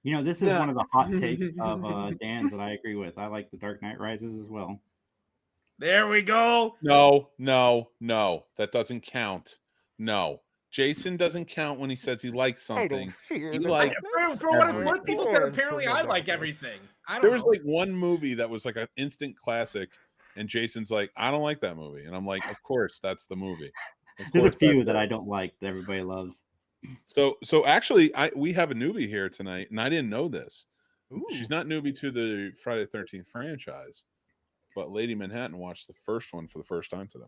You know, this is one of the hot takes of Dan's that I agree with. I like The Dark Knight Rises as well. There we go. No, that doesn't count. No, Jason doesn't count when he says he likes something. He likes for what it's worth, people said apparently I like everything. There was like one movie that was like an instant classic, and Jason's like, I don't like that movie, and I'm like, of course, that's the movie. There's a few that I don't like that everybody loves. So actually, we have a newbie here tonight, and I didn't know this. Ooh. She's not newbie to the Friday the 13th franchise, but Lady Manhattan watched the first one for the first time today.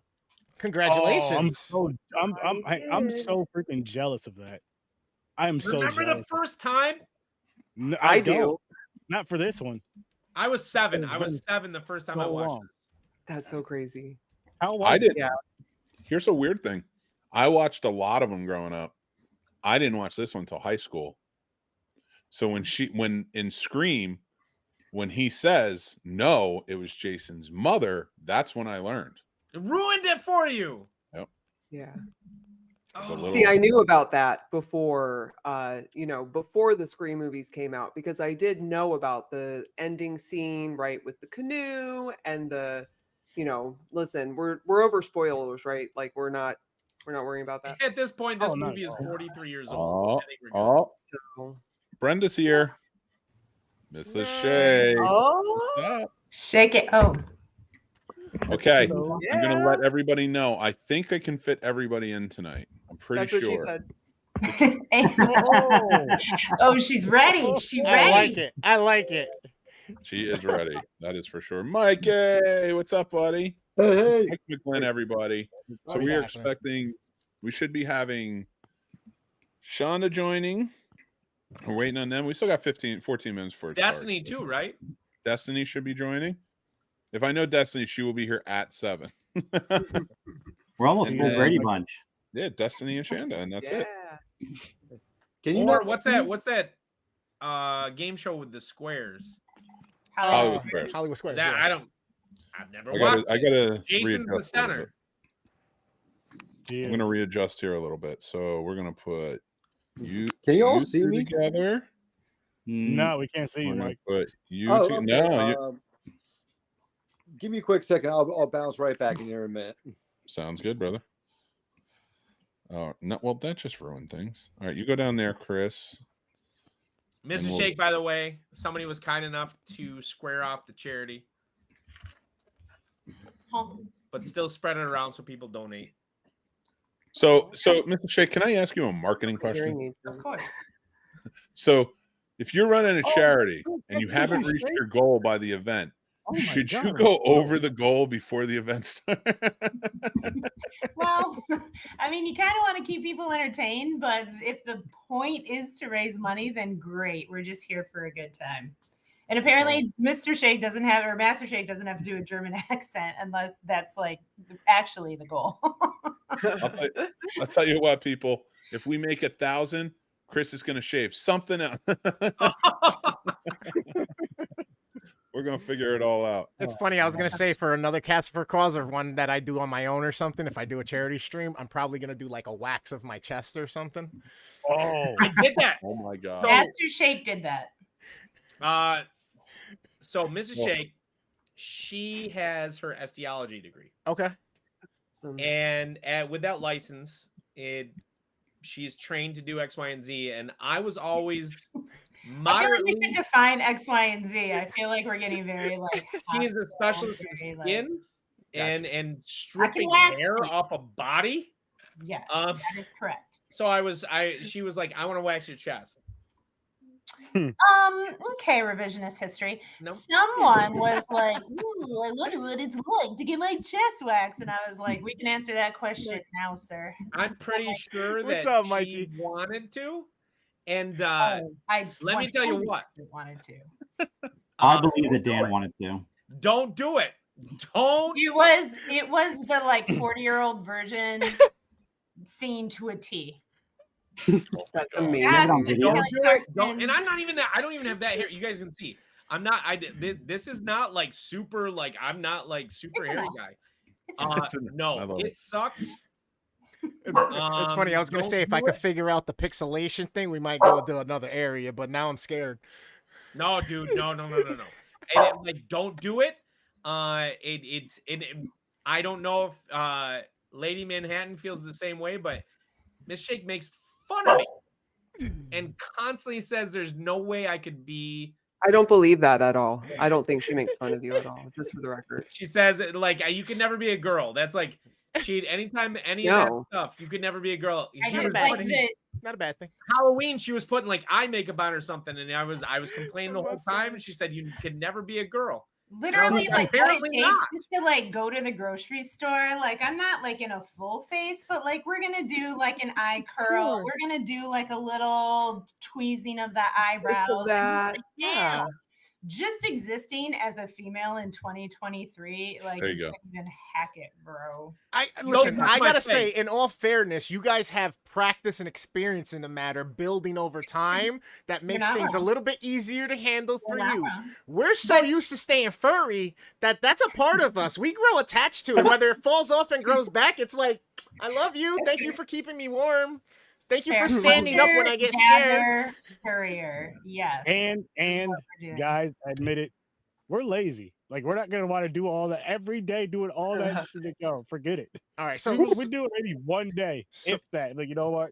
Congratulations! Oh, I'm so freaking jealous of that. I am so. Remember jealous. The first time? No, I do. Not for this one. I was 7. I was 7 the first time I watched it. That's so crazy. How was I did. Yeah. Here's a weird thing. I watched a lot of them growing up. I didn't watch this one until high school. So when in Scream, when he says no, it was Jason's mother, that's when I learned. It ruined it for you. Yep. Yeah. Oh. See, I knew about that before, before the Scream movies came out, because I did know about the ending scene, right, with the canoe and the, listen, we're over spoilers, right? Like we're not worrying about that. At this point, this movie is 43 years old. I think we're good. So Brenda's here. Mrs. Shea. Oh, shake it. Oh, okay. yeah. I'm gonna let everybody know. I think I can fit everybody in tonight. I'm pretty That's sure. what she said. oh, she's ready. She's ready. I like it. She is ready. That is for sure. Mikey, what's up, buddy? Hey. Mike McGlynn, everybody. So we are expecting, we should be having Shonda joining. We're waiting on them. We still got 14 minutes for it. Destiny too, right? Destiny should be joining. If I know Destiny, she will be here at 7. We're almost full Brady Bunch. Yeah, Destiny and Shanda, and that's it. Can you Or what's that game show with the squares? Hollywood Squares. That yeah. I've never watched. I gotta Jason's the center. I'm gonna readjust here a little bit. So we're gonna put you. Can you all see me together? No, we can't see you, Mike. But you oh, two, okay. no. Give me a quick second. I'll bounce right back in here in a minute. Sounds good, brother. Oh no, well that just ruined things. All right, you go down there, Chris. Mrs. Shake, by the way, somebody was kind enough to square off the charity, but still spread it around so people donate. So, Mr. Shake, can I ask you a marketing question? Of course. So, if you're running a charity and you haven't reached your goal by the event, should you go over the goal before the event starts? Well, I mean, you kind of want to keep people entertained, but if the point is to raise money, then great. We're just here for a good time. And apparently, Mr. Shake doesn't have, or Master Shake doesn't have to do a German accent unless that's like actually the goal. I'll tell you what, people. If we make 1,000, Chris is going to shave something else. We're going to figure it all out. It's funny. I was going to say for another Cast for Cause or one that I do on my own or something, if I do a charity stream, I'm probably going to do like a wax of my chest or something. Oh, I did that. Oh, my God. Master Shake did that. So Mrs. Shake, she has her osteology degree. Okay. And with that license, she's trained to do X, Y, and Z. And I was always I moderately. feel like we should define X, Y, and Z. I feel like we're getting very like. She is a specialist in skin and stripping hair off a body. Yes, that is correct. So she was like, I want to wax your chest. Okay, revisionist history. Nope. Someone was like, ooh, I wonder what it's like to get my chest waxed. And I was like, we can answer that question now, sir. I'm pretty sure that she wanted to. And let me tell you what. Wanted to. I believe that Dan wanted to. Don't do it. Don't. It was the like 40-year-old virgin scene to a T. That's amazing. Don't do it. And I'm not even that. I don't even have that hair. You guys can see. I'm not. This is not like super. Like I'm not like super hairy guy. No, it sucked. It's funny. I was gonna Don't say if do I could it. figure out the pixelation thing, we might go to another area. But now I'm scared. No, dude, no. And like, don't do it. I don't know if Lady Manhattan feels the same way, but Miss Shake makes fun of me and constantly says there's no way I could be. I don't believe that at all. I don't think she makes fun of you at all, just for the record. She says like you could never be a girl. That's like anytime any of that No. stuff, you could never be a girl. I She just was like putting the Not a bad thing. Halloween, she was putting like eye makeup on or something, and I was complaining the whole time, and she said you could never be a girl. literally like, like what it apparently takes not. just to like go to the grocery store. Like I'm not like in a full face, but like we're gonna do like an eye curl. Sure. We're gonna do like a little tweezing of the eyebrows. This and that. Like, Yeah. just existing as a female in 2023, like There you you go. can't even hack it, bro. Listen, that's I my gotta thing. say, in all fairness, you guys have practice and experience in the matter, building over time. That makes not things a wrong. little bit easier to handle for You're not you. wrong. We're so used to staying furry that's a part of us. We grow attached to it. Whether it falls off and grows back, it's like, I love you. That's Thank you fair. for keeping me warm. Thank you for Fair. standing up when I get scared. Gather, Courier. Yes. And This is what we're doing. guys, admit it, we're lazy. Like we're not gonna want to do all that every day, doing all that shit. Like, yo, forget it. All right, so We do it maybe one day, So- if that. Like, you know what?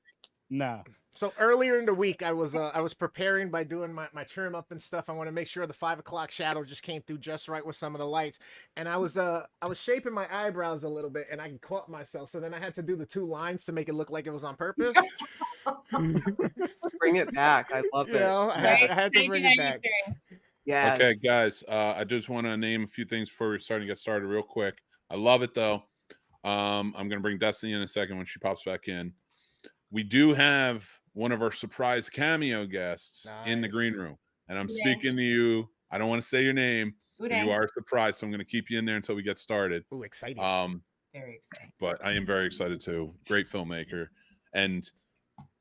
Nah. So earlier in the week, I was preparing by doing my trim up and stuff. I want to make sure the 5 o'clock shadow just came through just right with some of the lights. And I was shaping my eyebrows a little bit, and I caught myself. So then I had to do the 2 lines to make it look like it was on purpose. Bring it back. I love You it. know, I had to bring it back. 1993. Yes. Okay, guys, I just want to name a few things before we're starting to get started real quick. I love it, though. I'm going to bring Destiny in a second when she pops back in. We do have one of our surprise cameo guests in the green Nice. room, and I'm Who speaking to you. I don't want to say your name, Who but dang? you are surprised, so I'm going to keep you in there until we get started. Ooh, exciting. Very exciting. But I am very excited too. Great filmmaker. And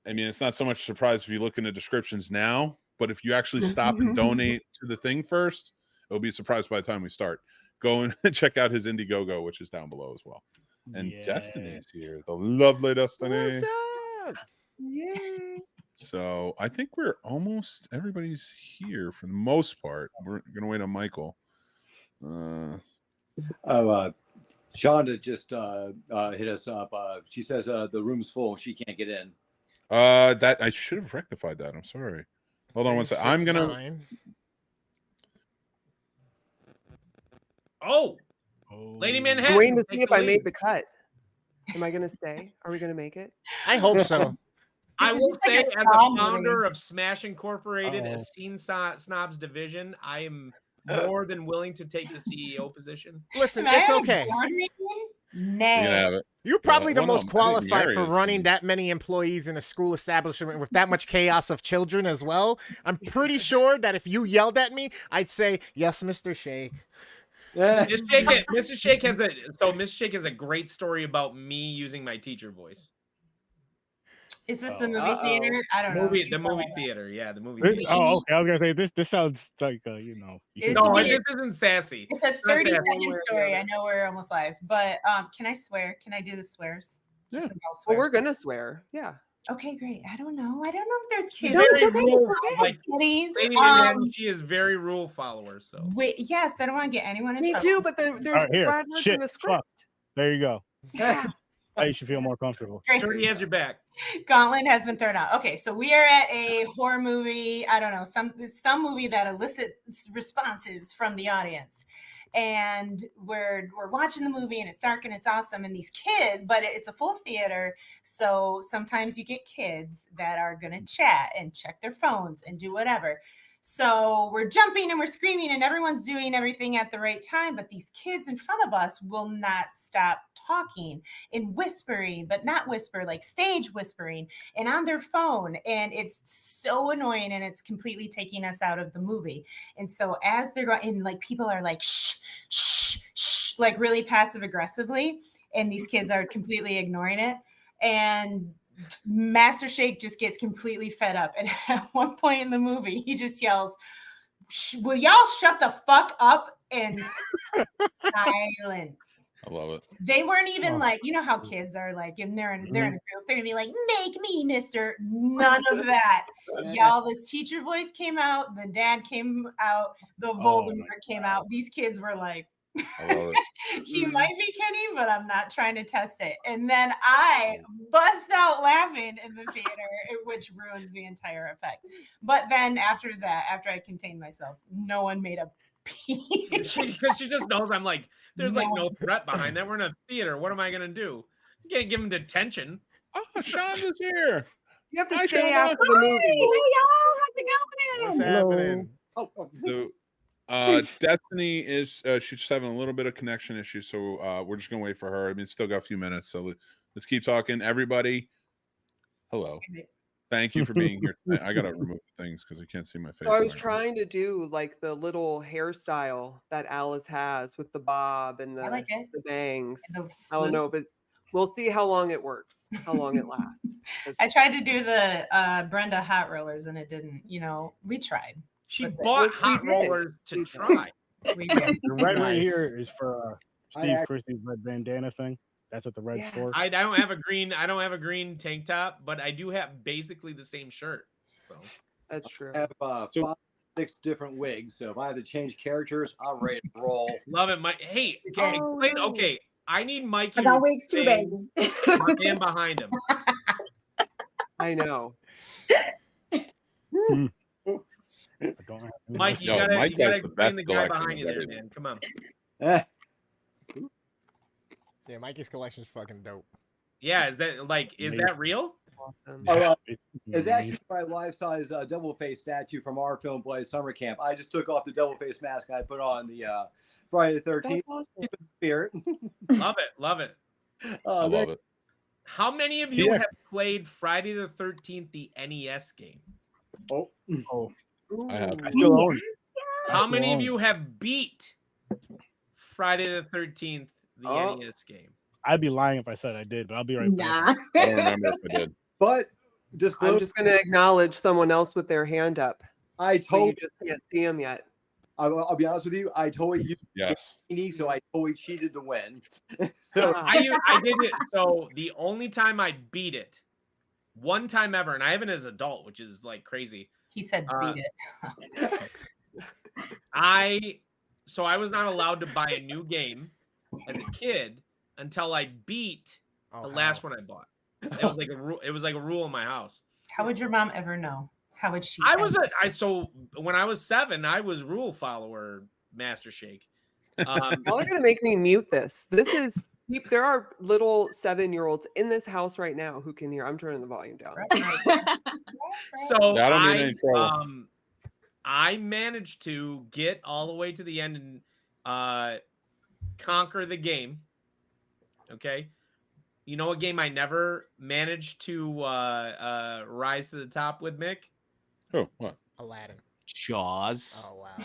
I mean, it's not so much a surprise if you look in the descriptions now, but if you actually stop and donate to the thing first, it'll be a surprise by the time we start. Go and check out his Indiegogo, which is down below as well. And Yeah. Destiny's here, the lovely Destiny. What's up? Yay. So I think we're almost everybody's here for the most part. We're gonna wait on Michael. Shonda just hit us up. She says the room's full. She can't get in. That I should have rectified that. I'm sorry. Hold on one second. I'm gonna 6'9". Oh, Lady Manhattan. I'm waiting to take see if the I lead. made the cut. Am I going to stay? Are we going to make it? I hope so. I This is will just like say, a as a Saw founder movie. of Smash Incorporated, a Uh-oh. Scene Snobs division, I am more than willing to take the CEO position. Listen, Am I it's on a okay. board meeting? you can Nay. have it. You're probably the well, no, most I think qualified Gary for is running the- that many employees in a school establishment with that much chaos of children as well. I'm pretty sure that if you yelled at me, I'd say, yes, Mr. Shake. Mrs. Shake has a great story about me using my teacher voice. Is this the Oh. movie Uh-oh. theater? I don't know. The movie theater, yeah, the movie This- theater. oh, okay. I was gonna say this sounds like you know. You It's should- No, a- this isn't sassy. It's a That's 30-second one way or the story. I other. know we're almost live, but can I swear? Can I do the swears? Yeah. Some girl Well, we're swears. going to swear. Yeah. Okay, great. I don't know. I don't know if there's kids. No, it's Very okay, rule, it's like Kitties. Lady Manhattan, she is very rule follower. So Wait, yes, I don't want to get anyone in Me trouble. too, but there's All right, here. bad words Shit, in the fuck. script. There you go. Yeah. Now you should feel more comfortable. Great. Jordy has your back. Gauntlet has been thrown out. Okay, so we are at a horror movie. I don't know, some movie that elicits responses from the audience. And we're watching the movie and it's dark and it's awesome. And these kids, but it's a full theater. So sometimes you get kids that are going to chat and check their phones and do whatever. So we're jumping and we're screaming and everyone's doing everything at the right time. But these kids in front of us will not stop talking and whispering, but not whisper, like stage whispering and on their phone. And it's so annoying and it's completely taking us out of the movie. And so as they're going, and like people are like, shh, shh, shh, like really passive aggressively. And these kids are completely ignoring it. And Master Shake just gets completely fed up. And at one point in the movie, he just yells, will y'all shut the fuck up? And silence. I love it. They weren't even Oh. like, you know how kids are like, and they're in a Mhm. group, they're gonna be like, make me, mister. None of that. Y'all, this teacher voice came out, the dad came out, the Voldemort came out. These kids were like, I love it. he might be kidding, but I'm not trying to test it. And then I bust out laughing in the theater, which ruins the entire effect. But then after that, after I contained myself, no one made a Because she just knows I'm like, there's like no threat behind that. We're in a theater. What am I gonna do? You can't give him detention. Oh, Shonda's here. You have to Hi, stay Shonda. after the movie. Hey, y'all, how's it going? What's Hello. happening? Oh, So Destiny is she's just having a little bit of connection issues, so we're just gonna wait for her. I mean, still got a few minutes, so let's keep talking. Everybody, hello. Thank you for being here tonight. I gotta remove things because I can't see my face. So I was right now. trying to do like the little hairstyle that Alice has with the bob and I like it. the bangs. The I don't swoop. know, but we'll see how long it works, how long it lasts. 'Cause I tried to do the Brenda hot rollers and it didn't, we tried. She Listen, bought which we hot did. rollers to We did. try. We did. The red right Nice. here is for I Steve act- Christie's red bandana thing. That's what the red's Yes. for. I don't have a green tank top, but I do have basically the same shirt. So That's true. I have 5, 6 different wigs, so if I have to change characters, I'm ready to roll. love it, Mike. Hey, Oh, explain. no. Okay, I need Mikey I got to wigs too, explain baby. my man behind him. I know. I don't have any Mike, you No, gotta Mike you gotta has the explain best the guy collection behind of you there, everything. man. Come on. Yeah, Mikey's collection's fucking dope. Yeah, is that real? Awesome. Oh, It's it's actually my life-size double face statue from our film play summer camp. I just took off the double face mask I put on the Friday the 13th. That's awesome. Keep it in spirit. Love it, love it. I love it. How many of you Yeah. have played Friday the 13th, the NES game? Oh, Oh, I have. I still own it. How still many of own it. you have beat Friday the 13th, the Oh. NES game? I'd be lying if I said I did, but I'll be right back. Nah. I don't remember if I did. but I'm disclose, just going to acknowledge someone else with their hand up. I So you told. just can't see them yet. I'll be honest with you. I totally used Yes. Genie, so I totally cheated to win. so Ah, I did it. So the only time I beat it, one time ever, and I have it as an adult, which is like crazy. He said beat it. I was not allowed to buy a new game as a kid until I beat Oh, the how? last one I bought. It was like a rule. It was like a rule in my house. How would your mom ever know? How would she? So when I was 7, I was rule follower, Master Shake. Y'all are going to make me mute this. There are little 7-year-olds in this house right now who can hear. I'm turning the volume down. So Yeah, I don't need any trouble. I managed to get all the way to the end and conquer the game. Okay. You know what game I never managed to rise to the top with, Mick? Oh, what? Aladdin. Jaws. Oh wow.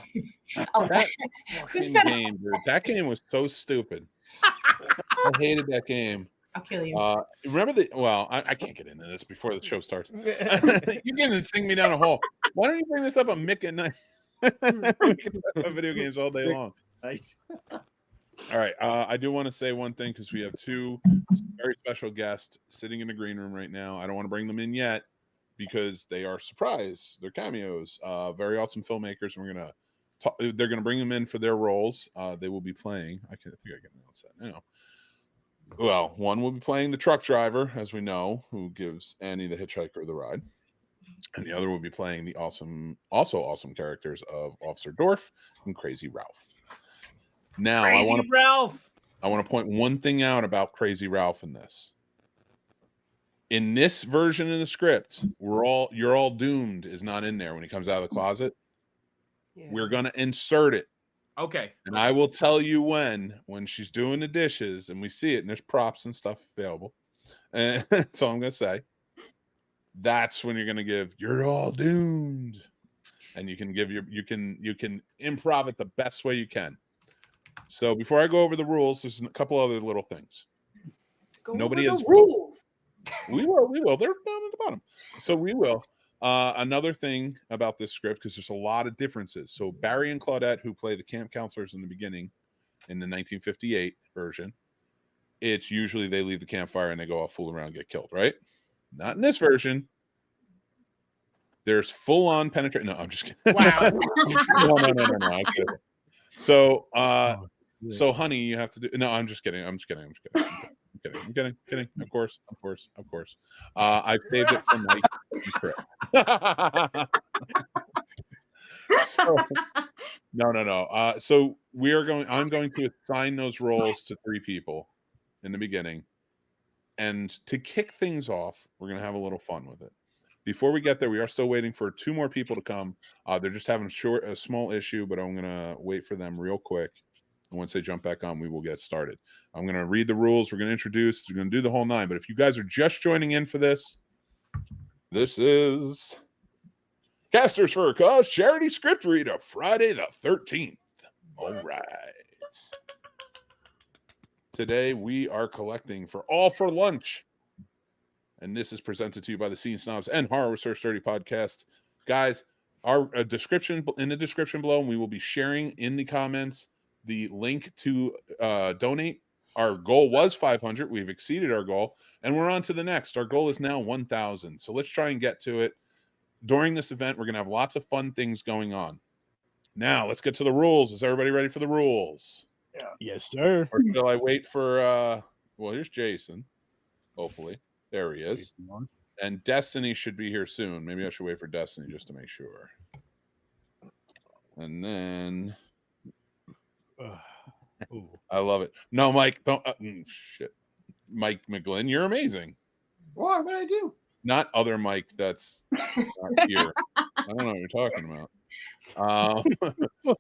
Oh, That who fucking said game, dude. That game was so stupid. I hated that game. I'll kill you. Remember I can't get into this before the show starts. You're going to sing me down a hole. Why don't you bring this up on Mick at night? We can talk about video games all day long. nice. All right. I do want to say one thing because we have 2 very special guests sitting in the green room right now. I don't want to bring them in yet because they are surprise. They're cameos. Very awesome filmmakers. And they're going to bring them in for their roles. They will be playing. I think I can announce that now. Well, one will be playing the truck driver, as we know, who gives Annie the hitchhiker the ride. And the other will be playing the also awesome characters of Officer Dorf and Crazy Ralph. Now, Crazy Ralph. I want to point one thing out about Crazy Ralph in this. In this version of the script, you're all doomed is not in there when he comes out of the closet. Yeah. We're going to insert it. Okay. And I will tell you when she's doing the dishes and we see it and there's props and stuff available. And that's all I'm going to say. That's when you're going to give, you're all doomed. And you can you can improv it the best way you can. So before I go over the rules, there's a couple other little things. Nobody over has the rules. We will. They're down at the bottom. So we will. Another thing about this script, because there's a lot of differences. So Barry and Claudette, who play the camp counselors in the beginning in the 1958 version, it's usually they leave the campfire and they go off, fool around, and get killed, right? Not in this version. There's full-on penetration. No, I'm just kidding. Wow. No. I'm kidding. So, Oh, so honey, you have to do. No, I'm just kidding. I'm kidding. Of course. I've saved it for Mike and Chris. So, no. So I'm going to assign those roles to 3 people in the beginning, and to kick things off, we're going to have a little fun with it. Before we get there, we are still waiting for 2 more people to come. They're just having a small issue, but I'm going to wait for them real quick. And once they jump back on, we will get started. I'm going to read the rules. We're going to introduce. We're going to do the whole 9. But if you guys are just joining in for this, this is Casters for a Cause charity script read of Friday the 13th. All right. Today we are collecting for All for Lunch. And this is presented to you by the Scene Snobs and Horror Research Dirty podcast. Guys, our description in the description below, and we will be sharing in the comments the link to donate. Our goal was 500. We've exceeded our goal, and we're on to the next. Our goal is now 1,000. So let's try and get to it. During this event, we're going to have lots of fun things going on. Now, let's get to the rules. Is everybody ready for the rules? Yeah. Yes, sir. Or shall I wait for, well, here's Jason, hopefully. There he is. And Destiny should be here soon. Maybe I should wait for Destiny just to make sure. And then... I love it. No, Mike, don't... shit. Mike McGlynn, you're amazing. Why? What did I do? Not other Mike that's not here. I don't know what you're talking about. All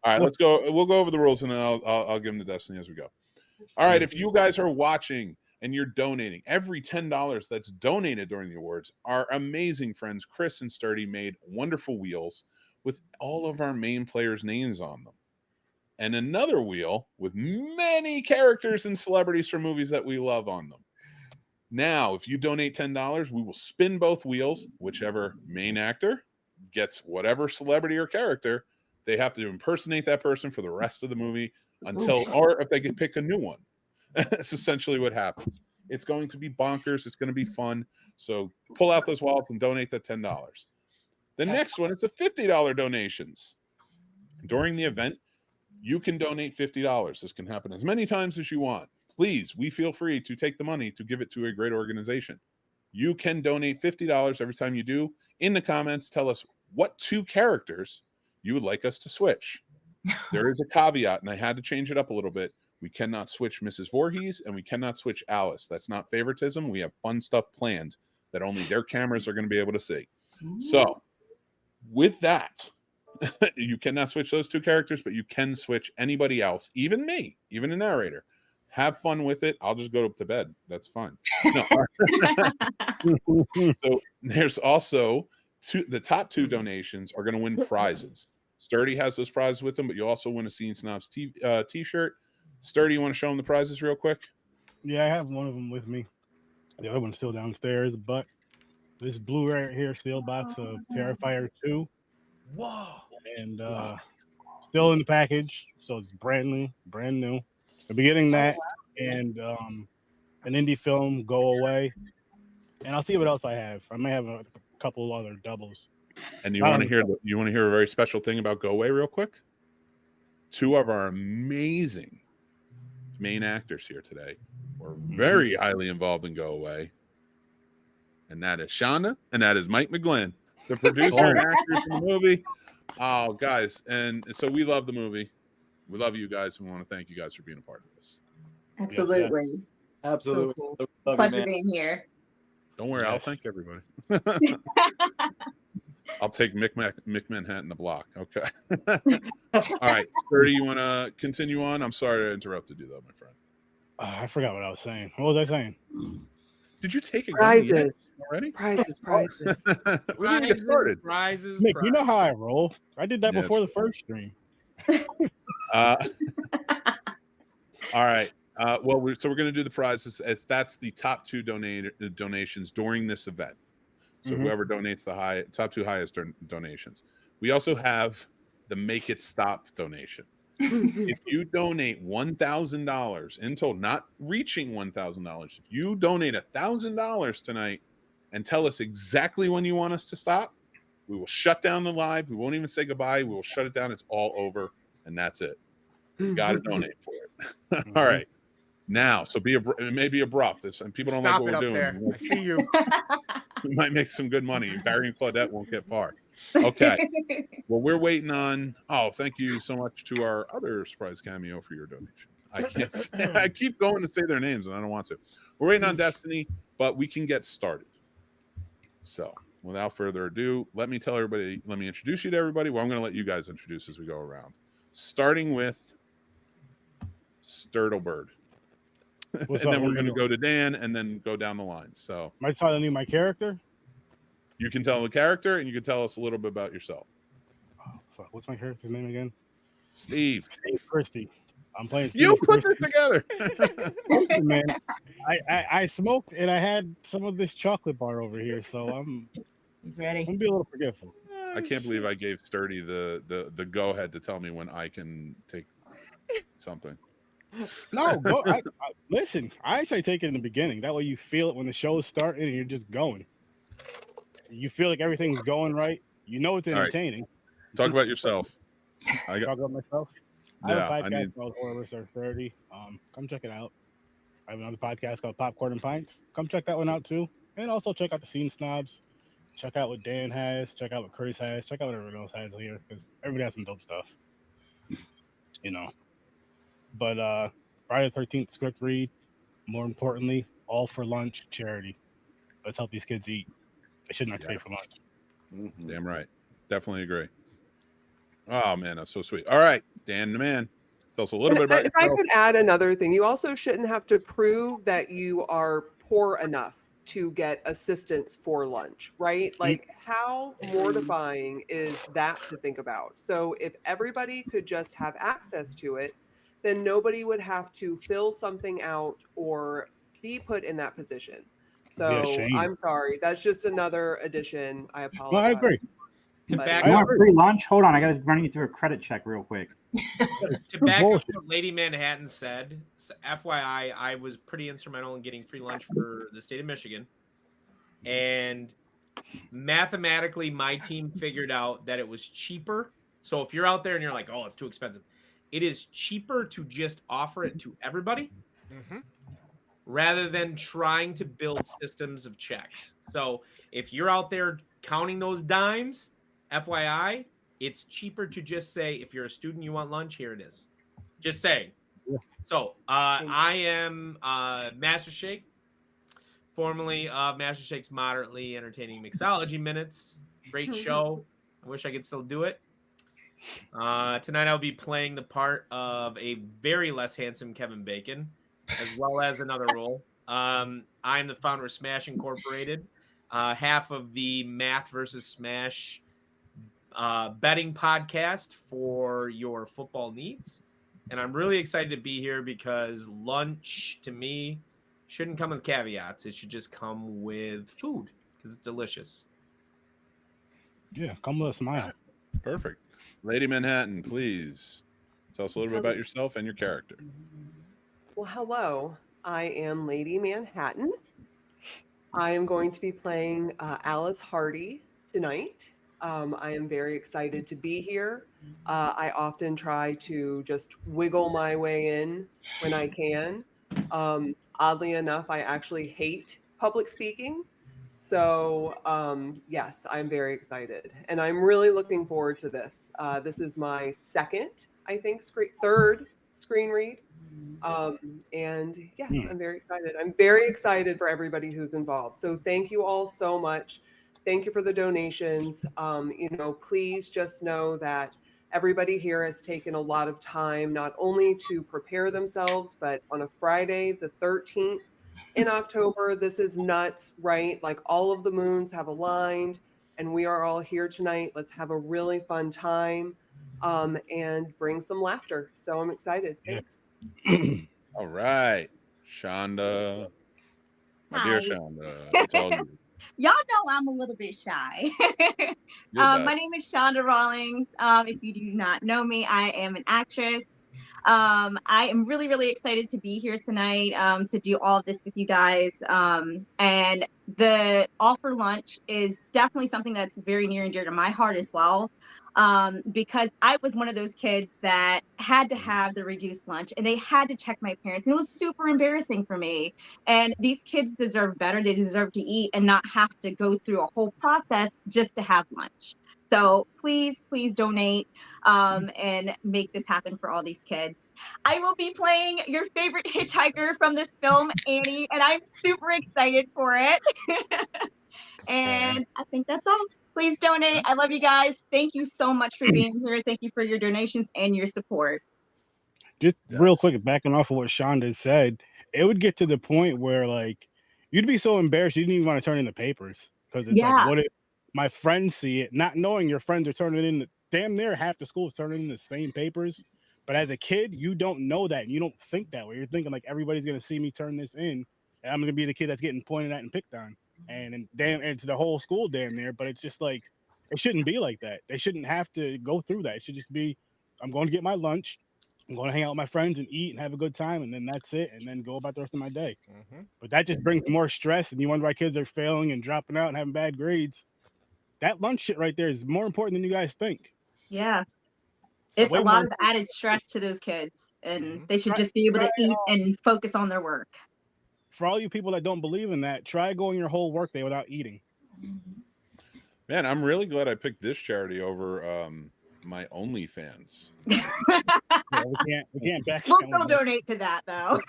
right, let's go. We'll go over the rules, and then I'll give them to Destiny as we go. All right, if you guys are watching and you're donating, every $10 that's donated during the awards, our amazing friends Chris and Sturdy made wonderful wheels with all of our main players' names on them, and another wheel with many characters and celebrities from movies that we love on them. Now, if you donate $10, we will spin both wheels. Whichever main actor gets whatever celebrity or character, they have to impersonate that person for the rest of the movie until, or if they can pick a new one. That's essentially what happens. It's going to be bonkers. It's going to be fun. So pull out those wallets and donate that $10. The next one, it's a $50 donations. During the event, you can donate $50. This can happen as many times as you want. Please, we feel free to take the money to give it to a great organization. You can donate $50 every time you do. In the comments, tell us what 2 characters you would like us to switch. There is a caveat, and I had to change it up a little bit. We cannot switch Mrs. Voorhees, and we cannot switch Alice. That's not favoritism. We have fun stuff planned that only their cameras are going to be able to see. So, with that, you cannot switch those 2 characters, but you can switch anybody else, even me, even a narrator. Have fun with it. I'll just go to bed. That's fine. No. So there's also the top 2 donations are going to win prizes. Sturdy has those prizes with them, but you also win a Scene Snobs t-shirt. Sturdy, you want to show them the prizes real quick? Yeah, I have one of them with me. The other one's still downstairs, but this blue right here steel box of Terrifier 2. Whoa. And still in the package, so it's brand new. I'll be getting that and an indie film, Go Away, and I'll see what else I have. I may have a couple other doubles. And you want to hear a very special thing about Go Away real quick? 2 of our amazing main actors here today were very highly involved in Go Away, and that is Shonda and that is Mike McGlynn, the producer and actor from the movie. Oh, guys, and so we love the movie. We love you guys. We want to thank you guys for being a part of this. Absolutely. Yes, absolutely. So cool. Love Pleasure you, being here. Don't worry, I'll thank everybody. I'll take Mick Manhattan the block. Okay. All right, Sturdy, you want to continue on? I'm sorry to interrupted you, though, my friend. I forgot what I was saying. What was I saying? Did you take a Prizes already? Prizes. We didn't get started. Prizes. Mick, you know how I roll. I did that before the first stream. All right. Well, we're going to do the prizes. That's the top 2 donations during this event. So whoever donates the top 2 highest donations. We also have the Make It Stop donation. If you donate $1,000 in total, not reaching $1,000, if you donate $1,000 tonight and tell us exactly when you want us to stop, we will shut down the live. We won't even say goodbye. We will shut it down. It's all over, and that's it. You got to donate for it. All right. Now, so it may be abrupt, and people don't like Stop what it we're up doing. there. I see you. We might make some good money. Barry and Claudette won't get far. Okay. Well, we're waiting on. Oh, thank you so much to our other surprise cameo for your donation. I can't. I keep going to say their names, and I don't want to. We're waiting on Destiny, but we can get started. So, without further ado, let me introduce you to everybody. Well, I'm going to let you guys introduce as we go around, starting with Sturtlebird. And then we're going to go to Dan and then go down the line. So, am I telling you my character? You can tell the character, and you can tell us a little bit about yourself. Oh, fuck. What's my character's name again? Steve Christie. I'm playing Steve. You put this together. Listen, man, I smoked and I had some of this chocolate bar over here, so He's ready. I'm gonna be a little forgetful. I can't believe I gave Sturdy the go ahead to tell me when I can take something. No, go. Listen, I say take it in the beginning. That way you feel it when the show's starting and you're just going. You feel like everything's going right. You know it's entertaining. Right. Talk about yourself. Talk about myself. Yeah, I have a podcast called Horrors Are 30. Come check it out. I have another podcast called Popcorn and Pints. Come check that one out too. And also check out the Scene Snobs. Check out what Dan has. Check out what Chris has. Check out what everyone else has here, because everybody has some dope stuff. You know. But Friday the 13th script read. More importantly, all for lunch charity. Let's help these kids eat. They shouldn't have to pay for lunch. Mm-hmm. Damn right. Definitely agree. Oh man, that's so sweet. All right, Dan the man. Tell us a little bit about yourself. If I could add another thing, you also shouldn't have to prove that you are poor enough to get assistance for lunch, right? Like, how mortifying is that to think about? So if everybody could just have access to it, then nobody would have to fill something out or be put in that position. So I'm sorry. That's just another addition. I apologize. Well, I agree. You want free lunch? Hold on, I got to run you through a credit check real quick. To back up what Lady Manhattan said, so FYI, I was pretty instrumental in getting free lunch for the state of Michigan. And mathematically, my team figured out that it was cheaper. So if you're out there and you're like, oh, it's too expensive, it is cheaper to just offer it to everybody rather than trying to build systems of checks. So if you're out there counting those dimes, FYI, it's cheaper to just say, if you're a student, you want lunch, here it is. Just saying. Yeah. So I am Master Shake, formerly of Master Shake's moderately entertaining mixology minutes. Great show. I wish I could still do it. Tonight I'll be playing the part of a very less handsome Kevin Bacon, as well as another role. I'm the founder of Smash Incorporated, half of the Math versus Smash betting podcast for your football needs. And I'm really excited to be here because lunch, to me, shouldn't come with caveats. It should just come with food because it's delicious. Yeah, come with a smile. Perfect. Lady Manhattan, please tell us a little bit about yourself and your character. Well, hello. I am Lady Manhattan. I am going to be playing Alice Hardy tonight. I am very excited to be here. I often try to just wiggle my way in when I can. Oddly enough, I actually hate public speaking. So yes, I'm very excited. And I'm really looking forward to this. This is my second, I think, third screen read. And yes, I'm very excited. I'm very excited for everybody who's involved. So thank you all so much. Thank you for the donations. Please just know that everybody here has taken a lot of time, not only to prepare themselves, but on a Friday, the 13th in October, this is nuts, right? Like, all of the moons have aligned and we are all here tonight. Let's have a really fun time and bring some laughter. So I'm excited. Thanks. All right. Shonda. My dear Shonda. It's all you. y'all know I'm a little bit shy. My name is Shonda Rawlings. If you do not know me, I am an actress. I am really, really excited to be here tonight to do all of this with you guys. And the offer lunch is definitely something that's very near and dear to my heart as well. Because I was one of those kids that had to have the reduced lunch and they had to check my parents. And it was super embarrassing for me. And these kids deserve better. They deserve to eat and not have to go through a whole process just to have lunch. So please, please donate and make this happen for all these kids. I will be playing your favorite hitchhiker from this film, Annie, and I'm super excited for it. And I think that's all. Please donate. I love you guys. Thank you so much for being here. Thank you for your donations and your support. Just real quick, backing off of what Shonda said, it would get to the point where like you'd be so embarrassed you didn't even want to turn in the papers because it's like, what if my friends see it, not knowing your friends are turning in damn near half the school is turning in the same papers. But as a kid, you don't know that and you don't think that way. You're thinking like everybody's gonna see me turn this in, and I'm gonna be the kid that's getting pointed at and picked on, and to the whole school damn near. But it's just like it shouldn't be like that. They shouldn't have to go through that. It should just be, I'm going to get my lunch. I'm going to hang out with my friends and eat and have a good time, and then that's it, and then go about the rest of my day. But that just brings more stress, and you wonder why kids are failing and dropping out and having bad grades. That lunch shit right there is more important than you guys think. Yeah. So it's a lot of added stress to those kids, and they should just be able to eat and focus on their work. For all you people that don't believe in that, try going your whole workday without eating. Man, I'm really glad I picked this charity over my OnlyFans. We can't back. We'll still donate to that though.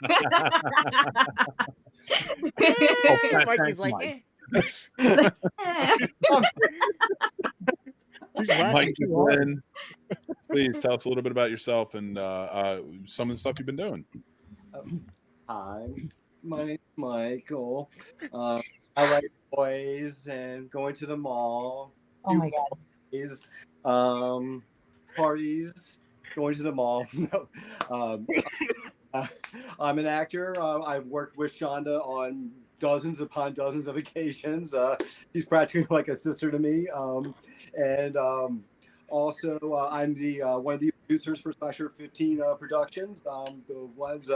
Mikey's like, Mike Flynn, please tell us a little bit about yourself and some of the stuff you've been doing. Hi, my name's Michael. I like boys and going to the mall. Oh my God. Parties, parties, going to the mall. No. I'm an actor. I've worked with Shonda on dozens upon dozens of occasions. She's practically like a sister to me. And also, I'm the one of the producers for Slasher 15 Productions. The ones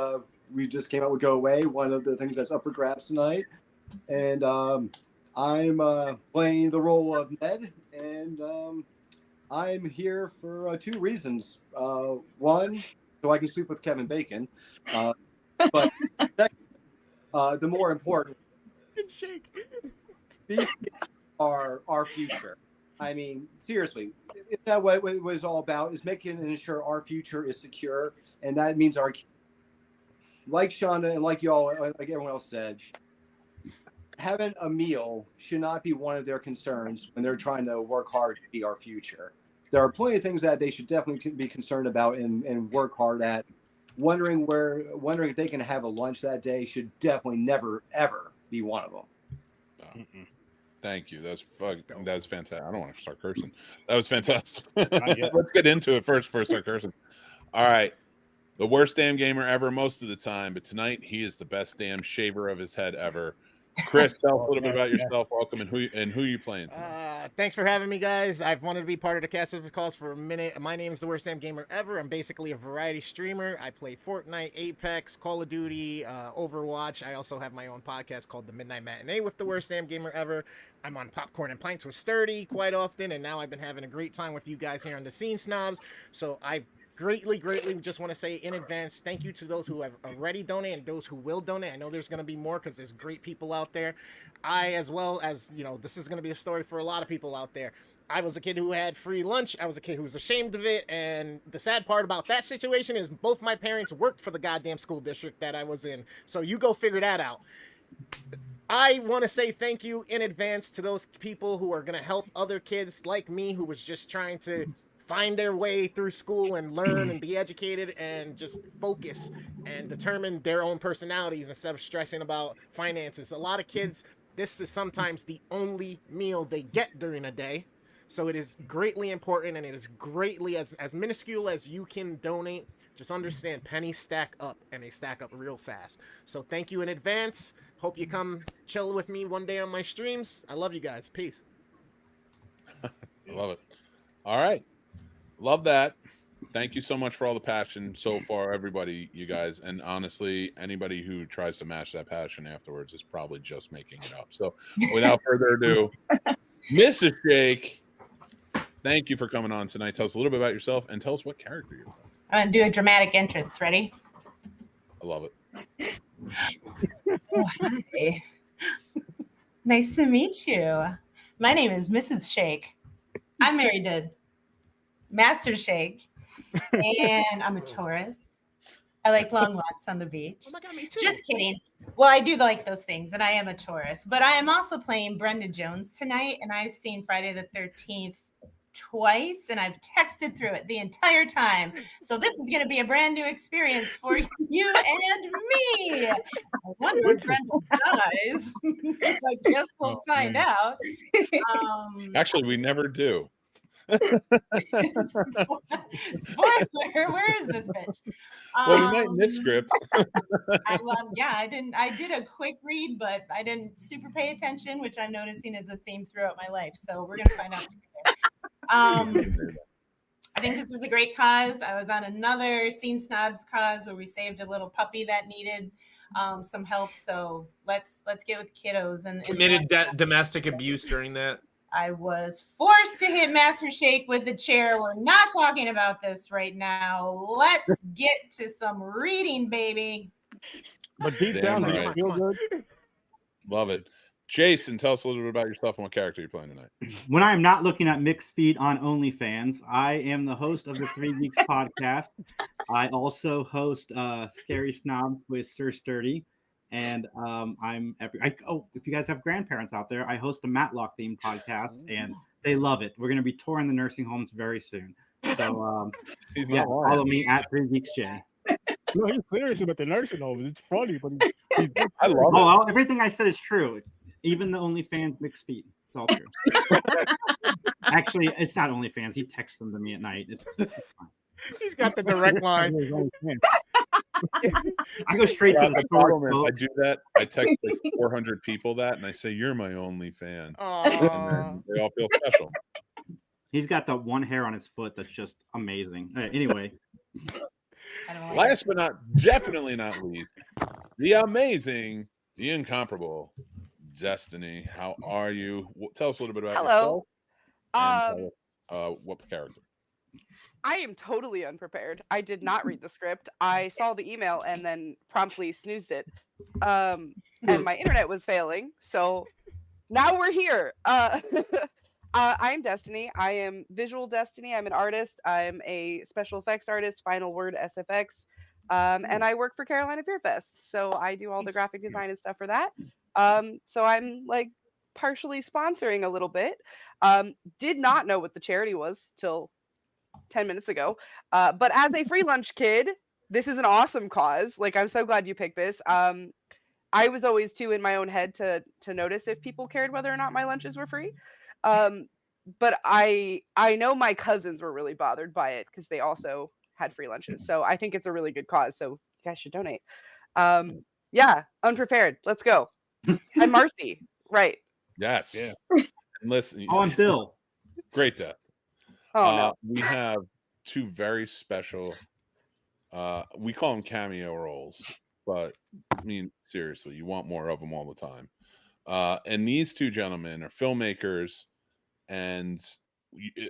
we just came out with Go Away, one of the things that's up for grabs tonight. And I'm playing the role of Ned, and I'm here for two reasons. One, so I can sleep with Kevin Bacon. But second, the more important, these are our future. I mean, seriously, is that what it was all about? Is making and ensure our future is secure, and that means our, like Shonda and like y'all, like everyone else said, having a meal should not be one of their concerns when they're trying to work hard to be our future. There are plenty of things that they should definitely be concerned about and work hard at. Wondering if they can have a lunch that day should definitely never ever be one of them. Thank you. That was fantastic. I don't want to start cursing. That was fantastic. Let's get into it first before I start cursing. All right. The worst damn gamer ever most of the time, but tonight he is the best damn shaver of his head ever. Chris, tell us a little bit about yourself. Welcome, and who you playing tonight. Thanks for having me, guys. I've wanted to be part of the cast of calls for a minute. My name is the worst damn gamer ever. I'm basically a variety streamer. I play Fortnite, Apex, Call of Duty, Overwatch. I also have my own podcast called The Midnight Matinee with the worst damn gamer ever. I'm on Popcorn and Pints with Sturdy quite often, and now I've been having a great time with you guys here on the Scene Snobs. So I greatly just want to say in advance thank you to those who have already donated and those who will donate. I know there's going to be more because there's great people out there. I, as well as, you know, this is going to be a story for a lot of people out there. I was a kid who had free lunch. I was a kid who was ashamed of it. And the sad part about that situation is both my parents worked for the goddamn school district that I was in. So you go figure that out. I want to say thank you in advance to those people who are going to help other kids like me who was just trying to find their way through school and learn and be educated and just focus and determine their own personalities instead of stressing about finances. A lot of kids, this is sometimes the only meal they get during a day. So it is greatly important, and it is greatly as minuscule as you can donate. Just understand pennies stack up, and they stack up real fast. So thank you in advance. Hope you come chill with me one day on my streams. I love you guys. Peace. I love it. All right. Love that. Thank you so much for all the passion so far, everybody, you guys. And honestly, anybody who tries to match that passion afterwards is probably just making it up. So without further ado, Mrs. Shake, thank you for coming on tonight. Tell us a little bit about yourself and tell us what character you're playing. I'm going to do a dramatic entrance. Ready? I love it. Oh, hi. Nice to meet you. My name is Mrs. Shake. I'm married to Master Shake, and I'm a Taurus. I like long walks on the beach. Oh my God, me too. Just kidding. Well, I do like those things, and I am a Taurus. But I am also playing Brenda Jones tonight, and I've seen Friday the 13th twice, and I've texted through it the entire time. So this is going to be a brand new experience for you and me. I wonder if Brenda dies. I guess we'll find out. Actually, we never do. Spoiler, where is this bitch? Well, we might in this script. I did a quick read, but I didn't super pay attention, which I'm noticing is a theme throughout my life. So we're gonna find out together. I think this is a great cause. I was on another Scene Snobs cause where we saved a little puppy that needed some help. So let's get with kiddos and committed domestic abuse during that. I was forced to hit Master Shake with the chair. We're not talking about this right now. Let's get to some reading, baby. But deep down, do you feel good? Love it. Jason, tell us a little bit about yourself and what character you're playing tonight. When I'm not looking at mixed feed on OnlyFans, I am the host of the 3 Geeks podcast. I also host Scary Snob with Sir Sturdy. And if you guys have grandparents out there, I host a Matlock themed podcast and they love it. We're going to be touring the nursing homes very soon. So follow me at 3GeeksJ. No, he's serious about the nursing homes. It's funny, but I love it. Well, everything I said is true. Even the OnlyFans mixed feed. It's all true. Actually, it's not OnlyFans. He texts them to me at night. It's fine. He's got the direct line. I go straight to the store. I do that. I text like 400 people that, and I say, "You're my only fan." And they all feel special. He's got that one hair on his foot that's just amazing. Anyway, last but definitely not least, the amazing, the incomparable Destiny. How are you? Tell us a little bit about yourself. And tell us what character. I am totally unprepared. I did not read the script. I saw the email and then promptly snoozed it. And my internet was failing. So now we're here. I'm Destiny. I am Visual Destiny. I'm an artist. I'm a special effects artist, Final Word SFX. And I work for Carolina Beer Fest. So I do all the graphic design and stuff for that. So I'm like partially sponsoring a little bit. Did not know what the charity was till 10 minutes ago. But as a free lunch kid, this is an awesome cause. Like, I'm so glad you picked this. I was always too in my own head to notice if people cared whether or not my lunches were free. But I know my cousins were really bothered by it because they also had free lunches. So I think it's a really good cause. So you guys should donate. Yeah, unprepared. Let's go. I'm Marcy. Right. Yes. Yeah. And listen. I'm Bill. Great death. Oh, no. We have two very special, we call them cameo roles, but I mean, seriously, you want more of them all the time. And these two gentlemen are filmmakers, and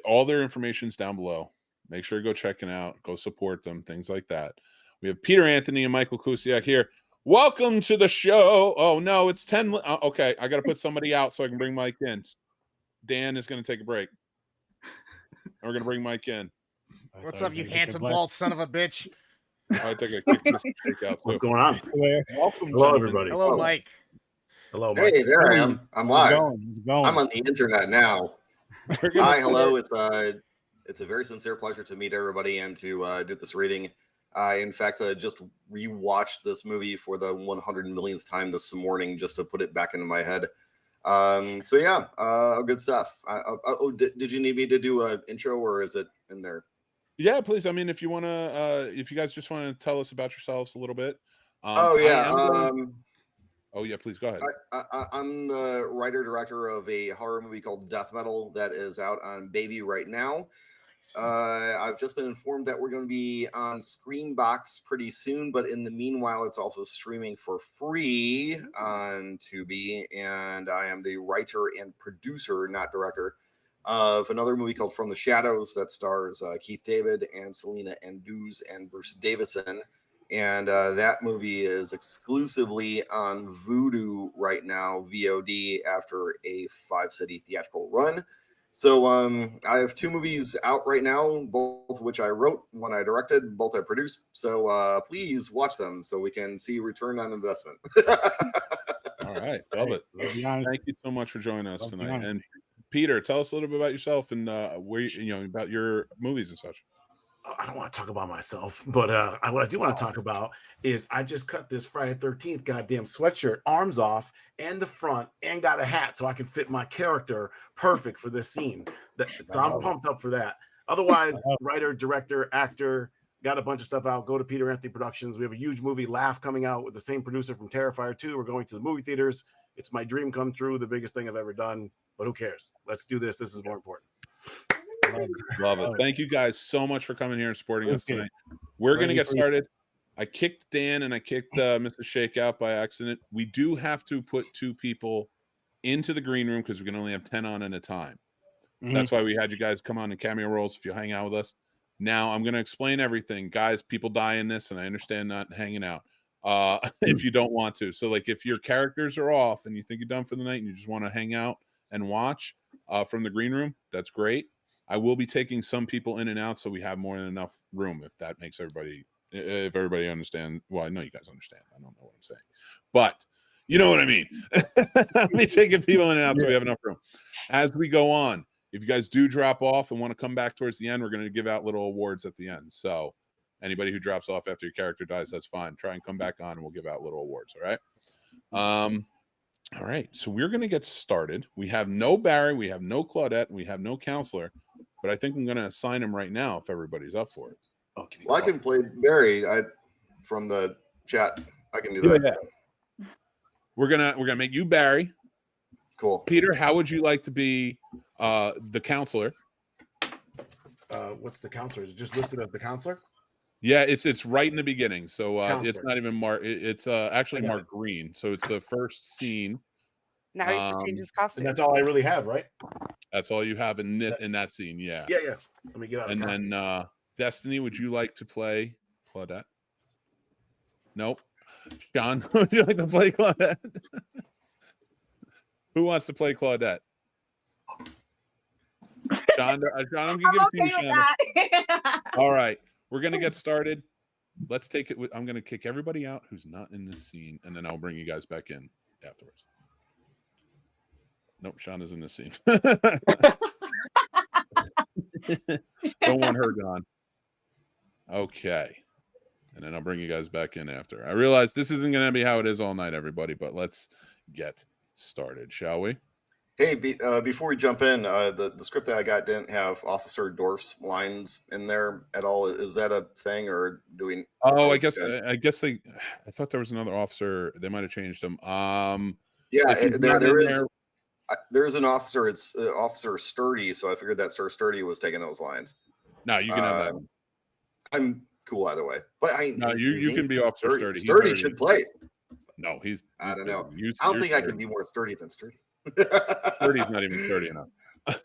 all their information's down below. Make sure to go check it out, go support them, things like that. We have Peter Anthony and Michael Kusiak here. Welcome to the show. Oh, no, it's 10. Okay, I got to put somebody out so I can bring Mike in. Dan is going to take a break. We're going to bring Mike in. What's up, you handsome bald son of a bitch? I think I kicked this shake out. What's going on? Welcome, hello, everybody. Hello, Mike. Hello, Mike. Hey, there I am. I'm live. Going. I'm on the internet now. Hi, hello. It's a very sincere pleasure to meet everybody and to do this reading. I, in fact, just rewatched this movie for the 100 millionth time this morning just to put it back into my head. So yeah, good stuff. Did you need me to do an intro, or is it in there? Yeah, please. I mean, if you want to, if you guys just want to tell us about yourselves a little bit. Oh yeah, please go ahead. I'm the writer-director of a horror movie called Death Metal that is out on Baby right now. I've just been informed that we're going to be on Screenbox pretty soon, but in the meanwhile, it's also streaming for free on Tubi, and I am the writer and producer, not director, of another movie called From the Shadows that stars Keith David and Selena Anduz and Bruce Davison. And that movie is exclusively on Vudu right now, VOD, after a 5-city theatrical run. So I have 2 movies out right now, both of which I wrote, one I directed, both I produced. So please watch them so we can see return on investment. All right, love it. Thank you so much for joining us tonight. And Peter, tell us a little bit about yourself and where you know about your movies and such. I don't want to talk about myself, but what I do want to talk about is I just cut this Friday 13th goddamn sweatshirt, arms off, and the front, and got a hat so I can fit my character perfect for this scene. So I'm pumped up for that. Otherwise, writer, director, actor, got a bunch of stuff out. Go to Peter Anthony Productions. We have a huge movie, Laugh, coming out with the same producer from Terrifier 2. We're going to the movie theaters. It's my dream come true, the biggest thing I've ever done. But who cares? Let's do this. This is more important. Love it. Thank you guys so much for coming here and supporting us tonight. We're going to get started. I kicked Dan and I kicked Mr. Shake out by accident. We do have to put 2 people into the green room because we can only have 10 on at a time. That's why we had you guys come on in cameo roles if you hang out with us. Now I'm going to explain everything. Guys, people die in this, and I understand not hanging out if you don't want to. So like if your characters are off and you think you're done for the night and you just want to hang out and watch from the green room, that's great. I will be taking some people in and out so we have more than enough room, if that makes everybody, if everybody understands. Well, I know you guys understand. I don't know what I'm saying, but you know what I mean. I'll be taking people in and out so we have enough room. As we go on, if you guys do drop off and want to come back towards the end, we're going to give out little awards at the end. So anybody who drops off after your character dies, that's fine. Try and come back on and we'll give out little awards. All right. All right. So we're going to get started. We have no Barry. We have no Claudette. We have no counselor. But I think I'm going to assign him right now if everybody's up for it. Okay. Well, I can play Barry from the chat. I can do that. Yeah. We're gonna make you Barry. Cool. Peter, how would you like to be the counselor? What's the counselor? Is it just listed as the counselor? Yeah, it's right in the beginning. So it's not even Mark. It's actually Mark Green. So it's the first scene. Now he has to change his costume. And that's all I really have, right? That's all you have in that scene. Yeah. Yeah. Let me get out. And then Destiny, would you like to play Claudette? Nope. Sean, would you like to play Claudette? Who wants to play Claudette? Sean, I'm gonna give it to you, Sean. All right, we're gonna get started. Let's take it. I'm gonna kick everybody out who's not in this scene, and then I'll bring you guys back in afterwards. Nope, Sean is in this scene. Don't want her gone. Okay. And then I'll bring you guys back in after. I realize this isn't going to be how it is all night, everybody, but let's get started, shall we? Hey, before we jump in, the script that I got didn't have Officer Dorf's lines in there at all. Is that a thing, or do we? Oh, I guess I thought there was another officer. They might have changed him. Yeah, there's an officer. It's Officer Sturdy. So I figured that Sir Sturdy was taking those lines. No, you can have that. I'm cool either way, but you can be Officer Sturdy. Sturdy should play. No, I don't know. I don't think I can be more sturdy than Sturdy. Sturdy's not even sturdy enough.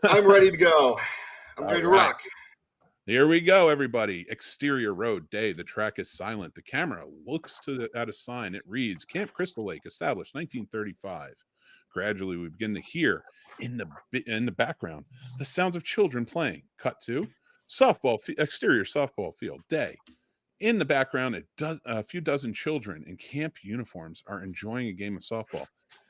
I'm ready to go. I'm ready to rock. Here we go, everybody. Exterior road, day. The track is silent. The camera looks at a sign. It reads, Camp Crystal Lake, established 1935. Gradually, we begin to hear in the background the sounds of children playing. Cut to exterior softball field, day. In the background, a few dozen children in camp uniforms are enjoying a game of softball.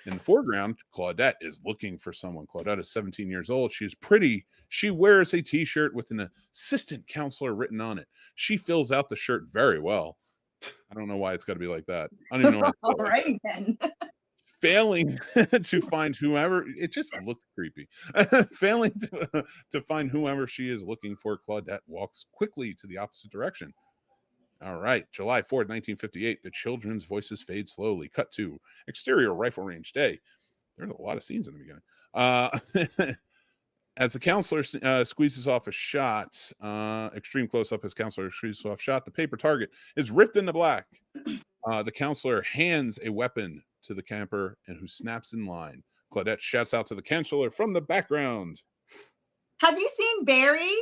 In the foreground, Claudette is looking for someone. Claudette is 17 years old. She's pretty. She wears a T-shirt with an assistant counselor written on it. She fills out the shirt very well. I don't know why it's got to be like that. I don't even know. All right, then. Failing to find whoever, it just looked creepy. Failing to find whoever she is looking for, Claudette walks quickly to the opposite direction. All right, July 4th, 1958. The children's voices fade slowly. Cut to exterior rifle range day. There's a lot of scenes in the beginning. As the counselor squeezes off a shot, extreme close-up as counselor squeezes off shot, the paper target is ripped into black. The counselor hands a weapon to the camper and who snaps in line. Claudette shouts out to the counselor from the background. Have you seen Barry?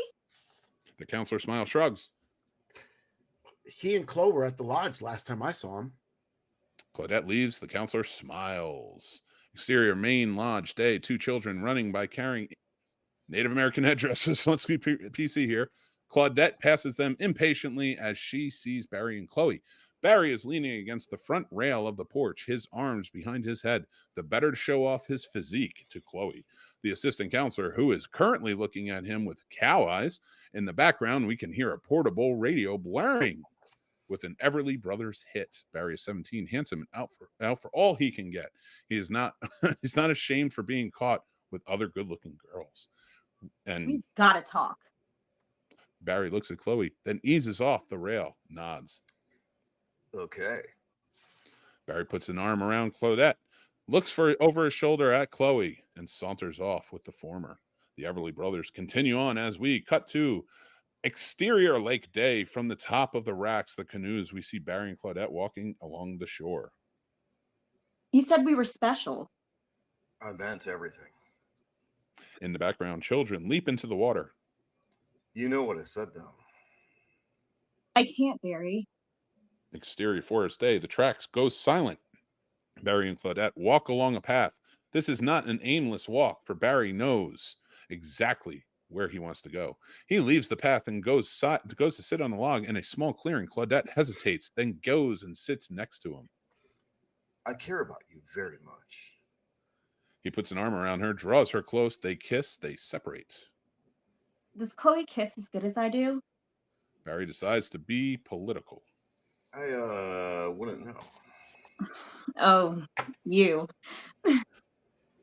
The counselor smiles, shrugs. He and Chloe were at the lodge last time I saw him. Claudette leaves. The counselor smiles. Exterior main lodge day. 2 children running by carrying Native American headdresses. Let's be PC here. Claudette passes them impatiently as she sees Barry and Chloe. Barry is leaning against the front rail of the porch, his arms behind his head, the better to show off his physique to Chloe. The assistant counselor, who is currently looking at him with cow eyes. In the background, we can hear a portable radio blaring with an Everly Brothers hit. Barry is 17, handsome, and out for all he can get. He is not he's not ashamed for being caught with other good-looking girls. And We gotta talk. Barry looks at Chloe, then eases off the rail, nods. Okay. Barry puts an arm around Claudette, looks over his shoulder at Chloe, and saunters off with the former. The Everly Brothers continue on as we cut to exterior lake day. From the top of the racks, the canoes, we see Barry and Claudette walking along the shore. You said we were special. I meant everything. In the background, children leap into the water. You know what I said, though. I can't, Barry. Exterior forest day, the tracks go silent. Barry and Claudette walk along a path. This is not an aimless walk, for Barry knows exactly where he wants to go. He leaves the path and goes to sit on a log in a small clearing. Claudette hesitates, then goes and sits next to him. I care about you very much. He puts an arm around her, draws her close. They kiss, they separate. Does Chloe kiss as good as I do? Barry decides to be political. I wouldn't know. Oh, you.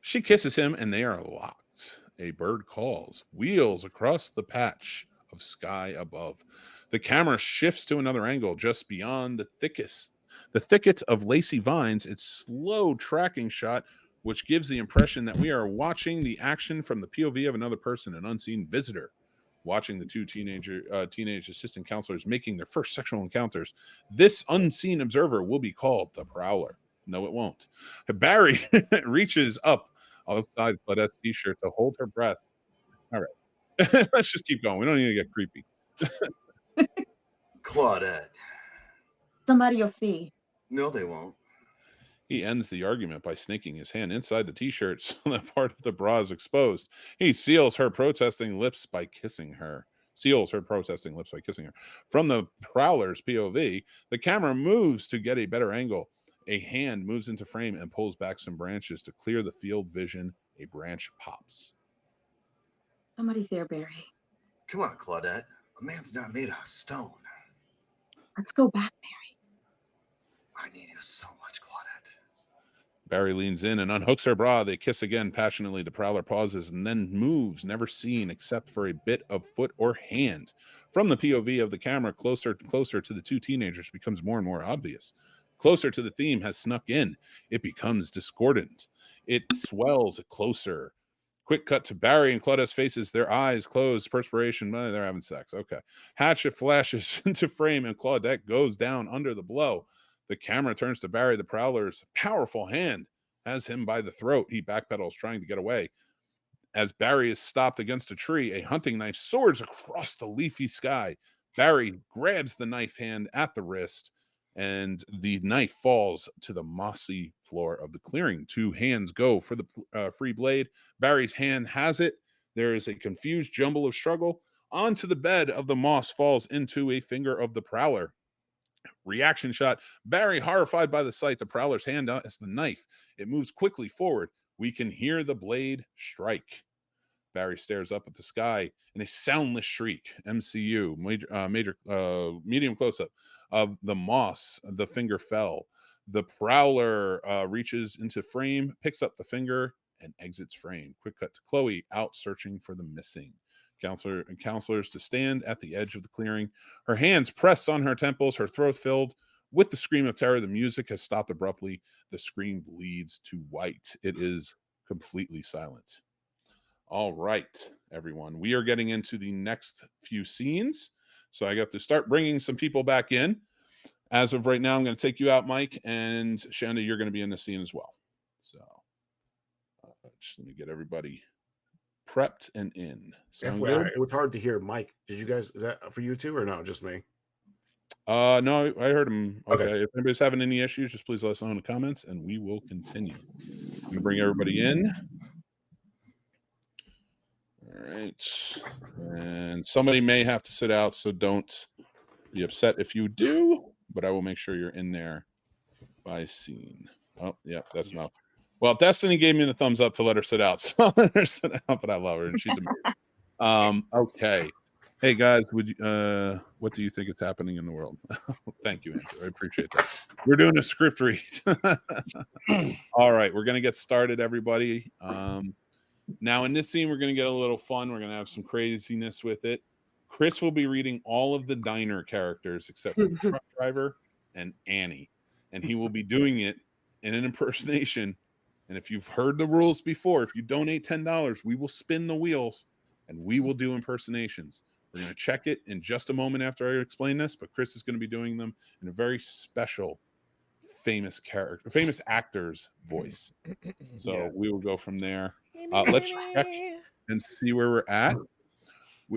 She kisses him and they are locked. A bird calls, wheels across the patch of sky above. The camera shifts to another angle just beyond the thicket of lacy vines. It's slow tracking shot, which gives the impression that we are watching the action from the POV of another person, an unseen visitor, watching the 2 teenage assistant counselors making their first sexual encounters. This unseen observer will be called the Prowler. No, it won't. Barry reaches up outside Claudette's t-shirt to hold her breath. All right. Let's just keep going. We don't need to get creepy. Claudette. Somebody will see. No, they won't. He ends the argument by snaking his hand inside the t-shirt so that part of the bra is exposed. He seals her protesting lips by kissing her. From the Prowler's POV, the camera moves to get a better angle. A hand moves into frame and pulls back some branches to clear the field vision. A branch pops. Somebody's there, Barry. Come on, Claudette. A man's not made out of stone. Let's go back, Barry. I need you so much, Claudette. Barry leans in and unhooks her bra. They kiss again passionately. The Prowler pauses and then moves, never seen except for a bit of foot or hand. From the POV of the camera, closer to the 2 teenagers becomes more and more obvious. Closer to the theme has snuck in. It becomes discordant. It swells closer. Quick cut to Barry and Claudette's faces, their eyes closed, perspiration. They're having sex. Okay. Hatchet flashes into frame and Claudette goes down under the blow. The camera turns to Barry. The Prowler's powerful hand has him by the throat. He backpedals, trying to get away. As Barry is stopped against a tree, a hunting knife soars across the leafy sky. Barry grabs the knife hand at the wrist, and the knife falls to the mossy floor of the clearing. 2 hands go for the free blade. Barry's hand has it. There is a confused jumble of struggle. Onto the bed of the moss falls into a finger of the Prowler. Reaction shot. Barry, horrified by the sight, the Prowler's hand has the knife. It moves quickly forward. We can hear the blade strike. Barry stares up at the sky in a soundless shriek. MCU, medium close-up of the moss. The finger fell. The Prowler reaches into frame, picks up the finger, and exits frame. Quick cut to Chloe out searching for the missing. counselors to stand at the edge of the clearing. Her hands pressed on her temples, her throat filled with the scream of terror. The music has stopped abruptly. The scream bleeds to white. It is completely silent. All right, everyone. We are getting into the next few scenes. So I got to start bringing some people back in. As of right now, I'm going to take you out, Mike, and Shanda, you're going to be in the scene as well. So just let me get everybody prepped and in. Sound good? It was hard to hear. Mike, did you guys, is that for you too or no? Just me? No, I heard him. Okay. Okay. If anybody's having any issues, just please let us know in the comments and we will continue. I'm going to bring everybody in. All right. And somebody may have to sit out, so don't be upset if you do, but I will make sure you're in there by scene. Oh, yeah, that's enough. Well, Destiny gave me the thumbs up to let her sit out, so I'll let her sit out, but I love her and she's amazing. Okay. Hey guys, what do you think is happening in the world? Thank you, Andrew. I appreciate that. We're doing a script read. All right, we're gonna get started, everybody. Now in this scene, we're gonna get a little fun. We're gonna have some craziness with it. Chris will be reading all of the diner characters except for the truck driver and Annie, and he will be doing it in an impersonation. And if you've heard the rules before, if you donate $10, we will spin the wheels and we will do impersonations. We're going to check it in just a moment after I explain this, but Chris is going to be doing them in a very special, famous actor's voice. So we will go from there. Let's check and see where we're at.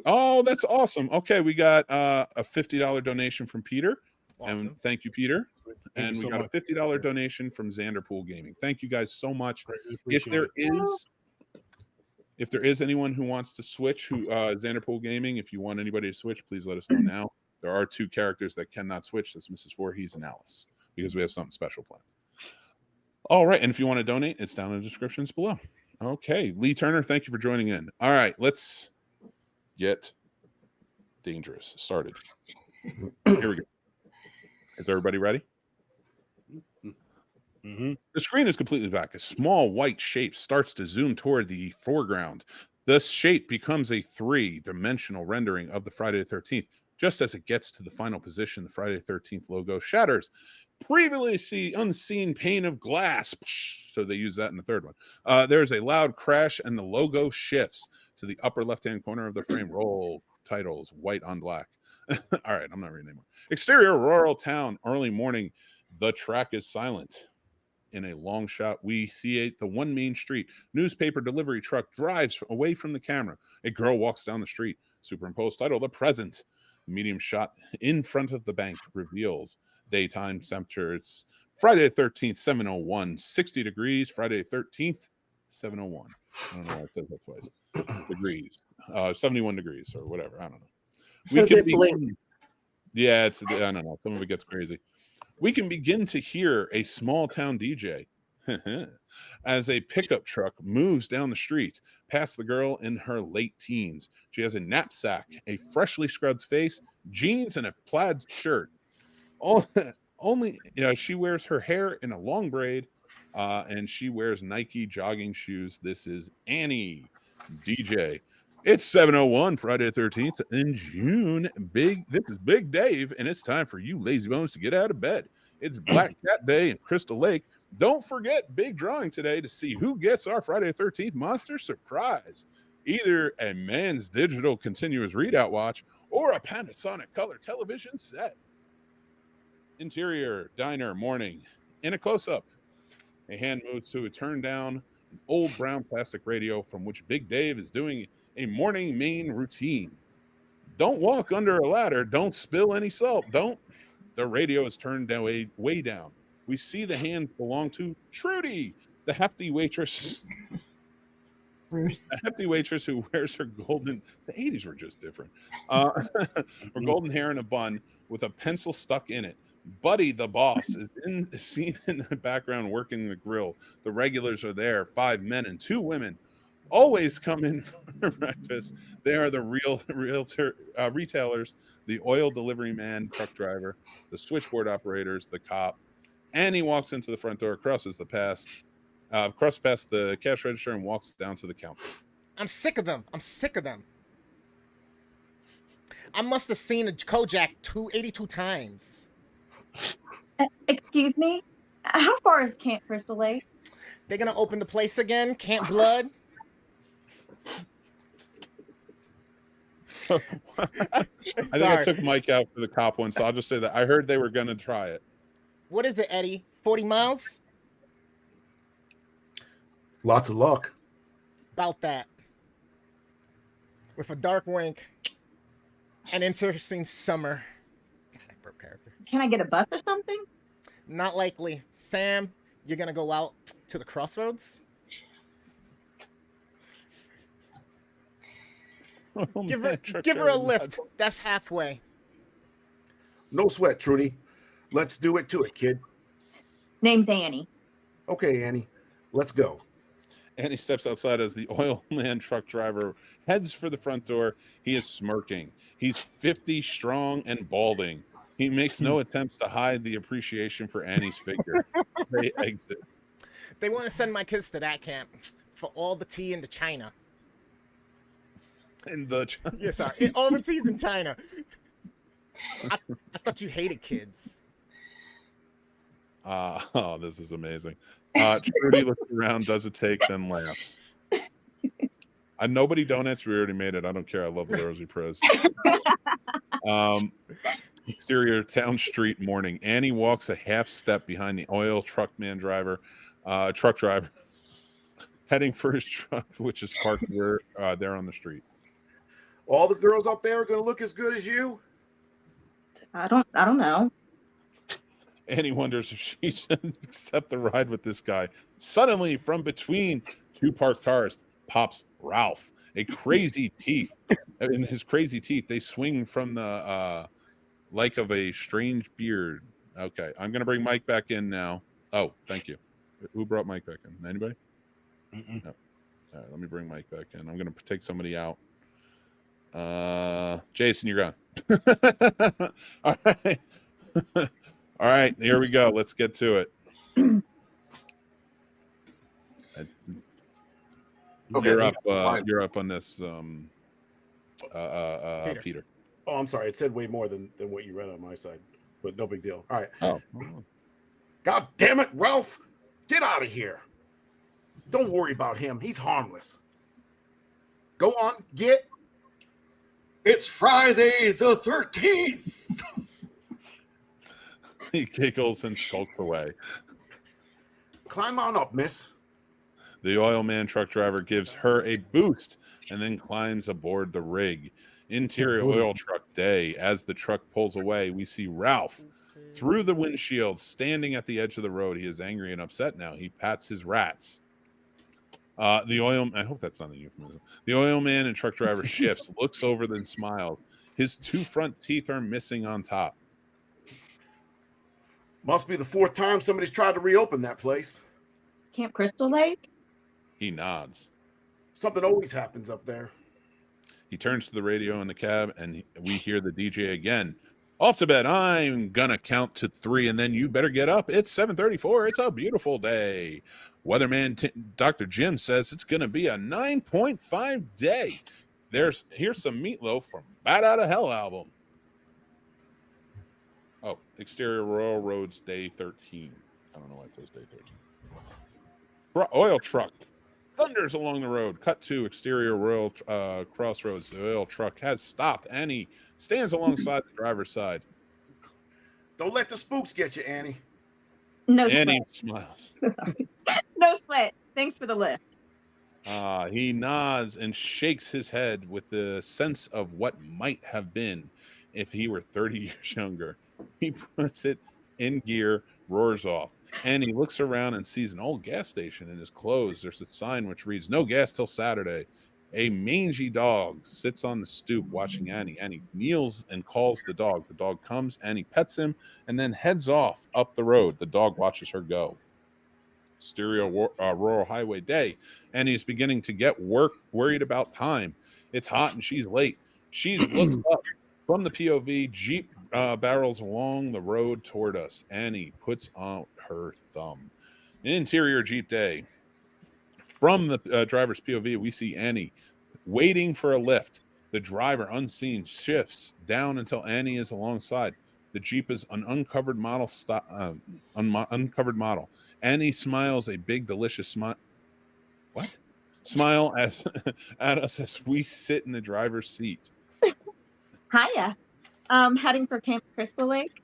Oh, that's awesome. Okay, we got a $50 donation from Peter. Awesome. And thank you, Peter. And we got a $50 donation from Xanderpool Gaming. Thank you guys so much. If there is anyone who wants to switch, Xanderpool Gaming, if you want anybody to switch, please let us know now. There are 2 characters that cannot switch. That's Mrs. Voorhees and Alice, because we have something special planned. All right, and if you want to donate, it's down in the descriptions below. Okay, Lee Turner, thank you for joining in. All right, let's get dangerous. Started. Here we go. Is everybody ready? Mm-hmm. The screen is completely black. A small white shape starts to zoom toward the foreground. This shape becomes a 3-dimensional rendering of the Friday the 13th. Just as it gets to the final position, the Friday the 13th logo shatters. Previously unseen pane of glass. So they use that in the third one. There's a loud crash and the logo shifts to the upper left-hand corner of the frame. Roll titles, white on black. All right, I'm not reading anymore. Exterior, rural town, early morning. The track is silent. In a long shot, we see the one main street. Newspaper delivery truck drives away from the camera. A girl walks down the street. Superimposed title, The Present. Medium shot in front of the bank reveals daytime temperature. It's Friday the 13th, 7:01, 60 degrees. Friday the 13th, 7:01. I don't know why it says that twice. Degrees. 71 degrees or whatever. I don't know. We can begin. Yeah, I don't know. Some of it gets crazy. We can begin to hear a small town DJ as a pickup truck moves down the street past the girl in her late teens. She has a knapsack, a freshly scrubbed face, jeans, and a plaid shirt. She wears her hair in a long braid, and she wears Nike jogging shoes. This is Annie, DJ. It's 7:01, Friday the 13th in June. This is Big Dave, and it's time for you lazy bones to get out of bed. It's Black Cat Day in Crystal Lake. Don't forget, big drawing today to see who gets our Friday the 13th monster surprise. Either a man's digital continuous readout watch or a Panasonic color television set. Interior, diner, morning. In a close-up, a hand moves to turn down an old brown plastic radio from which Big Dave is doing a morning main routine. Don't walk under a ladder. Don't spill any salt. Don't. The radio is turned down, way down. We see the hand belong to Trudy, the hefty waitress. A hefty waitress who wears her golden. The 80s were just different. Her golden hair in a bun with a pencil stuck in it. Buddy, the boss, is seen in the background working the grill. The regulars are there, 5 men and 2 women. Always come in for breakfast. They are the retailers, the oil delivery man, truck driver, the switchboard operators, the cop. And he walks into the front door, crosses past the cash register, and walks down to the counter. I'm sick of them. I must have seen a Kojak 82 times. Excuse me? How far is Camp Crystal Lake? They're gonna open the place again, Camp Blood. I think I took Mike out for the cop one, so I'll just say that I heard they were going to try it. What is it, Eddie? 40 miles? Lots of luck. About that. With a dark wink. An interesting summer. God, I broke character. Can I get a bus or something? Not likely. Sam, you're gonna go out to the crossroads? Oh, give man, her a lift. That's halfway. No sweat, Trudy. Let's do it to it, kid. Name's Annie. Okay, Annie. Let's go. Annie steps outside as the oil man truck driver heads for the front door. He is smirking. He's 50 strong and balding. He makes no attempts to hide the appreciation for Annie's figure. They exit. They want to send my kids to that camp for all the tea in the China. In the Yes, sorry. All the teas in China. I thought you hated kids. Oh, this is amazing. Trudy looks around, does a take, then laughs. Nobody donuts. We already made it. I don't care. I love the Rosy Pros. Exterior town street morning. Annie walks a half step behind the oil truck driver, heading for his truck, which is parked there on the street. All the girls up there are going to look as good as you? I don't know. Annie wonders if she should accept the ride with this guy. Suddenly, from between two parked cars, pops Ralph. In his crazy teeth, they swing from the like of a strange beard. Okay, I'm going to bring Mike back in now. Oh, thank you. Who brought Mike back in? Anybody? No. All right, let me bring Mike back in. I'm going to take somebody out. Jason, you're gone. All right. All right, here we go. Let's get to it. Okay, you're up on this, Peter. Oh, I'm sorry. It said way more than what you read on my side, but no big deal. All right. Oh. God damn it, Ralph. Get out of here. Don't worry about him. He's harmless. Go on, get. It's Friday the 13th. He giggles and skulks away. Climb on up, miss. The oil man truck driver gives her a boost and then climbs aboard the rig. Interior oil truck day. As the truck pulls away, we see Ralph through the windshield standing at the edge of the road. He is angry and upset now. He pats his rats. I hope that's not a euphemism. The oil man and truck driver shifts, looks over, then smiles. His two front teeth are missing on top. Must be the fourth time somebody's tried to reopen that place. Camp Crystal Lake? He nods. Something always happens up there. He turns to the radio in the cab, and we hear the DJ again. Off to bed. I'm gonna count to 3, and then you better get up. It's 7:34. It's a beautiful day. Weatherman Dr. Jim says it's gonna be a 9.5 day. Here's some Meatloaf from Bat Out of Hell album. Oh, exterior Royal Roads day 13. I don't know why it says day 13. Oil truck thunders along the road. Cut to exterior Royal Crossroads. The oil truck has stopped. Annie stands alongside the driver's side. Don't let the spooks get you, Annie. No Annie sweat. smiles. No sweat. Thanks for the lift. He nods and shakes his head with the sense of what might have been if he were 30 years younger. He puts it in gear, roars off. Annie looks around and sees an old gas station and is closed. There's a sign which reads, "No gas till Saturday." A mangy dog sits on the stoop watching Annie. Annie kneels and calls the dog. The dog comes, Annie pets him, and then heads off up the road. The dog watches her go. Stereo Rural Highway day. Annie's beginning to get worried about time. It's hot and she's late. She looks up from the POV. Jeep barrels along the road toward us. Annie puts on her thumb. Interior Jeep day. From the driver's POV, we see Annie waiting for a lift. The driver, unseen, shifts down until Annie is alongside. The Jeep is an uncovered model. Uncovered model. Annie smiles a big, delicious smile. What? Smile as at us as we sit in the driver's seat. Hiya. Heading for Camp Crystal Lake.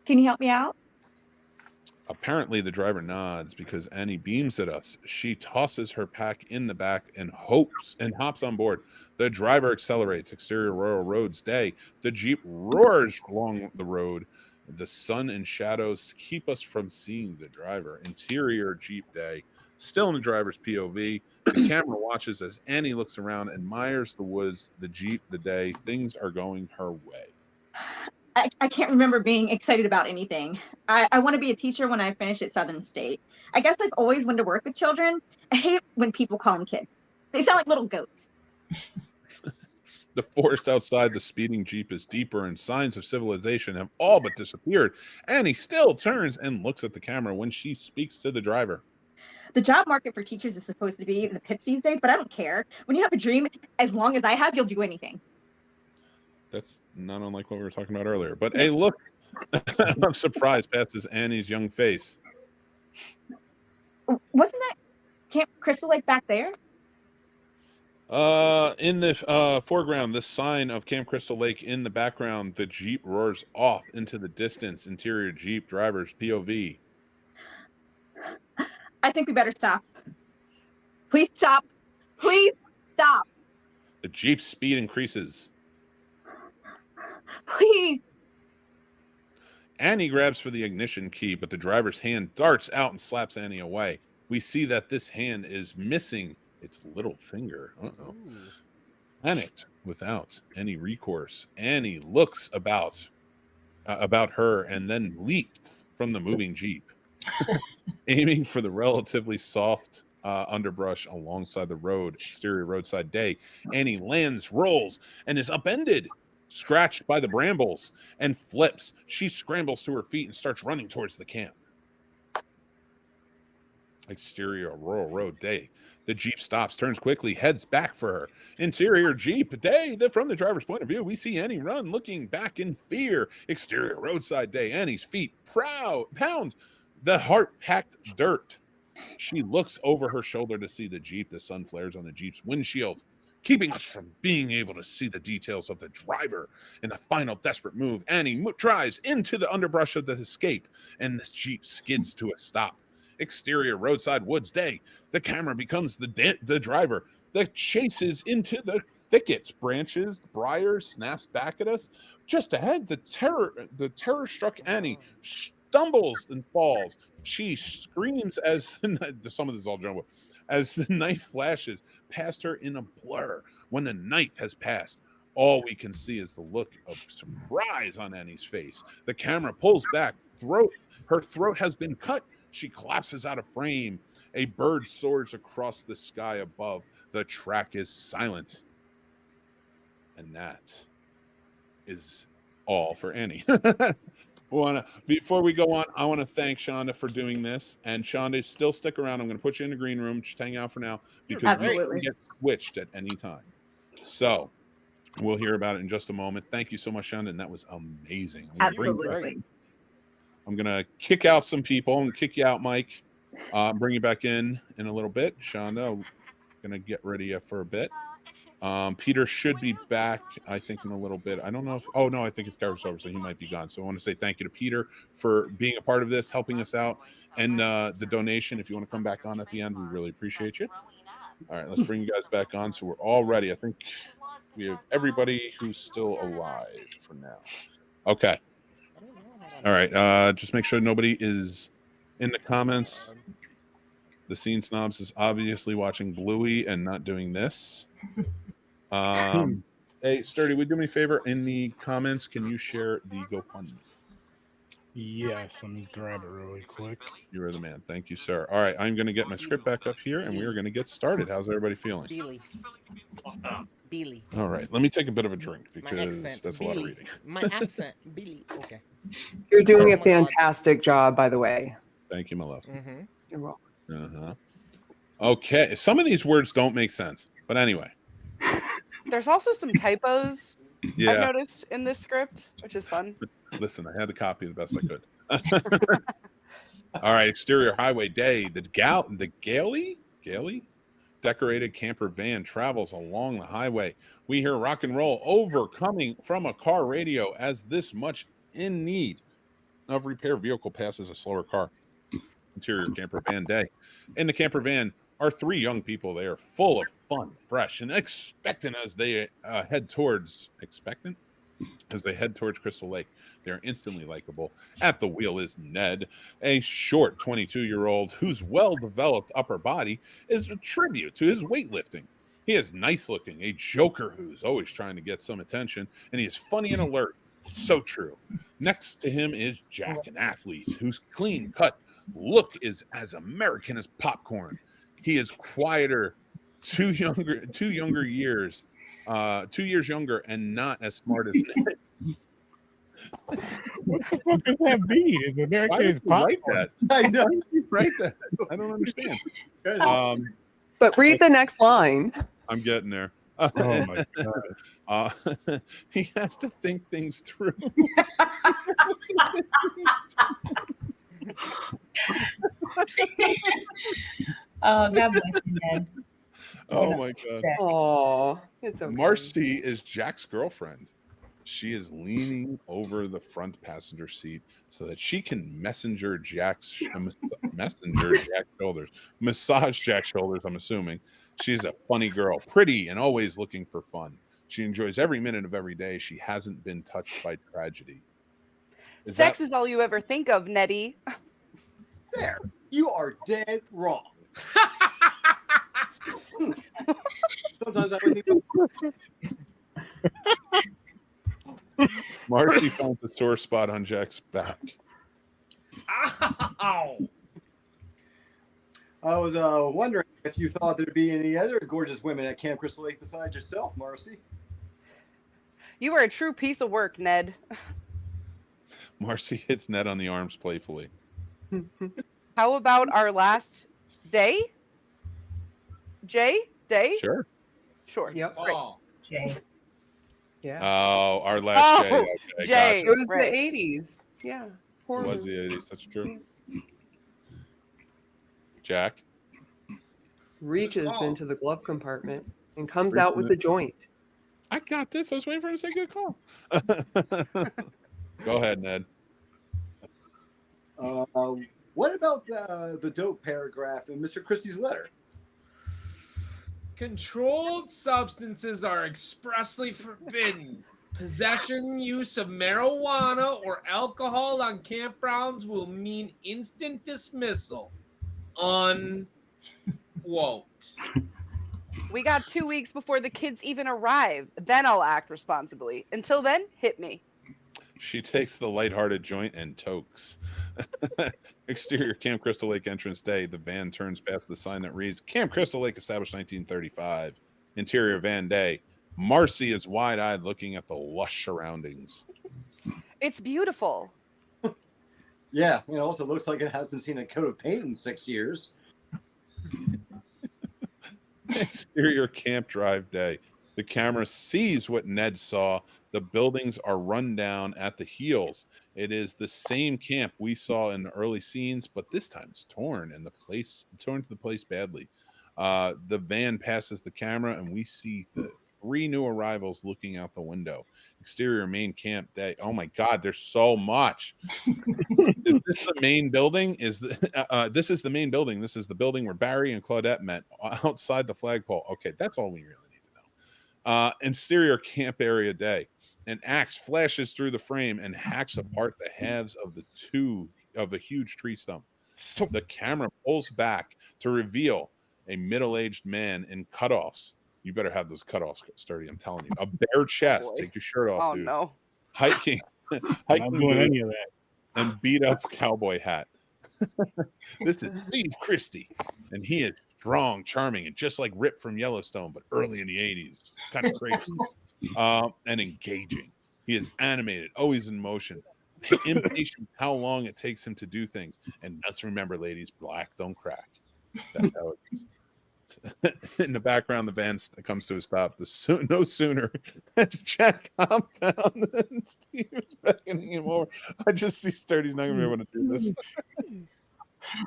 Can you help me out? Apparently, the driver nods because Annie beams at us. She tosses her pack in the back and hops on board. The driver accelerates. Exterior Royal Roads day. The Jeep roars along the road. The sun and shadows keep us from seeing the driver. Interior Jeep day. Still in the driver's POV. The camera watches as Annie looks around, admires the woods, the Jeep, the day. Things are going her way. I can't remember being excited about anything. I want to be a teacher when I finish at Southern State. I guess I've always wanted to work with children. I hate when people call them kids. They sound like little goats. The forest outside the speeding Jeep is deeper and signs of civilization have all but disappeared. Annie still turns and looks at the camera when she speaks to the driver. The job market for teachers is supposed to be in the pits these days, but I don't care. When you have a dream, as long as I have, you'll do anything. That's not unlike what we were talking about earlier. But a look of surprise passes Annie's young face. Wasn't that Camp Crystal Lake back there? In the foreground, the sign of Camp Crystal Lake. In the background, the Jeep roars off into the distance. Interior Jeep driver's POV. I think we better stop. Please stop. Please stop. The Jeep's speed increases. Please. Annie grabs for the ignition key, but the driver's hand darts out and slaps Annie away. We see that this hand is missing its little finger. Uh-oh. Panicked, without any recourse, Annie looks about her and then leaps from the moving Jeep, aiming for the relatively soft underbrush alongside the road. Exterior roadside day. Annie lands, rolls, and is upended, scratched by the brambles, and flips. She scrambles to her feet and starts running towards the camp. Exterior Royal Road day. The Jeep stops, turns quickly, heads back for her. Interior Jeep day. From the driver's point of view, we see Annie run, looking back in fear. Exterior roadside day. Annie's feet pound the heart-packed dirt. She looks over her shoulder to see the Jeep. The sun flares on the Jeep's windshield, keeping us from being able to see the details of the driver. In the final desperate move, Annie drives into the underbrush of the escape, and this Jeep skids to a stop. Exterior roadside woods day. The camera becomes the driver that chases into the thickets, branches, briars, snaps back at us. Just ahead, the terror-struck Annie stumbles and falls. She screams as some of this is all jumbled, as the knife flashes past her in a blur. When the knife has passed, all we can see is the look of surprise on Annie's face. The camera pulls back. Her throat has been cut. She collapses out of frame. A bird soars across the sky above. The track is silent. And that is all for Annie. Before we go on, I want to thank Shonda for doing this. And Shonda, still stick around. I'm going to put you in the green room. Just hang out for now because we can get switched at any time. So we'll hear about it in just a moment. Thank you so much, Shonda. And that was amazing. I'm going to kick out some people and kick you out, Mike. Bring you back in a little bit. Shonda, I'm going to get ready for a bit. Peter should be back, I think, in a little bit. I don't know if, I think his cover's over, so he might be gone. So I want to say thank you to Peter for being a part of this, helping us out, and the donation. If you want to come back on at the end, we really appreciate you. All right, let's bring you guys back on. So we're all ready. I think we have everybody who's still alive for now. Okay. All right. Just make sure nobody is in the comments. The Scene Snobs is obviously watching Bluey and not doing this. Hey, Sturdy, would you do me a favor? In the comments, can you share the GoFundMe? Yes, let me grab it really quick. You are the man. Thank you, sir. All right, I'm going to get my script back up here, and we are going to get started. How's everybody feeling? Billy. All right, let me take a bit of a drink because that's a lot of reading. My accent, Billy. Okay. You're doing a fantastic job, by the way. Thank you, my love. Mm-hmm. You're welcome. Okay, some of these words don't make sense, but anyway. There's also some typos I've Yeah. noticed in this script, which is fun. Listen, I had the copy the best I could. All right, exterior highway day. The gaily decorated camper van travels along the highway. We hear rock and roll overcoming from a car radio as this much in need of repair vehicle passes a slower car. Interior camper van day. In the camper van are 3 young people. They are full of fun, fresh, and expectant as they head towards Crystal Lake. They're instantly likable. At the wheel is Ned, a short 22-year-old whose well-developed upper body is a tribute to his weightlifting. He is nice looking, a joker who's always trying to get some attention, and he is funny and alert. So true. Next to him is Jack, an athlete whose clean-cut look is as American as popcorn. He is quieter, 2 years younger, and not as smart as Ned. What the fuck does that mean? Is the American is popcorn? I know. You write that. I don't understand. But read the next line. I'm getting there. Oh my god. He has to think things through. Oh, God bless you, Ned. Oh my god. Oh, it's okay. Marcy is Jack's girlfriend. She is leaning over the front passenger seat so that she can massage Jack's shoulders, I'm assuming. She's a funny girl, pretty and always looking for fun. She enjoys every minute of every day. She hasn't been touched by tragedy. Sex is all you ever think of, Nettie. There, you are dead wrong. Sometimes I would think. Marcy finds a sore spot on Jack's back. Ow! I was wondering if you thought there'd be any other gorgeous women at Camp Crystal Lake besides yourself, Marcy. You are a true piece of work, Ned. Marcy hits Ned on the arms playfully. How about our last day? Jay? Day? Sure. Sure. Yep. Great. Oh, Jay. Yeah. Oh, our last Jay. Oh, Okay, Jay. It gotcha. was Right. the 80s. Yeah. It Horror was movie. the 80s. That's true. Jack. Reaches Oh. into the glove compartment and comes Reach out with in a joint. I got this. I was waiting for him to say good call. Go ahead, Ned. What about the dope paragraph in Mr. Christie's letter? controlled substances are expressly forbidden. Possession, use of marijuana or alcohol on campgrounds will mean instant dismissal. Unquote. We got 2 weeks before the kids even arrive. Then I'll act responsibly. Until then, hit me. She takes the lighthearted joint and tokes. Exterior Camp Crystal Lake entrance day. The van turns past the sign that reads Camp Crystal Lake established 1935. Interior van day. Marcy is wide-eyed looking at the lush surroundings. It's beautiful. Yeah, it also looks like it hasn't seen a coat of paint in 6 years. Exterior camp drive day. The camera sees what Ned saw. The buildings are run down at the heels. It is the same camp we saw in the early scenes, but this time it's torn to the place badly. The van passes the camera and we see the 3 new arrivals looking out the window. Exterior main camp day. Oh my God, there's so much. Is this the main building? This is the main building. This is the building where Barry and Claudette met outside the flagpole. Okay, that's all we really need to know. Exterior camp area day. An axe flashes through the frame and hacks apart the halves of a huge tree stump. The camera pulls back to reveal a middle-aged man in cutoffs. You better have those cutoffs sturdy, I'm telling you. A bare chest. Take your shirt off, dude. No. Hiking Not doing any of that. and beat up cowboy hat. This is Steve Christie, and he is strong, charming, and just like Rip from Yellowstone, but early in the 80s. Kind of crazy. And engaging. He is animated, always in motion, impatient how long it takes him to do things. And let's remember, ladies, black don't crack. That's how it is. In the background, the van comes to a stop. No sooner has Jack hopped down than Steve is beckoning him over. I just see Sturdy's not going to be able to do this.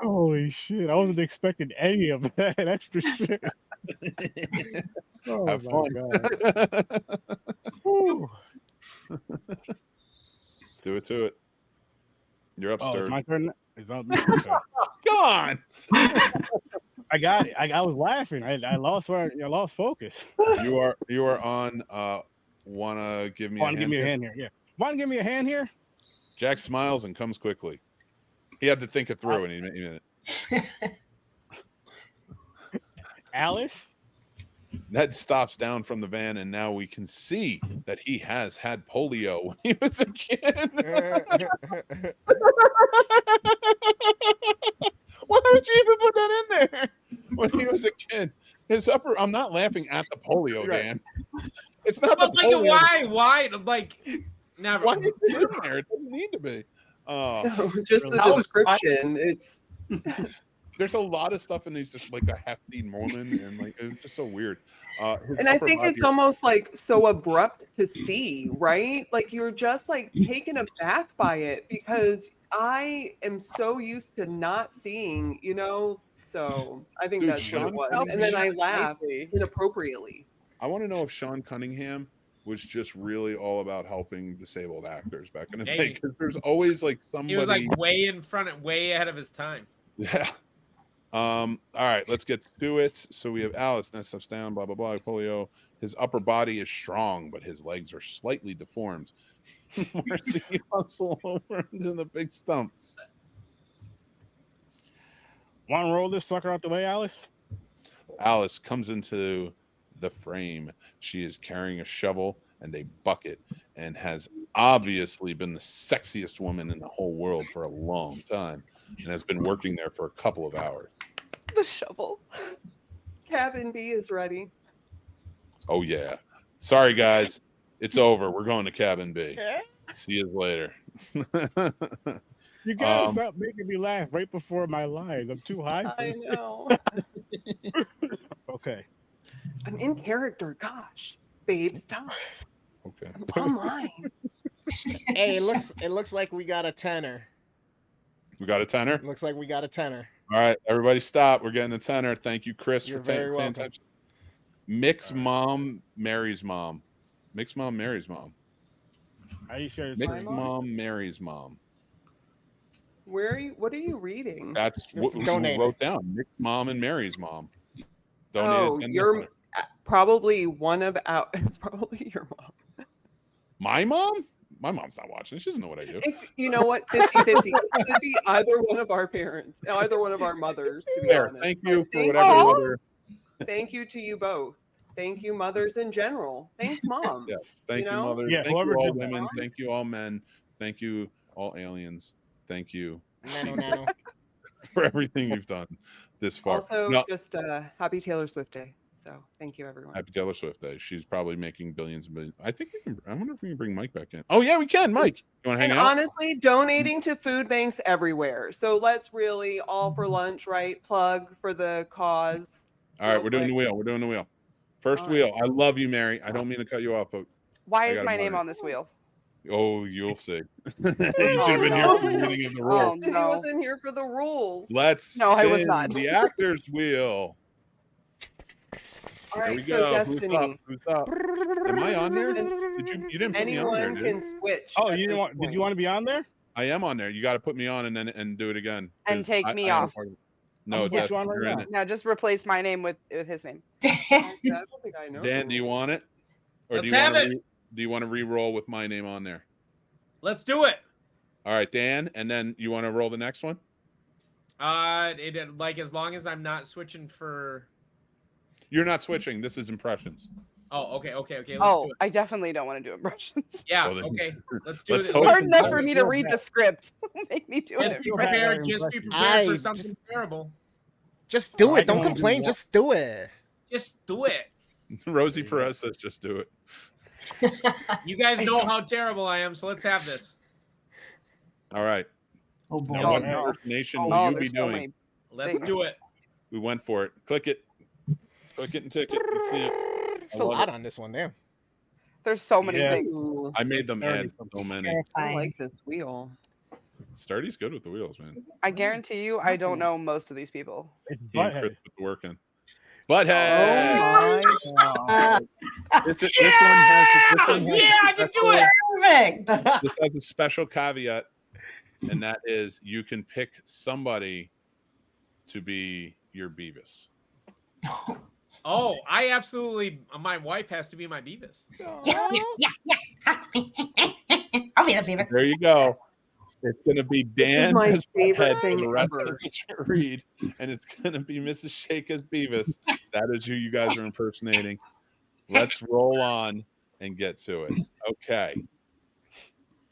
Holy shit! I wasn't expecting any of that extra shit. Oh Have my fun. god! Whew. Do it to it. You're up, Oh, it's Sturdy. my turn. It's not me. Okay. Come on. I got it. I was laughing. I lost focus. You are on. Wanna give me a hand? Give me a hand here. Yeah. Want to give me a hand here? Jack smiles and comes quickly. He had to think it through, and he made it. Alice. Ned stops down from the van, and now we can see that he has had polio when he was a kid. Why would you even put that in there? When he was a kid, his upper. I'm not laughing at the polio, Dan. It's not the polio. Why? Like, never. Why is it in there? It doesn't need to be. No, just the description. It's there's a lot of stuff in these, just like the hefty Mormon, and like it's just so weird. And I think it's almost like so abrupt to see, right? Like you're just like taken aback by it because I am so used to not seeing, you know. So I think that's what it was. And then I laugh inappropriately. I want to know if Sean Cunningham was just really all about helping disabled actors back in the day, because there's always like somebody. He was like way in front and way ahead of his time. Yeah. All right, let's get to it. So we have Alice, Ned steps down, blah blah blah, polio. His upper body is strong, but his legs are slightly deformed. Marcy hustle over into the big stump. Want to roll this sucker out the way, Alice? Alice comes into the frame. She is carrying a shovel and a bucket and has obviously been the sexiest woman in the whole world for a long time and has been working there for a couple of hours. The shovel. Cabin B is ready. Oh, yeah. Sorry, guys. It's over. We're going to Cabin B. See you later. You gotta stop making me laugh right before my lines. I'm too high. I know. Okay. I'm in character. Gosh, babe, stop. Okay. I'm online. Hey, it looks like we got a tenor. We got a tenor? Looks like we got a tenor. All right, everybody stop. We're getting a tenor. Thank you, Chris, You're for very paying welcome. attention. Mixed mom, Mary's mom. Mixed mom, Mary's mom. Are you sure it's Mixed mom, Mary's mom. Where are you? What are you reading? That's what we wrote down. Mixed mom and Mary's mom. Oh, you're probably one of our. It's probably your mom. My mom? My mom's not watching. She doesn't know what I do. You know what? 50-50. It could be either one of our parents, either one of our mothers, to be There. honest. Thank you for whatever other. Thank you to you both. Thank you, mothers in general. Thanks, moms. Yes. Thank you, mothers. Yeah, thank you, whoever all did that. women. Thank you, all men. Thank you, all aliens. Thank you Nano. for everything you've done this far. Also, just happy Taylor Swift Day. So thank you, everyone. Happy Taylor Swift Day. She's probably making billions and billions. I think we can. I wonder if we can bring Mike back in. Oh yeah, we can. Mike, you want to hang And out? honestly, donating to food banks everywhere. So let's really all for lunch, right? Plug for the cause. All right, we're doing the wheel. We're doing the wheel. First wheel. I love you, Mary. I don't mean to cut you off, but Why is my name on this wheel? Oh, you'll see. You should have been here for the beginning of the rules. He wasn't here for the rules. Let's No, I was spin not. the actor's wheel. All There right, we so go. Destiny. Who's up? Am I on there? You didn't put me on there, Anyone did can you? switch. Oh, at you this want? Did point. you want to be on there? I am on there. You got to put me on and do it again. And 'cause take me I am off. part of it. No, put you Destiny, on right you're in now. it. No, just replace my name with his name. I don't think I know. Dan, do you want it? Or Let's do you want have to do you want to re-roll with my name on there? Let's do it. All right, Dan, and then you want to roll the next one? Like as long as I'm not switching for. You're not switching. This is impressions. Oh, okay. Let's Oh, do it. I definitely don't want to do impressions. Yeah, Well, then- okay. Let's do Let's it. hope- Hard enough for me to read the script. Make me do Just it. be prepared. Just be prepared I for just- something terrible. Just do I it. Don't can only do complain. one. Just do it. Just do it. Rosie Perez says just do it. You guys know how terrible I am, so let's have this. All right. Oh boy. Now, what no. impersonation Oh, will you be there's so doing? many Let's things. do it. We went for it. Click it. Quick getting ticket. Let's see it. It's a lot on this one, damn. There's so many things. Ooh, I made them add so many. I Terrifying. like this wheel. Sturdy's good with the wheels, man. I guarantee you, I don't know most of these people. It's He and Chris Butthead. put the work in. Oh Butthead. my god. This one has I can do it. Perfect. This has a special caveat, and that is you can pick somebody to be your Beavis. Oh, I absolutely. My wife has to be my Beavis. Yeah. I'll be the Beavis. There you go. It's going to be Dan my as favorite Butthead thing for the rest ever. of the read, and it's going to be Mrs. Shake as Beavis. That is who you guys are impersonating. Let's roll on and get to it. Okay.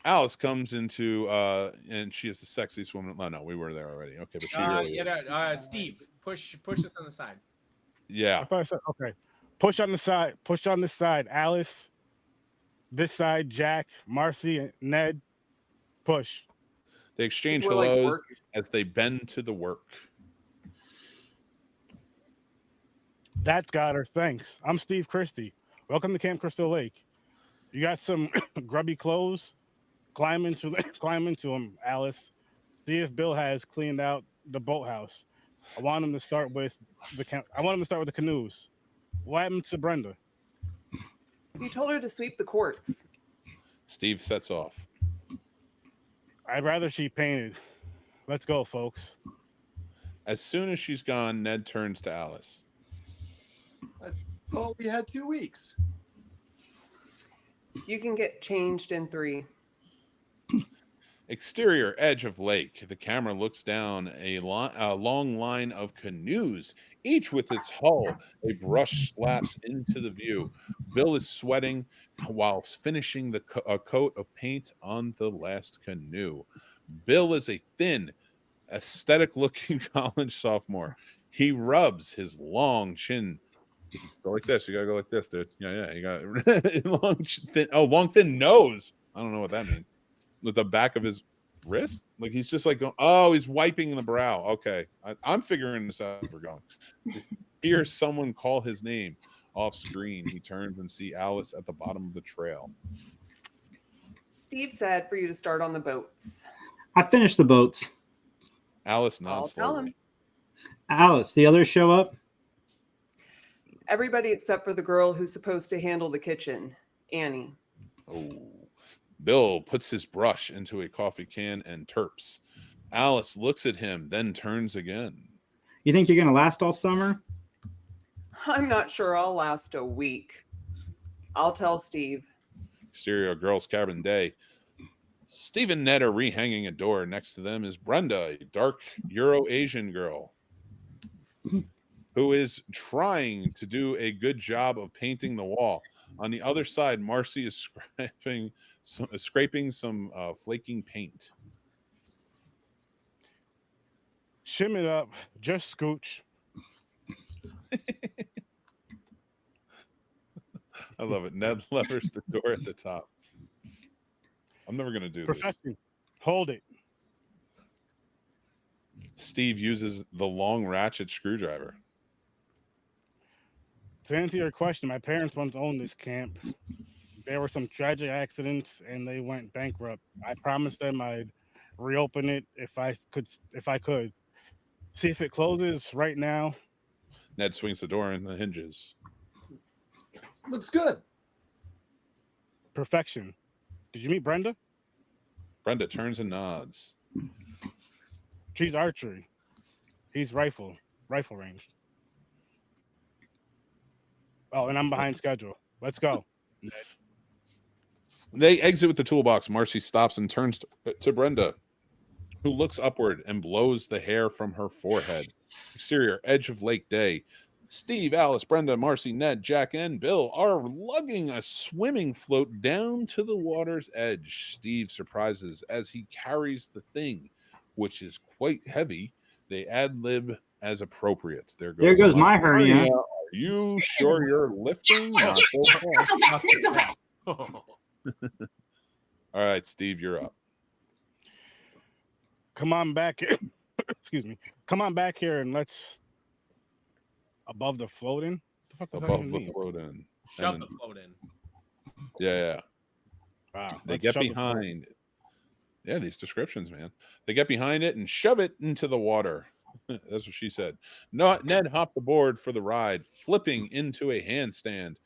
Alice comes into and she is the sexiest woman. No, we were there already. Okay, but she really is. Steve, push us on the side. Yeah. I thought I said, okay. Push on the side. Push on this side. Alice. This side. Jack, Marcy, Ned. Push. They exchange People are like hellos work. as they bend to the work. That's got her. Thanks. I'm Steve Christie. Welcome to Camp Crystal Lake. You got some grubby clothes? Climb into them, Alice. See if Bill has cleaned out the boathouse. I want him to start with the canoes. What happened to Brenda? You told her to sweep the courts. Steve sets off. I'd rather she painted. Let's go, folks. As soon as she's gone, Ned turns to Alice. Oh, we had 2 weeks. You can get changed in 3. Exterior edge of lake. The camera looks down a long line of canoes, each with its hull. A brush slaps into the view. Bill is sweating while finishing a coat of paint on the last canoe. Bill is a thin, aesthetic-looking college sophomore. He rubs his long chin. Go like this. You gotta go like this, dude. Yeah. You got long thin nose. I don't know what that means. With the back of his wrist, like he's just like going, oh, he's wiping the brow. Okay, I'm figuring this out as we're going. Hear someone call his name off screen. He turns and see Alice at the bottom of the trail. Steve said for you to start on the boats. I finished the boats. Alice I'll nods tell slowly. him. Alice, the others show up. Everybody except for the girl who's supposed to handle the kitchen, Annie. Oh. Bill puts his brush into a coffee can and terps. Alice looks at him, then turns again. You think you're going to last all summer? I'm not sure I'll last a week. I'll tell Steve. Exterior girls' cabin day. Steve and Ned are rehanging a door. Next to them is Brenda, a dark Euro-Asian girl who is trying to do a good job of painting the wall. On the other side, Marcy is scraping some flaking paint. Shim it up. Just scooch. I love it. Ned levers the door at the top. I'm never going to do this. Perfecting. Hold it. Steve uses the long ratchet screwdriver. To answer your question, my parents once owned this camp. There were some tragic accidents and they went bankrupt. I promised them I'd reopen it if I could. See if it closes right now. Ned swings the door and the hinges. Looks good. Perfection. Did you meet Brenda? Brenda turns and nods. She's archery. He's rifle ranged. Oh, and I'm behind schedule. Let's go. They exit with the toolbox. Marcy stops and turns to Brenda, who looks upward and blows the hair from her forehead. Exterior, edge of lake day. Steve, Alice, Brenda, Marcy, Ned, Jack, and Bill are lugging a swimming float down to the water's edge. Steve surprises as he carries the thing, which is quite heavy. They ad-lib as appropriate. There goes my hernia. Are you sure you're lifting? Not so fast. All right, Steve, you're up. Come on back. Excuse me. Come on back here and let's above the floating. Above the float in. Shove the float in. Yeah. Wow, They let's get shove the float. behind. Yeah, these descriptions, man. They get behind it and shove it into the water. That's what she said. Ned hopped aboard for the ride, flipping into a handstand.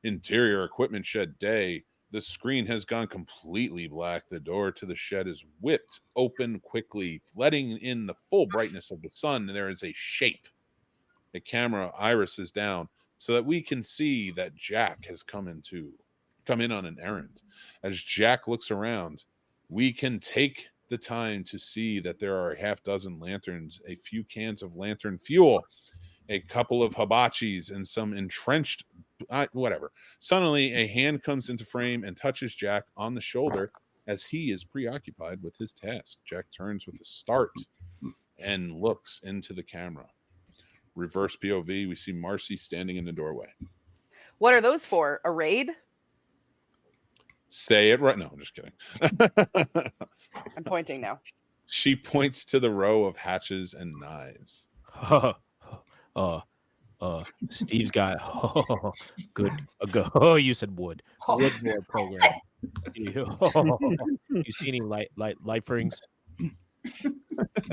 Interior equipment shed day. The screen has gone completely black. The door to the shed is whipped open quickly, letting in the full brightness of the sun. And there is a shape. The camera iris is down so that we can see that Jack has come in on an errand. As Jack looks around, we can take the time to see that there are a half dozen lanterns, a few cans of lantern fuel, a couple of hibachis, and some entrenched whatever. Suddenly, a hand comes into frame and touches Jack on the shoulder as he is preoccupied with his task. Jack turns with a start and looks into the camera. Reverse POV, we see Marcy standing in the doorway. What are those for? A raid? Say it right. No, I'm just kidding. I'm pointing now. She points to the row of hatches and knives. Steve's got good. Oh, you said wood. Wood board program. You see any life rings?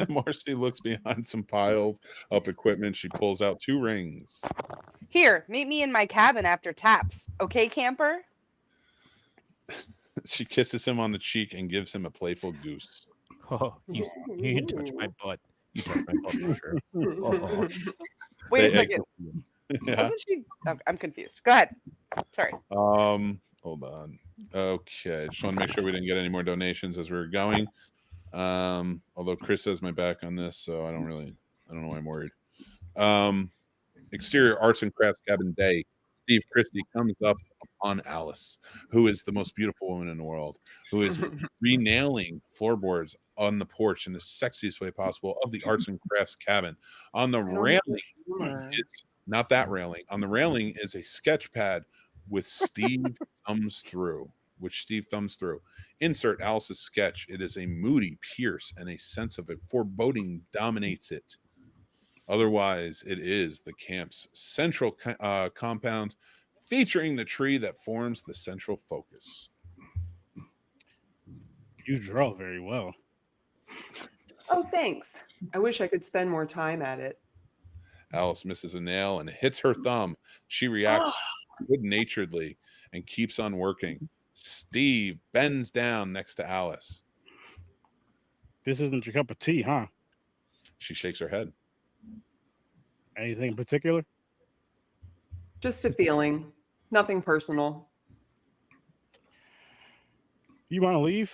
Marcy looks behind some piled up equipment. She pulls out 2 rings. Here, meet me in my cabin after taps. Okay, camper? She kisses him on the cheek and gives him a playful goose. Oh, you touch my butt. You touch my butt for sure. Wait a second. Yeah. Wasn't she? Oh, I'm confused. Go ahead. Sorry. Hold on. Okay, just want to make sure we didn't get any more donations as we were going. Although Chris has my back on this, so I don't know why I'm worried. Exterior arts and crafts cabin day. Steve Christie comes up on Alice, who is the most beautiful woman in the world, who is renailing floorboards on the porch in the sexiest way possible of the arts and crafts cabin. On the railing, it's not that railing. On the railing is a sketch pad with Steve thumbs through. Insert Alice's sketch. It is a moody Pierce, and a sense of a foreboding dominates it. Otherwise, it is the camp's central compound, featuring the tree that forms the central focus. You draw very well. Oh, thanks. I wish I could spend more time at it. Alice misses a nail and hits her thumb. She reacts good-naturedly and keeps on working. Steve bends down next to Alice. This isn't your cup of tea, huh? She shakes her head. Anything in particular? Just a feeling. Nothing personal. You want to leave?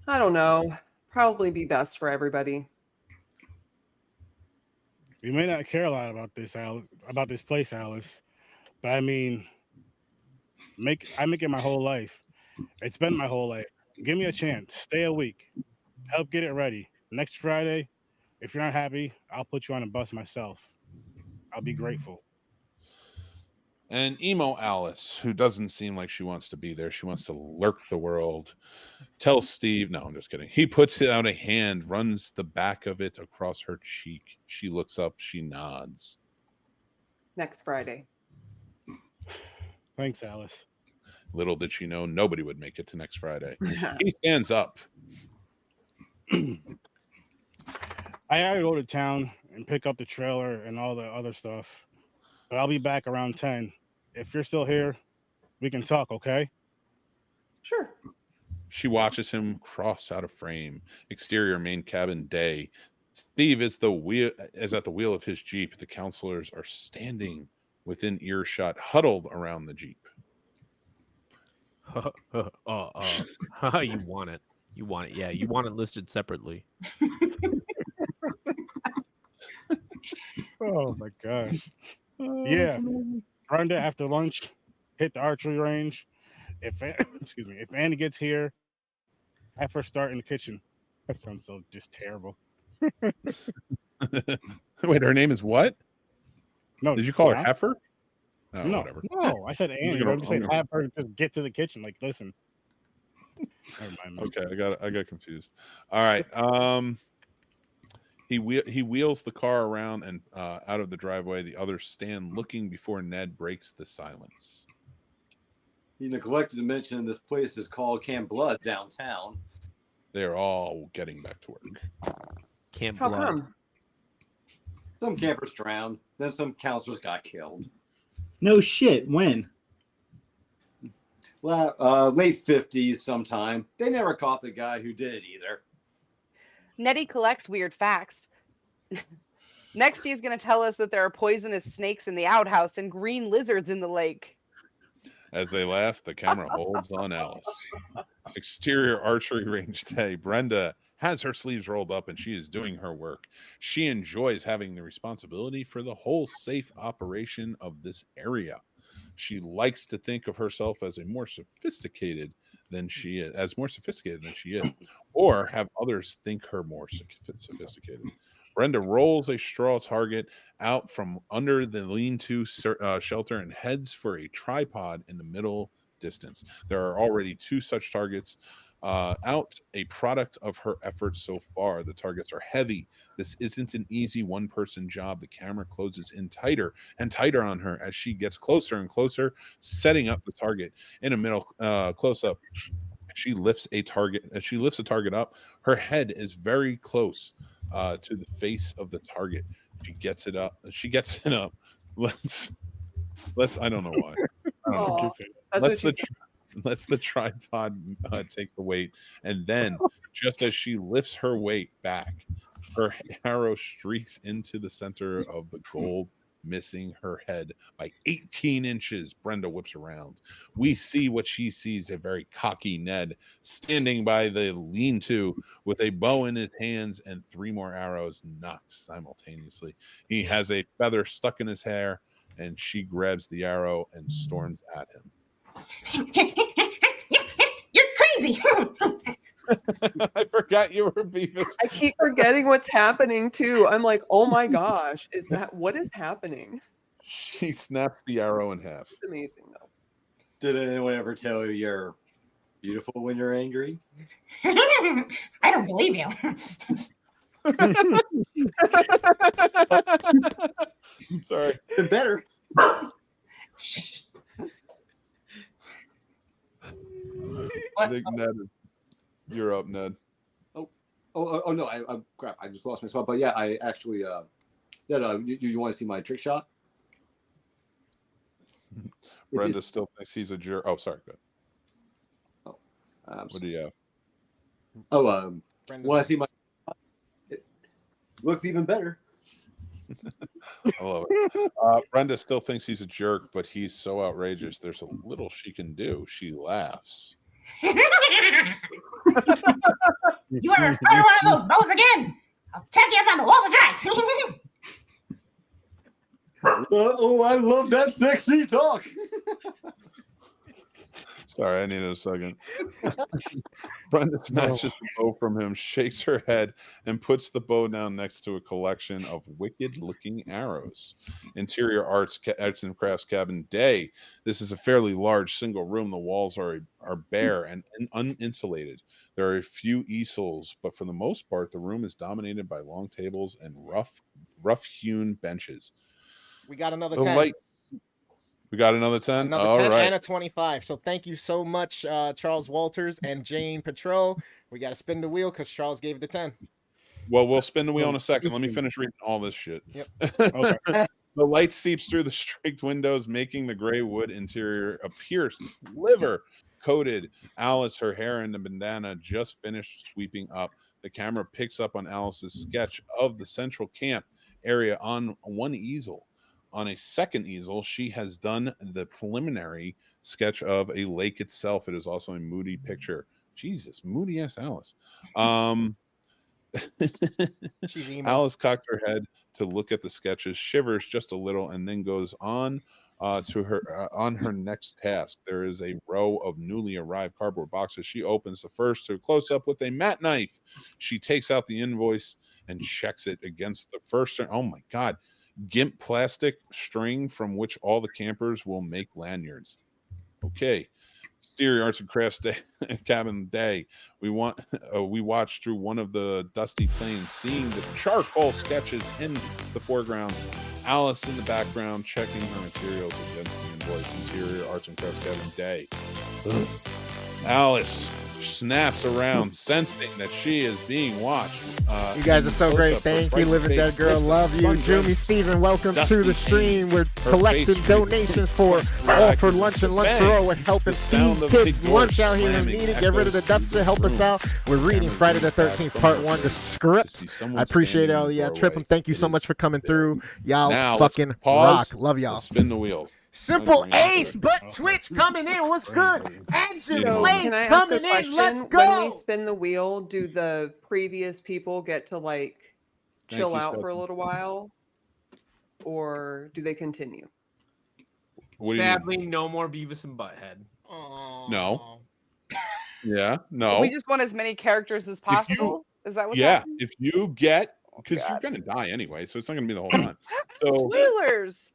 I don't know. Probably be best for everybody. You may not care a lot about this, about this place, Alice, but I mean, I make it my whole life. It's been my whole life. Give me a chance. Stay a week. Help get it ready. Next Friday, if you're not happy, I'll put you on a bus myself. I'll be grateful. And emo Alice, who doesn't seem like she wants to be there, she wants to lurk the world, tells Steve, no, I'm just kidding. He puts out a hand, runs the back of it across her cheek. She looks up, she nods. Next Friday. Thanks, Alice. Little did she know nobody would make it to next Friday. He stands up. I gotta go to town and pick up the trailer and all the other stuff, but I'll be back around 10. If you're still here, we can talk, okay? Sure. She watches him cross out of frame. Exterior main cabin day. Steve is at the wheel of his Jeep. The counselors are standing within earshot, huddled around the Jeep. You want it. You want it. Yeah, you want it listed separately. Oh my gosh. Yeah. Brenda, after lunch, hit the archery range. If Annie gets here, have her start in the kitchen. That sounds so just terrible. Wait, her name is what? No, did you call her Heifer? Oh, no, whatever. no. I said Annie. I'm just saying have her just get to the kitchen. Like, listen. Never mind, man. Okay, I got confused. All right. He wheels the car around and out of the driveway. The others stand looking before Ned breaks the silence. He neglected to mention this place is called Camp Blood downtown. They are all getting back to work. Camp How Blood. come? Some campers drowned. Then some counselors got killed. No shit. When? Well, late 50s sometime. They never caught the guy who did it either. Nettie collects weird facts. Next, he's going to tell us that there are poisonous snakes in the outhouse and green lizards in the lake. As they laugh, the camera holds on Alice. Exterior archery range day. Brenda has her sleeves rolled up and she is doing her work. She enjoys having the responsibility for the whole safe operation of this area. She likes to think of herself as more sophisticated than she is, or have others think her more sophisticated. Brenda rolls a straw target out from under the lean-to shelter and heads for a tripod in the middle distance. There are already 2 such targets out, a product of her efforts so far. The targets are heavy. This isn't an easy one-person job. The camera closes in tighter and tighter on her as she gets closer and closer, setting up the target. In a middle close-up, she lifts a target. As she lifts a target up, her head is very close to the face of the target. She gets it up. Let's. I don't know why. I don't know. Let's the tripod take the weight, and then just as she lifts her weight back, her arrow streaks into the center of the gold, missing her head by 18 inches. Brenda whips around. We see what she sees, a very cocky Ned standing by the lean-to with a bow in his hands and 3 more arrows knocked simultaneously. He has a feather stuck in his hair, and she grabs the arrow and storms at him. You're crazy. I forgot you were Beavis. I keep forgetting what's happening too. I'm like, oh my gosh, what is happening? He snaps the arrow in half. It's amazing though. Did anyone ever tell you you're beautiful when you're angry? I don't believe you. Sorry. Better. I think Ned, you're up, Ned. Oh no! I crap! I just lost my spot. But yeah, I actually Ned, you want to see my trick shot? Brenda still thinks he's a jerk. Oh, sorry. Good. What do you have? Want to see my? It looks even better. I love it. Brenda still thinks he's a jerk, but he's so outrageous. There's a little she can do. She laughs. You ever fire one of those bows again? I'll tack you up on the wall to dry. I love that sexy talk. Sorry, I needed a second. Brenda snatches the bow from him, shakes her head, and puts the bow down next to a collection of wicked-looking arrows. Interior arts and crafts cabin day. This is a fairly large single room. The walls are bare and uninsulated. There are a few easels, but for the most part, the room is dominated by long tables and rough-hewn benches. We got another The 10. lights. We got another 10? Another 10 All right. and a 25. So thank you so much, Charles Walters and Jane Patrol. We got to spin the wheel because Charles gave the 10. Well, we'll spin the wheel in a second. Let me finish reading all this shit. Yep. Okay. The light seeps through the straked windows, making the gray wood interior appear sliver-coated. Alice, her hair in the bandana, just finished sweeping up. The camera picks up on Alice's sketch of the central camp area on one easel. On a second easel, she has done the preliminary sketch of a lake itself. It is also a moody picture. Jesus, moody ass Alice. Alice cocked her head to look at the sketches, shivers just a little, and then goes on to her on her next task. There is a row of newly arrived cardboard boxes. She opens the first to a close up with a mat knife. She takes out the invoice and checks it against the first. Oh my God. GIMP plastic string from which all the campers will make lanyards. Okay. Exterior Arts and Crafts Day, Cabin Day. We watched through one of the dusty plains, seeing the charcoal sketches in the foreground, Alice in the background, checking her materials against the invoice. Interior Arts and Crafts Cabin Day. Alice snaps around, sensing that she is being watched. You guys are so great. Thank you, Living Dead Girl. Love you. Jumi Steven, welcome to the stream. We're collecting donations for All for Lunch and Lunch for All. We're helping feed kids lunch out here in need it. Get rid of the dumpster. Help us out. We're reading Friday the 13th, Part 1, the script. I appreciate all y'all. Triple, thank you so much for coming through. Y'all fucking rock. Love y'all. Spin the wheel. Simple Ace, but Twitch coming in. What's good? Engine Blaze Can I ask coming a in. question? Let's When go. we spin the wheel, do the previous people get to like chill out for a little while, or do they continue? Sadly, no more Beavis and Butthead. No. Yeah. No. We just want as many characters as possible. Is that what's Yeah. happening? If you get, because you're gonna die anyway, so it's not gonna be the whole time. So Spoilers.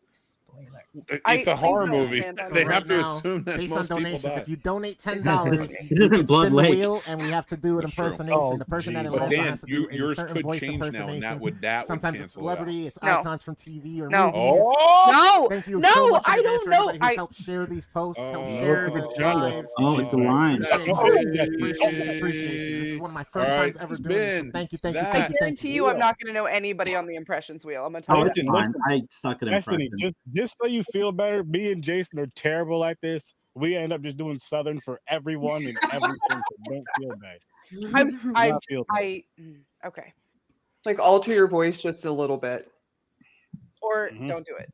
it's a horror movie. So They right have to now, assume that based most on people donations, die. if you donate $10, It you isn't can Blood spin the Lake. wheel, and we have to do an impersonation. Oh, The person that geez. it But lands on Dan, has to do a yours certain could voice change now, impersonation. and that would Sometimes it's cancel it celebrity, out. it's No. icons from TV or No. movies. Oh, Thank you No, so much in I advance don't for know. everybody who's helped share these posts, helped Oh, share look the at John. lives. Oh, it's the line. Appreciate you. Appreciate you. This is one of my first All right, times ever it's doing this. So been thank you, thank you, that- I thank you, thank guarantee you. you, I'm not going to know anybody on the impressions wheel. I'm going to tell Oh, you it's that. fine. I suck at Destiny, impressions. just so you feel better, me and Jason are terrible at this. We end up just doing Southern for everyone and everything. So don't feel bad. Okay. Like alter your voice just a little bit. Or Mhm. don't do it.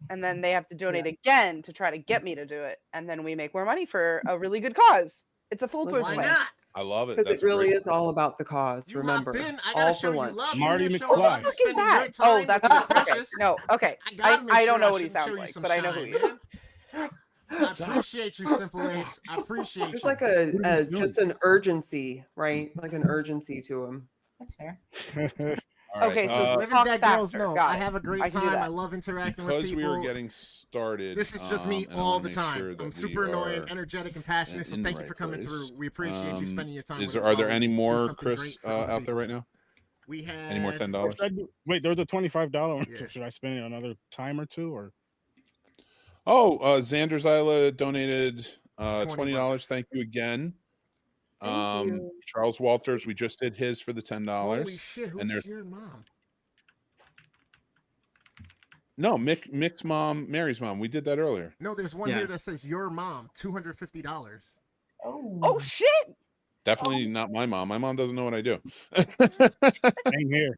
And then they have to donate again to try to get me to do it. And then we make more money for a really good cause. It's a foolproof Why plan. not? I love it. Because That's it really great is all about the cause. You Remember, hopped in, I all gotta for show you lunch. love. Marty You didn't show McFly. love. Look at Spending that. your time Oh, with that's the okay. precious. No, okay. I gotta make I don't sure know what he show sounds you like, some but I know who shine, he is. man. I appreciate you, Simple Ace. I appreciate There's you. like a just an urgency, right? Like an urgency to him. That's fair. All right, Okay, so Living talk Dead Girls faster. know Got I it. have a great I can do time. that. I love interacting with because we people. are getting started. This is just me and I all wanna the make time. sure that I'm we super annoying, are energetic, and passionate. So in the thank you right for coming place. through. We appreciate you spending your time with us. Are there while any we do more, something Chris, great for other out there people. right now? We had Any more $10? Wait, there's a $25 one. Yeah. Should I spend it another time or two? Or Oh, Xander Zyla donated $20. $20. Thank you again. Thank you. Charles Walters, we just did his for the $10. Holy shit! and Who's there's your mom? no Mick's mom, Mary's mom. We did that earlier. No, there's one Yeah. here that says your mom. $250. Oh, shit. Definitely not my mom. My mom doesn't know what I do. same here.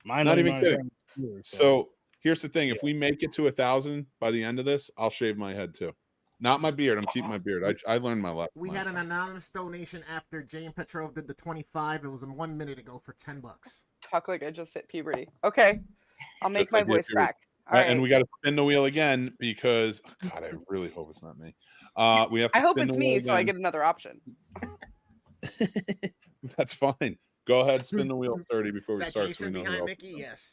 Mine Not don't even know kidding. either, So here's the thing: if we make it to 1,000 by the end of this, I'll shave my head too. Not my beard. I'm keeping my beard. I learned my lesson. We last had an time. anonymous donation after Jane Petrov did the 25. It was 1 minute ago for $10. Talk like I just hit puberty. Okay. I'll make Just my like you voice hit puberty. crack. All right. And we got to spin the wheel again because God, I really hope it's not me. We have. To I hope spin it's the me wheel so I again. get another option. That's fine. Go ahead, spin the wheel 30 before Is we that start. So Jason we know who behind else. Mickey? Yes.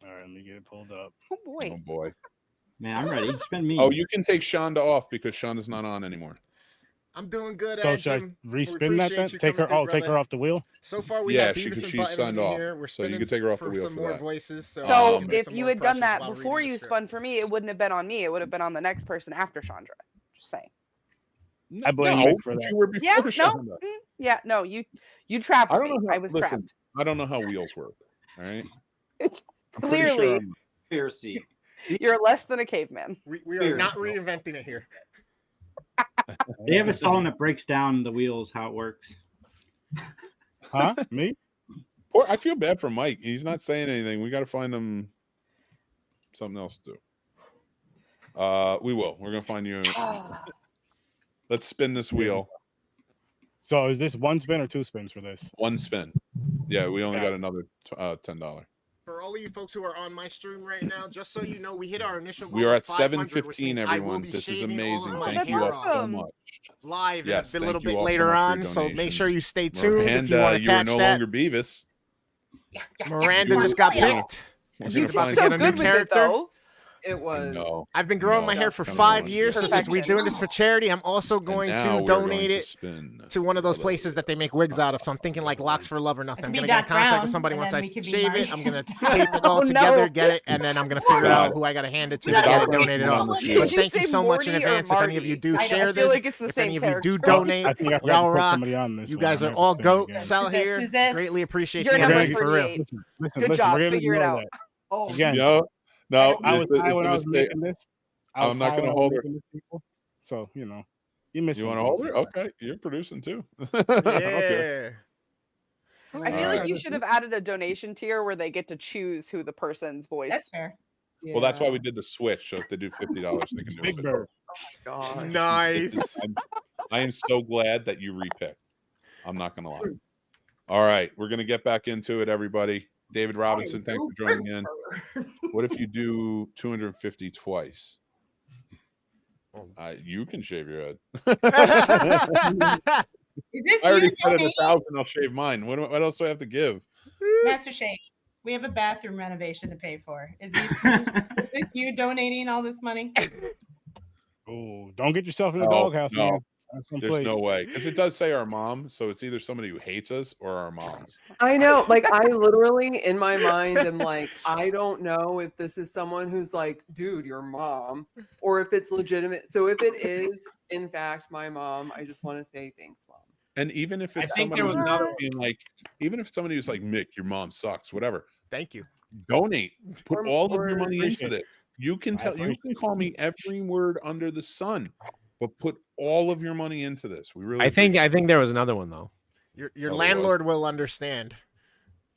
All right, let me get it pulled up. Oh, boy. Oh boy. Man, I'm ready. Spend me. Oh, you can take Shonda off because Shonda's not on anymore. I'm doing good, So should I Jim. We respin that then? appreciate you Take her. coming through, Take her brother. off the wheel. So far, we Yeah, have she- Beavis and she's Butthead signed in off, here. We're so you spinning can take her off the for wheel some for more that. voices. So, So get if some you more had done impressions that while before reading the you script. spun for me, it wouldn't have been on me. It would have been on the next person after Chandra. Just saying. I blame No, Mick for that. you were before Yeah, no, Shonda. yeah, no, you trapped I me. don't know. How, I was listen, trapped. I don't know how wheels work. All right. I'm pretty Clearly, sure I'm- Conspiracy. you're less than a caveman. We are not reinventing it here. They have a song that breaks down the wheels, how it works. Huh? Me? Poor, I feel bad for Mike. He's not saying anything. We got to find him something else to do. We will. We're gonna find you. Let's spin this wheel. So is this one spin or two spins for this? One spin. Yeah, we only Yeah. got another $10. For all of you folks who are on my stream right now, just so you know, we hit our initial goal. We are of at 500, which 7:15, means I will everyone. be This is shaving all amazing. of my Thank you hair all so awesome. much. live Yes, a little thank you bit all so later much for on. your So make sure donations. you stay tuned if Miranda, you want to you are catch no that. longer Beavis. Miranda just got picked. We're She's gonna about to find get So a new good with it character. though. It was. No. I've been growing my hair for 5 years, so since we're doing this for charity, I'm also going to donate it to one of those places that they make wigs out of. So I'm thinking like Locks for Love or nothing. I'm gonna get in contact with somebody once I shave it. I'm gonna tape it all together, get it, and then I'm gonna figure out who I gotta hand it to get it donated off. But thank you so much in advance. If any of you do share this, if any of you do donate, y'all rock. You guys are all goats out here. Greatly appreciate the energy for real. Good job. Figure it out. Oh, again. No, I was high when I was making this. I'm not going to hold her. So, you know, you miss. You want to hold her? Okay, you're producing too. Yeah. I feel like you should have added a donation tier where they get to choose who the person's voice. That's fair. Well, that's why we did the switch. So if they do $50, they can do Big Bird. Oh my God. Nice. I am so glad that you repicked. I'm not going to lie. All right, we're going to get back into it, everybody. David Robinson, thanks for joining in. What if you do 250 twice? You can shave your head. Is this I already you said at donating? 1,000, I'll shave mine. What else do I have to give? Master Shake, we have a bathroom renovation to pay for. Is this you donating all this money? Oh, don't get yourself in the No, doghouse, no. man. There's no way. Because it does say our mom, so it's either somebody who hates us or our moms. I know. Like, I literally, in my mind, am like, I don't know if this is someone who's like, dude, your mom, or if it's legitimate. So if it is, in fact, my mom, I just want to say thanks, mom. And even if it's think somebody there was who's another- being like, even if somebody who's like, Mick, your mom sucks, whatever. Thank you. Donate. Put all of your money into appreciate it. You can call me every word under the sun, but put all of your money into this. We really I think there was another one though. Your landlord will understand.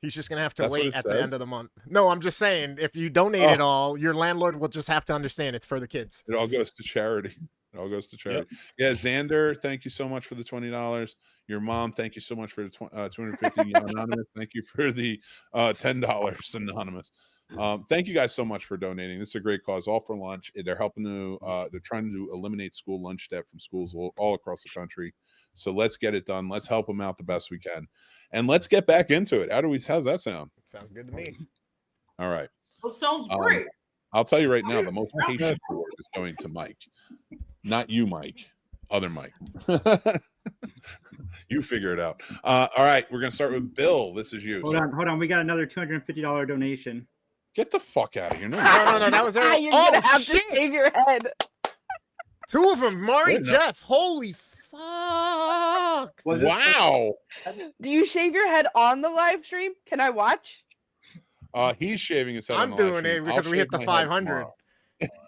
He's just gonna have to That's what wait it at the says? end of the month. No, I'm just saying, if you donate it all, your landlord will just have to understand it's for the kids. It all goes to charity. It all goes to charity. Yeah, Xander, thank you so much for the $20. Your mom, thank you so much for the 250. Anonymous, thank you for the $10. Anonymous. Thank you guys so much for donating. This is a great cause. All for Lunch. They're helping to. They're trying to eliminate school lunch debt from schools all across the country. So let's get it done. Let's help them out the best we can, and let's get back into it. How's that sound? Sounds good to me. All right. Well, sounds great. I'll tell you right now, the most patient award is going to Mike. Not you, Mike. Other Mike. You figure it out. All right, we're gonna start with Bill. This is you. Hold on. We got another $250 donation. Get the fuck out of here! No, that was early. You're gonna have to shave your head. Two of them, Mari, Wait, no. Jeff. Holy fuck! Wow. Do you shave your head on the live stream? Can I watch? He's shaving his head. I'm on the live doing it stream. because I'll we hit shave the my head 500. tomorrow.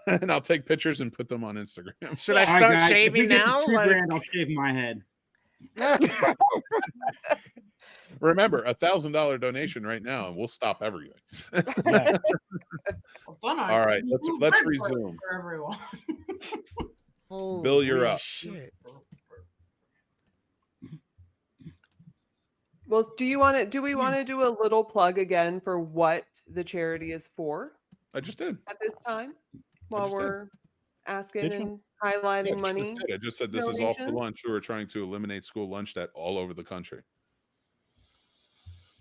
And I'll take pictures and put them on Instagram. Should I All right, start guys, if we shaving get to now? $2,000, I'll shave my head. Remember, $1,000 donation right now, and we'll stop everything. All right, let's resume. For everyone. Bill, you're up. Shit. Well, do we want to do a little plug again for what the charity is for I just did. at this time while just did. we're asking Did you? and highlighting money? I just said this is all for donation? lunch. Who are trying to eliminate school lunch debt all over the country.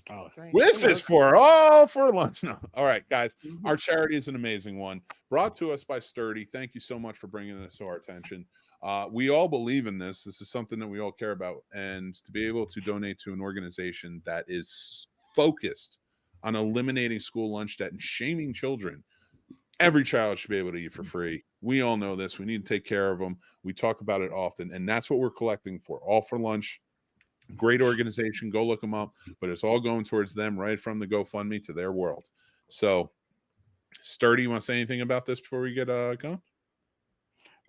Oh, That's right. This is for all for lunch. No. All right, guys. Our charity is an amazing one. Brought to us by Sturdy. Thank you so much for bringing this to our attention. We all believe in this. This is something that we all care about. And to be able to donate to an organization that is focused on eliminating school lunch debt and shaming children, every child should be able to eat for free. We all know this. We need to take care of them. We talk about it often. And that's what we're collecting for. All for Lunch. Great organization. Go look them up. But it's all going towards them right from the GoFundMe to their world. So, Sturdy, you want to say anything about this before we get going?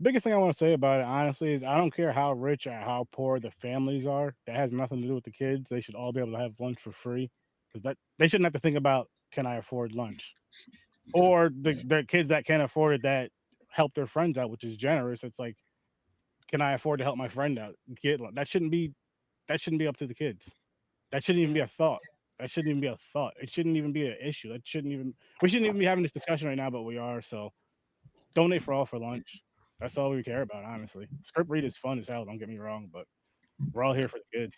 Biggest thing I want to say about it, honestly, is I don't care how rich or how poor the families are. That has nothing to do with the kids. They should all be able to have lunch for free, because that they shouldn't have to think about, can I afford lunch? Or the kids that can't afford it that help their friends out, which is generous. It's like, can I afford to help my friend out? That shouldn't be up to the kids. That shouldn't even be a thought. That shouldn't even be a thought. It shouldn't even be an issue. We shouldn't even be having this discussion right now, but we are. So donate for all for lunch. That's all we care about, honestly. Script read is fun as hell, don't get me wrong, but we're all here for the kids.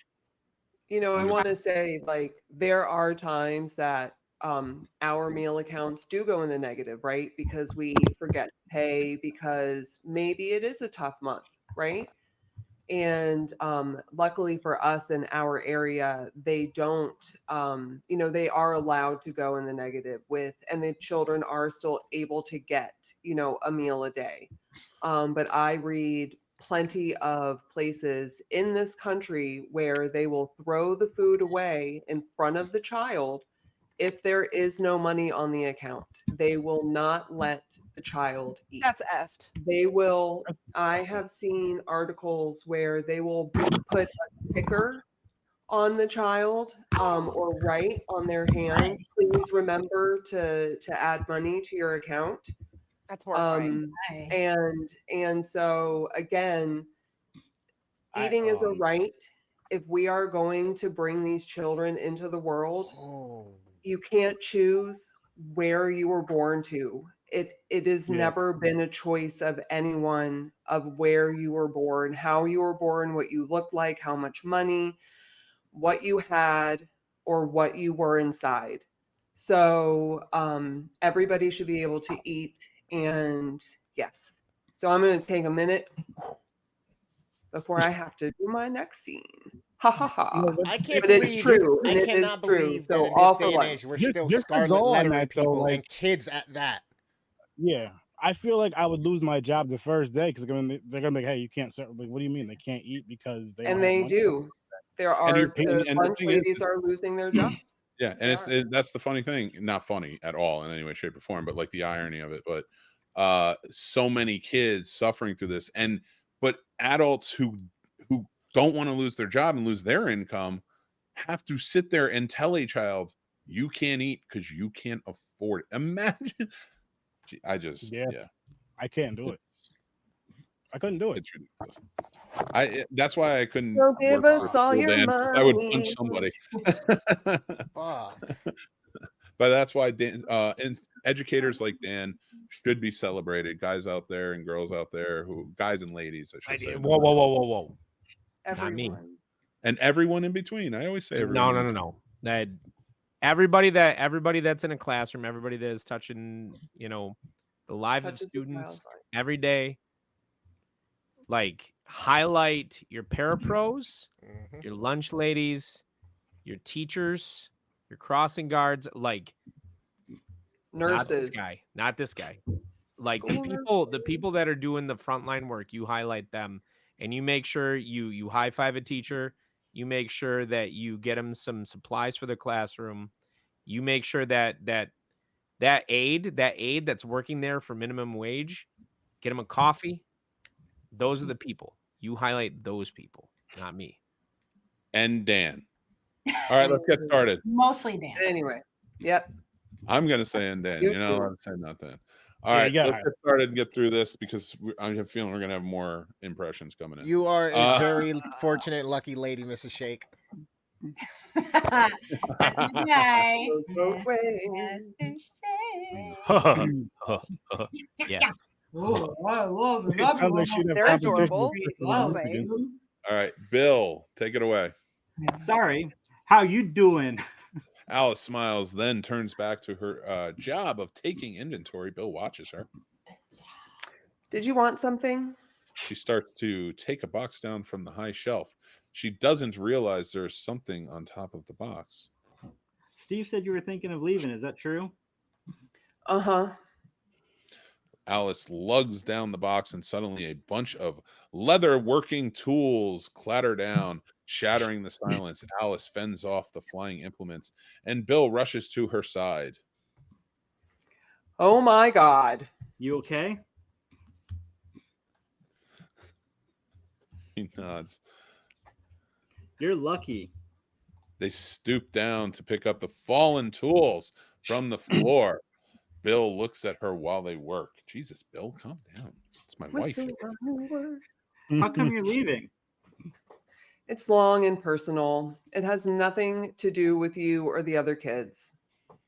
I want to say, like, there are times that our meal accounts do go in the negative, right? Because we forget to pay, because maybe it is a tough month, right? And luckily for us in our area, they don't, they are allowed to go in the negative and the children are still able to get, a meal a day. But I read plenty of places in this country where they will throw the food away in front of the child if there is no money on the account. They will not let the child eat. That's effed. They will. I have seen articles where they will put a sticker on the child or write on their hand, please remember to add money to your account. That's horrifying. And so again, eating is a right. If we are going to bring these children into the world, you can't choose where you were born to. It has never been a choice of anyone of where you were born, how you were born, what you looked like, how much money, what you had, or what you were inside. So everybody should be able to eat. And yes, so I'm going to take a minute before I have to do my next scene. Ha ha ha! I can't but believe it's true. I and it cannot is true. believe that So in all this for day and life. age we're Just- still just to scarlet go on lettering that, though, people like- and kids at that. Yeah, I feel like I would lose my job the first day because they're gonna be like, "Hey, you can't serve." Like, what do you mean they can't eat because they don't And have they money? do. There are you're paying- the and the lunch thing is- ladies are losing their jobs. Yeah, and that's the funny thing. Not funny at all in any way, shape, or form, but like the irony of it. But so many kids suffering through this, but adults who don't want to lose their job and lose their income have to sit there and tell a child, "You can't eat because you can't afford it." Imagine. I just I can't do it. I couldn't do it. It's ridiculous. That's why I couldn't. So give work us for all School your Dan, 'cause I would money. punch somebody. Fuck. But that's why Dan, and educators like Dan should be celebrated. Guys out there and girls out there, guys and ladies, I should say. Whoa. Everyone. Not me. And everyone in between. I always say everyone. No. That everybody that's in a classroom, everybody that is touching, the lives Touches of a students child's life. every day. Like, highlight your parapros, your lunch ladies, your teachers, your crossing guards, like Nurses. not this guy. Like School the people that are doing the frontline work, you highlight them, and you make sure you high five a teacher. You make sure that you get them some supplies for the classroom. You make sure that aide that's working there for minimum wage, get them a coffee. Those are the people. You highlight those people, not me. And Dan. All right, let's get started. Mostly Dan. Anyway, yep. I'm gonna say and Dan. You You're not too. allowed to say not Dan. All right, you got let's get started and get through this because I have a feeling we're gonna have more impressions coming in. You are a very fortunate, lucky lady, Mrs. Shake. That's my guy. Both ways. Master Shake. Yeah. Oh, I love it. It sounds like she'd have They're competition adorable. with I'll Kristen say. Wiig. All right, Bill, take it away. Sorry. How you doing? Alice smiles, then turns back to her job of taking inventory. Bill watches her. Did you want something? She starts to take a box down from the high shelf. She doesn't realize there's something on top of the box. Steve said you were thinking of leaving. Is that true? Uh-huh. Alice lugs down the box, and suddenly a bunch of leather working tools clatter down, shattering the silence. Alice fends off the flying implements, and Bill rushes to her side. Oh my God. You okay? He nods. You're lucky. They stoop down to pick up the fallen tools from the floor. Bill looks at her while they work. Jesus, Bill, calm down. It's my wife. How come you're leaving? It's long and personal. It has nothing to do with you or the other kids.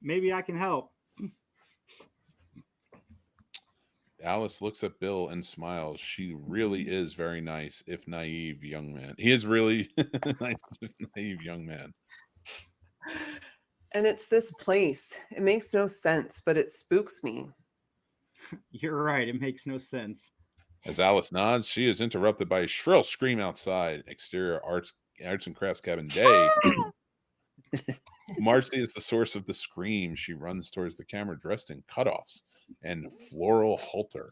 Maybe I can help. Alice looks at Bill and smiles. She really is very nice, if naive, young man. He is really nice, if naive, young man. And it's this place. It makes no sense, but it spooks me. You're right. It makes no sense. As Alice nods, she is interrupted by a shrill scream outside. Exterior arts and crafts cabin day. Marcy is the source of the scream. She runs towards the camera dressed in cutoffs and floral halter.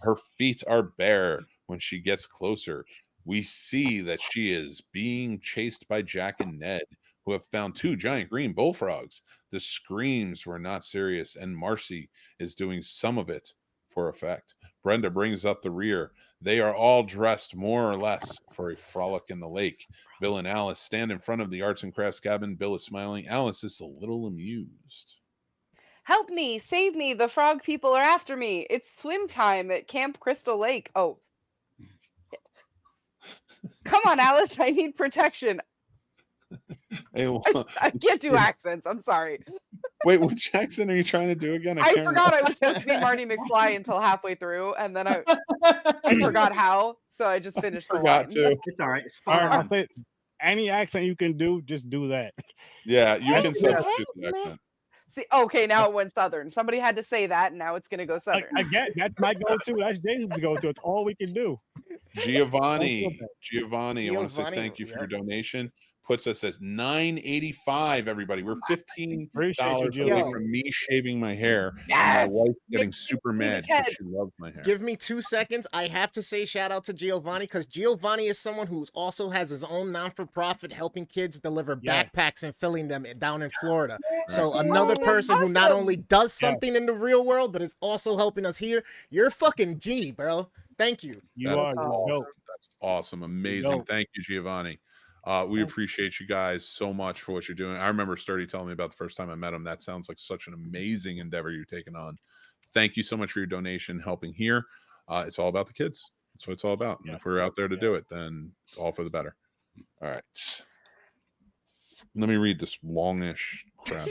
Her feet are bare. When she gets closer, we see that she is being chased by Jack and Ned, who have found 2 giant green bullfrogs. The screams were not serious, and Marcy is doing some of it for effect. Brenda brings up the rear. They are all dressed more or less for a frolic in the lake. Bill and Alice stand in front of the arts and crafts cabin. Bill is smiling. Alice is a little amused. Help me, save me, the frog people are after me. It's swim time at Camp Crystal Lake. Oh. Shit. Come on, Alice, I need protection. I can't do accents. I'm sorry. Wait, which accent are you trying to do again? I forgot I was supposed to be Marty McFly until halfway through, and then I forgot how, so I just finished the line. It's all right. All right, I'll say any accent you can do, just do that. Yeah, you can substitute the accent. See, okay, now it went southern. Somebody had to say that, and now it's gonna go southern. Again, that's my go-to. That's Jason's go-to. It's all we can do. Giovanni, I want to say thank you for your donation. Puts us as $9.85. Everybody, we're $15 away from me shaving my hair. And my wife getting super mad because she loves my hair. Give me 2 seconds. I have to say shout out to Giovanni, because Giovanni is someone who also has his own non-for-profit helping kids deliver backpacks and filling them down in Florida. So another person who not only does something in the real world, but is also helping us here. You're fucking G, bro. Thank you. That's awesome. That's awesome. Amazing. Thank you, Giovanni. We appreciate you guys so much for what you're doing. I remember Sturdy telling me about the first time I met him. That sounds like such an amazing endeavor you're taking on. Thank you so much for your donation, helping here. It's all about the kids. That's what it's all about. And if we're out there to do it, then it's all for the better. All right. Let me read this longish crap.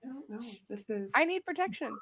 I don't know. This is. I need protection.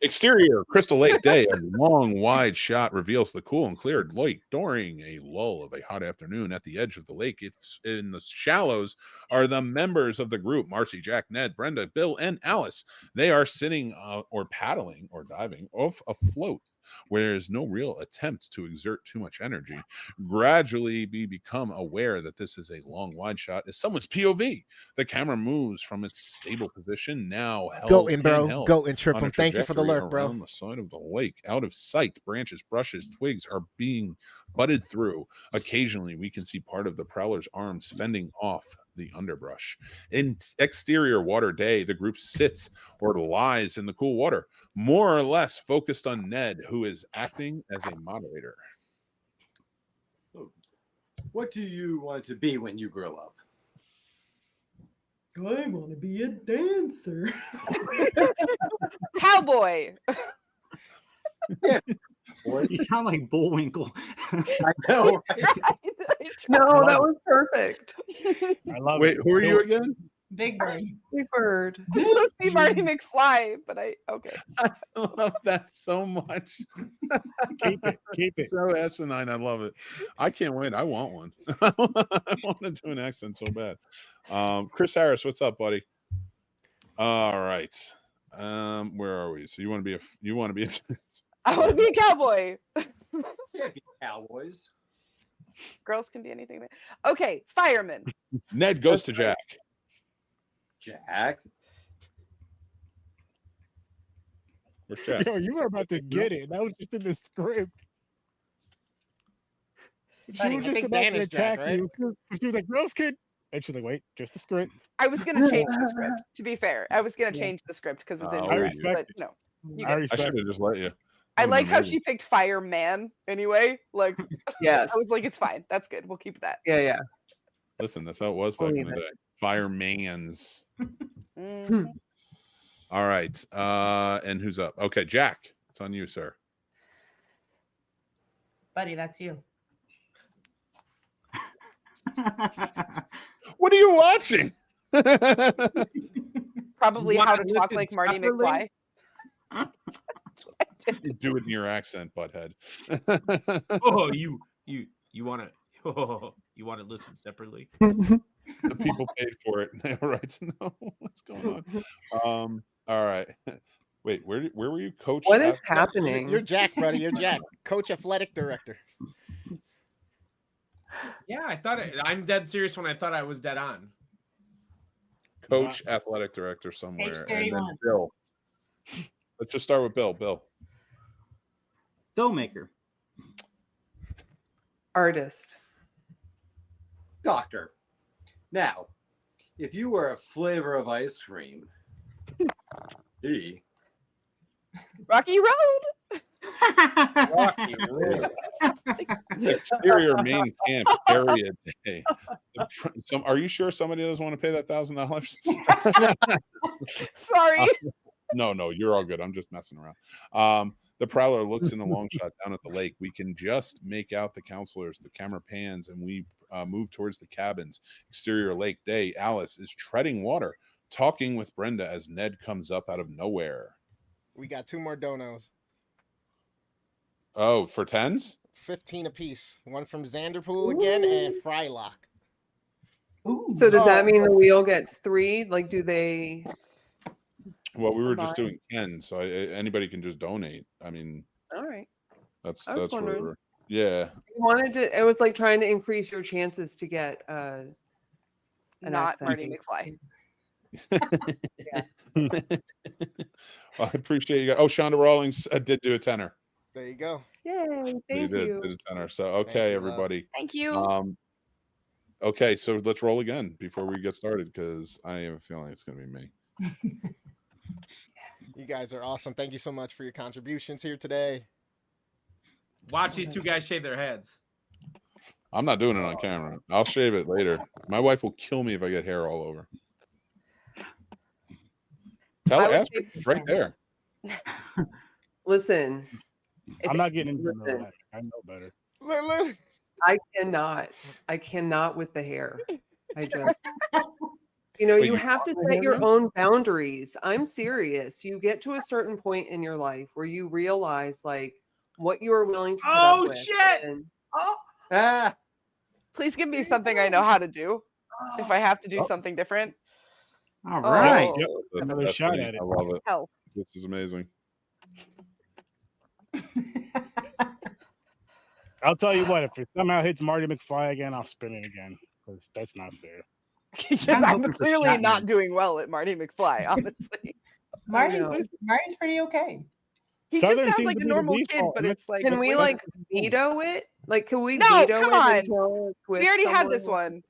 Exterior Crystal Lake day. A long, wide shot reveals the cool and clear lake during a lull of a hot afternoon. At the edge of the lake, it's in the shallows, are the members of the group: Marcy, Jack, Ned, Brenda, Bill, and Alice. They are sitting or paddling or diving off a float where there's no real attempt to exert too much energy. Gradually, we become aware that this is a long, wide shot as someone's POV. The camera moves from its stable position, now held. Go in, bro. Go in, Triple. Thank you for the lurk, bro. On the side of the lake, out of sight, branches, brushes, twigs are being butted through. Occasionally, we can see part of the prowler's arms fending off the underbrush. In exterior water day, the group sits or lies in the cool water, more or less focused on Ned, who is acting as a moderator. What do you want to be when you grow up? I want to be a dancer. Cowboy. Yeah. You sound like Bullwinkle. I know. No, that was perfect. I love Wait, who are you again? Big Bird. Big Bird. So see Marty McFly, but okay. I love that so much. Keep it. So asinine. I love it. I can't wait. I want one. I want to do an accent so bad. Chris Harris, what's up, buddy? All right. Where are we? So you want to be I want to be a cowboy. Can't be cowboys. Girls can be anything. Okay, fireman. Ned goes to Jack. Jack. Where's Jack? Yo, you were about to get it. That was just in the script. She was just about to attack you. She was like, "Girls kid," and she's like, "Wait, just the script." I was gonna change the script. To be fair, I was gonna change the script because it's in I here. respect But no, you I get it. should have just let you. I like how she picked fireman anyway. Like, Yes. I was like, it's fine. That's good. We'll keep that. Yeah. Listen, that's how it was back in the day. Fireman's. Mhm. All right. And who's up? Okay, Jack. It's on you, sir. Buddy, that's you. What are you watching? Probably You how wanna to talk listen like Marty separately? McFly. Do it in your accent, butthead. Oh, you want to? Oh, You want it listed separately? The people paid for it, and they have a right to know what's going on. All right. Wait, where were you, Coach? What is happening? You're Jack, buddy. You're Jack, Coach Athletic Director. Yeah, I thought I'm dead serious when I thought I was dead on. Coach Athletic Director somewhere. Page And then 31. Bill. Let's just start with Bill. Bill. Filmmaker. Artist. Doctor. Now, if you were a flavor of ice cream, Rocky Road. Rocky Road. Exterior main camp area day. Are you sure somebody doesn't want to pay that $1,000? Sorry. No, you're all good. I'm just messing around. The Prowler looks in the long shot down at the lake. We can just make out the counselors. The camera pans and we move towards the cabins. Exterior lake day. Alice is treading water, talking with Brenda as Ned comes up out of nowhere. We got 2 more donos. Oh, for 10s? 15 apiece. One from Xanderpool again and Frylock. Ooh. So does that mean the wheel gets 3? Like, do they? Well, we were just doing 10, so anybody can just donate. I mean, All right. that's I was where wondering. we're. Yeah. You wanted to. It was like trying to increase your chances to get an Not accent. Marty McFly. I appreciate you guys. Oh, Shonda Rawlings did do a tenor. There you go. Yay! Thank Did you. a tenor. So okay, you, everybody. Thank you. Okay, so let's roll again before we get started because I have a feeling it's going to be me. You guys are awesome. Thank you so much for your contributions here today. Watch these 2 guys shave their heads. I'm not doing it on camera. I'll shave it later. My wife will kill me if I get hair all over. Ask her. It's right there. Listen. I'm not getting into that. I know better. I cannot with the hair. I just, you Wait, you you have to want the set hair your now? own boundaries. I'm serious. You get to a certain point in your life where you realize like what you are willing to put up Oh with. shit! Ah, Please give me something I know how to do. If I have to do something different. All right. Yep, Oh, that's Another the shot thing. at it. I love it. hell. This is amazing. I'll tell you what, if it somehow hits Marty McFly again, I'll spin it again because that's not fair. Because I'm I'm hoping for clearly Shatner. not doing well at Marty McFly, honestly. Marty's know. Marty's pretty okay. He Southern just sounds seems like to a be the normal kid, default. but it's like Can we way- like veto it? Like, can we No, veto come it on. until it's with we already had someone? this one.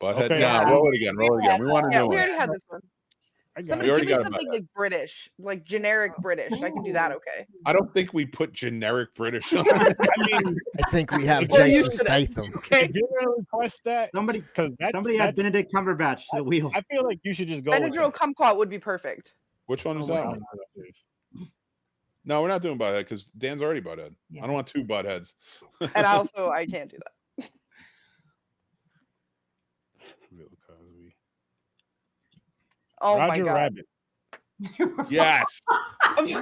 Butthead. Okay. Nah, roll it again. Roll it again. We want to Yeah, know we it. already had this one. I got Somebody already give me got a something butthead. like British, like generic British. I can do that okay. I don't think we put generic British on. I mean, I think we have Well, Jason you- Statham. Okay. if you're gonna request that, Somebody, because somebody add Benedict Cumberbatch to the wheel. I feel like you should just go. with Benadryl it. kumquat would be perfect. Which one is Oh, that wow. one? No, we're not doing butthead because Dan's already butthead. Yeah. I don't want 2 buttheads. And I can't do that. Bill Cosby. Oh Roger my god. Rabbit. Yes.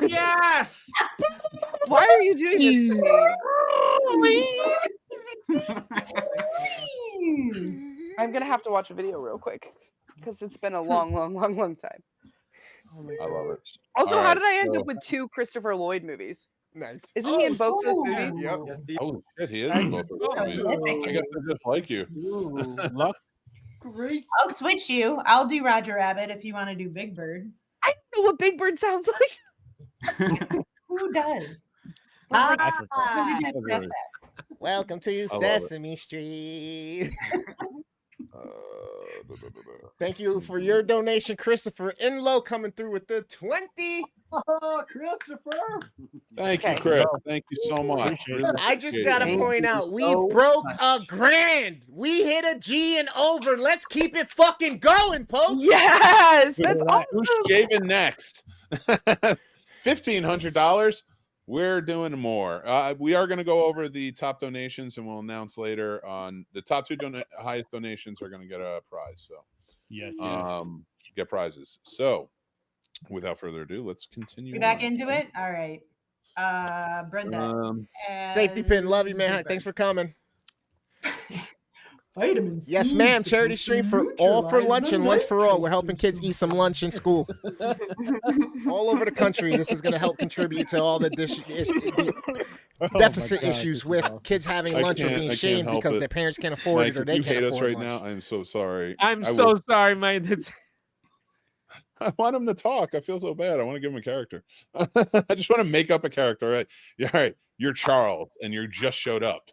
Yes. Why are you doing this to me? I'm gonna have to watch a video real quick because it's been a long time. I love it. Also, All how right, did I end so- up with 2 Christopher Lloyd movies? Nice. Isn't he in both those movies? Yep. Oh shit, he is in both of those movies. I guess they're just like you. Luck. Great. I'll switch you. I'll do Roger Rabbit if you want to do Big Bird. I don't know what Big Bird sounds like. Who does? I forgot. Who did Very- that? Welcome to I love it. Sesame Street. Da, da, da, da. Thank you for your donation, Christopher Inlow, coming through with the 20. Oh, Christopher. Thank you, Okay. Chris. Thank you so much. Appreciate Really I just appreciate gotta it. Thank point you out, we so broke much. $1,000. We hit a G and over. Let's keep it fucking going, folks. Yes, that's awesome. Who's shaving next? $1,500. We're doing more. We are going to go over the top donations, and we'll announce later on the top 2 highest donations are going to get a prize. So, Yes. get prizes. So, without further ado, let's continue. We back on. into it? All right. Brenda. Um, Safety pin. Love you, as man. Big Thanks Bird. for coming. Vitamins. Yes, food ma'am. for Charity stream for all for neutralize lunch the and lunch for all. We're nitrates helping in kids eat some lunch in school. All over the country, this is going to help contribute to all the deficit issues with kids having lunch or being shamed help because it. their parents can't afford Mike, it or if they you can't hate us afford right lunch. now, I'm so sorry. I'm so sorry, Mike. I want him to talk. I feel so bad. I want to give him a character. I just want to make up a character. Right? Yeah, all right. You're Charles, and you just showed up.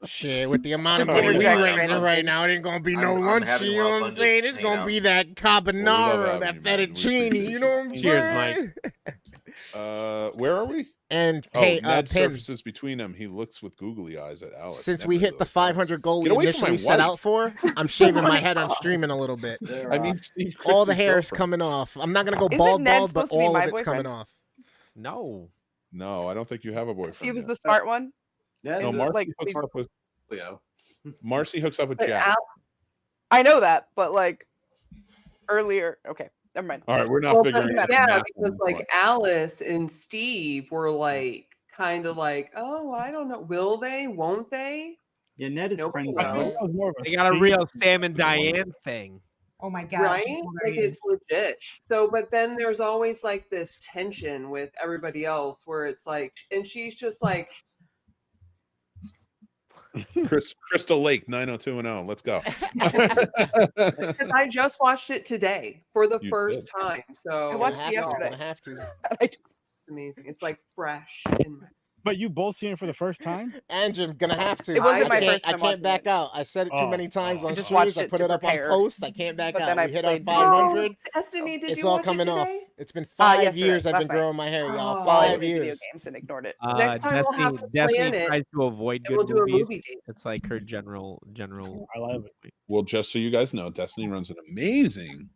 Shit, with the amount of Oh, money we yeah. raising right now, it ain't gonna be no I'm lunch. having a You lot know of what I'm fun just saying? It's hanging gonna out. be that carbonara, that you, man. We fettuccine. appreciate You know what I'm Cheers, saying? Mike. Where are we? And Oh, hey, Ned Pim, surfaces between them. He looks with googly eyes at Alex. since Never we knew hit the those guys. 500 goal we Get away from my initially set wife. out for, I'm shaving my head on streaming a little bit. I mean, Steve All the Christie's hair is girlfriend. coming off. I'm not gonna go Isn't bald, Ned but supposed to be all my of it's coming boyfriend? off. No. No, I don't think you have a He boyfriend. was yet. the smart one. Yeah, No, Marcy like, hooks we- up with Leo. Marcy hooks up with But Jack. I know that, but like earlier. Okay, never mind. All right, we're not Well, figuring but out. yeah, math because on like this Alice and Steve were like kind of like, oh, I don't know, will they? Won't they? Yeah, Ned is Nobody friends I with think knows. that was more of a They got a Steve- real Sam and Diane thing. Oh my god. Right? people are Like even- it's legit. So, but then there's always like this tension with everybody else where it's like, and she's just like, Crystal Lake 90210. Let's go. because I just watched it today for the You first did. time. So I watched it Gonna yesterday. have to. it's amazing. It's like fresh in my. But you both seen it for the first time? Andrew, gonna have to. It wasn't my I first can't, time I can't watching back it. out. I said it too Oh, many times oh, on I streams. just watched I it put to it up on prepare, post. I can't back but out. then I We hit our played video games. 500. Destiny, did It's you all watch coming it off. today? It's been 5 yesterday, years I've been last night. growing my hair, y'all. Oh. While I 5 played video years. games and ignored it. Next time we'll have to Destiny plan it, tries to avoid and we'll good do a movies. movie date. It's like her general. I love it. Well, just so you guys know, Destiny runs an amazing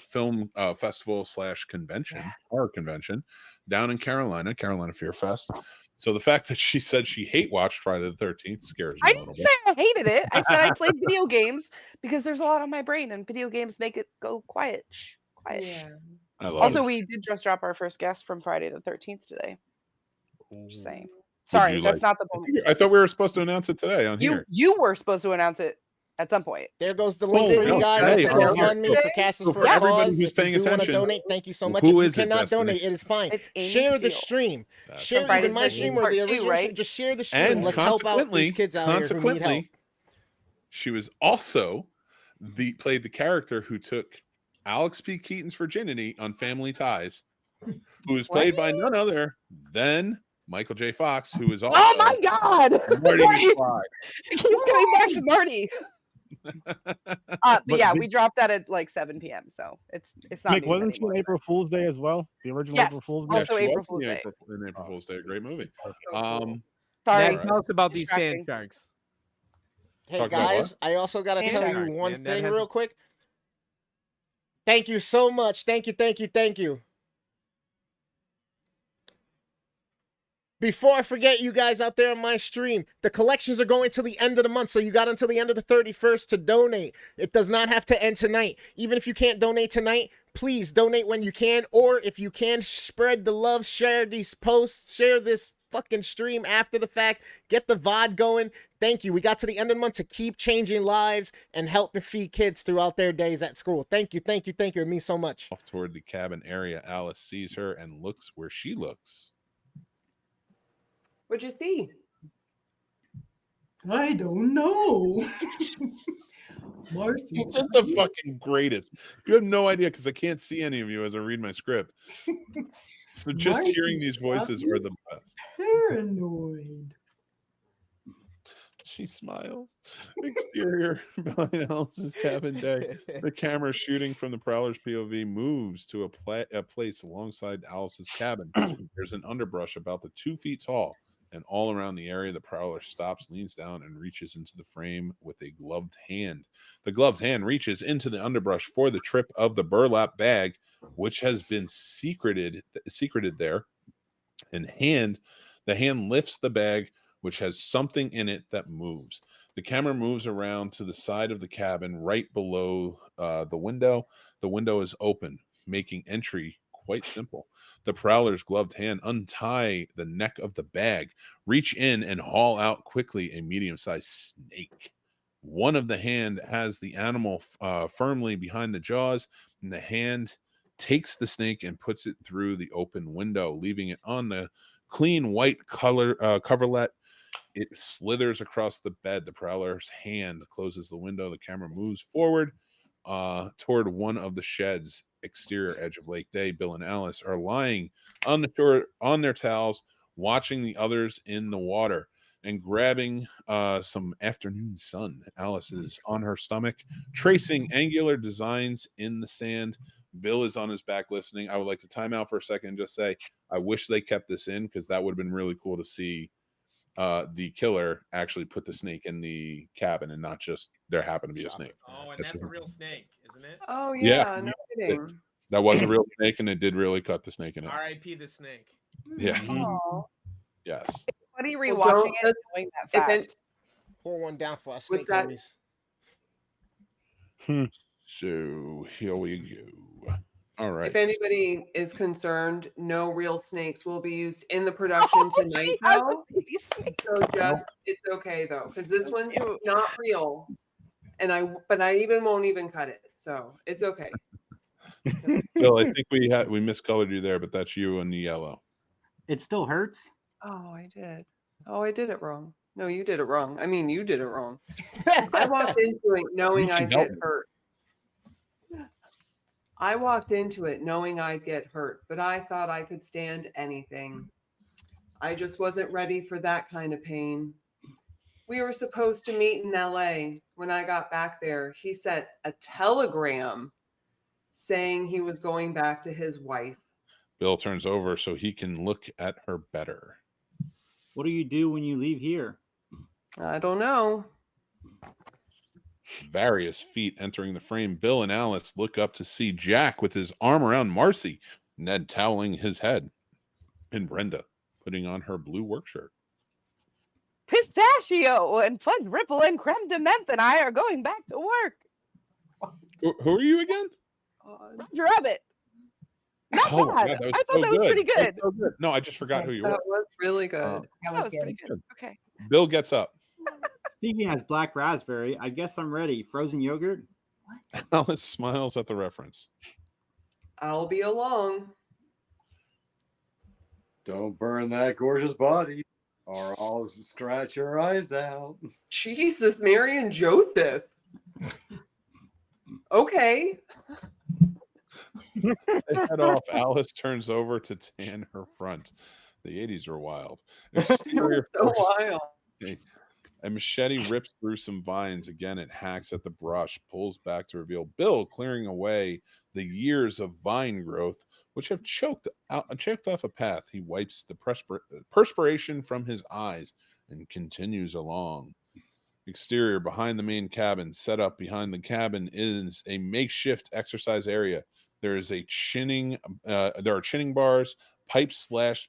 film festival / convention, horror convention down in Carolina Fear Fest. So the fact that she said she hate watched Friday the 13th scares me I a didn't little say bit. I hated it. I said I played video games because there's a lot on my brain, and video games make it go quiet. Shh, quiet. Yeah. I love Also, it. we did just drop our first guest from Friday the 13th today. Just saying. Would Sorry, you that's like- not the moment. I thought we were supposed to announce it today on here. You were supposed to announce it at some point. There goes the link Oh, for you no, guys hey, at the on here. GoFundMe for Castles So for for a everybody Cause. who's If you paying do want to attention, donate, thank you so much. who If you is it, cannot Destiny? donate, it is fine. It's Amy Share the Steele. stream. That's Share From Friday either my the stream 13th or the part two, original right? stream. Just share the stream. And Let's help out consequently, these kids out here who need help. consequently, she was also played the character who took Alex P. Keaton's virginity on Family Ties, who was played by none other than Michael J. Fox, who is also Oh my God! Marty Marty- McFly. It keeps coming back to Marty. But But yeah, did- we dropped that at like 7 p.m. So it's not. Nick, news wasn't she anymore. on April Fool's Day as well? The original Yes, April Fool's Yeah, Day? also she April was Fool's in Day. April Fool's Day, a great movie. So cool. Sorry. Ned, tell us about these sand Distracting. sharks. Hey Talk about guys, I also got to Sand tell shark, you one man. That thing has- real quick. Thank you so much. Thank you. Before I forget, you guys out there on my stream, the collections are going till the end of the month, so you got until the end of the 31st to donate. It does not have to end tonight. Even if you can't donate tonight, please donate when you can, or if you can, spread the love, share these posts, share this fucking stream after the fact, get the VOD going. Thank you. We got to the end of the month to keep changing lives and helping feed kids throughout their days at school. Thank you. It means so much. Off toward the cabin area, Alice sees her and looks where she looks. What'd you see? I don't know. Marcy. It's just the fucking greatest. You have no idea because I can't see any of you as I read my script. So just Marcy, hearing these voices are the best. Paranoid. She smiles. Exterior behind Alice's cabin deck. The camera shooting from the Prowler's POV moves to a place alongside Alice's cabin. There's an underbrush about 2 feet tall, and all around the area, the Prowler stops, leans down, and reaches into the frame with a gloved hand. The gloved hand reaches into the underbrush for the trip of the burlap bag, which has been secreted there. And the hand lifts the bag, which has something in it that moves. The camera moves around to the side of the cabin right below the window. The window is open, making entry quite simple. The prowler's gloved hand untie the neck of the bag, reach in and haul out quickly a medium-sized snake. One of the hand has the animal firmly behind the jaws, and the hand takes the snake and puts it through the open window, leaving it on the clean white coverlet. It slithers across the bed. The prowler's hand closes the window. The camera moves forward toward one of the sheds. Exterior edge of Lake Day. Bill and Alice are lying on the shore on their towels, watching the others in the water and grabbing some afternoon sun. Alice is on her stomach, tracing angular designs in the sand. Bill is on his back listening. I would like to time out for a second and just say, I wish they kept this in, because that would have been really cool to see the killer actually put the snake in the cabin and not just there happened to be a snake. Oh, and that's a real snake, isn't it? Oh yeah, no kidding. That was a real snake, and it did really cut the snake in half. R.I.P. the snake. Yes. Oh. Yes. Funny rewatching it, knowing that fact. Pour one down for us snake that- homies. So here we go. All right. If anybody is concerned, no real snakes will be used in the production tonight, She has a though. baby snake. So just it's okay though, because this one's not real, and I even won't even cut it, so it's okay. Bill, I think we miscolored you there, but that's you in the yellow. It still hurts. Oh, I did. Oh, I did it wrong. No, you did it wrong. I mean, you did it wrong. I walked into it knowing I'd get hurt. I walked into it knowing I'd get hurt, but I thought I could stand anything. I just wasn't ready for that kind of pain. We were supposed to meet in LA. When I got back there, he sent a telegram saying he was going back to his wife. Bill turns over so he can look at her better. What do you do when you leave here? I don't know. Various feet entering the frame. Bill and Alice look up to see Jack with his arm around Marcy, Ned toweling his head, and Brenda putting on her blue work shirt. Pistachio and Fudge Ripple and Creme de Menthe and I are going back to work. Who are you again? Roger Rabbit. Not Oh, bad. God, I thought that was pretty That good. was so good. No, I just forgot who you were. That was really good. That was pretty good. good. Okay. Bill gets up. Speaking as black raspberry, I guess I'm ready. Frozen yogurt? Alice smiles at the reference. I'll be along. Don't burn that gorgeous body, or I'll scratch your eyes out. Jesus, Mary and Joseph. Okay. They head off. Alice turns over to tan her front. The 80s are wild. Exterior So first. wild. A machete rips through some vines. Again, it hacks at the brush, pulls back to reveal Bill clearing away the years of vine growth, which have choked off a path. He wipes the perspiration from his eyes and continues along. Exterior, behind the main cabin. Set up behind the cabin is a makeshift exercise area. There is a chinning. There are chinning bars, pipes slashed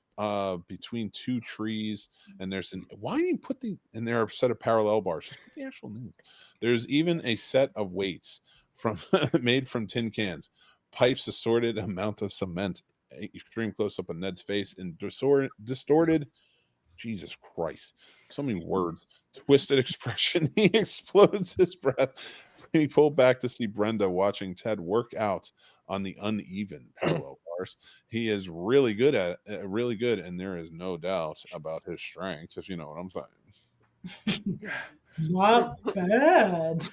between two trees, and there's an. Why do you put the? And there are a set of parallel bars. Just put the actual name. There's even a set of weights from made from tin cans, pipes, assorted amount of cement. Extreme close up of Ned's face and distorted. Jesus Christ, so many words. Twisted expression. He explodes his breath. He pulled back to see Brenda watching Ted work out on the uneven parallel bars. He is really good at it, really good, and there is no doubt about his strengths, if you know what I'm saying. Not bad.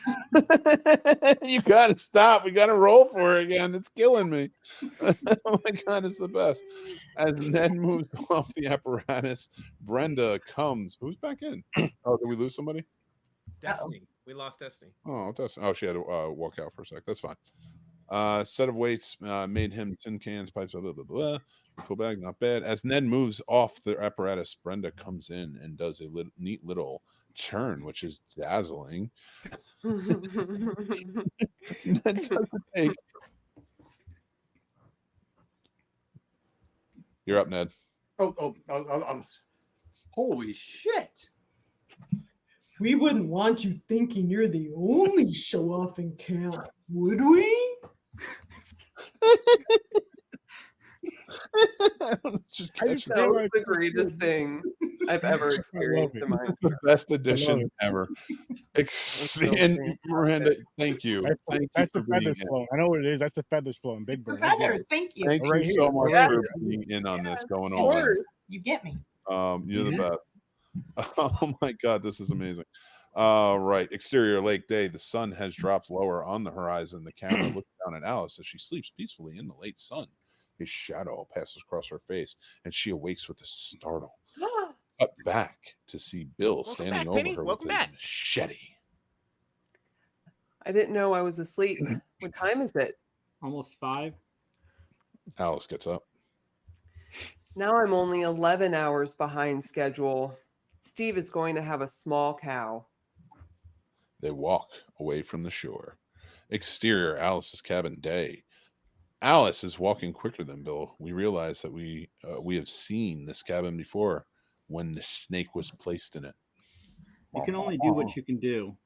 You gotta stop. We gotta roll for it again. It's killing me. Oh my god, it's the best. As Ned moves off the apparatus, Brenda comes. Who's back in? Oh, did we lose somebody? Destiny. We lost Destiny. Oh, Destiny. Oh, she had to walk out for a sec. That's fine. Set of weights made him tin cans, pipes, blah, blah, blah, blah. Pull back, not bad. As Ned moves off the apparatus, Brenda comes in and does a neat little turn, which is dazzling. Ned doesn't take. You're up, Ned. Oh, holy shit. We wouldn't want you thinking you're the only show off in camp, would we? That's the greatest thing I've ever experienced in my This is the best edition ever. And Miranda, thank you. Thank you for being feathers in. flowing. I know what it is. That's the feathers flowing. Big Bird. Feathers. Thank you. Thank you Right so here. much Right for here. being in on this going Of on. course. You get me. You're the best. Oh my God, this is amazing. Right. Exterior lake day. The sun has dropped lower on the horizon. The camera looks down at Alice as she sleeps peacefully in the late sun. His shadow passes across her face, and she awakes with a startle. Cut back to see Bill standing over her with a machete. I didn't know I was asleep. What time is it? Almost 5. Alice gets up. Now I'm only 11 hours behind schedule. Steve is going to have a small cow. They walk away from the shore. Exterior, Alice's cabin day. Alice is walking quicker than Bill. We realize that we have seen this cabin before when the snake was placed in it. You can only do what you can do.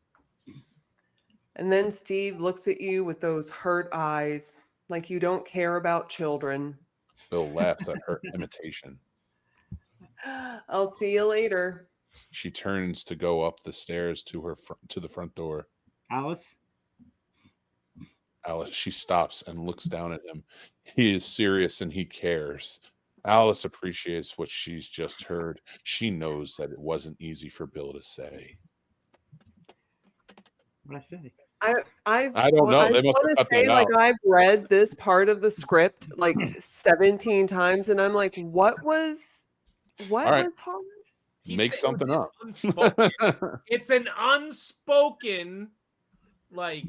And then Steve looks at you with those hurt eyes, like you don't care about children. Bill laughs at her imitation. I'll see you later. She turns to go up the stairs to the front door. Alice? Alice, she stops and looks down at him. He is serious and he cares. Alice appreciates what she's just heard. She knows that it wasn't easy for Bill to say. What'd I say? I don't know. They must have cut that out. I've read this part of the script like 17 times, and I'm like, what was hard? Make something up. It's an unspoken like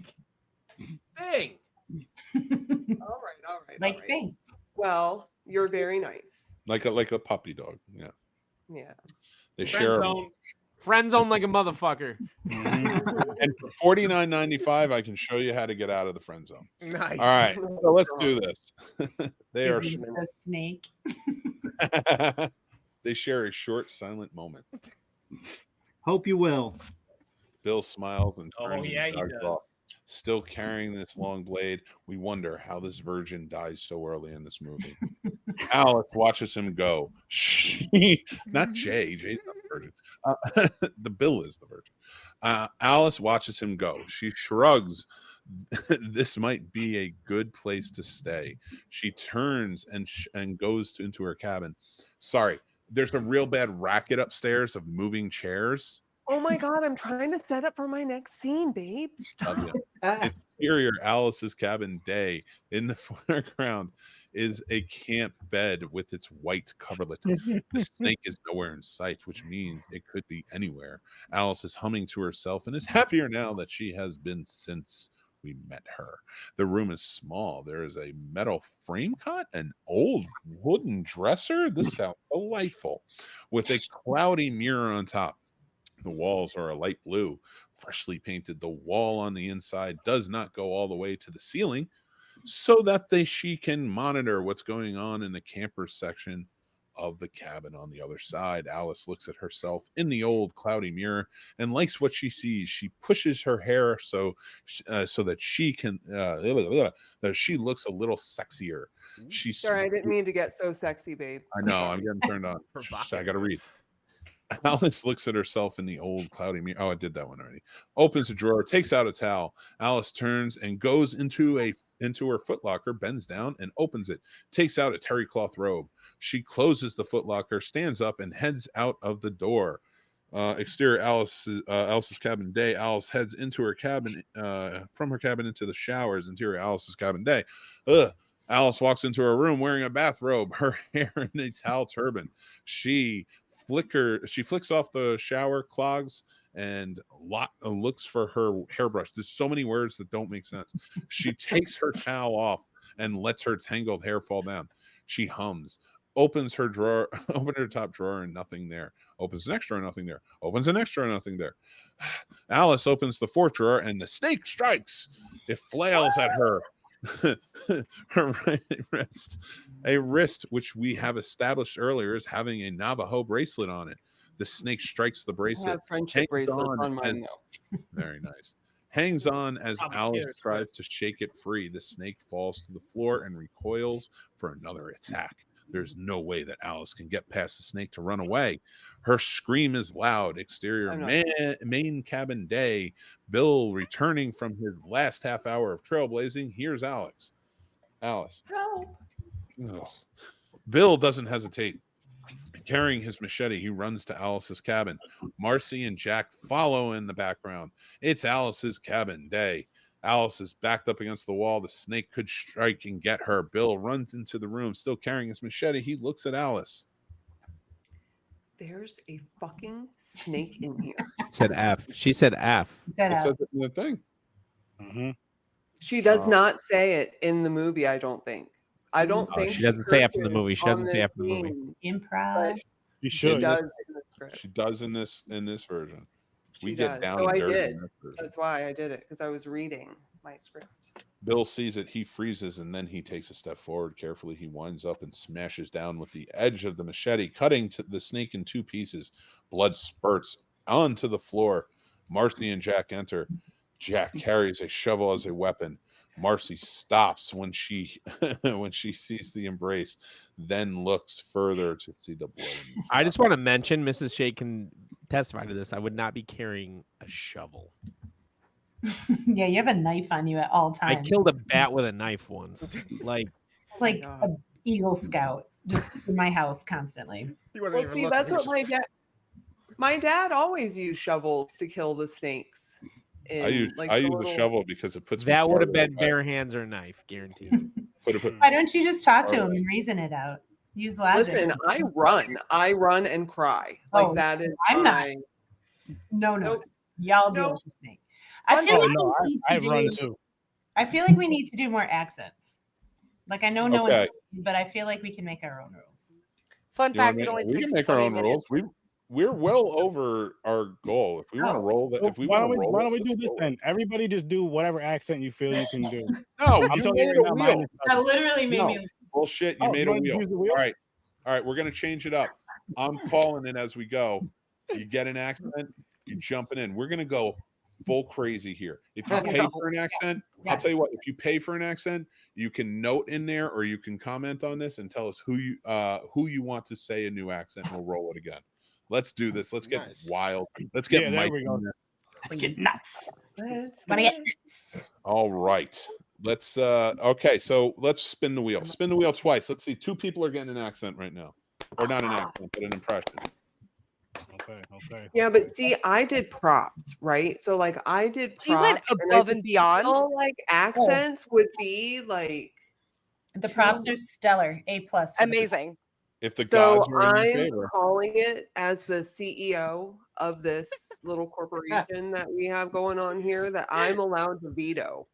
thing. All right. Like thing. Well, you're very nice. Like a puppy dog. Yeah. Yeah. They share. Friend zone like a motherfucker. And for $49.95, I can show you how to get out of the friend zone. Nice. All right, so let's do this. They are a snake. They share a short, silent moment. Hope you will. Bill smiles and turns he and jogs does. off. Still carrying this long blade, we wonder how this virgin dies so early in this movie. Alice watches him go. Not Jay. Jay's not the virgin. The Bill is the virgin. Alice watches him go. She shrugs. This might be a good place to stay. She turns and goes into her cabin. Sorry, there's a real bad racket upstairs of moving chairs. Oh my God, I'm trying to set up for my next scene, babe. Stop. Exterior, Alice's cabin day. In the foreground is a camp bed with its white coverlet. The snake is nowhere in sight, which means it could be anywhere. Alice is humming to herself and is happier now that she has been since we met her. The room is small. There is a metal frame cot, an old wooden dresser. This sounds delightful, with a cloudy mirror on top. The walls are a light blue, freshly painted. The wall on the inside does not go all the way to the ceiling, so that she can monitor what's going on in the camper section of the cabin on the other side. Alice looks at herself in the old cloudy mirror and likes what she sees. She pushes her hair so that she can that she looks a little sexier. Sorry, I didn't mean to get so sexy, babe. I know, I'm getting turned on. I gotta read. Alice looks at herself in the old cloudy mirror. Oh, I did that one already. Opens a drawer, takes out a towel. Alice turns and goes into her footlocker, bends down and opens it, takes out a terry cloth robe. She closes the footlocker, stands up and heads out of the door. Exterior, Alice's cabin day. Alice heads into her cabin, from her cabin into the showers. Interior, Alice's cabin day. Alice walks into her room wearing a bathrobe, her hair in a towel turban. She flicks off the shower clogs and looks for her hairbrush. There's so many words that don't make sense. She takes her towel off and lets her tangled hair fall down. She hums, opens her top drawer and nothing there. Opens the next drawer, nothing there. Opens the next drawer, nothing there. Alice opens the fourth drawer and the snake strikes. It flails at her. Her right wrist, a wrist which we have established earlier as having a Navajo bracelet on it. The snake strikes the bracelet. I have friendship bracelets on mine now. Very nice. Hangs on as Alice tries to shake it free. The snake falls to the floor and recoils for another attack. There's no way that Alice can get past the snake to run away. Her scream is loud. Exterior main cabin day. Bill returning from his last half hour of trailblazing. Here's Alice. Help. Ugh. Bill doesn't hesitate. Carrying his machete, he runs to Alice's cabin. Marcy and Jack follow in the background. It's Alice's cabin day. Alice is backed up against the wall. The snake could strike and get her. Bill runs into the room, still carrying his machete. He looks at Alice. There's a fucking snake in here. Said F. She said F. It says it in the thing. Mm-hmm. She does not say it in the movie, I don't think. I don't think she doesn't say after the heard movie. it She doesn't on say the after the movie. scene, Improv. but You She should. does in the script. She does in this version. She get does. down So and I dirty did. in this version. That's why I did it, because I was reading my script. Bill sees it. He freezes, and then he takes a step forward. Carefully, he winds up and smashes down with the edge of the machete, cutting the snake in two pieces. Blood spurts onto the floor. Marcy and Jack enter. Jack carries a shovel as a weapon. Marcy stops when she sees the embrace, then looks further to see the blood. I just want to mention, Mrs. Shea can testify to this. I would not be carrying a shovel. Yeah, you have a knife on you at all I times. killed a bat with a knife once. Like It's like a Eagle Scout just in my house constantly. Well, see, that's what my dad always used shovels to kill the snakes. I use a shovel because it puts me that would have farther been away. bare hands or knife, guaranteed. Why don't you just talk to him and reason it out? Use logic. Listen, I run and cry. Like that is I'm my... not. No. Y'all do with the snake. I feel like we need I to run do. too. I feel like we need to do more accents. Like I know no Okay. one's, but I feel like we can make our own rules. Fun You wanna fact: make- it only we takes can make our 20 own minutes. rules. We're well over our goal. If we want to roll that, if we why want to don't we, roll, why it, don't we let's do this roll it. then? Everybody just do whatever accent you feel you can do. No, I'm you telling made you a right now, mine wheel. is That literally made No. me. Bullshit, you Oh, made you a wanna wheel. use the wheel? All right, we're gonna change it up. I'm calling it as we go. You get an accent, you're jumping in. We're gonna go full crazy here. If you pay for an accent, I'll tell you what. If you pay for an accent, you can note in there, or you can comment on this and tell us who you want to say a new accent, and we'll roll it again. Let's do this. Let's get wild. Let's get Yeah, there Mike we go. in this. Let's get nuts. Wanna get nuts. All right. Let's okay, so let's spin the wheel. Spin the wheel twice. Let's see. Two people are getting an accent right now. Or not an accent, but an impression. Okay. Yeah, but see, I did props, right? So like I did props. She went above and beyond. Feel like accents would be like The props are stellar. A+. Amazing. If the so gods were in your I'm favor. calling it as the CEO of this little corporation that we have going on here that I'm allowed to veto.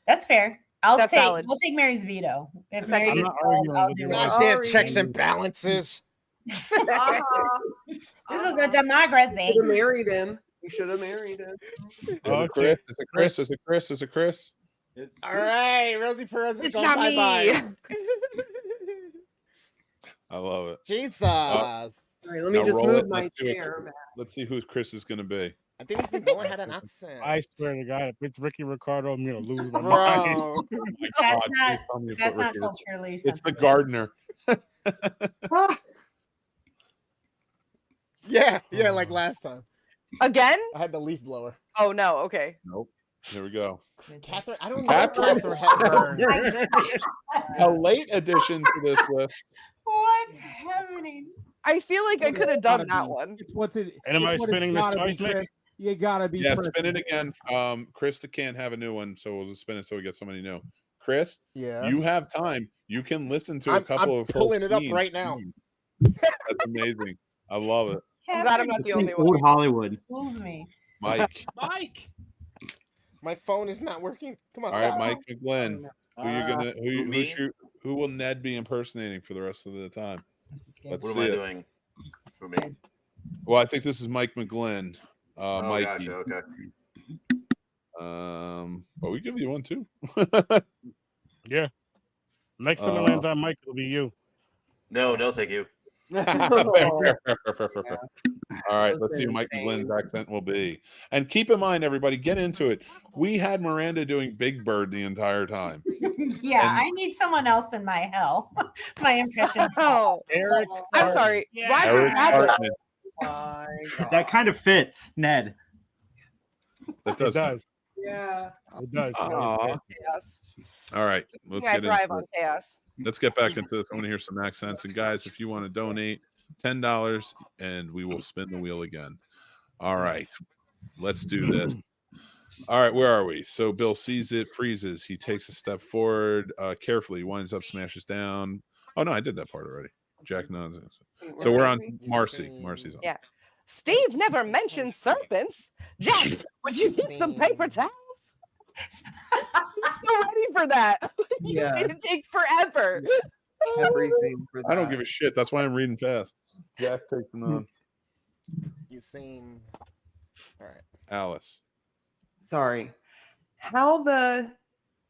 That's fair. I'll That's take. valid. We'll take Mary's veto. If Second. Mary I'm gets not called, arguing I'll with do you. it. Goddamn checks and balances. This is a democracy. You should have married him. You should have married him. Is it Chris? Is it Chris? Is it Chris? Is it Chris? All right, Rosie Perez is It's going not bye-bye. I love it. Jesus. All right, let me Now just roll move it. my Let's see chair back. Let's see who Chris is going to be. I didn't even know I had an accent. I swear to God, if it's Ricky Ricardo, I'm gonna lose my Bro. mind. Oh my That's God, not. please tell me to That's put not Ricky- culturally It's the sensitive. gardener. Yeah, like last time. Again? I had the leaf blower. Oh no. Okay. Nope. There we go. Catherine, I don't know Catherine. Catherine Hepburn. A late addition to this list. What's happening? I feel like I could have done Gotta that be. one. It's what's it? And am I it's what it's spinning this gotta be, twice, Mix? Chris. You gotta be. Yeah, Chris. spin it again. Chris can't have a new one, so we'll just spin it so we get somebody new. Chris, Yeah. you have time. You can listen to a I'm couple of her pulling it up scenes. right now. That's amazing. I love it. I'm glad I'm not the only Old one. Hollywood. Fools me. Mike. Mike. My phone is not working. Come on, All right, stop. Mike McGlynn. Me? Who will Ned be impersonating for the rest of the time? Let's What see am I it. doing? For me. Well, I think this is Mike McGlynn. Oh, Mikey. gotcha. Okay. But we give you one too. Yeah. Next time it lands on Mike, it'll be you. No, thank you. Fair. All right, let's see what Mikey Glenn's accent will be. And keep in mind, everybody, get into it. We had Miranda doing Big Bird the entire time. Yeah, And- I need someone else in my hell. My impression. Oh, Eric. I'm sorry. Yeah. Roger Eric Rabbit. Cartman. My God. That kind of fits, Ned. That It does. does. Yeah. It does. Aw. Chaos. All right, let's I get thrive into on it. chaos. Let's get back into this. I want to hear some accents. And guys, if you want to donate $10, and we will spin the wheel again. All right, let's do this. All right, where are we? So Bill sees it, freezes. He takes a step forward carefully, winds up, smashes down. Oh, no, I did that part already. Jack nods. So we're on Marcy. Marcy's on. Yeah. Steve never mentioned serpents. Jack, would you need some paper towels? I'm so ready for that. Yeah. It takes forever. Everything for that. I don't give a shit. That's why I'm reading fast. Jack takes them on. You seem all right. Oh, Alice. sorry. How the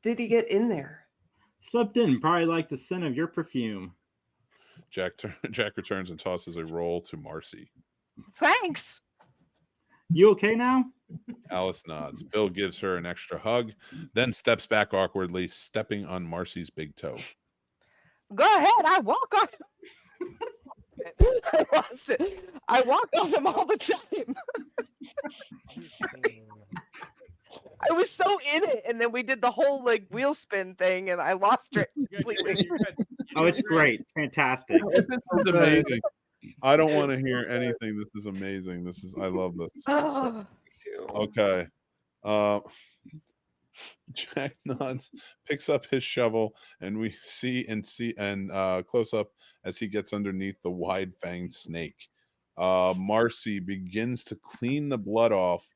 did he get in there? Slipped in, probably like the scent of your perfume. Jack returns and tosses a roll to Marcy. Thanks. You okay now? Alice nods. Bill gives her an extra hug, then steps back awkwardly, stepping on Marcy's big toe. Go ahead. I walk on. I lost it. I walk on him all the time. I was so in it, and then we did the whole like wheel spin thing, and I lost it completely. Oh, it's great. It's fantastic. This is amazing. I don't want to hear anything. This is amazing. I love this. Oh. Okay. Jack nods, picks up his shovel, and we see close up as he gets underneath the wide-fanged snake. Marcy begins to clean the blood off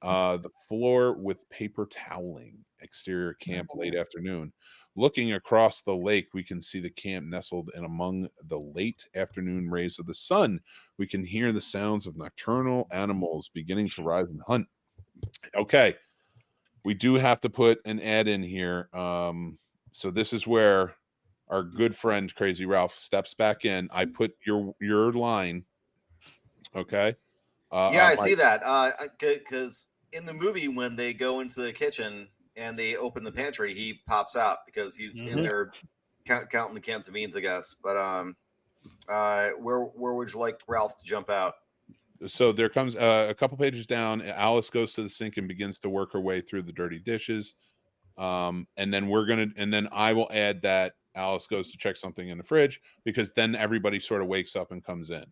the floor with paper toweling. Exterior camp, late afternoon. Looking across the lake, we can see the camp nestled in among the late afternoon rays of the sun. We can hear the sounds of nocturnal animals beginning to rise and hunt. Okay. We do have to put an ad in here. So this is where our good friend Crazy Ralph steps back in. I put your line. Okay. Yeah, I see that. Because in the movie, when they go into the kitchen and they open the pantry, he pops out because he's in there counting the cans of beans, I guess. But where would you like Ralph to jump out? So there comes a couple pages down. Alice goes to the sink and begins to work her way through the dirty dishes. And then I will add that Alice goes to check something in the fridge, because then everybody sort of wakes up and comes in.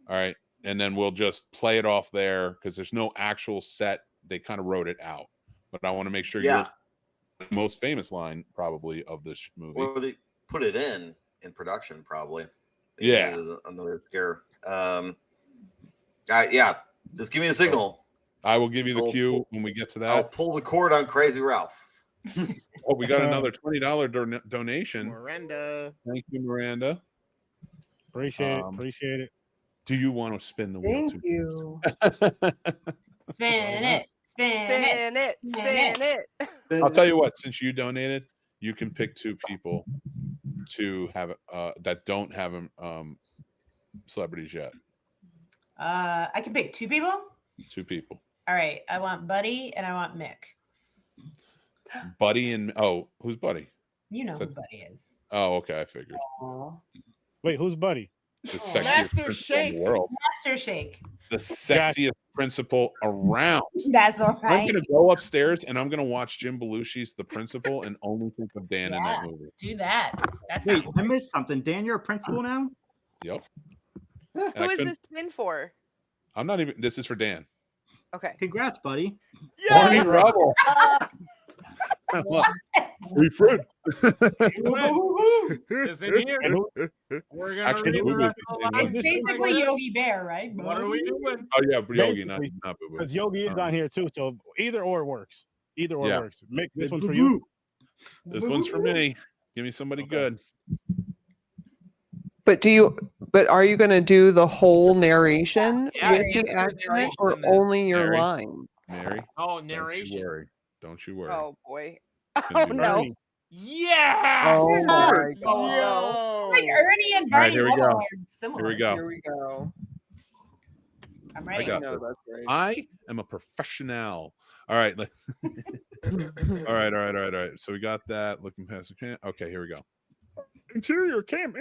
All right. And then we'll just play it off there because there's no actual set. They kind of wrote it out. But I want to make sure you're the most famous line probably of this movie. Well, they put it in production probably. Yeah. Another scare. Yeah, just give me a signal. I will give you the cue when we get to that. I'll pull the cord on Crazy Ralph. Oh, we got another $20 donation. Miranda. Thank you, Miranda. Appreciate it. Do you want to spin the wheel? Thank you. Spin it. Spin it. Spin it. I'll tell you what, since you donated, you can pick two people to have that don't have celebrities yet. I can pick two people. Two people. All right. I want Buddy and I want Mick. Buddy and who's Buddy? You know who Buddy is. Oh, okay, I figured. Wait, who's Buddy? The sexiest Master principal Shake. in the world. Master Shake. The sexiest principal around. That's all right. I'm gonna go upstairs and I'm gonna watch Jim Belushi's The Principal and only think of Dan in that movie. Do that. That's Wait, I missed something. Dan, you're a principal now? Yep. Who is this spin for? I'm not even. This is for Dan. Okay. Congrats, buddy. Barney Rubble. Hey, Fred. Is in here. We're gonna read the rest of the lines. It's basically Yogi Bear, right? What are we doing? Oh yeah, Yogi, not Boo Boo. Because Yogi is on here too, so either or works. Either or Yeah. works. Mick, this one's for you. This one's for me. Give me somebody good. But are you going to do the whole narration Yeah, with yeah, the accent narration or in there. only your Mary. line? Mary. Oh, Don't you narration. worry. Don't you worry. Oh boy. It's Oh gonna be no. Bernie. Yeah. Oh my Oh, god. Like Ernie and All right, Barney here we Rubble go. are similar. Here we go. Here we go. I'm I ready. got No, this. that's great. I am a professional. All right. All right. So we got that. Looking past the can. Okay, here we go. Interior camp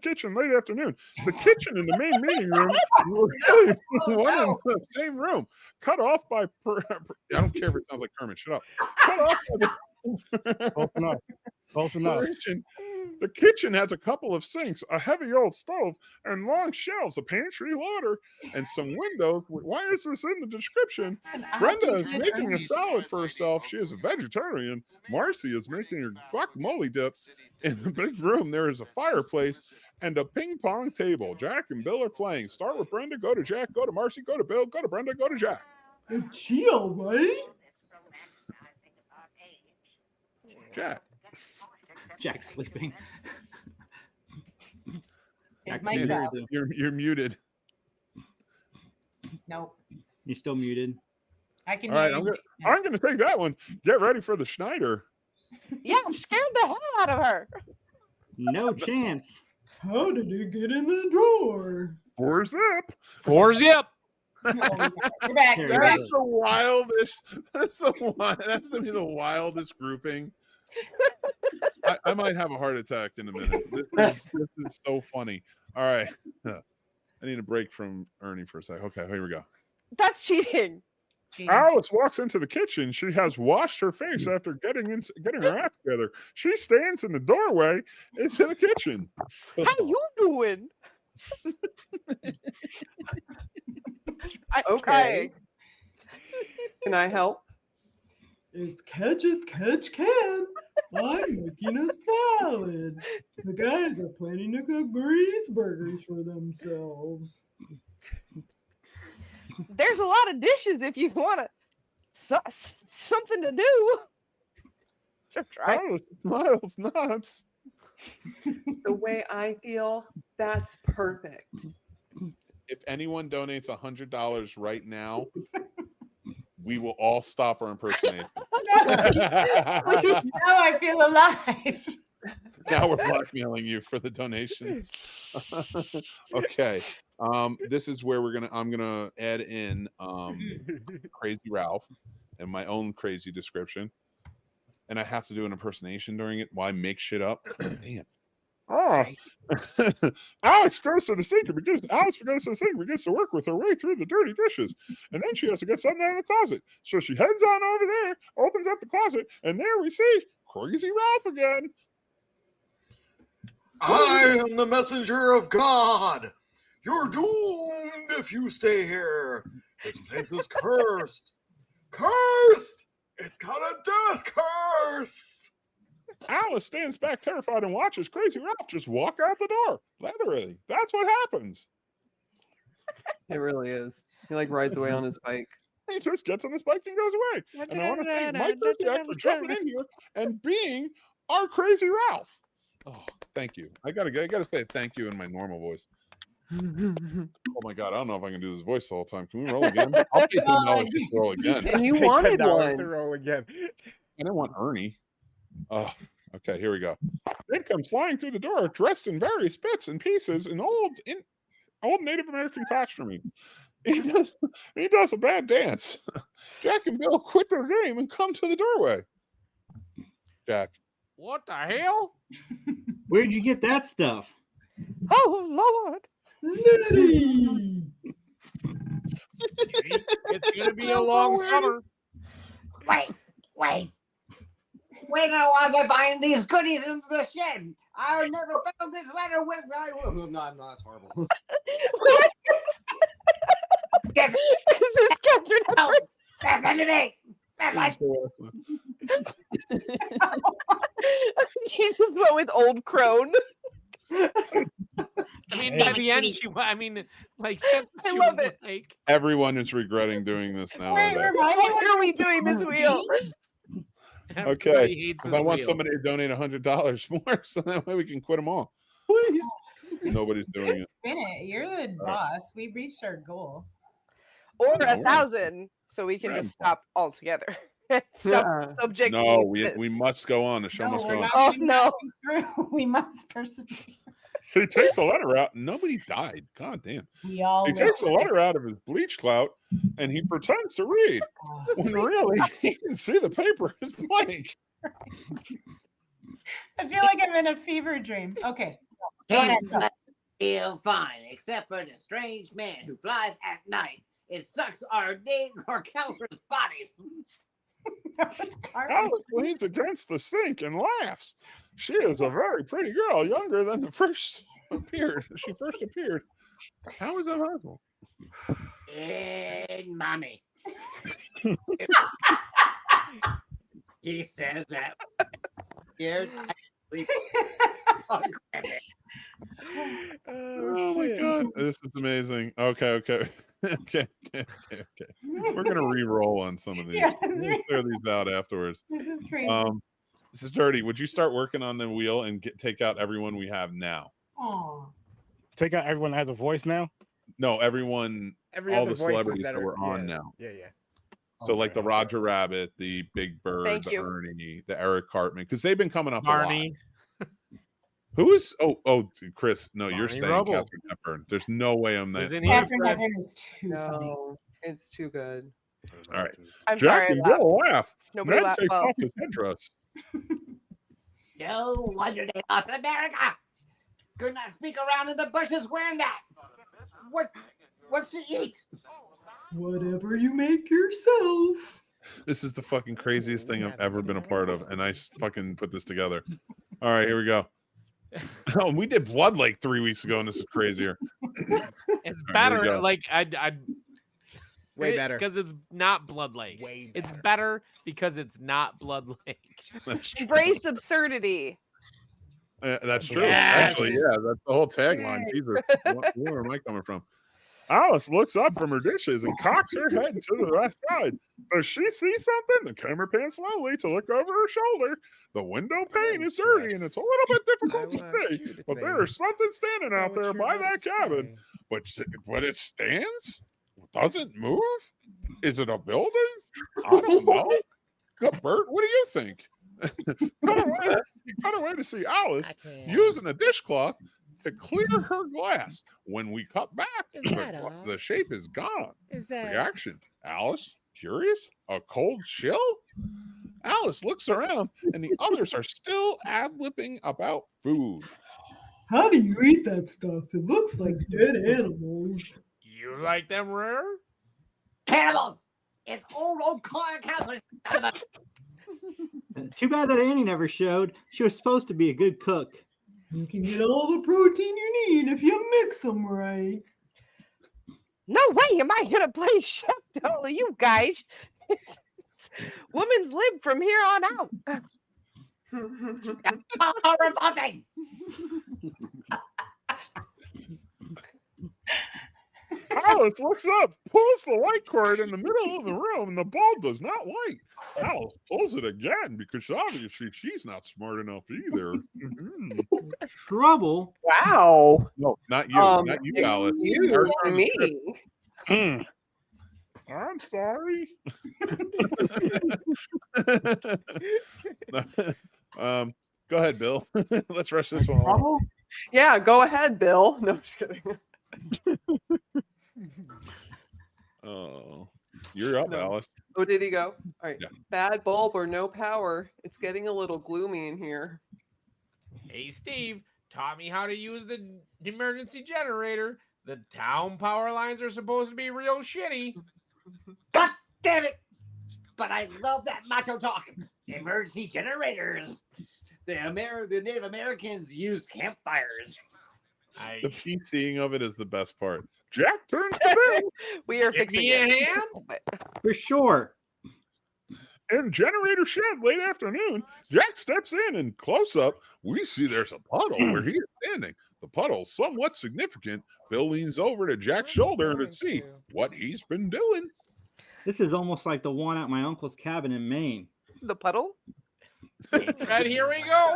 kitchen late afternoon. The kitchen and the main meeting room were really one in the same room. Cut off by I don't care if it sounds like Kermit. Shut up. Cut off by Close enough. Close enough. The kitchen has a couple of sinks, a heavy old stove, and long shelves, a pantry loader, and some windows. Why is this in the description? Brenda is making a salad for herself. She is a vegetarian. Marcy is making a guacamole dip. In the big room, there is a fireplace and a ping pong table. Jack and Bill are playing. Start with Brenda, go to Jack, go to Marcy, go to Bill, go to Brenda, go to Jack. Is she all right? Jack. Jack's sleeping. His mic's out. You're muted. Nope. You're still muted. I can All right, hear you. I'm gonna take that one. Get ready for the Schneider. Yeah, I'm scared the hell out of her. No chance. How did he get in the door? Four zip. We're back. We're back. That's the wildest. That's to me the wildest grouping. I might have a heart attack in a minute. This is so funny. All right. I need a break from Ernie for a second. Okay, here we go. That's cheating. Alice walks into the kitchen. She has washed her face after getting her act together. She stands in the doorway into the kitchen. How you doing? Okay. Can I help? It's catch as catch can. I'm making a salad. The guys are planning to cook grease burgers for themselves. There's a lot of dishes if you want something to do. Just try. Oh, smiles nuts. The way I feel, that's perfect. If anyone donates $100 right now, we will all stop our impersonation. Now I feel alive. Now we're blackmailing you for the donations. Okay. This is where I'm gonna add in Crazy Ralph and my own crazy description. And I have to do an impersonation during it while I make shit up. Damn. Oh, Alice goes to the sink and begins to work with her way through the dirty dishes. And then she has to get something out of the closet. So she heads on over there, opens up the closet, and there we see Crazy Ralph again. I am the messenger of God. You're doomed if you stay here. This place is cursed. Cursed! It's got a death curse! Alice stands back terrified and watches Crazy Ralph just walk out the door. Literally. That's what happens. It really is. He like rides away on his bike. He just gets on his bike and goes away. And I want to thank Mike Krzyzak for jumping in here and being our Crazy Ralph. Oh, thank you. I gotta say thank you in my normal voice. Oh my god, I don't know if I can do this voice the whole time. Can we roll again? I'll pay $10 to roll again. And you wanted one to roll again. I don't want Ernie. Oh, okay, here we go. Then comes flying through the door, dressed in various bits and pieces in old Native American costuming. He does a bad dance. Jack and Bill quit their game and come to the doorway. Jack. What the hell? Where'd you get that stuff? Oh, Lord. Liddy! It's going to be a long summer. Wait. When was I buying these goodies into the shed? I never found this letter with me. No, that's horrible. What? Yes. This Catherine. No, that's under me. Jesus went with old crone. I mean, by the end, she love was it. like, Everyone is regretting doing this now. Why are we doing this wheel? Okay, hates because this I want wheel. somebody to donate $100 more, so that way we can quit them all. Please. Nobody's doing Just it. spin it. You're the boss. We reached our goal. Or No. 1,000, so we can just stop altogether. Subject. No, we must go on. The show must we're go on. not Oh gonna no! through. We must persevere. He takes a letter out. Nobody died. God damn. We all He takes a letter out of his bleach clout and he pretends to read when really he can see the paper is blank. I feel like I'm in a fever dream. Okay. Can't feel fine, except for the strange man who flies at night. It sucks our counselor's bodies. Alice leans against the sink and laughs. She is a very pretty girl, younger than she first appeared. How is that possible? And mommy. He says that. Scared. Oh my god, this is amazing. Okay. We're gonna re-roll on some of these. Yeah, We'll clear these out afterwards. This is crazy. This is dirty. Would you start working on the wheel and take out everyone we have now? Aw. Take out everyone that has a voice now? No, everyone, Every all other the voices celebrities that that are- were on yeah, now. yeah. So like the Roger Rabbit, the Big Bird, Thank the you. Ernie, the Eric Cartman, because they've been coming up Barney. a lot. Who is? Oh, Chris. No, you're Barney staying Rubble. Catherine Hepburn. There's no way I'm that. Isn't he Catherine Hepburn is too funny. No, it's too good. All right, I'm Jack sorry. and I laughed. Bill laugh. Nobody Ned laughed. takes Well, off his headdress. No wonder they lost America. Could not speak around in the bushes wearing that. What's to eat? Whatever you make yourself. This is the fucking craziest thing I've ever been a part of, and I fucking put this together. All right, here we go. Oh, we did Blood Lake 3 weeks ago, and this is crazier. It's All right, here we better. go. Like I'd Way better. because it's not Blood Lake. Way It's better. better because it's not Blood Lake. That's true. embrace absurdity. That's true. Yes. Actually, yeah, that's the whole tagline. Jesus, where am I coming from? Alice looks up from her dishes and cocks her head to the left side. Does she see something? The camera pans slowly to look over her shoulder. The window pane is dirty and it's a little bit difficult to see, but there is something standing out there by that cabin. But it stands? Doesn't move? Is it a building? I don't know. Bert, what do you think? Cut away to see Alice using a dishcloth to clear her glass. When we cut back, the shape is gone. Reaction. Alice, curious? A cold chill? Alice looks around and the others are still ad-libbing about food. How do you eat that stuff? It looks like dead animals. You like them rare? Cannibals! It's old counselors. Too bad that Annie never showed. She was supposed to be a good cook. You can get all the protein you need if you mix them right. No way am I gonna play chef to all of you guys. Women's lib from here on out. Revolting! Alice looks up, pulls the light cord in the middle of the room, and the bulb does not light. Alice pulls it again because obviously she's not smart enough either. Trouble? Wow. No, not you. Not you, Alice. Excuse Her- me. I'm sorry. Go ahead, Bill. Let's rush this one. Trouble? Yeah, go ahead, Bill. No, I'm just kidding. Oh, you're up, Alice. Oh, did he go? All right. Yeah. Bad bulb or no power. It's getting a little gloomy in here. Hey, Steve, taught me how to use the emergency generator. The town power lines are supposed to be real shitty. God damn it! But I love that macho talk. Emergency generators. The Native Americans used campfires. The PCing of it is the best part. Jack turns to Bill. We are Give fixing me a it. hand. For sure. In generator shed late afternoon, Jack steps in and close up, we see there's a puddle where he is standing. The puddle's somewhat significant. Bill leans over to Jack's shoulder to see what he's been doing. This is almost like the one at my uncle's cabin in Maine. The puddle? Right, here we go.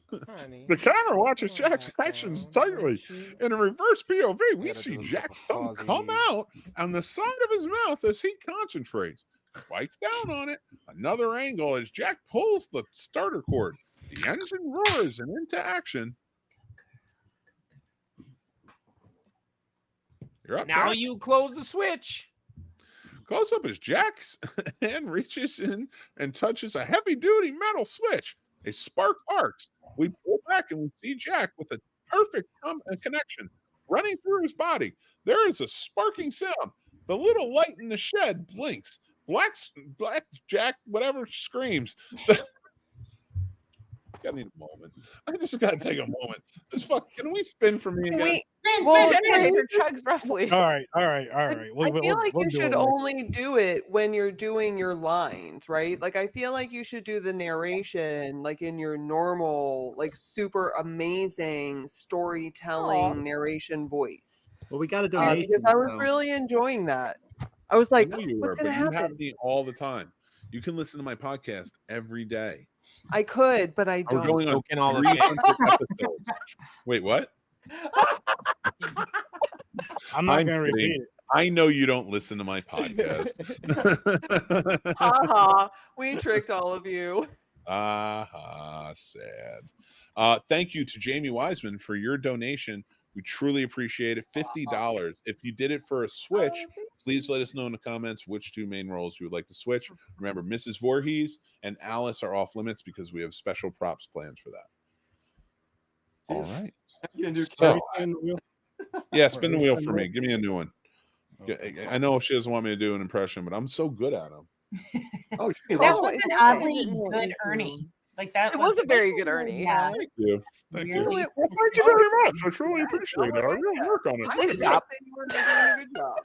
The camera watches Jack's actions tightly. In a reverse POV, we see Jack's tongue come out on the side of his mouth as he concentrates. Bites down on it. Another angle as Jack pulls the starter cord. The engine roars and into action. You're up. Now Jack. you close the switch. Close up as Jack's hand reaches in and touches a heavy-duty metal switch. A spark arcs. We pull back and we see Jack with a perfect connection running through his body. There is a sparking sound. The little light in the shed blinks. Black Jack, whatever, screams. I need a moment. I just got to take a moment. Can we spin for me again? The generator chugs roughly. All right. I feel like you should only do it when you're doing your lines, right? Like I feel like you should do the narration like in your normal, like super amazing storytelling narration voice. Well, we got to donate because I was really enjoying that. I was like, what's going to happen? You have me all the time. You can listen to my podcast every day. I could, but I don't. We're going on 300 episodes. Wait, what? I'm not going to repeat it. I know you don't listen to my podcast. We tricked all of you. Sad. Thank you to Jamie Wiseman for your donation. We truly appreciate it. $50. If you did it for a Switch, please let us know in the comments which two main roles you would like to switch. Remember, Mrs. Voorhees and Alice are off limits because we have special props plans for that. All right. So, yeah, spin the wheel for me. Give me a new one. I know she doesn't want me to do an impression, but I'm so good at them. That was an oddly good Ernie. Like that. It was a very good Ernie. Yeah. Thank you. Thank you. Really Thank you very much. I truly appreciate it. I really work on it. Good job. You were doing a good job.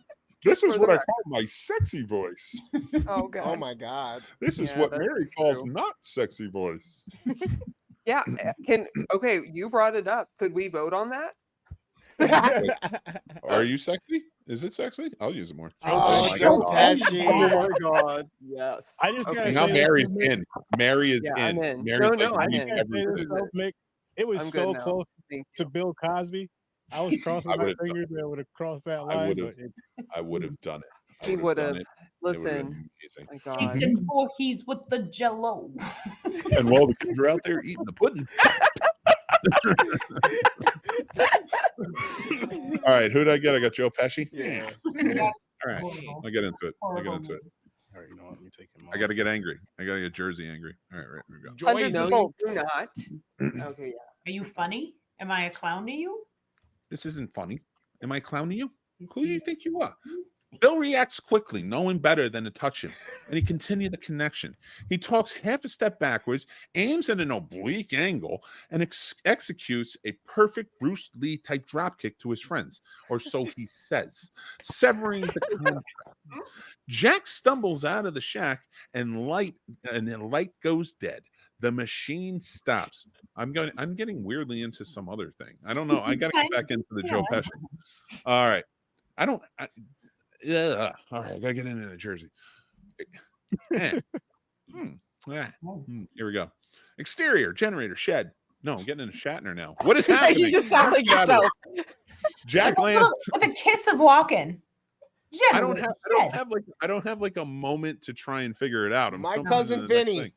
This is what I call my sexy voice. Oh god. Oh my god. This is what Mary calls not sexy voice. Yeah. Okay, you brought it up. Could we vote on that? Are you sexy? Is it sexy? I'll use it more. Oh, Joe Pesci. Oh my god. Yes. I just gotta now say Mary's in. Mary is Yeah, in. I'm in. Mary's No, I'm in. It was I'm so good now. close to Bill Cosby. I was crossing I my would've fingers that I would have crossed that I line. would But have. I would have done it. He would have. It Listen. would've been amazing. My God. Jason Voorhees with the Jello. And while the kids are out there eating the pudding. All right, who did I get? I got Joe Pesci. Yeah. All right, I'll get into it. All right, you know what? Let me take him. I got to get angry. I got to get Jersey angry. All right, here we go. Joy, No, you do not. Okay, yeah. Are you funny? Am I a clown to you? This isn't funny. Am I clowning you? Who do you think you are? Bill reacts quickly, knowing better than to touch him, and he continued the connection. He talks half a step backwards, aims at an oblique angle, and executes a perfect Bruce Lee type dropkick to his friends, or so he says, severing the contract. Jack stumbles out of the shack, and the light goes dead. The machine stops. I'm getting weirdly into some other thing. I don't know. I got to get back into the Joe Pesci. All right. All right, I gotta get into Jersey. Here we go. Exterior, generator, shed. No, I'm getting into Shatner now. What is happening? You just sound like yourself. Jack lands with a kiss of walking. I don't have like a moment to try and figure it out. My cousin Vinny.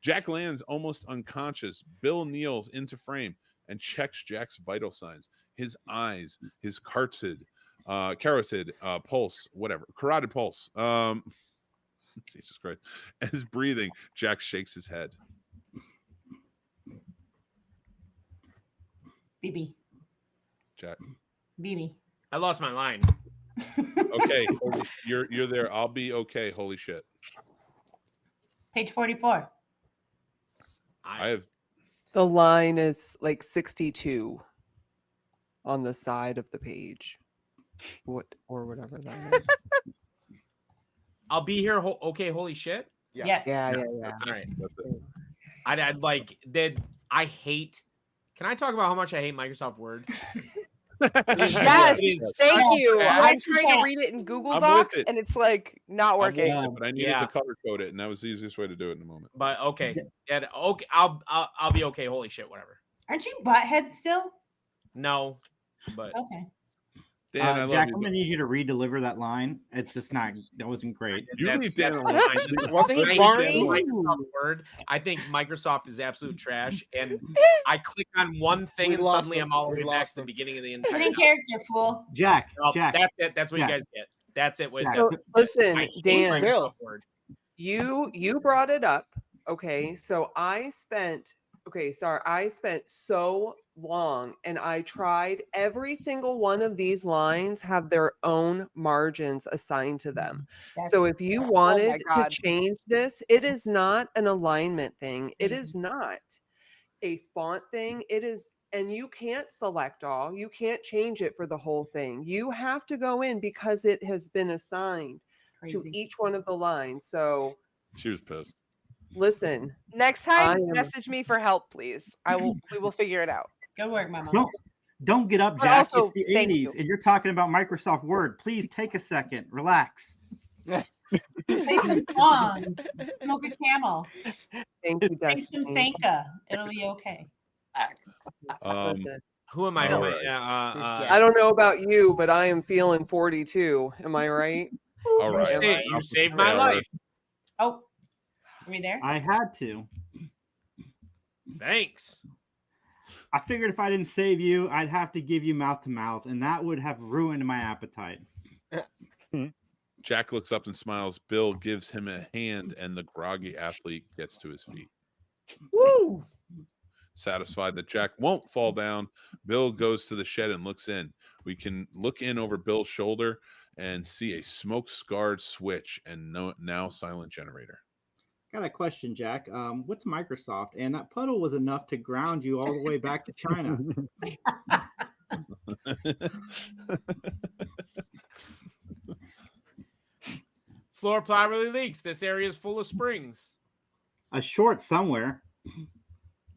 Jack lands almost unconscious. Bill kneels into frame and checks Jack's vital signs. His eyes, his carotid pulse, whatever, carotid pulse. Jesus Christ. And his breathing. Jack shakes his head. BB. Jack. BB. I lost my line. Okay, you're there. I'll be okay. Holy shit. Page 44. I have. The line is like 62 on the side of the page. Or whatever that is. I'll be here. Okay, holy shit. Yes. Yeah. All right. I'd like that. I hate. Can I talk about how much I hate Microsoft Word? Yes, thank you. bad. I tried to read it in Google I'm Docs with it. and it's like not working. But I needed to color code it, and that was the easiest way to do it in the moment. But okay, yeah, okay, I'll be okay. Holy shit, whatever. Aren't you butthead still? No, but Okay. Dan, I love Jack, you. I'm gonna need you to re-deliver that line. It's just not. That wasn't great. You leave Dan That's alone. fine. Wasn't he I think Barney? Microsoft Word. I think Microsoft is absolute trash, and I click on one thing We and lost suddenly him. I'm all the We way back lost to the him. beginning of the Get entire. in character, fool. Jack, Well, Jack, that's it. That's what Jack. you guys get. That's it. Was Jack. So, listen, I hate Dan, Microsoft Word. you brought it up. Okay, so I spent so long, and I tried every single one of these lines have their own margins assigned to them. So if you wanted to God. change this, it is not an alignment thing. It is not a font thing. It is, and you can't select all. You can't change it for the whole thing. You have to go in because it has been assigned to each one of the lines. So She was pissed. listen, Next I time, am- message me for help, please. We will figure it out. Good work, Mama. Don't get up, But Jack. also, It's the thank 80s, you. and you're talking about Microsoft Word. Please take a second. Relax. Play some song. Smoke a camel. Thank you, Drink some Destiny. Sanka. It'll be okay. Listen, Who am I? All Who am I? right. I don't know about you, but I am feeling 42. Am I right? All right. Am I? You saved my life. Oh, are we there? I had to. Thanks. I figured if I didn't save you, I'd have to give you mouth to mouth, and that would have ruined my appetite. Jack looks up and smiles. Bill gives him a hand, and the groggy athlete gets to his feet. Woo! Satisfied that Jack won't fall down, Bill goes to the shed and looks in. We can look in over Bill's shoulder and see a smoke-scarred switch and now silent generator. Got a question, Jack. What's Microsoft? And that puddle was enough to ground you all the way back to China. Floor ply really leaks. This area is full of springs. A short somewhere.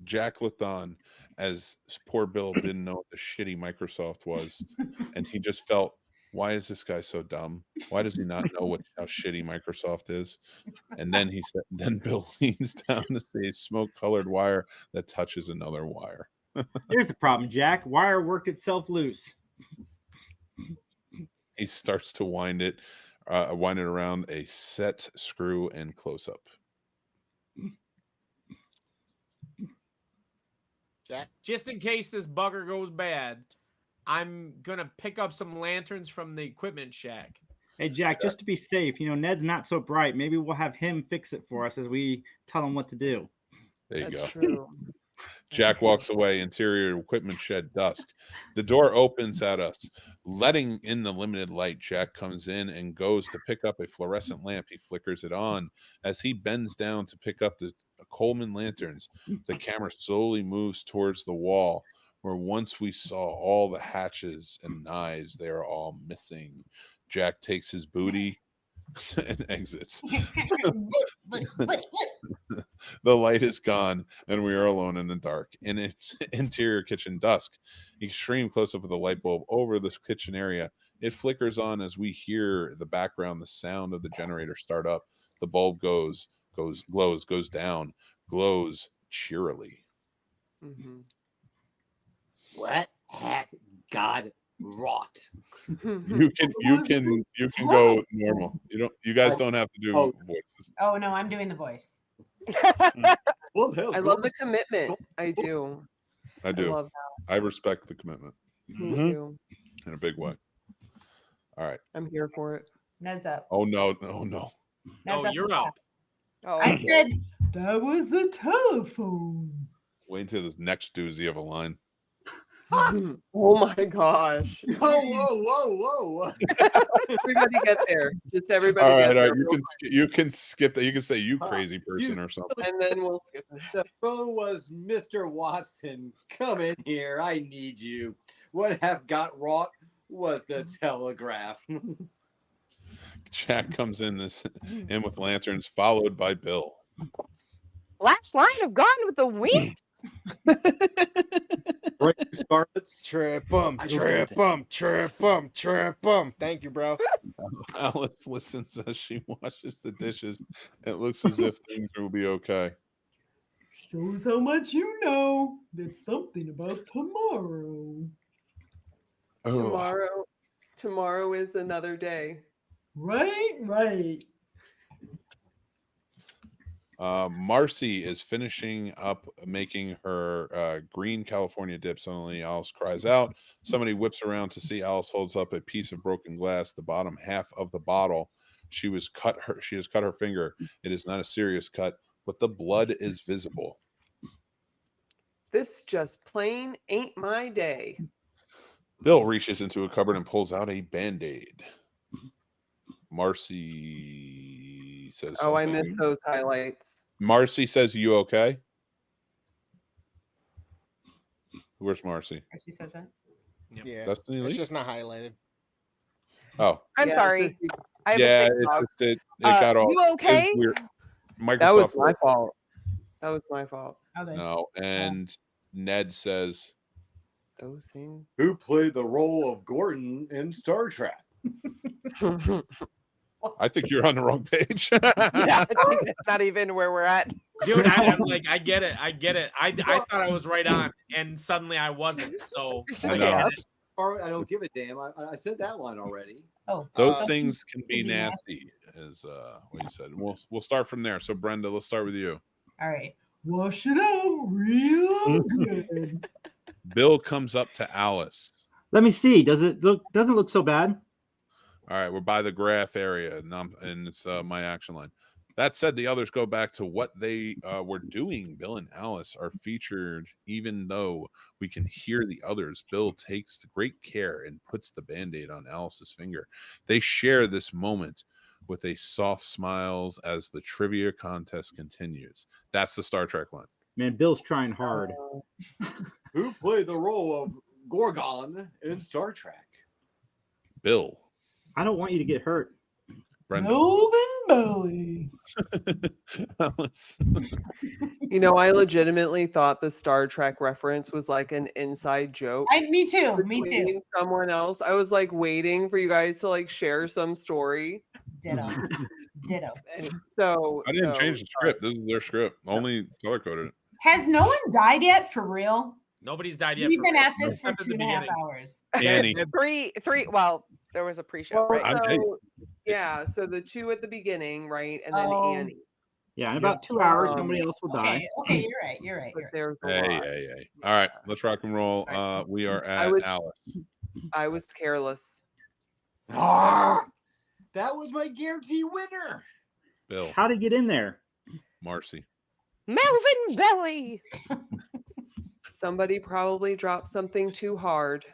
Jack looked on as poor Bill didn't know what the shitty Microsoft was, and he just felt, why is this guy so dumb? Why does he not know how shitty Microsoft is? And then he said, then Bill leans down to see a smoke-colored wire that touches another wire. Here's the problem, Jack. Wire worked itself loose. He starts to wind it around a set screw and close-up. Jack? Just in case this bugger goes bad, I'm gonna pick up some lanterns from the equipment shack. Hey, Jack, just to be safe, Ned's not so bright. Maybe we'll have him fix it for us as we tell him what to do. There you go. True. Jack walks away, interior equipment shed, dusk. The door opens at us, letting in the limited light. Jack comes in and goes to pick up a fluorescent lamp. He flickers it on. As he bends down to pick up the Coleman lanterns, the camera slowly moves towards the wall, where once we saw all the hatches and knives, they are all missing. Jack takes his booty and exits. The light is gone, and we are alone in the dark. In its interior kitchen, dusk. Extreme close-up of the light bulb over the kitchen area. It flickers on as we hear the background, the sound of the generator start up. The bulb glows, goes down, glows cheerily. Mm-hmm. What hath God wrought? You can go normal. You guys don't have to do voices. Oh no, I'm doing the voice. I love the commitment. I do. I do. love I respect the commitment Me too. in a big way. All right. I'm here for it. Ned's up. Oh no. Ned's You're up. Oh, I said that was the telephone. Wait until this next doozy of a line. Oh my gosh. Whoa. Everybody get there. Just everybody All get right. there. You can skip that. You can say you crazy person or something. And then we'll skip it. The phone was Mr. Watson. Come in here. I need you. What hath got wrought was the telegraph. Jack comes in with lanterns, followed by Bill. last line of Gone with the Wind. Trip 'em. Thank you, bro. Alice listens as she washes the dishes. It looks as if things will be okay. Shows how much you know. That's something about tomorrow. Oh, Tomorrow. Tomorrow is another day. Right. Marcy is finishing up making her green California dip. Suddenly, Alice cries out. Somebody whips around to see Alice holds up a piece of broken glass, the bottom half of the bottle. She has cut her finger. It is not a serious cut, but the blood is visible. This just plain ain't my day. Bill reaches into a cupboard and pulls out a Band-Aid. Marcy says Oh, I something. missed those highlights. Marcy says, "You okay?" Where's Marcy? She says that. Yeah, Destiny it's Lee? just not highlighted. Oh, I'm Yeah, sorry. I have yeah. a sick dog. It got all. You it was okay? weird. Microsoft. That was my fault. That was my fault. No, and Ned says, Those things. Who played the role of Gordon in Star Trek? "I think you're on the wrong page." Yeah, I think it's not even where we're at. Dude, I'm like, I get it. I thought I was right on, and suddenly I wasn't. So I know. I don't give a damn. I said that line already. Oh, Those things can be nasty, is what you said. We'll start from there. So Brenda, let's start with you. All right. Wash it out real good. Bill comes up to Alice. Let me see. Doesn't look so bad. All right, we're by the graph area, and it's my action line. That said, the others go back to what they were doing. Bill and Alice are featured, even though we can hear the others. Bill takes great care and puts the Band-Aid on Alice's finger. They share this moment with a soft smiles as the trivia contest continues. That's the Star Trek line. Man, Bill's trying hard. Who played the role of Gorgon in Star Trek? Bill. I don't want you to get hurt. Brenda. Melvin Belly. Alice. You know, I legitimately thought the Star Trek reference was like an inside joke. Me too. between someone else. I was like waiting for you guys to like share some story. Ditto. So I didn't change the script. This is their script. Only color coded it. Has no one died yet for real? Nobody's died yet. We've been at real. this for Except at the 2.5 beginning. hours. Annie. Three. Well, there was a pre-show. Well, Right? so, yeah, so the two at the beginning, right, and then Annie. Yeah, in about 2 hours, somebody else will die. Okay, you're right. There's a Hey, lot. hey. All right, let's rock and roll. We are at Alice. I was careless. Ah, that was my guarantee winner. Bill. How'd he get in there? Marcy. Melvin Belly. Somebody probably dropped something too hard.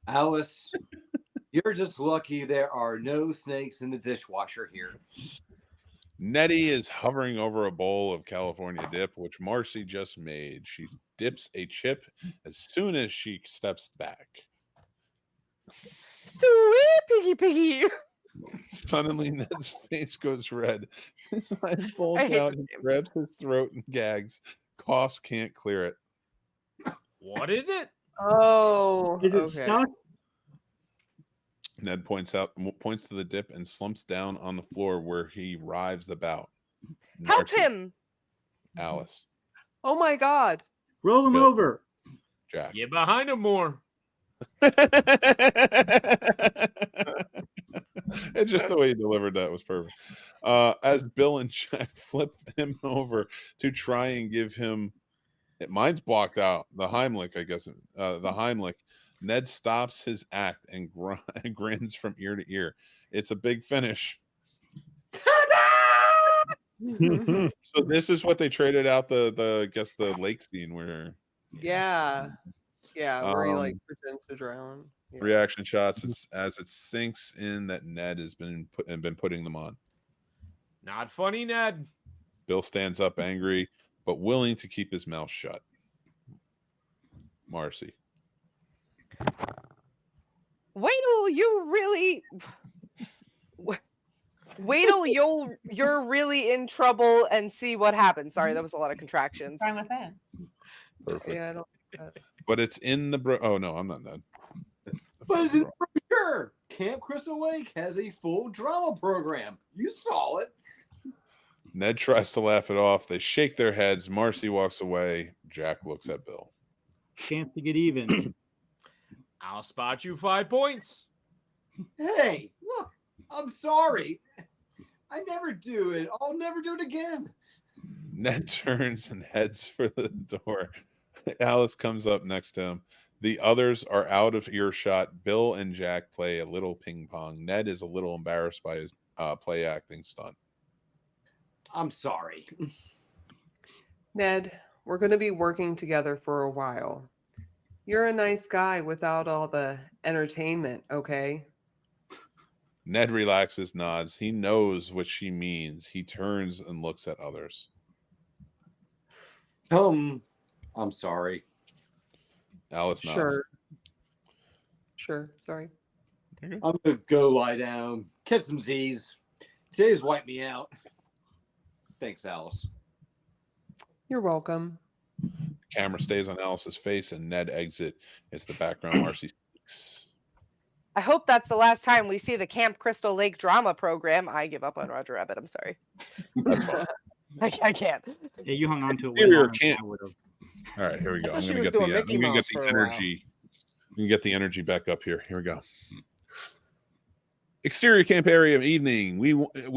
Alice, you're just lucky there are no snakes in the dishwasher here. Nettie is hovering over a bowl of California dip, which Marcy just made. She dips a chip as soon as she steps back. Sweet piggy. Suddenly, Ned's face goes red. His eyes bulge hate out. this He grabs his throat and gags. Coughs can't clear it. What is it? Oh, Is it okay. stuck? Ned points to the dip and slumps down on the floor where he writhes about. Help Marcy. him. Alice. Oh my God. Roll him Bill. over. Jack. Get behind him more. It's just the way he delivered that was perfect. As Bill and Jack flip him over to try and give him, mine's blocked out. The Heimlich, I guess. The Heimlich. Ned stops his act and grins from ear to ear. It's a big finish. So this is what they traded out the I guess the lake scene where Yeah, where he like pretends to drown. Yeah. reaction shots as it sinks in that Ned has been putting them on. Not funny, Ned. Bill stands up angry but willing to keep his mouth shut. Marcy. Wait till you really. Wait till you're really in trouble and see what happens. Sorry, that was a lot of contractions. What's wrong with that? Perfect. Yeah, I don't think that's... But it's in the oh no, I'm not Ned. But it's in the brochure. Camp Crystal Lake has a full drama program. You saw it. Ned tries to laugh it off. They shake their heads. Marcy walks away. Jack looks at Bill. Chance to get even. I'll spot you 5 points. Hey, look, I'm sorry. I never do it. I'll never do it again. Ned turns and heads for the door. Alice comes up next to him. The others are out of earshot. Bill and Jack play a little ping pong. Ned is a little embarrassed by his play acting stunt. I'm sorry. Ned, we're going to be working together for a while. You're a nice guy without all the entertainment, okay? Ned relaxes, nods. He knows what she means. He turns and looks at others. I'm sorry. Alice nods. Sure. Sorry. I'm gonna go lie down, catch some Z's. Today's wiped me out. Thanks, Alice. You're welcome. Camera stays on Alice's face and Ned exit. It's the background. Marcy speaks. I hope that's the last time we see the Camp Crystal Lake drama program. I give up on Roger Rabbit. I'm sorry. That's fine. I can't. Yeah, you hung on to it. Interior can't. All right, here we go. I'm she gonna was get doing the Mickey Mouse for a while. energy. We can get the energy back up here. Here we go. Exterior camp area of evening. We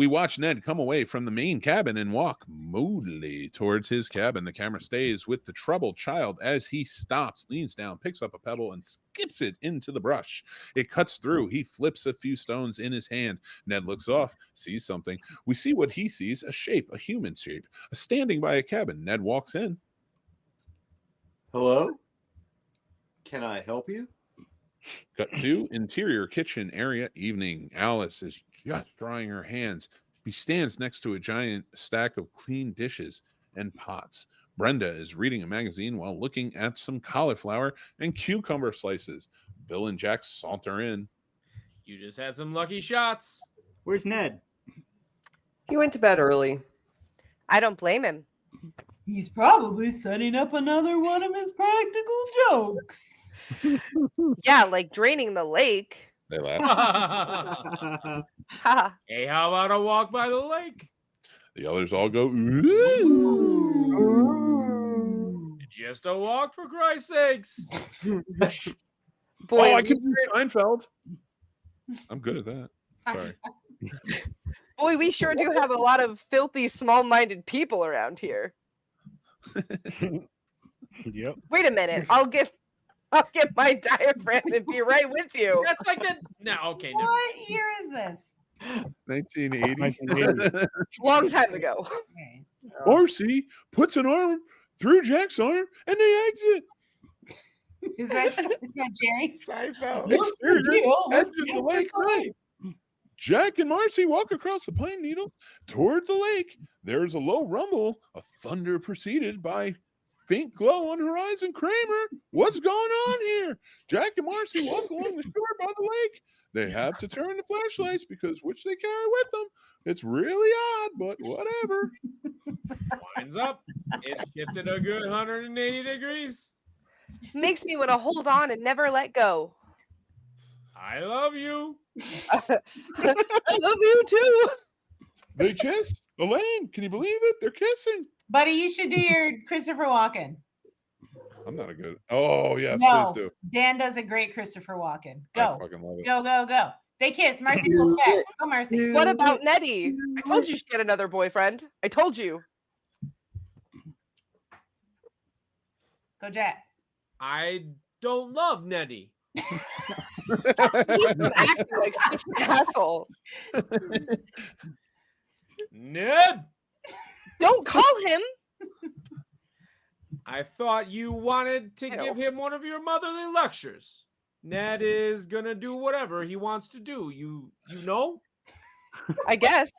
watch Ned come away from the main cabin and walk moodily towards his cabin. The camera stays with the troubled child as he stops, leans down, picks up a pebble, and skips it into the brush. It cuts through. He flips a few stones in his hand. Ned looks off, sees something. We see what he sees, a shape, a human shape, standing by a cabin. Ned walks in. Hello? Can I help you? Cut to interior kitchen area evening. Alice is just drying her hands. He stands next to a giant stack of clean dishes and pots. Brenda is reading a magazine while looking at some cauliflower and cucumber slices. Bill and Jack saunter in. You just had some lucky shots. Where's Ned? He went to bed early. I don't blame him. He's probably setting up another one of his practical jokes. Yeah, like draining the lake. They laugh. Hey, how about a walk by the lake? The others all go, ooh. Just a walk, for Christ's sakes. Boy, I can do Seinfeld. I'm good at that. Sorry. Boy, we sure do have a lot of filthy, small-minded people around here. Yep. Wait a minute. I'll get my diaphragm and be right with you. That's like the no. Okay, no. What year is this? 1980. Long time ago. Marcy puts an arm through Jack's arm and they exit. Is that Jerry? Seinfeld. Jack and Marcy walk across the pine needles toward the lake. There's a low rumble, a thunder preceded by faint glow on horizon. Kramer, what's going on here? Jack and Marcy walk along the shore by the lake. They have to turn the flashlights because which they carry with them. It's really odd, but whatever. Winds up. It shifted a good 180 degrees. Makes me want to hold on and never let go. I love you. I love you too. They kiss. Elaine, can you believe it? They're kissing. Buddy, you should do your Christopher Walken. I'm not a good. Oh, yes, No, please do. Dan does a great Christopher Walken. I Go. fucking love it. Go. They kiss. Marcy pulls back. Go, Marcy. What about Nettie? I told you she'd get another boyfriend. I told you. Go, Jack. I don't love Nettie. He's acting like such an asshole. Ned! Don't call him. I thought you wanted to give him one of your motherly lectures. Ned is gonna do whatever he wants to do. You know? I guess.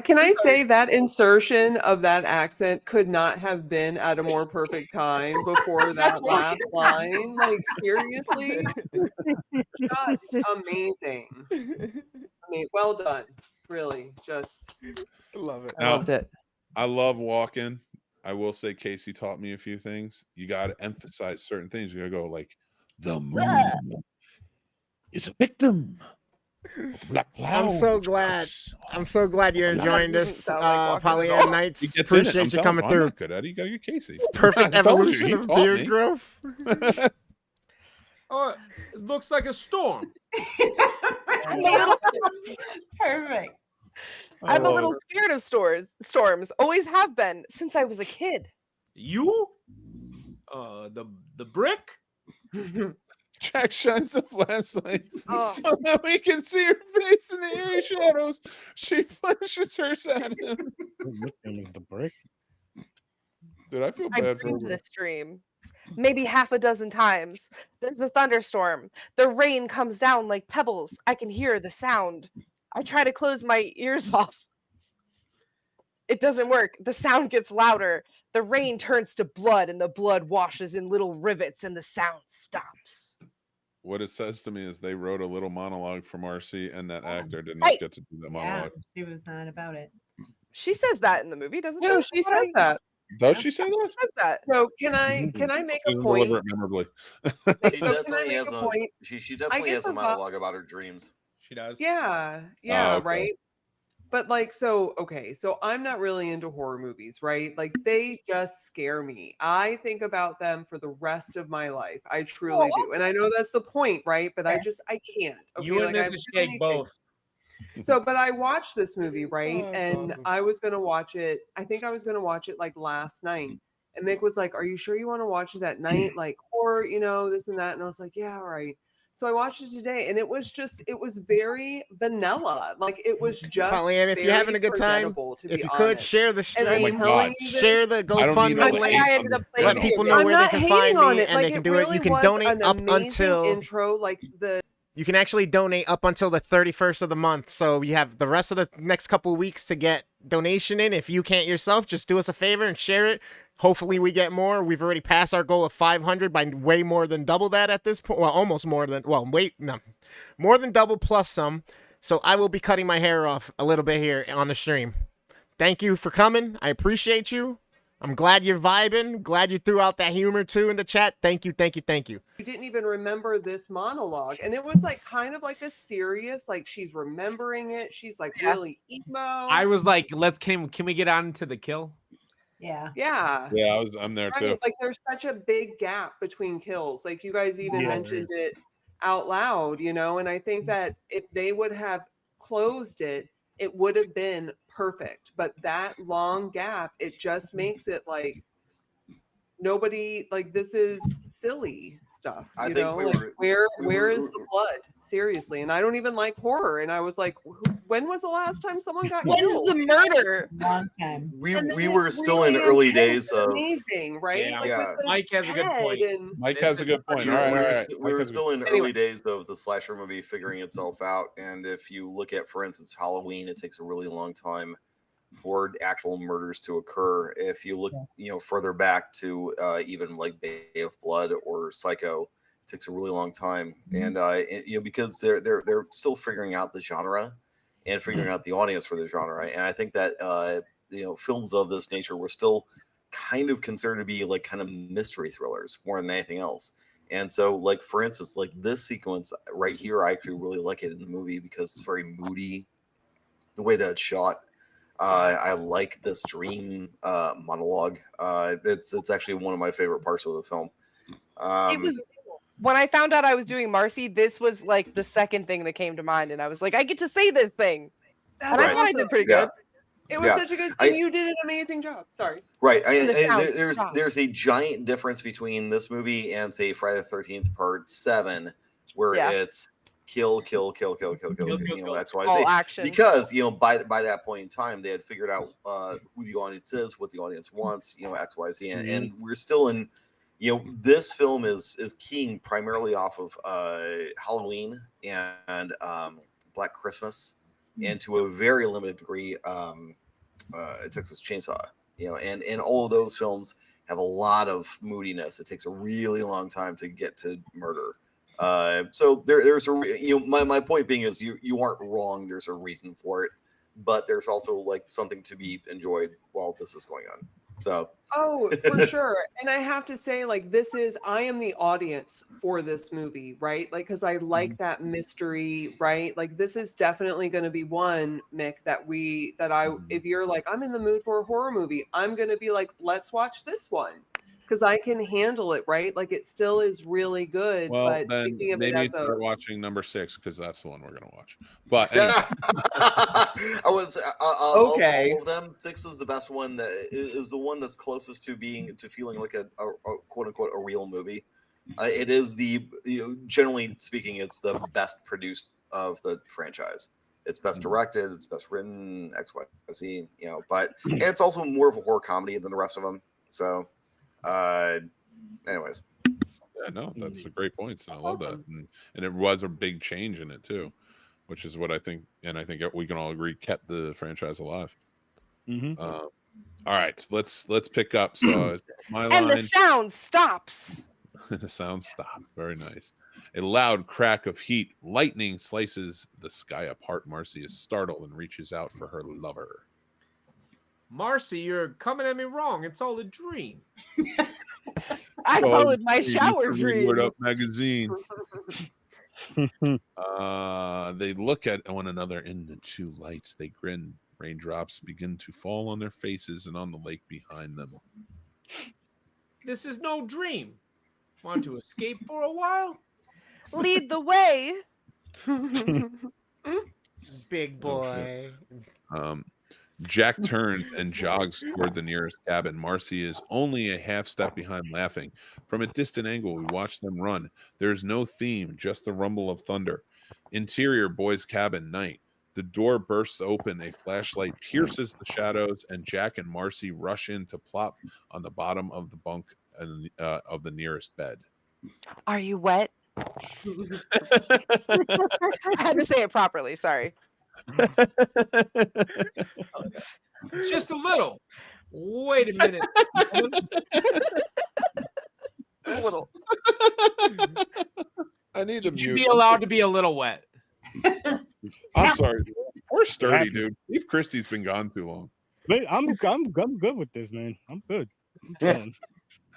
Can I say that insertion of that accent could not have been at a more perfect time before that last line? Like, seriously? Just amazing. I mean, well done. Really, just love it. I loved it. I love walking. I will say Casey taught me a few things. You got to emphasize certain things. You got to go like, the moon is a victim. I'm so glad you're enjoying this, Pollyanna Nights. Appreciate you coming through. Good at it. You got to get Casey. It's perfect evolution of beard growth. Oh, it looks like a storm. I'm a little, Perfect. I'm a little scared of storms. Always have been since I was a kid. You? The brick? Jack shines the flashlight Oh. so that we can see her face in the eerie shadows. She flashes hers at him. The brick. Did I feel I bad for dreamed her? this dream maybe half a dozen times. There's a thunderstorm. The rain comes down like pebbles. I can hear the sound. I try to close my ears off. It doesn't work. The sound gets louder. The rain turns to blood, and the blood washes in little rivets, and the sound stops. What it says to me is they wrote a little monologue for Marcy, and that actor did Hey. not get to do that Yeah, monologue. she was not about it. She says that in the movie, doesn't No, she? she says that. Does she say that? She says that. So can I make She a didn't point? deliver it memorably. She So can I definitely make has a a point? she I definitely get has a the monologue about her dreams. She does. Yeah, okay. right. But like, so okay, so I'm not really into horror movies, right? Like they just scare me. I think about them for the rest of my life. I truly do, and I know that's the point, right? But I can't. Okay, You and like I Mrs. really Shake both. So, but I watched this movie, right? Oh, that's And awesome. I was gonna watch it. I think I was gonna watch it like last night. And Mick was like, "Are you sure you want to watch it at night? Like horror, this and that." And I was like, "Yeah, all right." So I watched it today, and it was very vanilla. Like it was just Pollyann, if you're very having a good time, forgettable, to if be you could honest. share the And stream, I'm telling you, share the I don't need GoFundMe all the link. hate I ended up playing Let video people games. know I'm where they not can hating find on me, it. and Like they can it do really it. You can was donate an up amazing until intro. Like you can actually donate up until the 31st of the month. So you have the rest of the next couple of weeks to get donation in. If you can't yourself, just do us a favor and share it. Hopefully we get more. We've already passed our goal of 500 by way more than double that at this point. Well, almost more than, more than double plus some. So I will be cutting my hair off a little bit here on the stream. Thank you for coming. I appreciate you. I'm glad you're vibing. Glad you threw out that humor too in the chat. Thank you, thank you, thank you. you didn't even remember this monologue, and it was like kind of like a serious, like she's remembering it. She's like really emo. I was like, can we get on to the kill? Yeah. Yeah. Yeah, I'm there too. Right. Like there's such a big gap between kills. Like you guys even Yeah, mentioned it out loud, and I think that if they would have closed it, it would have been perfect. But that long gap, it just makes it like nobody, like this is silly stuff. I You think know, we like were- where is the blood? Seriously. And I don't even like horror. And I was like, when was the last time someone got When's killed? the murder? Long time. We were still in early days of amazing, right? Yeah. Like Yeah. with the Mike has a good head point. and Mike has a good point. We All were, right, we all were right. st- we Mike were has a still in Anyway. early days of the slasher movie figuring itself out, and if you look at, for instance, Halloween, it takes a really long time for actual murders to occur. If you look, further back to even like Bay of Blood or Psycho, it takes a really long time, and because they're still figuring out the genre and figuring out the audience for the genre, and I think that films of this nature were still kind of considered to be like kind of mystery thrillers more than anything else. And so, like for instance, like this sequence right here, I actually really like it in the movie because it's very moody. The way that it's shot, I like this dream monologue. It's actually one of my favorite parts of the film. It was when I found out I was doing Marcy, this was like the second thing that came to mind, and I was like, I get to say this thing, and I That's thought I did pretty Yeah. good. It was Yeah. such a good I- scene. You did an amazing job. Sorry. Right. And the sound, There's a giant difference between this movie and say Friday the 13th Part 7, where Yeah. it's kill, X, Y, All Z. action. Because by that point in time, they had figured out who the audience is, what the audience wants, X, Y, Z, and we're still in. This film is keying primarily off of Halloween and Black Christmas, and to a very limited degree, Texas Chainsaw. And all of those films have a lot of moodiness. It takes a really long time to get to murder. So there's a my point being is you aren't wrong. There's a reason for it, but there's also like something to be enjoyed while this is going on. So Oh, for sure. And I have to say, like, I am the audience for this movie, right? Like, because I like that mystery, right? Like, this is definitely going to be one, Mick, if you're like, I'm in the mood for a horror movie, I'm going to be like, let's watch this one. because I can handle it, right? Like it still is really good. Well, But then thinking of it maybe as a start watching number 6 because that's the one we're going to watch. But anyway. I was of Okay. all of them, 6 is the best one. That is the one that's closest to feeling like a quote unquote a real movie. It is generally speaking, it's the best produced of the franchise. It's best directed, it's best written, X, Y, Z. But and it's also more of a horror comedy than the rest of them. So, anyways. Yeah, no, that's a great point. And I love that. And it was a big change in it too, which is what I think, and I think we can all agree kept the franchise alive. All right, let's pick up. So my line. And the sound stops. The sound stopped. Very nice. A loud crack of heat. Lightning slices the sky apart. Marcy is startled and reaches out for her lover. Marcy, you're coming at me wrong. It's all a dream. I followed my shower dream. Word Up magazine. They look at one another in the two lights. They grin. Raindrops begin to fall on their faces and on the lake behind them. This is no dream. Want to escape for a while? Lead the way. Big boy. Jack turns and jogs toward the nearest cabin. Marcy is only a half step behind, laughing. From a distant angle, we watch them run. There's no theme, just the rumble of thunder. Interior boys' cabin, night. The door bursts open. A flashlight pierces the shadows, and Jack and Marcy rush in to plop on the bottom of the bunk of the nearest bed. Are you wet? I had to say it properly. Sorry. Just a little. Wait a minute. A little. I need to You be allowed to be a little wet. I'm sorry. We're sturdy, dude. Steve Christie's been gone too long. I'm good with this, man. I'm good.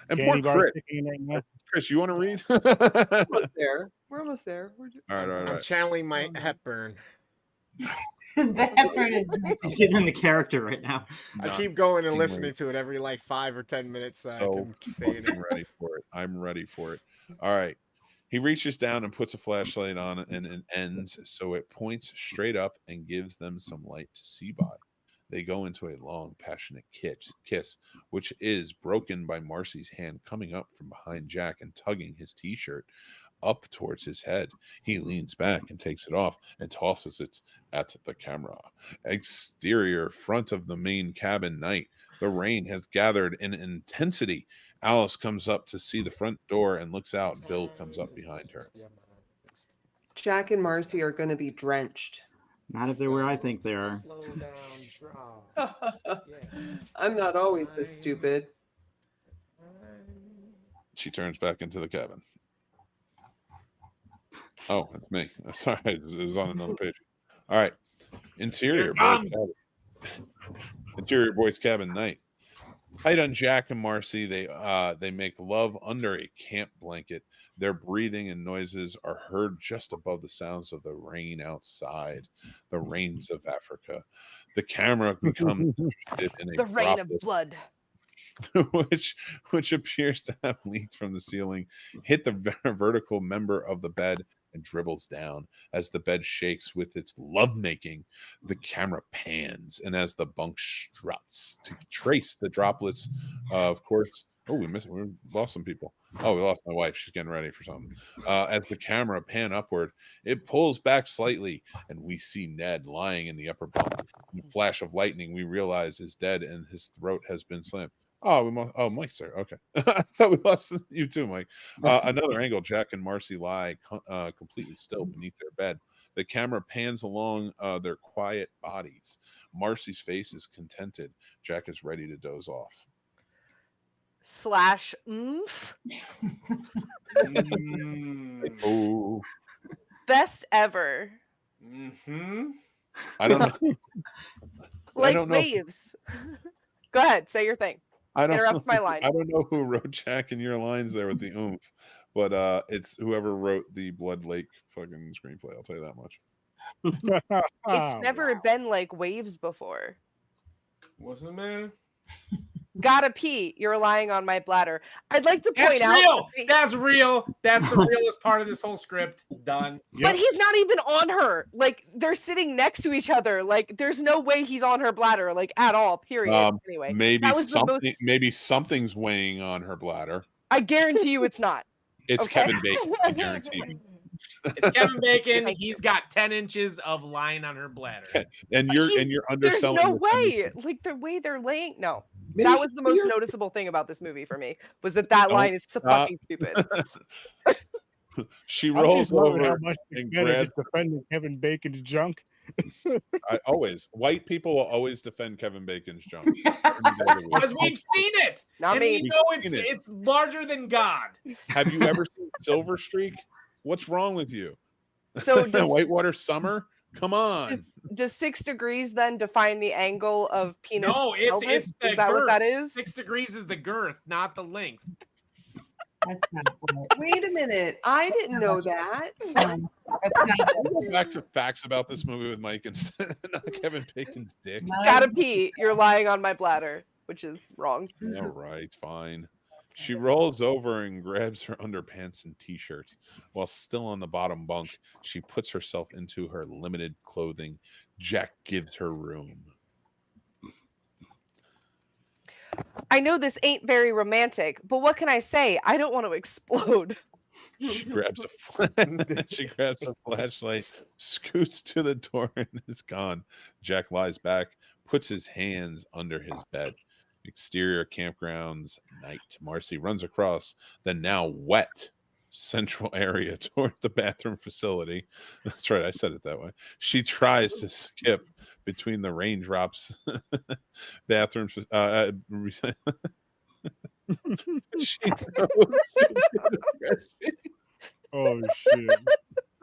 And poor Chris. Chris, you want to read? We're almost there. We're almost there. All right. I'm channeling my Hepburn. The Hepburn is He's getting in the character right now. I keep going and listening to it every like 5 or 10 minutes. So I can stay in it. I'm ready for it. I'm ready for it. All right. He reaches down and puts a flashlight on it, and it ends so it points straight up and gives them some light to see by. They go into a long, passionate kiss, which is broken by Marcy's hand coming up from behind Jack and tugging his t-shirt up towards his head. He leans back and takes it off and tosses it at the camera. Exterior front of the main cabin, night. The rain has gathered in intensity. Alice comes up to see the front door and looks out. Bill comes up behind her. Jack and Marcy are going to be drenched. Not if they're where I think they are. Slow down, draw. I'm not always this stupid. She turns back into the cabin. Oh, it's me. Sorry, it was on another page. All right. Interior boys cabin, night. Tight on Jack and Marcy, they make love under a camp blanket. Their breathing and noises are heard just above the sounds of the rain outside, the rains of Africa. The camera becomes interested in a The rain of droplet, blood. which appears to have leaked from the ceiling, hit the vertical member of the bed and dribbles down. As the bed shakes with its lovemaking, the camera pans, and as the bunk struts to trace the droplets, of course. Oh, we lost some people. Oh, we lost my wife. She's getting ready for something. As the camera pan upward, it pulls back slightly, and we see Ned lying in the upper bunk. In a flash of lightning, we realize is dead, and his throat has been slammed. Oh, Mike's there. Okay. I thought we lost you too, Mike. Another angle, Jack and Marcy lie completely still beneath their bed. The camera pans along their quiet bodies. Marcy's face is contented. Jack is ready to doze off. / oomph. Oh. Best ever. I don't know. Like I don't know. waves. Go ahead, say your thing. Interrupt my line. I don't know who wrote Jack in your lines there with the oomph, but it's whoever wrote the Blood Lake fucking screenplay. I'll tell you that much. It's never been like waves before. What's the man? Gotta pee. You're relying on my bladder. I'd like to point That's out. real. That's real. That's the realest part of this whole script. Done. But he's not even on her. Like, they're sitting next to each other. Like, there's no way he's on her bladder, like, at all, period. Anyway, Maybe that was the most... maybe something's weighing on her bladder. I guarantee you it's not. It's Kevin Bacon. I guarantee you. It's Kevin Bacon. He's got 10 inches of line on her bladder. And you're underselling. There's no way. Like, the way they're laying. No. That was the most noticeable thing about this movie for me, was that line is so fucking stupid. She rolls over how much and grabs grabs. defending Kevin Bacon's junk. White people will always defend Kevin Bacon's junk. Because we've seen it. Not and me. we know it's larger than God. Have you ever seen Silver Streak? What's wrong with you? So Whitewater Summer? Come on. Does 6 degrees then define the angle of penis? No, it's the is that girth. what that is? 6 degrees is the girth, not the length. That's not right. Wait a minute. I didn't know that. Go back to facts about this movie with Mike and not Kevin Bacon's dick. Gotta pee. You're lying on my bladder, which is wrong. All right, fine. She rolls over and grabs her underpants and t-shirts. While still on the bottom bunk, she puts herself into her limited clothing. Jack gives her room. I know this ain't very romantic, but what can I say? I don't want to explode. She grabs a flashlight, scoots to the door, and is gone. Jack lies back, puts his hands under his bed. Exterior campgrounds night. Marcy runs across the now wet central area toward the bathroom facility. That's right, I said it that way. She tries to skip between the raindrops bathrooms. Oh shit.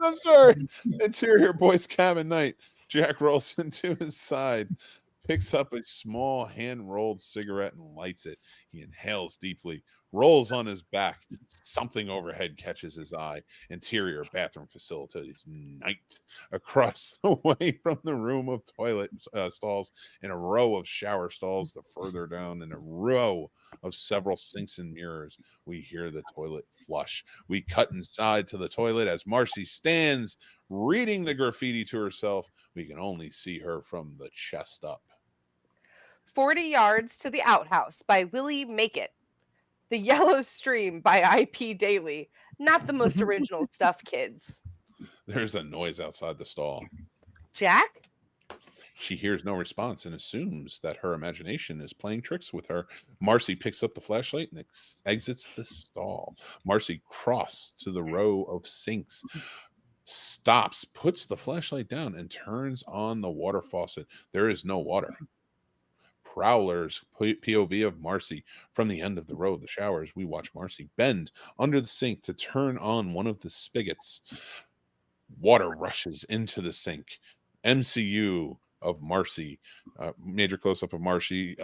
I'm sorry. Interior boys cabin night. Jack rolls into his side, picks up a small hand-rolled cigarette and lights it. He inhales deeply, rolls on his back. Something overhead catches his eye. Interior bathroom facilities night. Across the way from the room of toilet stalls, in a row of shower stalls, the further down in a row of several sinks and mirrors, we hear the toilet flush. We cut inside to the toilet as Marcy stands reading the graffiti to herself. We can only see her from the chest up. 40 Yards to the Outhouse by Willie Make It. The Yellow Stream by IP Daily. Not the most original stuff, kids. There's a noise outside the stall. Jack? She hears no response and assumes that her imagination is playing tricks with her. Marcy picks up the flashlight and exits the stall. Marcy crosses to the row of sinks, stops, puts the flashlight down, and turns on the water faucet. There is no water. Prowler's POV of Marcy. From the end of the row of the showers, we watch Marcy bend under the sink to turn on one of the spigots. Water rushes into the sink. MCU of Marcy, major close-up of Marcy,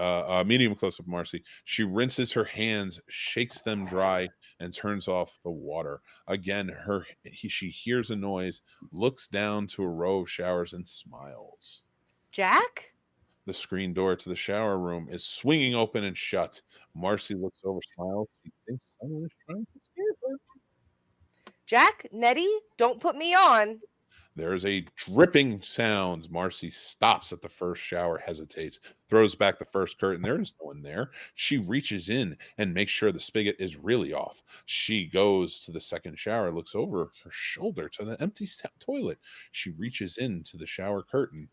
medium close-up of Marcy. She rinses her hands, shakes them dry, and turns off the water. Again, she hears a noise, looks down to a row of showers, and smiles. Jack? The screen door to the shower room is swinging open and shut. Marcy looks over, smiles. She thinks someone is trying to scare her. Jack? Nettie? Don't put me on. There is a dripping sound. Marcy stops at the first shower, hesitates, throws back the first curtain. There is no one there. She reaches in and makes sure the spigot is really off. She goes to the second shower, looks over her shoulder to the empty toilet. She reaches into the shower curtain.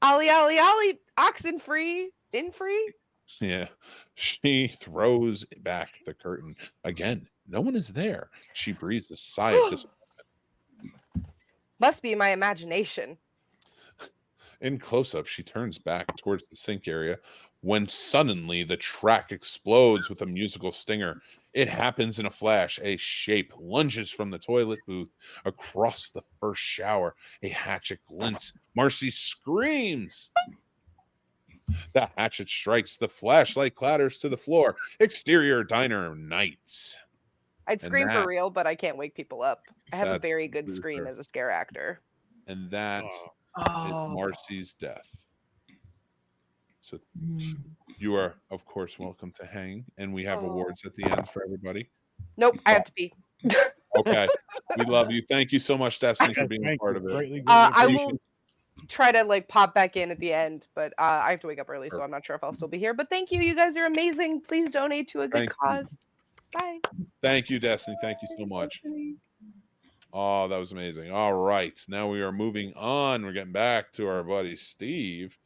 Ollie, ollie, ollie, oxen free, in free. Yeah. She throws back the curtain. Again, no one is there. She breathes a sigh of disappointment. Must be my imagination. In close-up, she turns back towards the sink area when suddenly the track explodes with a musical stinger. It happens in a flash. A shape lunges from the toilet booth across the first shower. A hatchet glints. Marcy screams. The hatchet strikes. The flashlight clatters to the floor. Exterior diner nights. I'd scream for real, but I can't wake people up. I have a very good scream as a scare actor. And that is Marcy's death. So you are, of course, welcome to hang, and we have awards at the end for everybody. Nope, I have to pee. Okay, we love you. Thank you so much, Destiny, for being a part of it. I will try to like pop back in at the end, but I have to wake up early, so I'm not sure if I'll still be here. But thank you, you guys are amazing. Please donate to a good cause. Bye. Thank you, Destiny. Thank you so much. Oh, that was amazing. All right, now we are moving on. We're getting back to our buddy Steve.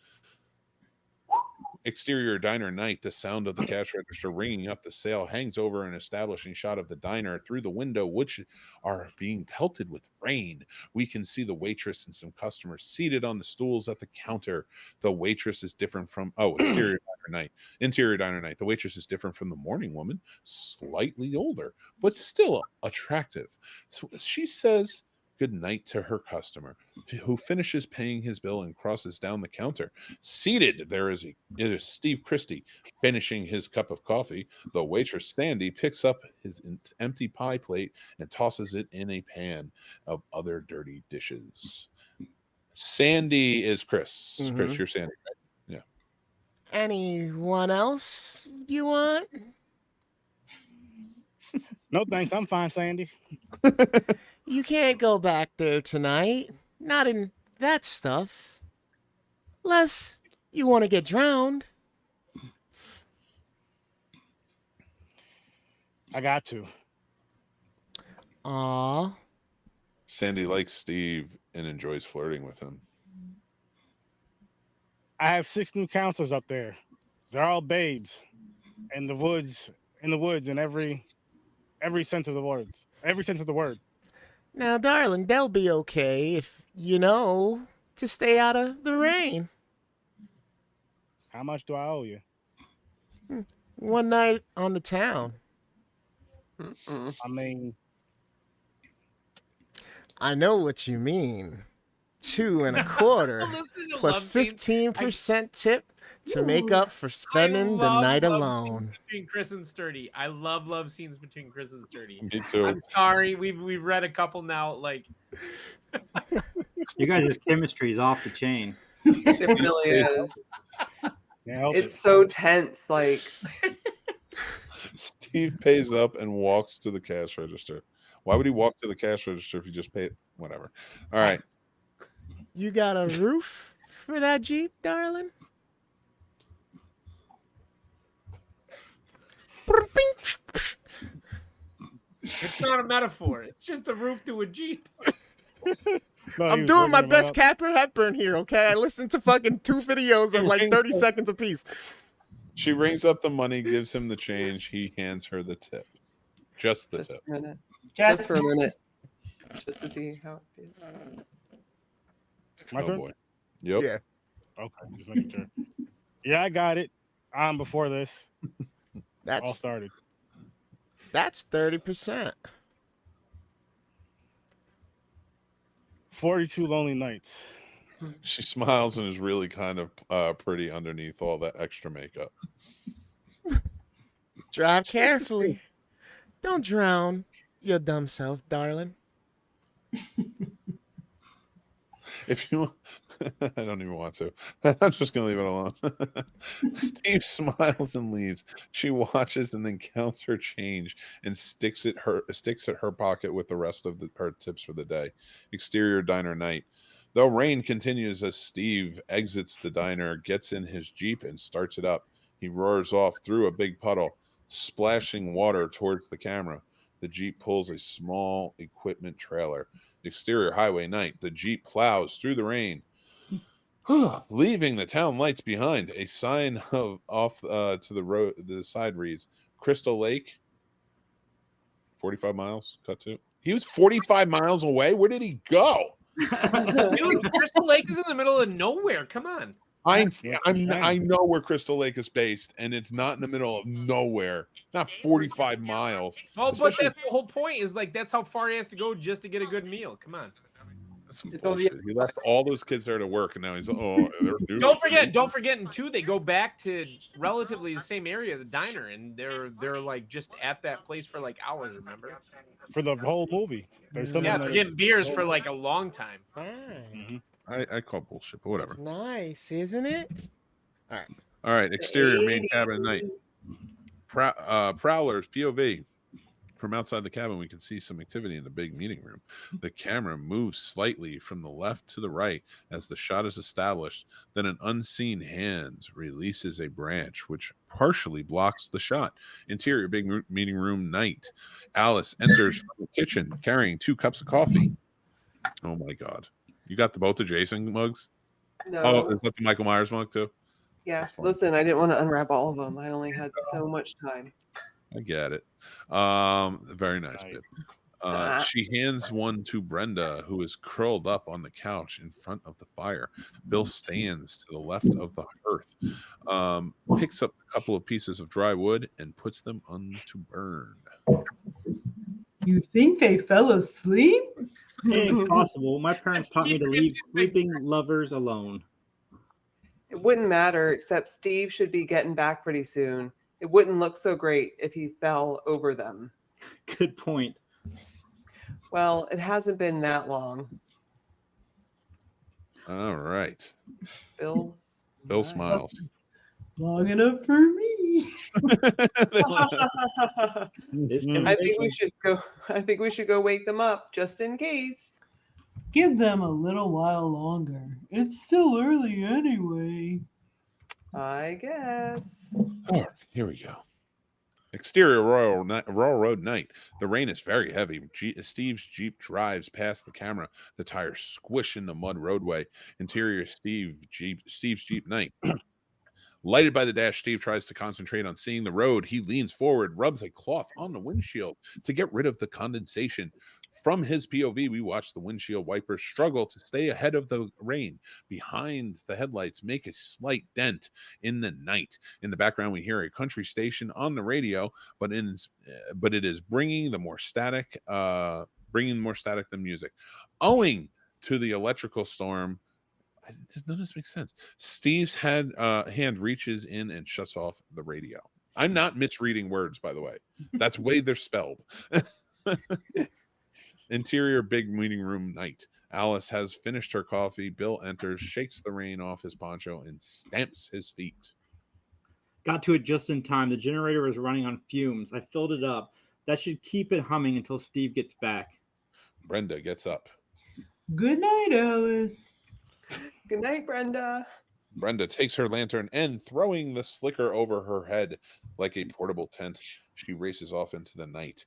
Exterior diner night. The sound of the cash register ringing up the sale hangs over an establishing shot of the diner through the window, which are being pelted with rain. We can see the waitress and some customers seated on the stools at the counter. The waitress is different from exterior diner night. Interior diner night. The waitress is different from the morning woman, slightly older, but still attractive. So she says good night to her customer, who finishes paying his bill and crosses down the counter. Seated, it is Steve Christie finishing his cup of coffee. The waitress Sandy picks up his empty pie plate and tosses it in a pan of other dirty dishes. Sandy is Chris. Chris, you're Sandy, right? Yeah. Anyone else you want? No thanks, I'm fine, Sandy. You can't go back there tonight. Not in that stuff. Unless you want to get drowned. I got to. Aw. Sandy likes Steve and enjoys flirting with him. I have 6 new counselors up there. They're all babes. In the woods, in every sense of the words. Every sense of the word. Now, darling, they'll be okay if you know to stay out of the rain. How much do I owe you? One night on the town. I mean, I know what you mean. 2 1/4 plus 15% tip to make up for spending the night alone. Between Chris and Sturdy, I love scenes between Chris and Sturdy. Me too. I'm sorry, we've read a couple now. Like, you guys' chemistry is off the chain. It really is. It's so tense. Like, Steve pays up and walks to the cash register. Why would he walk to the cash register if he just paid? Whatever. All right. You got a roof for that Jeep, darling? it's not a metaphor. It's just a roof to a Jeep. No, I'm doing my best Capper Hepburn here, okay? I listened to fucking 2 videos of like 30 seconds apiece. She rings up the money, gives him the change. He hands her the tip. Just the tip. For a minute. Just for a minute. Just to see how it feels. My turn? Boy. Yep. Yeah. Okay, just making sure. Yeah, I got it. Before this. That's all started. That's 30%. 42 lonely nights. She smiles and is really kind of pretty underneath all that extra makeup. Drive carefully. Don't drown your dumb self, darling. If you I don't even want to. I'm just gonna leave it alone. Steve smiles and leaves. She watches and then counts her change and sticks at her pocket with the rest of her tips for the day. Exterior diner night. The rain continues as Steve exits the diner, gets in his Jeep, and starts it up. He roars off through a big puddle, splashing water towards the camera. The Jeep pulls a small equipment trailer. Exterior highway night. The Jeep plows through the rain, leaving the town lights behind. A sign off to the road. The side reads Crystal Lake. 45 miles. Cut to. He was 45 miles away. Where did he go? Dude, Crystal Lake is in the middle of nowhere. Come on. I know where Crystal Lake is based, and it's not in the middle of nowhere. Not 45 miles. Well, but that's the whole point. Is like that's how far he has to go just to get a good meal. Come on. That's some bullshit. He left all those kids there to work, and now he's Don't forget, and two, they go back to relatively the same area, the diner, and they're like just at that place for like hours. Remember? For the whole movie. They're getting beers for like a long time. I call bullshit, but whatever. It's nice, isn't it? All right. All right. Exterior main cabin at night. Prowlers POV. From outside the cabin, we can see some activity in the big meeting room. The camera moves slightly from the left to the right as the shot is established. Then an unseen hand releases a branch, which partially blocks the shot. Interior big meeting room night. Alice enters from the kitchen carrying 2 cups of coffee. Oh my God. You got both the Jason mugs? No. Oh, is that the Michael Myers mug too? Yeah. Listen, I didn't want to unwrap all of them. I only had so much time. I get it. Very nice, Bib. She hands one to Brenda, who is curled up on the couch in front of the fire. Bill stands to the left of the hearth, picks up a couple of pieces of dry wood and puts them on to burn. You think they fell asleep? Anything's possible. My parents taught me to leave sleeping lovers alone. It wouldn't matter, except Steve should be getting back pretty soon. It wouldn't look so great if he fell over them. Good point. Well, it hasn't been that long. All right. Bill smiles. Long enough for me. I think we should go wake them up just in case. Give them a little while longer. It's still early anyway. I guess. All right, here we go. Exterior Royal Road night. The rain is very heavy. Steve's Jeep drives past the camera. The tires squish in the mud roadway. Interior Steve's Jeep night. Lighted by the dash, Steve tries to concentrate on seeing the road. He leans forward, rubs a cloth on the windshield to get rid of the condensation. From his POV, we watch the windshield wipers struggle to stay ahead of the rain. Behind the headlights, make a slight dent in the night. In the background, we hear a country station on the radio, but it is bringing more static than music. Owing to the electrical storm, none of this makes sense. Steve's hand reaches in and shuts off the radio. I'm not misreading words, by the way. That's the way they're spelled. Interior big meeting room night. Alice has finished her coffee. Bill enters, shakes the rain off his poncho, and stamps his feet. Got to it just in time. The generator was running on fumes. I filled it up. That should keep it humming until Steve gets back. Brenda gets up. Good night, Alice. Good night, Brenda. Brenda takes her lantern and, throwing the slicker over her head like a portable tent, she races off into the night.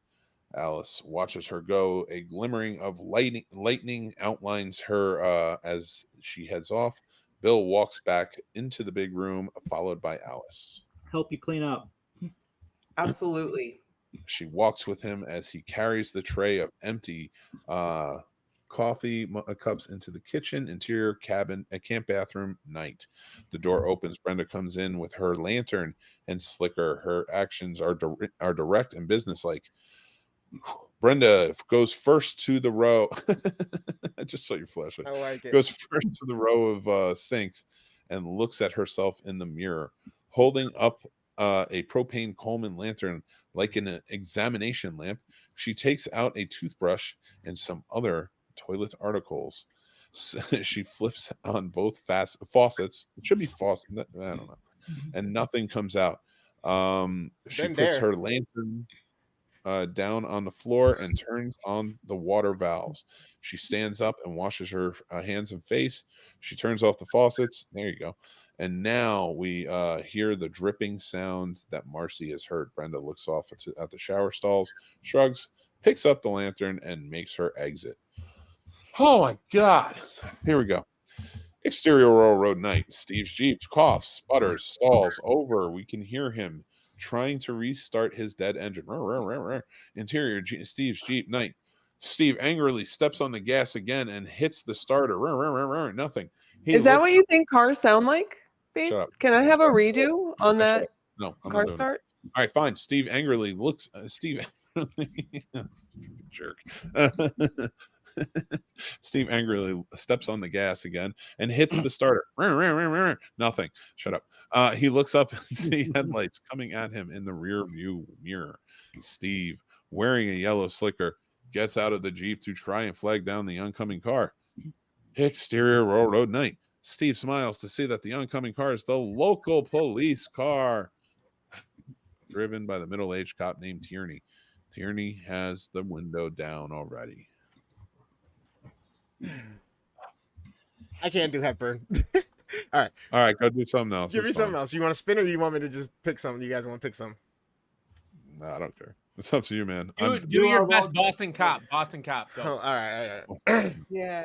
Alice watches her go. A glimmering of lightning outlines her as she heads off. Bill walks back into the big room, followed by Alice. Help you clean up. Absolutely. She walks with him as he carries the tray of empty coffee cups into the kitchen. Interior cabin, a camp bathroom night. The door opens. Brenda comes in with her lantern and slicker. Her actions are direct and businesslike. Brenda goes first to the row. I just saw your flash. I like it. Goes first to the row of sinks and looks at herself in the mirror, holding up a propane Coleman lantern like an examination lamp. She takes out a toothbrush and some other toilet articles. She flips on both faucets. It should be faucet. I don't know. And nothing comes out. She puts her lantern down on the floor and turns on the water valves. She stands up and washes her hands and face. She turns off the faucets. There you go. And now we hear the dripping sounds that Marcy has heard. Brenda looks off at the shower stalls, shrugs, picks up the lantern, and makes her exit. Oh my God. Here we go. Exterior Royal Road night. Steve's Jeep coughs, sputters, stalls over. We can hear him trying to restart his dead engine. Interior Steve's Jeep night. Steve angrily steps on the gas again and hits the starter. Nothing. Is that what you think cars sound like, babe? Shut up. Can I have a redo on that No, I'm car not doing start? it. All right, fine. Steve angrily looks. Steve, jerk. Steve angrily steps on the gas again and hits the starter. Nothing. Shut up. He looks up and sees headlights coming at him in the rear view mirror. Steve, wearing a yellow slicker, gets out of the Jeep to try and flag down the oncoming car. Exterior Royal Road night. Steve smiles to see that the oncoming car is the local police car, driven by the middle-aged cop named Tierney. Tierney has the window down already. I can't do Hepburn. All right, go do something else. Give me It's something fine. else. You want to spin, or you want me to just pick something? You guys want to pick some? No, I don't care. It's up to you, man. Do your best Boston Cop. Boston Cop. Go. Oh, all right. Yeah.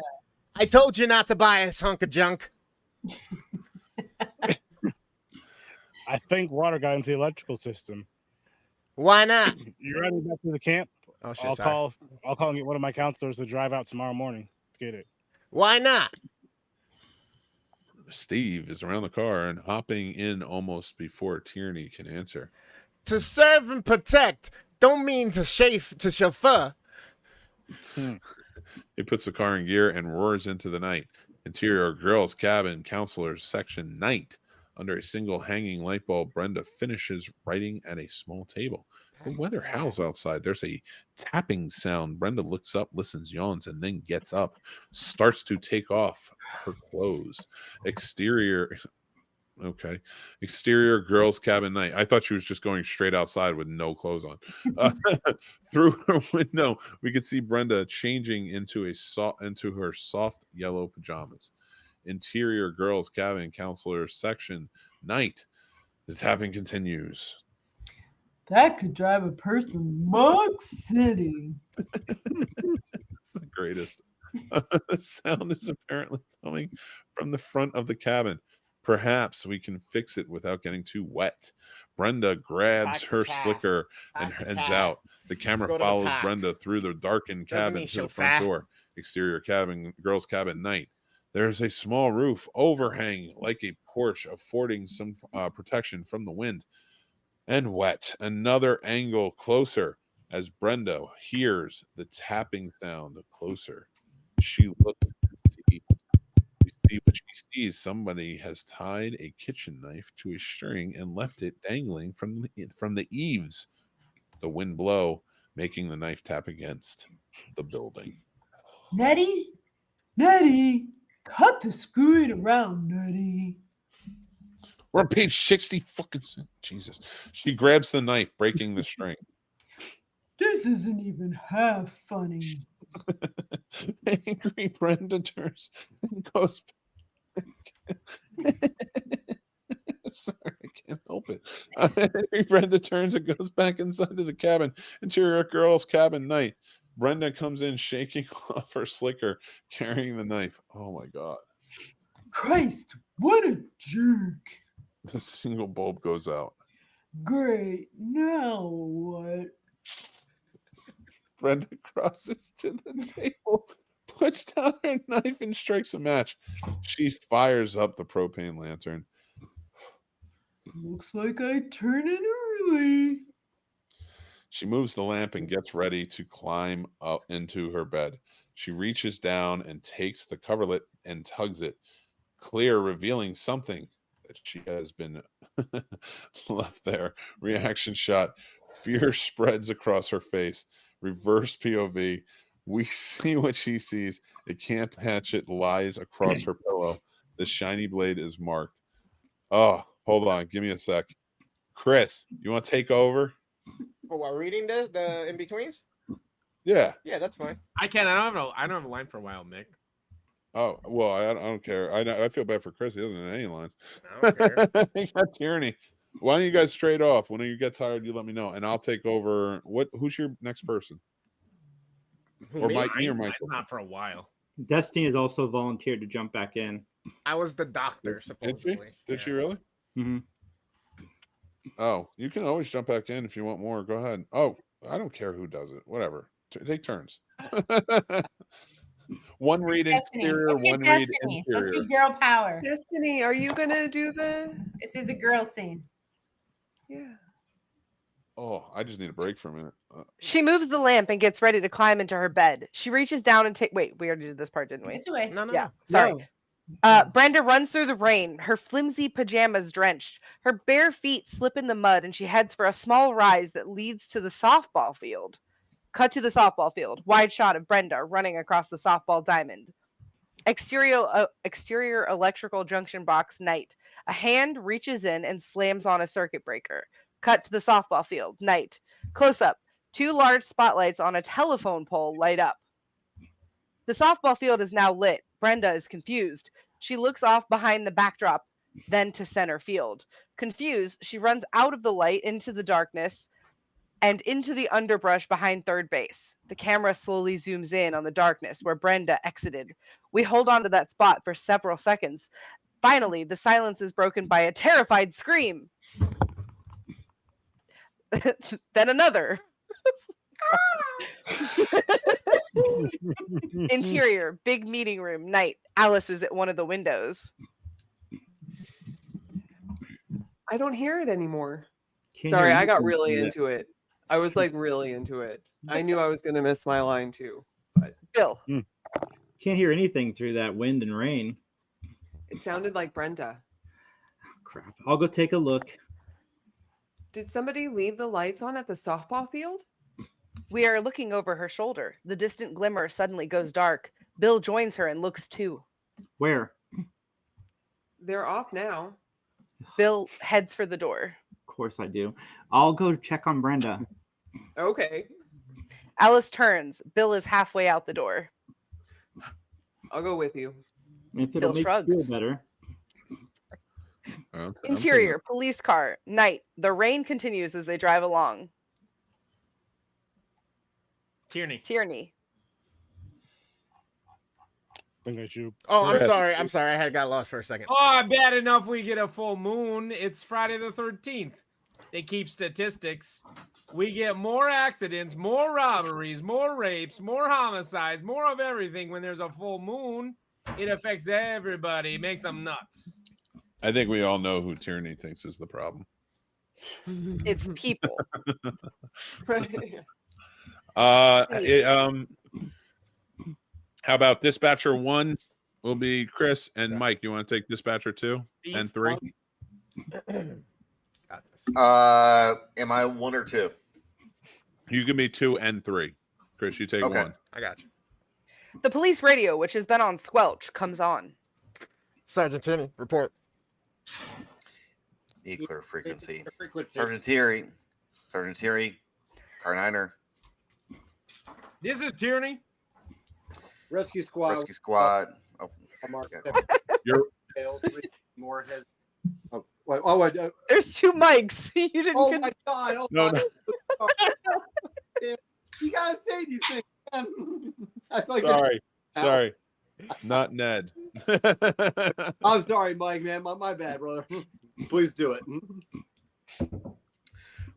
I told you not to buy this hunk of junk. I think water got into the electrical system. Why not? You ready back to the camp? Oh shit! I'll Sorry. call and get one of my counselors to drive out tomorrow morning to get it. Why not? Steve is around the car and hopping in almost before Tierney can answer. To serve and protect don't mean to chauffeur. He puts the car in gear and roars into the night. Interior girls' cabin, counselors section, night. Under a single hanging light bulb, Brenda finishes writing at a small table. The weather howls outside. There's a tapping sound. Brenda looks up, listens, yawns, and then gets up. Starts to take off her clothes. Exterior girls' cabin night. I thought she was just going straight outside with no clothes on. Through her window, we could see Brenda changing into her soft yellow pajamas. Interior girls' cabin, counselor section, night. The tapping continues. That could drive a person Mug City. It's the greatest. The sound is apparently coming from the front of the cabin. Perhaps we can fix it without getting too wet. Brenda grabs her slicker and heads out. The camera follows Brenda through the darkened cabin to the front door. Exterior cabin, girls' cabin, night. There's a small roof overhang like a porch, affording some protection from the wind. And wet. Another angle closer as Brenda hears the tapping sound closer. She looks and sees. We see what she sees. Somebody has tied a kitchen knife to a string and left it dangling from the eaves. The wind blow, making the knife tap against the building. Nettie, cut the screwing around, Nettie. We're on page 60 fucking Jesus. She grabs the knife, breaking the string. This isn't even half funny. Angry Brenda turns and goes sorry, I can't help it. Angry Brenda turns and goes back inside of the cabin. Interior girls' cabin, night. Brenda comes in shaking off her slicker, carrying the knife. Oh my God. Christ, what a jerk. The single bulb goes out. Great. Now what? Brenda crosses to the table, puts down her knife, and strikes a match. She fires up the propane lantern. Looks like I turn in early. She moves the lamp and gets ready to climb up into her bed. She reaches down and takes the coverlet and tugs it clear, revealing something that she has been left there. Reaction shot. Fear spreads across her face. Reverse POV. We see what she sees. A camp hatchet lies across her pillow. The shiny blade is marked. Oh, hold on. Give me a sec. Chris, you want to take over? For what, reading the in-betweens? Yeah. Yeah, that's fine. I can't. I don't have a line for a while, Mick. Oh, well, I don't care. I feel bad for Chris. He doesn't have any lines. I don't care. He got Tierney. Why don't you guys trade off? When you get tired, you let me know, and I'll take over. Who's your next person? Or me or Michael? Not for a while. Destiny has also volunteered to jump back in. I was the doctor, supposedly. Did she really? Mm-hmm. Oh, you can always jump back in if you want more. Go ahead. Oh, I don't care who does it. Whatever. Take turns. One read exterior, one read interior. Let's do girl power. Destiny, are you gonna do the? This is a girl scene. Yeah. Oh, I just need a break for a minute. She moves the lamp and gets ready to climb into her bed. She reaches down and wait, we already did this part, didn't we? This way. No. Sorry. Brenda runs through the rain, her flimsy pajamas drenched. Her bare feet slip in the mud, and she heads for a small rise that leads to the softball field. Cut to the softball field. Wide shot of Brenda running across the softball diamond. Exterior electrical junction box, night. A hand reaches in and slams on a circuit breaker. Cut to the softball field, night. Close up. 2 large spotlights on a telephone pole light up. The softball field is now lit. Brenda is confused. She looks off behind the backdrop, then to center field. Confused, she runs out of the light into the darkness and into the underbrush behind third base. The camera slowly zooms in on the darkness where Brenda exited. We hold on to that spot for several seconds. Finally, the silence is broken by a terrified scream. Then another. Interior, big meeting room, night. Alice is at one of the windows. I don't hear it anymore. Can't Sorry, hear I got anything really through that. into it. I was like really into it. I knew I was going to miss my line too. But Bill. Can't hear anything through that wind and rain. it sounded like Brenda. Crap. I'll go take a look. Did somebody leave the lights on at the softball field? We are looking over her shoulder. The distant glimmer suddenly goes dark. Bill joins her and looks too. Where? They're off now. Bill heads for the door. Of course I do. I'll go check on Brenda. Okay. Alice turns. Bill is halfway out the door. I'll go with you. If it'll Bill make you shrugs. feel better. Interior, police car, night. The rain continues as they drive along. Tierney. Tierney. I think I should. Oh, I'm sorry. I'm sorry. I had got lost for a second. Oh, bad enough we get a full moon. It's Friday the 13th. They keep statistics. We get more accidents, more robberies, more rapes, more homicides, more of everything when there's a full moon. It affects everybody. It makes them nuts. I think we all know who Tierney thinks is the problem. It's people. How about dispatcher 1 will be Chris and Mike. You want to take dispatcher 2 and 3? Got this. Am I 1 or 2? You can be 2 and 3. Chris, you take 1. I got you. The police radio, which has been on squelch, comes on. Sergeant Tierney, report. Need clear frequency. Sergeant Tierney, car 9er. This is Tierney. Rescue squad. Rescue squad. Oh, You're more has. Oh, wait, oh, wait, There's 2 mics. You didn't. oh my God! Oh No, my no. God. You gotta say these things. Man. I feel like sorry. Not Ned. I'm sorry, Mike. Man, my bad, brother. Please do it.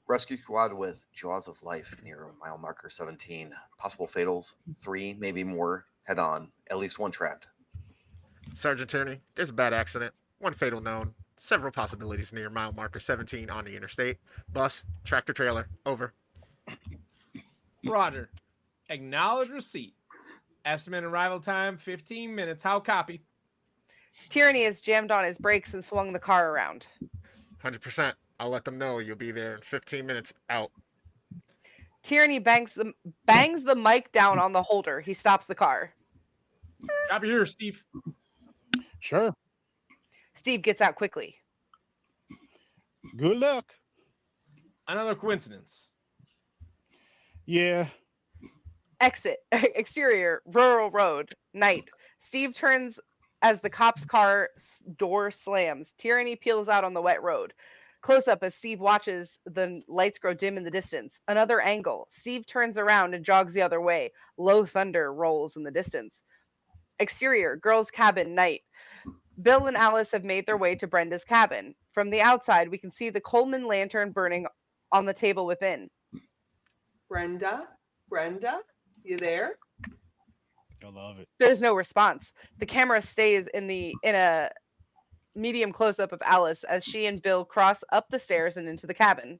Rescue squad with jaws of life near mile marker 17. Possible fatals 3, maybe more. Head on. At least 1 trapped. Sergeant Tierney, there's a bad accident. 1 fatal known. Several possibilities near mile marker 17 on the interstate. Bus, tractor trailer. Over. Roger. Acknowledge receipt. Estimate arrival time 15 minutes. How copy? Tierney has jammed on his brakes and swung the car around. 100%. I'll let them know you'll be there in 15 minutes. Out. Tierney bangs the mic down on the holder. He stops the car. Copy here, Steve. Sure. Steve gets out quickly. Good luck. Another coincidence. Yeah. Exit. Exterior. Rural road. Night. Steve turns as the cop's car door slams. Tierney peels out on the wet road. Close up as Steve watches the lights grow dim in the distance. Another angle. Steve turns around and jogs the other way. Low thunder rolls in the distance. Exterior. Girls' cabin. Night. Bill and Alice have made their way to Brenda's cabin. From the outside, we can see the Coleman lantern burning on the table within. Brenda, you there? I love it. There's no response. The camera stays in a medium close-up of Alice as she and Bill cross up the stairs and into the cabin.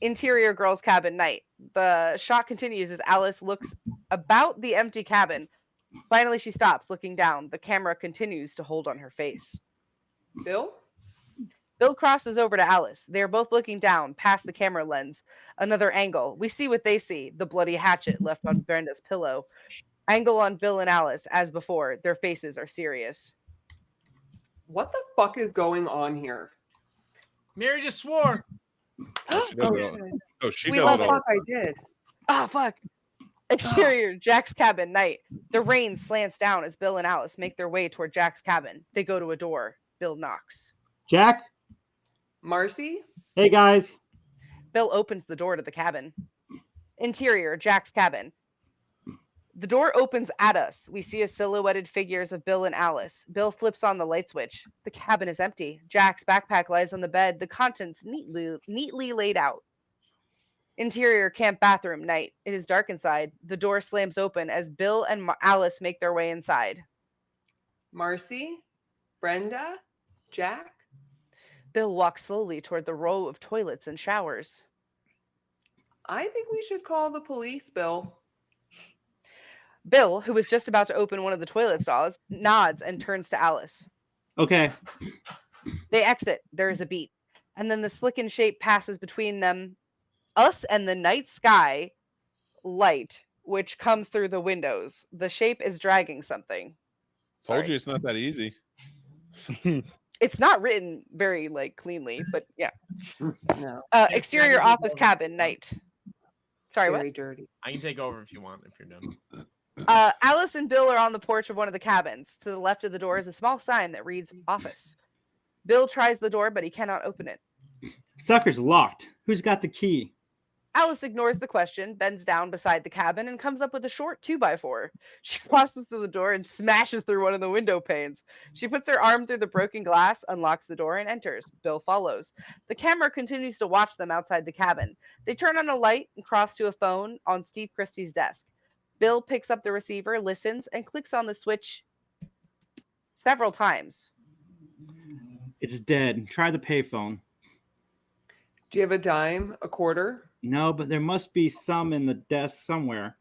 Interior girls' cabin. Night. The shot continues as Alice looks about the empty cabin. Finally, she stops, looking down. The camera continues to hold on her face. Bill? Bill crosses over to Alice. They are both looking down, past the camera lens. Another angle. We see what they see, the bloody hatchet left on Brenda's pillow. Angle on Bill and Alice. As before, their faces are serious. What the fuck is going on here? Mary just swore. She does it all. Shit. Oh, she We does love it Oh, all. fuck, I did. Ah, fuck. Exterior, Jack's cabin, night. The rain slants down as Bill and Alice make their way toward Jack's cabin. They go to a door. Bill knocks. Jack? Marcy? Hey, guys. Bill opens the door to the cabin. Interior, Jack's cabin. The door opens at us. We see a silhouetted figures of Bill and Alice. Bill flips on the light switch. The cabin is empty. Jack's backpack lies on the bed, the contents neatly laid out. Interior, camp bathroom, night. It is dark inside. The door slams open as Bill and Alice make their way inside. Marcy? Brenda? Jack? Bill walks slowly toward the row of toilets and showers. I think we should call the police, Bill. Bill, who was just about to open one of the toilet stalls, nods and turns to Alice. Okay. They exit. There is a beat. And then the slickened shape passes between us and the night sky light, which comes through the windows. The shape is dragging something. Told you it's not that easy. It's not written very cleanly, but yeah. No. Exterior office cabin, night. Sorry, Very what? dirty. I can take over if you want, if you're done. Alice and Bill are on the porch of one of the cabins. To the left of the door is a small sign that reads office. Bill tries the door, but he cannot open it. Sucker's locked. Who's got the key? Alice ignores the question, bends down beside the cabin, and comes up with a short 2x4. She crosses through the door and smashes through one of the window panes. She puts her arm through the broken glass, unlocks the door, and enters. Bill follows. The camera continues to watch them outside the cabin. They turn on a light and cross to a phone on Steve Christie's desk. Bill picks up the receiver, listens, and clicks on the switch several times. It's dead. Try the payphone. Do you have a dime, a quarter? No, but there must be some in the desk somewhere.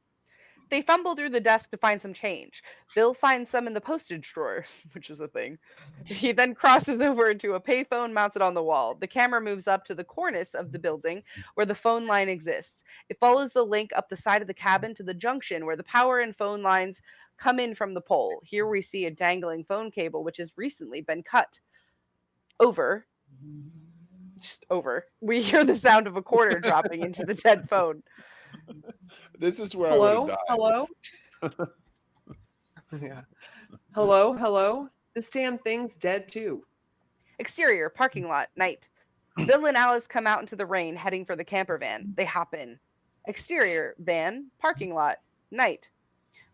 They fumble through the desk to find some change. Bill finds some in the postage drawer, which is a thing. He then crosses over to a payphone mounted on the wall. The camera moves up to the cornice of the building where the phone line exists. It follows the link up the side of the cabin to the junction where the power and phone lines come in from the pole. Here we see a dangling phone cable which has recently been cut. Just over. We hear the sound of a quarter dropping into the dead phone. This is where Hello? I would have died. Hello? Yeah. Hello? This damn thing's dead too. Exterior, parking lot, night. Bill and Alice come out into the rain, heading for the camper van. They hop in. Exterior, van, parking lot, night.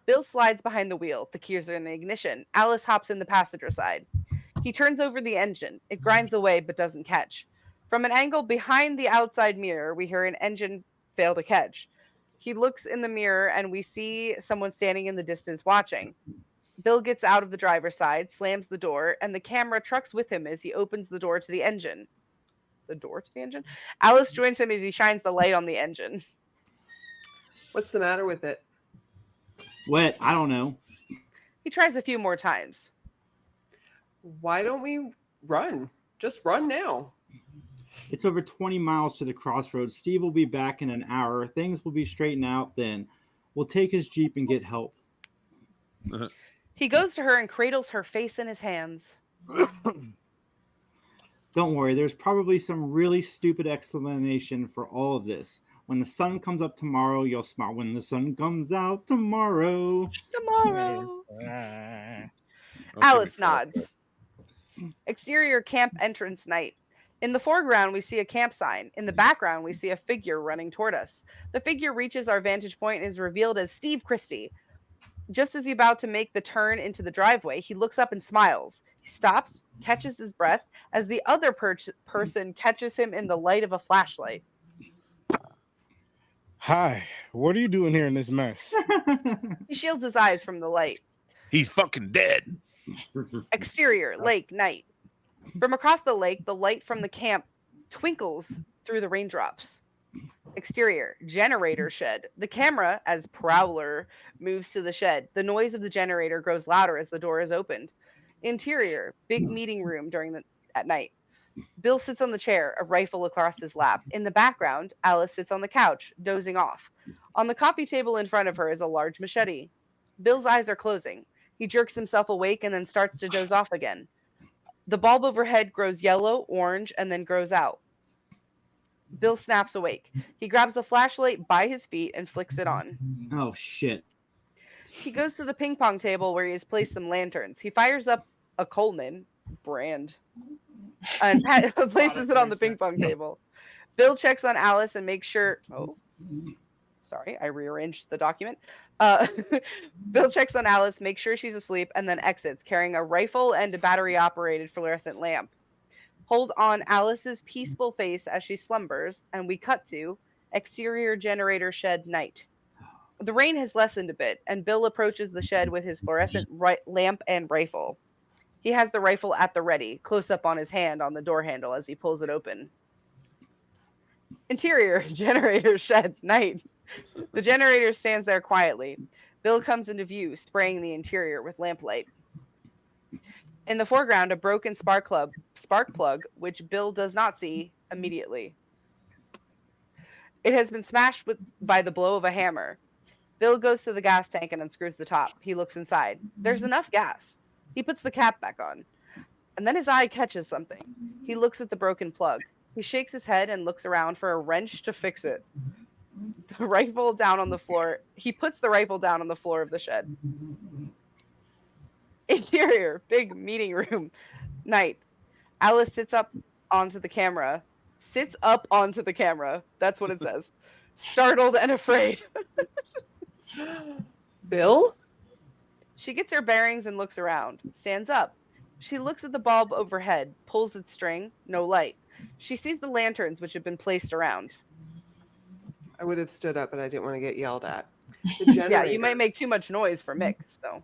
Bill slides behind the wheel. The keys are in the ignition. Alice hops in the passenger side. He turns over the engine. It grinds away but doesn't catch. From an angle behind the outside mirror, we hear an engine fail to catch. He looks in the mirror and we see someone standing in the distance watching. Bill gets out of the driver's side, slams the door, and the camera trucks with him as he opens the door to the engine. The door to the engine? Alice joins him as he shines the light on the engine. What's the matter with it? What? I don't know. He tries a few more times. Why don't we run? Just run now. It's over 20 miles to the crossroads. Steve will be back in an hour. Things will be straightened out then. We'll take his Jeep and get help. He goes to her and cradles her face in his hands. Don't worry, there's probably some really stupid explanation for all of this. When the sun comes up tomorrow, you'll smile. When the sun comes out tomorrow. Alice nods. Exterior camp entrance night. In the foreground, we see a camp sign. In the background, we see a figure running toward us. The figure reaches our vantage point and is revealed as Steve Christie. Just as he's about to make the turn into the driveway, he looks up and smiles. He stops, catches his breath, as the other person catches him in the light of a flashlight. Hi, what are you doing here in this mess? He shields his eyes from the light. He's fucking dead. Exterior, lake, night. From across the lake, the light from the camp twinkles through the raindrops. Exterior, generator shed. The camera, as Prowler, moves to the shed. The noise of the generator grows louder as the door is opened. Interior, big meeting room at night. Bill sits on the chair, a rifle across his lap. In the background, Alice sits on the couch, dozing off. On the coffee table in front of her is a large machete. Bill's eyes are closing. He jerks himself awake and then starts to doze off again. The bulb overhead grows yellow, orange, and then grows out. Bill snaps awake. He grabs a flashlight by his feet and flicks it on. Oh shit. He goes to the ping pong table where he has placed some lanterns. He fires up a Coleman brand and places it on the ping pong table. Bill checks on Alice and makes sure. Oh, sorry, I rearranged the document. Bill checks on Alice, makes sure she's asleep, and then exits, carrying a rifle and a battery-operated fluorescent lamp. Hold on Alice's peaceful face as she slumbers, and we cut to exterior generator shed night. The rain has lessened a bit, and Bill approaches the shed with his fluorescent lamp and rifle. He has the rifle at the ready, close up on his hand on the door handle as he pulls it open. Interior generator shed night. The generator stands there quietly. Bill comes into view, spraying the interior with lamplight. In the foreground, a broken spark plug, which Bill does not see immediately. It has been smashed by the blow of a hammer. Bill goes to the gas tank and unscrews the top. He looks inside. There's enough gas. He puts the cap back on. And then his eye catches something. He looks at the broken plug. He shakes his head and looks around for a wrench to fix it. The rifle down on the floor. He puts the rifle down on the floor of the shed. Interior, big meeting room, night. Alice sits up onto the camera. That's what it says. Startled and afraid. Bill? She gets her bearings and looks around. Stands up. She looks at the bulb overhead, pulls its string, no light. She sees the lanterns which have been placed around. I would have stood up, but I didn't want to get yelled at. The generator. Yeah, you might make too much noise for Mick, so.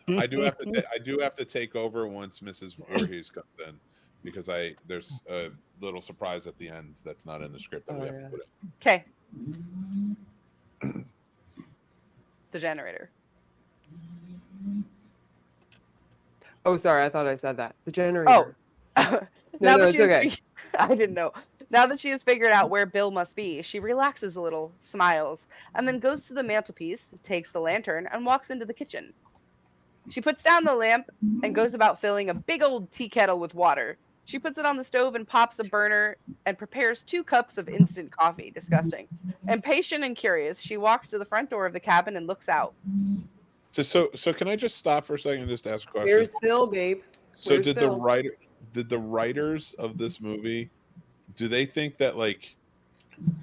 I do have to take over once Mrs. Voorhees comes in, because there's a little surprise at the end that's not in the script that we have to put in. Okay. The generator. Oh, sorry, I thought I said that. The generator. Oh. No, it's okay. I didn't know. Now that she has figured out where Bill must be, she relaxes a little, smiles, and then goes to the mantelpiece, takes the lantern, and walks into the kitchen. She puts down the lamp and goes about filling a big old tea kettle with water. She puts it on the stove and pops a burner and prepares 2 cups of instant coffee. Disgusting. Impatient and curious, she walks to the front door of the cabin and looks out. So can I just stop for a second and just ask a question? Where's Bill, babe? So Where's did Bill? the writers of this movie, do they think that like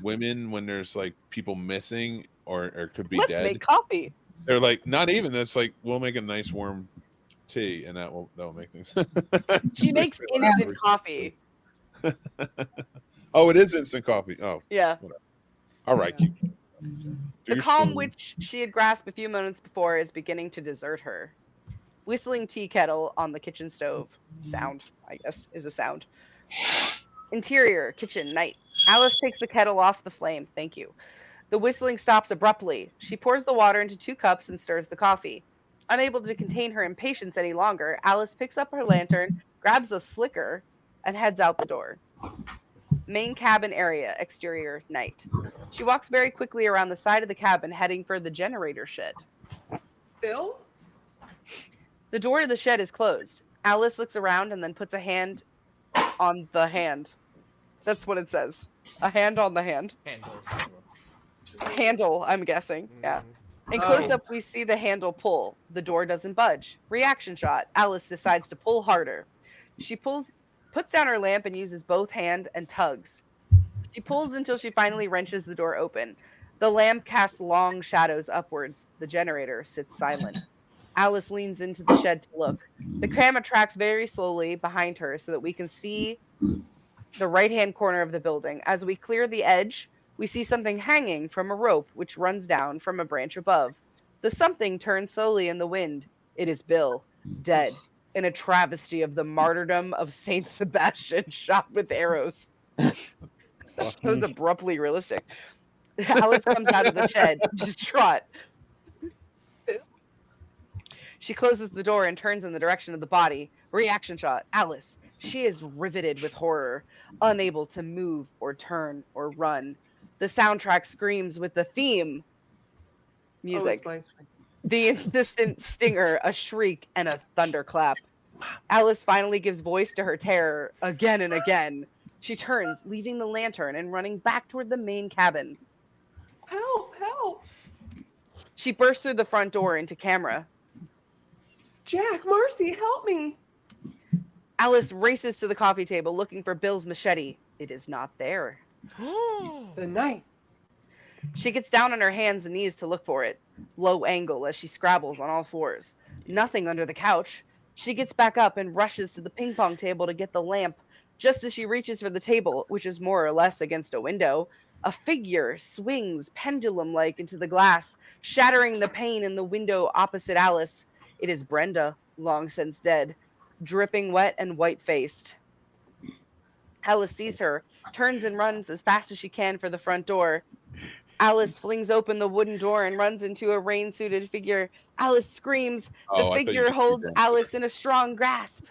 women, when there's like people missing or could be Let's dead, make coffee. they're like, not even that's like, we'll make a nice warm tea and that will make things. She makes instant coffee. Oh, it is instant coffee. Oh Yeah. Whatever. All right. The calm which she had grasped a few moments before is beginning to desert her. Whistling tea kettle on the kitchen stove. Sound, I guess, is a sound. Interior, kitchen, night. Alice takes the kettle off the flame. Thank you. The whistling stops abruptly. She pours the water into 2 cups and stirs the coffee. Unable to contain her impatience any longer, Alice picks up her lantern, grabs a slicker, and heads out the door. Main cabin area, exterior, night. She walks very quickly around the side of the cabin, heading for the generator shed. Bill? The door to the shed is closed. Alice looks around and then puts a hand on the hand. That's what it says. A hand on the hand. Handle, I'm guessing. Yeah. In close up, we see the handle pull. The door doesn't budge. Reaction shot. Alice decides to pull harder. She puts down her lamp and uses both hands and tugs. She pulls until she finally wrenches the door open. The lamp casts long shadows upwards. The generator sits silent. Alice leans into the shed to look. The camera tracks very slowly behind her so that we can see the right-hand corner of the building. As we clear the edge, we see something hanging from a rope which runs down from a branch above. The something turns slowly in the wind. It is Bill, dead, in a travesty of the martyrdom of Saint Sebastian shot with arrows. That was abruptly realistic. Alice comes out of the shed, distraught. She closes the door and turns in the direction of the body. Reaction shot. Alice. She is riveted with horror, unable to move or turn or run. The soundtrack screams with the theme Music. Oh, it's my The insistent stinger, a shriek, and a thunderclap. Alice finally gives voice to her terror again and again. She turns, leaving the lantern and running back toward the main cabin. Help! Help! She bursts through the front door into camera. Jack, Marcy, help me! Alice races to the coffee table looking for Bill's machete. It is not there. The knife. She gets down on her hands and knees to look for it, low angle as she scrabbles on all fours. Nothing under the couch. She gets back up and rushes to the ping pong table to get the lamp. Just as she reaches for the table, which is more or less against a window, a figure swings pendulum-like into the glass, shattering the pane in the window opposite Alice. It is Brenda, long since dead, dripping wet and white-faced. Alice sees her, turns and runs as fast as she can for the front door. Alice flings open the wooden door and runs into a rain-suited figure. Alice screams. The Oh, I thought you figure just holds did that. Alice in a strong grasp.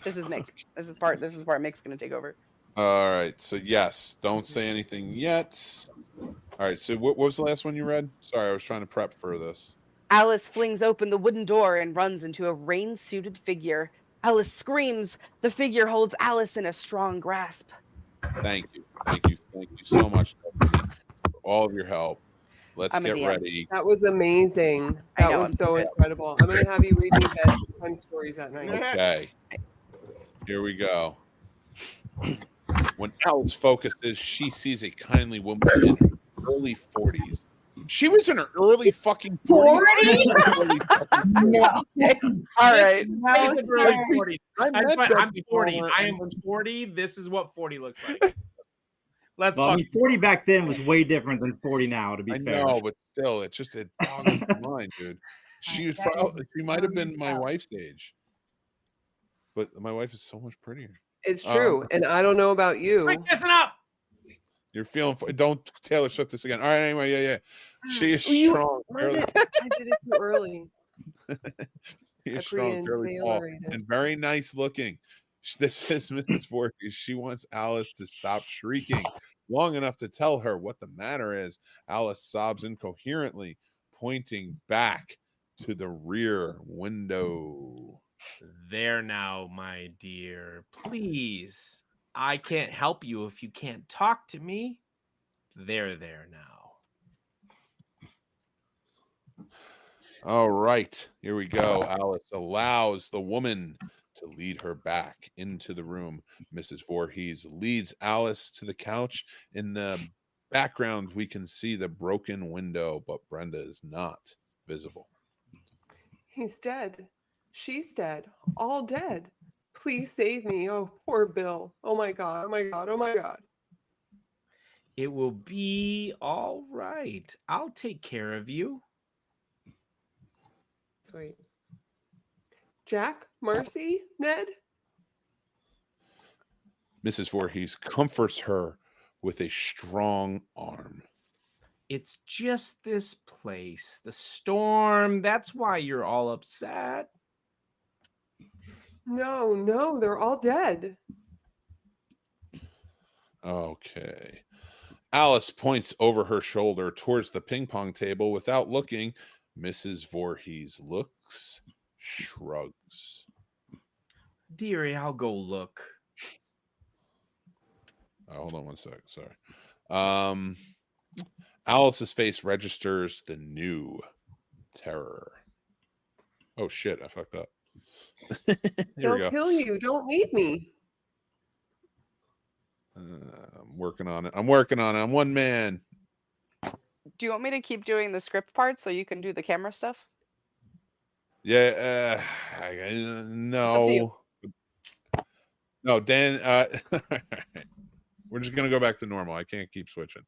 This is Mick. This is part Mick's gonna take over. All right. So yes, don't say anything yet. All right. So what was the last one you read? Sorry, I was trying to prep for this. Alice flings open the wooden door and runs into a rain-suited figure. Alice screams. The figure holds Alice in a strong grasp. Thank you. Thank you. Thank you so much, Stephanie, for all of your help. Let's I'm a get DM. ready. That was amazing. I That know, was I'm so good. incredible. I'm gonna have you read me bedtime stories at night. Okay. Here we go. When Alice focuses, she sees a kindly woman in her early 40s. She was in her early fucking 40s. No. All right. No, This is sir. early 40s. I That's met why that I'm 40. before, I am and 40. This is what 40 looks like. Let's Well, I fuck. mean, 40 back then was way different than 40 now, to be I fair. know, but still, it boggles my mind, dude. She was That is probably, she might have been my out. wife's age, but my wife is so much prettier. It's true, and I don't know about you. Quit kissing up. You're feeling. Don't Taylor Swift this again. All right. Anyway, yeah. She is You- strong. Fairly, I did it too early. she is I strong, fairly tall, pre-Taylor-ed it. and very nice looking. This is Mrs. Voorhees. She wants Alice to stop shrieking long enough to tell her what the matter is. Alice sobs incoherently, pointing back to the rear window. There now, my dear. Please. I can't help you if you can't talk to me. There now. All right, here we go. Alice allows the woman to lead her back into the room. Mrs. Voorhees leads Alice to the couch. In the background, we can see the broken window, but Brenda is not visible. He's dead. She's dead. All dead. Please save me. Oh, poor Bill. Oh my God. Oh my God. Oh my God. It will be all right. I'll take care of you. Sweet. Jack, Marcy, Ned. Mrs. Voorhees comforts her with a strong arm. It's just this place, the storm. That's why you're all upset. No, they're all dead. Okay. Alice points over her shoulder towards the ping pong table without looking. Mrs. Voorhees looks, shrugs. Dearie, I'll go look. Hold on one sec. Sorry. Alice's face registers the new terror. Oh shit! I fucked up. Here we They'll go. kill you. Don't leave me. I'm working on it. I'm one man. Do you want me to keep doing the script part so you can do the camera stuff? Yeah. No. No, Dan. We're just gonna go back to normal. I can't keep switching,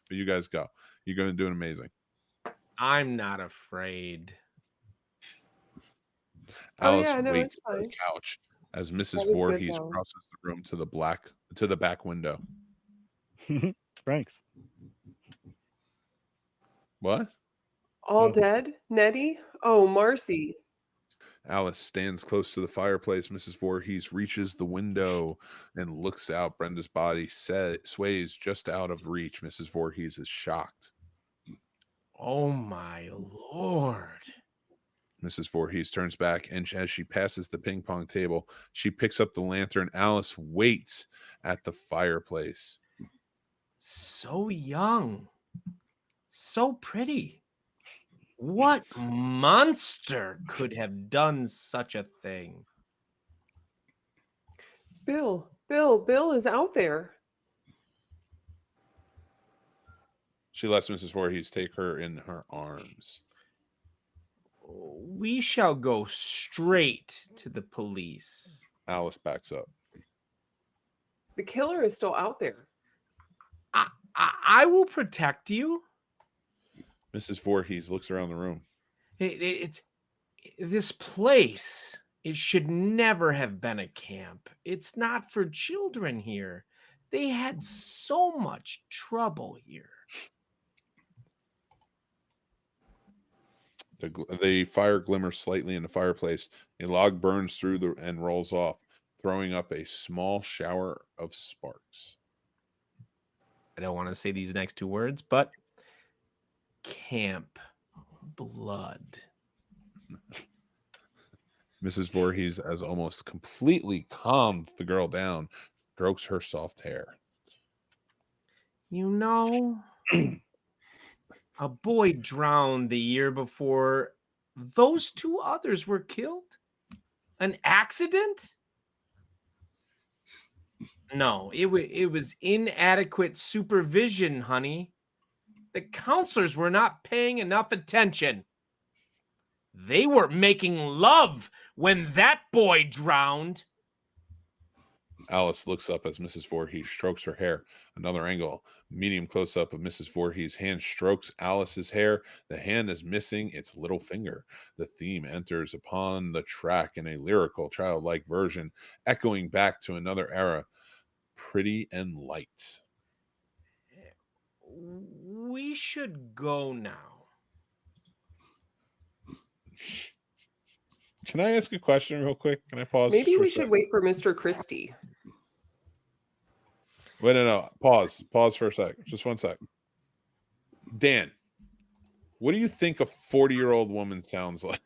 but you guys go. You're gonna do amazing. I'm not afraid. Alice no, waits it's on the fine. couch as That Mrs. was good, Voorhees though. crosses the room to the back window. Thanks. What? All dead? Nettie? Oh, Marcy. Alice stands close to the fireplace. Mrs. Voorhees reaches the window and looks out. Brenda's body sways just out of reach. Mrs. Voorhees is shocked. Oh my Lord. Mrs. Voorhees turns back, and as she passes the ping pong table, she picks up the lantern. Alice waits at the fireplace. So young. So pretty. What monster could have done such a thing? Bill is out there. She lets Mrs. Voorhees take her in her arms. We shall go straight to the police. Alice backs up. The killer is still out there. I will protect you. Mrs. Voorhees looks around the room. It's this place. It should never have been a camp. It's not for children here. They had so much trouble here. The fire glimmers slightly in the fireplace. A log burns through and rolls off, throwing up a small shower of sparks. I don't want to say these next two words, but camp blood. Mrs. Voorhees has almost completely calmed the girl down, strokes her soft hair. You know, a boy drowned the year before those two others were killed. An accident? No, it was inadequate supervision, honey. The counselors were not paying enough attention. They were making love when that boy drowned. Alice looks up as Mrs. Voorhees strokes her hair. Another angle, medium close-up of Mrs. Voorhees' hand strokes Alice's hair. The hand is missing its little finger. The theme enters upon the track in a lyrical, childlike version, echoing back to another era. Pretty and light. We should go now. Can I ask a question real quick? Can I pause? Maybe we should wait for Mr. Christie. Wait, no. Pause for a sec. Just 1 sec. Dan, what do you think a 40-year-old woman sounds like?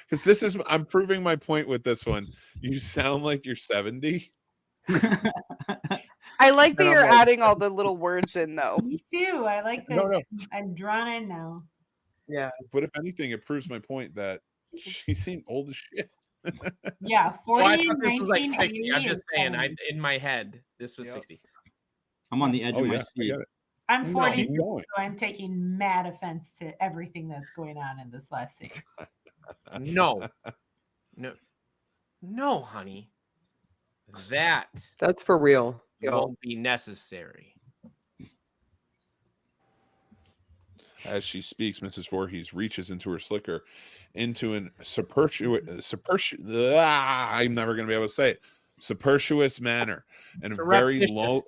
Because I'm proving my point with this one. You sound like you're 70. I like that you're adding all the little words in, though. Me too. I like that. No. I'm drawn in now. Yeah. But if anything, it proves my point that she seemed old as shit. Yeah, 40 I and thought this was like 60. 1980 I'm just saying, is in my head, this was 60. I'm on the edge of my I seat. get it. I'm 40, Keep going. so I'm taking mad offense to everything that's going on in this last scene. No, honey. That's for real. Won't be necessary. As she speaks, Mrs. Voorhees reaches into her slicker, into an I'm never going to be able to say it. Superfluous manner, and a very low,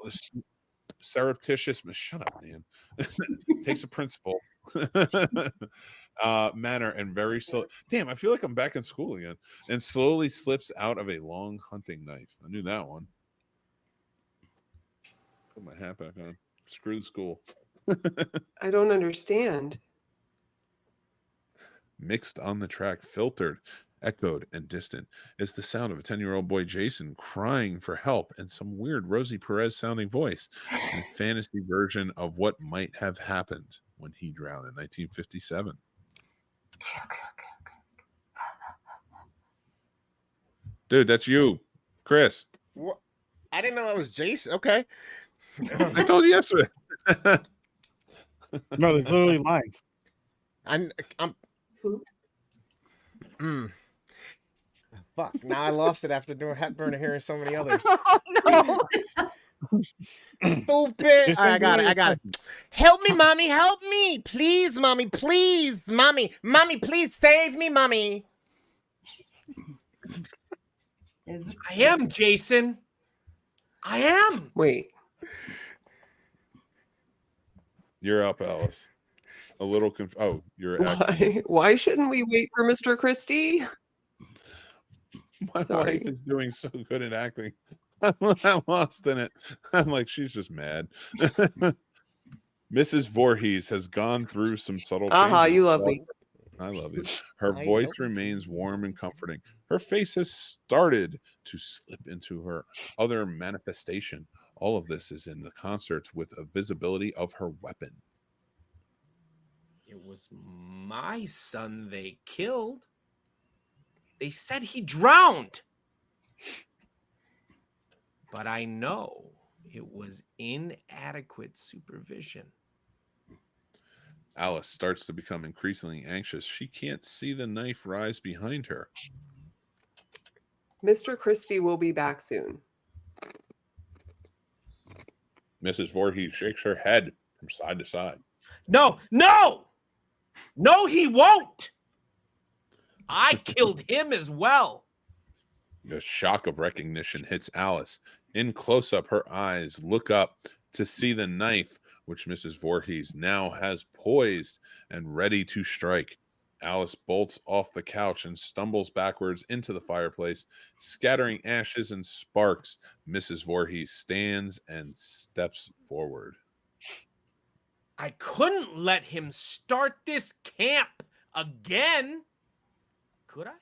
surreptitious. Shut up, Dan. Takes a principle manner and very slow. Damn, I feel like I'm back in school again. And slowly slips out of a long hunting knife. I knew that one. Put my hat back on. Screw the school. I don't understand. Mixed on the track, filtered, echoed, and distant is the sound of a 10-year-old boy, Jason, crying for help in some weird Rosie Perez sounding voice, a fantasy version of what might have happened when he drowned in 1957. Dude, that's you, Chris. What? I didn't know that was Jason. Okay. I told you yesterday. No, there's literally lines. Fuck. Now I lost it after doing Hepburn and hearing so many others. Oh no. Stupid. All right, I got it. Help me, mommy. Help me. Please, mommy. Please, mommy. Mommy, please save me, mommy. I am, Jason. I am. Wait. You're up, Alice. a little oh, you're actually Why shouldn't we wait for Mr. Christie? my Sorry. wife is doing so good at acting. I'm lost in it. I'm like, she's just mad. Mrs. Voorhees has gone through some subtle changes. You love me. I love you. Her I voice know. remains warm and comforting. Her face has started to slip into her other manifestation. All of this is in the concert with a visibility of her weapon. It was my son they killed. They said he drowned. But I know it was inadequate supervision. Alice starts to become increasingly anxious. She can't see the knife rise behind her. Mr. Christie will be back soon. Mrs. Voorhees shakes her head from side to side. No, no! No, he won't! I killed him as well. The shock of recognition hits Alice. In close-up, her eyes look up to see the knife, which Mrs. Voorhees now has poised and ready to strike. Alice bolts off the couch and stumbles backwards into the fireplace, scattering ashes and sparks. Mrs. Voorhees stands and steps forward. I couldn't let him start this camp again. Could I?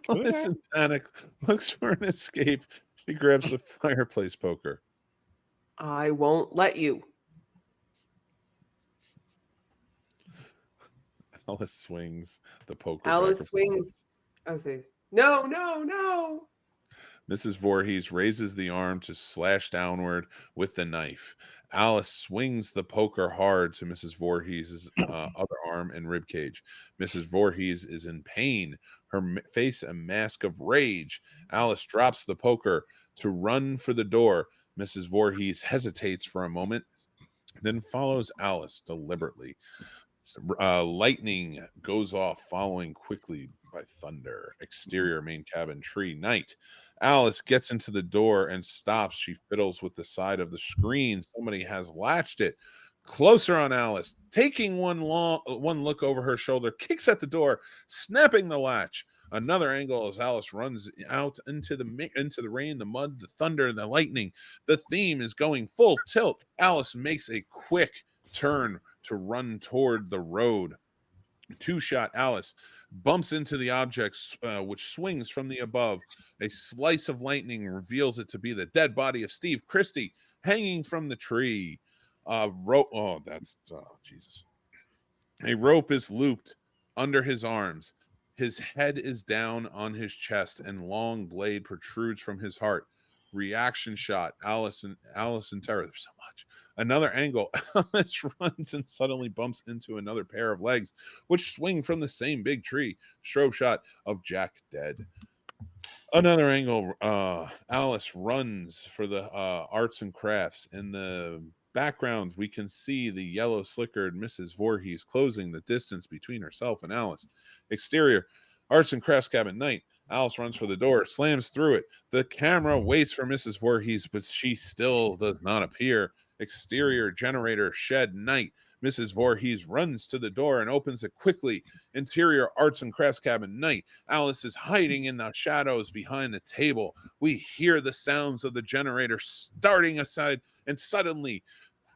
Alice in panic looks for an escape. She grabs the fireplace poker. I won't let you. Alice swings the poker. Alice swings. I say, no, no, no. Mrs. Voorhees raises the arm to slash downward with the knife. Alice swings the poker hard to Mrs. Voorhees' other arm and ribcage. Mrs. Voorhees is in pain, her face a mask of rage. Alice drops the poker to run for the door. Mrs. Voorhees hesitates for a moment, then follows Alice deliberately. Lightning goes off, following quickly by thunder. Exterior main cabin, tree, night. Alice gets into the door and stops. She fiddles with the side of the screen. Somebody has latched it. Closer on Alice, taking one look over her shoulder, kicks at the door, snapping the latch. Another angle as Alice runs out into the rain, the mud, the thunder, the lightning. The theme is going full tilt. Alice makes a quick turn to run toward the road. Two-shot Alice bumps into the object, which swings from the above. A slice of lightning reveals it to be the dead body of Steve Christie hanging from the tree. Jesus. A rope is looped under his arms. His head is down on his chest, and long blade protrudes from his heart. Reaction shot. Alice in terror. There's so much. Another angle. Alice runs and suddenly bumps into another pair of legs, which swing from the same big tree. Strobe shot of Jack dead. Another angle. Alice runs for the arts and crafts. In the background, we can see the yellow slickered Mrs. Voorhees closing the distance between herself and Alice. Exterior, arts and crafts cabin, night. Alice runs for the door, slams through it. The camera waits for Mrs. Voorhees, but she still does not appear. Exterior, generator, shed, night. Mrs. Voorhees runs to the door and opens it quickly. Interior, arts and crafts cabin, night. Alice is hiding in the shadows behind the table. We hear the sounds of the generator starting aside, and suddenly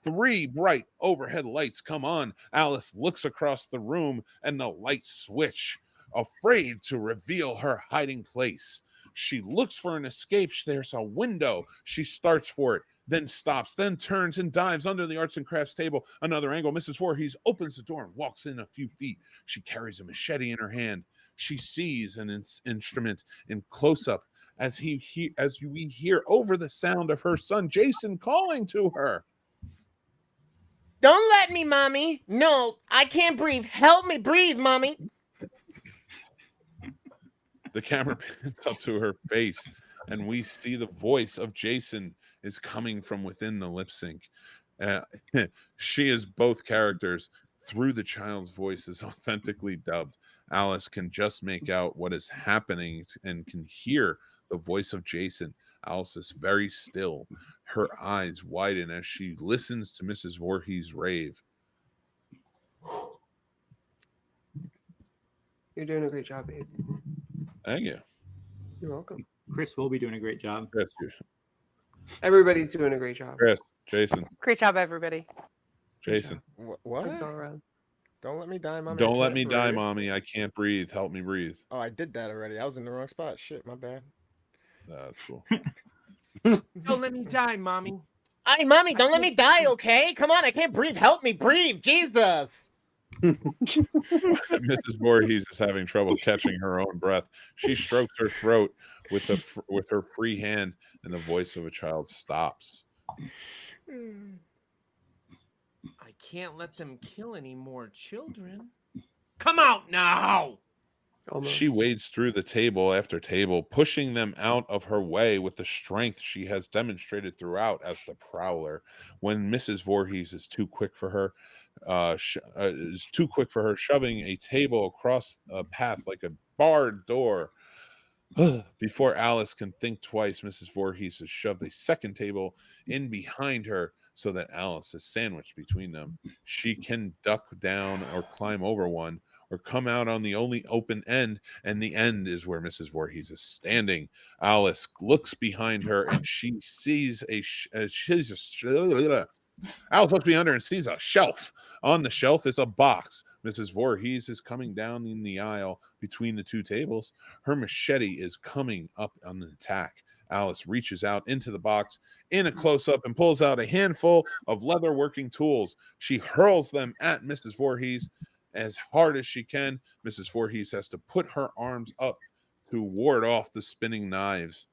3 bright overhead lights come on. Alice looks across the room and the lights switch, afraid to reveal her hiding place. She looks for an escape. There's a window. She starts for it, then stops, then turns and dives under the arts and crafts table. Another angle. Mrs. Voorhees opens the door and walks in a few feet. She carries a machete in her hand. She sees an instrument in close-up as we hear over the sound of her son Jason calling to her. Don't let me, Mommy. No, I can't breathe. Help me breathe, Mommy. The camera pans up to her face, and we see the voice of Jason is coming from within the lip sync. She is both characters. Through the child's voice is authentically dubbed. Alice can just make out what is happening and can hear the voice of Jason. Alice is very still. Her eyes widen as she listens to Mrs. Voorhees rave. You're doing a great job, babe. Thank you. You're welcome. Chris will be doing a great job. Chris, Everybody's doing a great job. Chris, Jason, Great job, everybody. Jason. What? Thanks all around. Don't let me die, mommy. Don't I let can't me die, breathe. mommy. I can't breathe. Help me breathe. Oh, I did that already. I was in the wrong spot. Shit, my bad. That's cool. Don't let me die, mommy. Hey, mommy, don't let me die, okay? Come on, I can't breathe. Help me breathe, Jesus. Mrs. Voorhees is having trouble catching her own breath. She strokes her throat with her free hand, and the voice of a child stops. I can't let them kill any more children. Come out now! Almost. She wades through the table after table, pushing them out of her way with the strength she has demonstrated throughout as the Prowler. When Mrs. Voorhees is too quick for her, shoving a table across a path like a barred door. Before Alice can think twice, Mrs. Voorhees has shoved a second table in behind her so that Alice is sandwiched between them. She can duck down or climb over one, or come out on the only open end, and the end is where Mrs. Voorhees is standing. Alice looks behind her, and she sees Alice looks behind her and sees a shelf. On the shelf is a box. Mrs. Voorhees is coming down in the aisle between the two tables. Her machete is coming up on an attack. Alice reaches out into the box in a close-up and pulls out a handful of leather working tools. She hurls them at Mrs. Voorhees as hard as she can. Mrs. Voorhees has to put her arms up to ward off the spinning knives.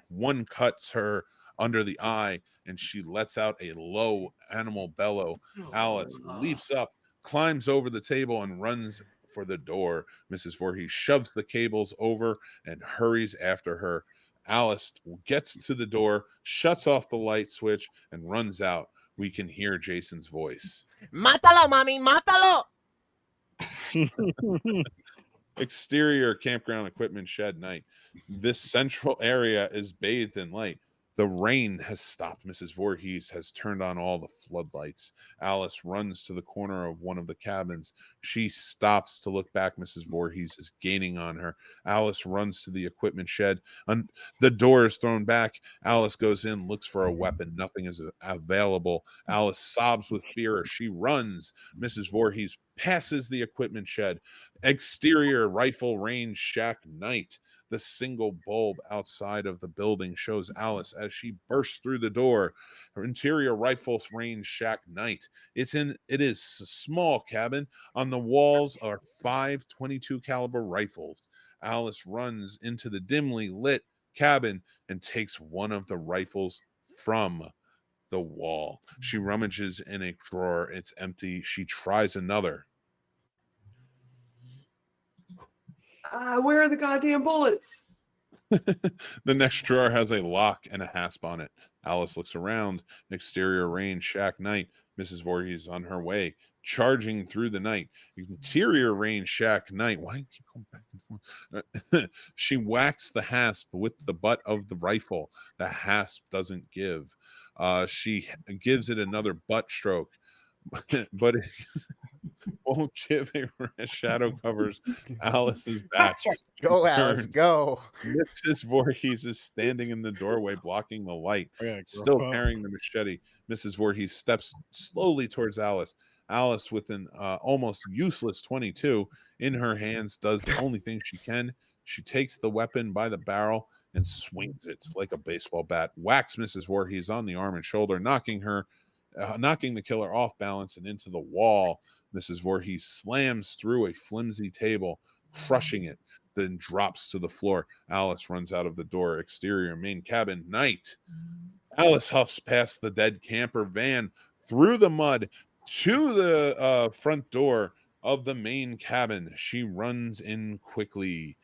One cuts her under the eye, and she lets out a low animal bellow. Alice leaps up, climbs over the table, and runs for the door. Mrs. Voorhees shoves the cables over and hurries after her. Alice gets to the door, shuts off the light switch, and runs out. We can hear Jason's voice. Mátalo, mami, mátalo. Exterior campground equipment shed night. This central area is bathed in light. The rain has stopped. Mrs. Voorhees has turned on all the floodlights. Alice runs to the corner of one of the cabins. She stops to look back. Mrs. Voorhees is gaining on her. Alice runs to the equipment shed. The door is thrown back. Alice goes in, looks for a weapon. Nothing is available. Alice sobs with fear as she runs. Mrs. Voorhees passes the equipment shed. Exterior rifle range shack night. The single bulb outside of the building shows Alice as she bursts through the door. Her interior rifle range shack night. It is a small cabin. On the walls are 5 .22 caliber rifles. Alice runs into the dimly lit cabin and takes one of the rifles from the wall. She rummages in a drawer. It's empty. She tries another. Where are the goddamn bullets? The next drawer has a lock and a hasp on it. Alice looks around. Exterior range shack night. Mrs. Voorhees on her way, charging through the night. Interior range shack night. Why do you keep going back and forth? She whacks the hasp with the butt of the rifle. The hasp doesn't give. She gives it another butt stroke, but it won't give a shadow covers Alice's back. Go, Alice, go. Mrs. Voorhees is standing in the doorway, blocking the light, still carrying the machete. Mrs. Voorhees steps slowly towards Alice. Alice, with an almost useless 22 in her hands, does the only thing she can. She takes the weapon by the barrel and swings it like a baseball bat, whacks Mrs. Voorhees on the arm and shoulder, knocking the killer off balance and into the wall. Mrs. Voorhees slams through a flimsy table, crushing it, then drops to the floor. Alice runs out of the door. Exterior main cabin night. Alice huffs past the dead camper van, through the mud, to the front door of the main cabin. She runs in quickly.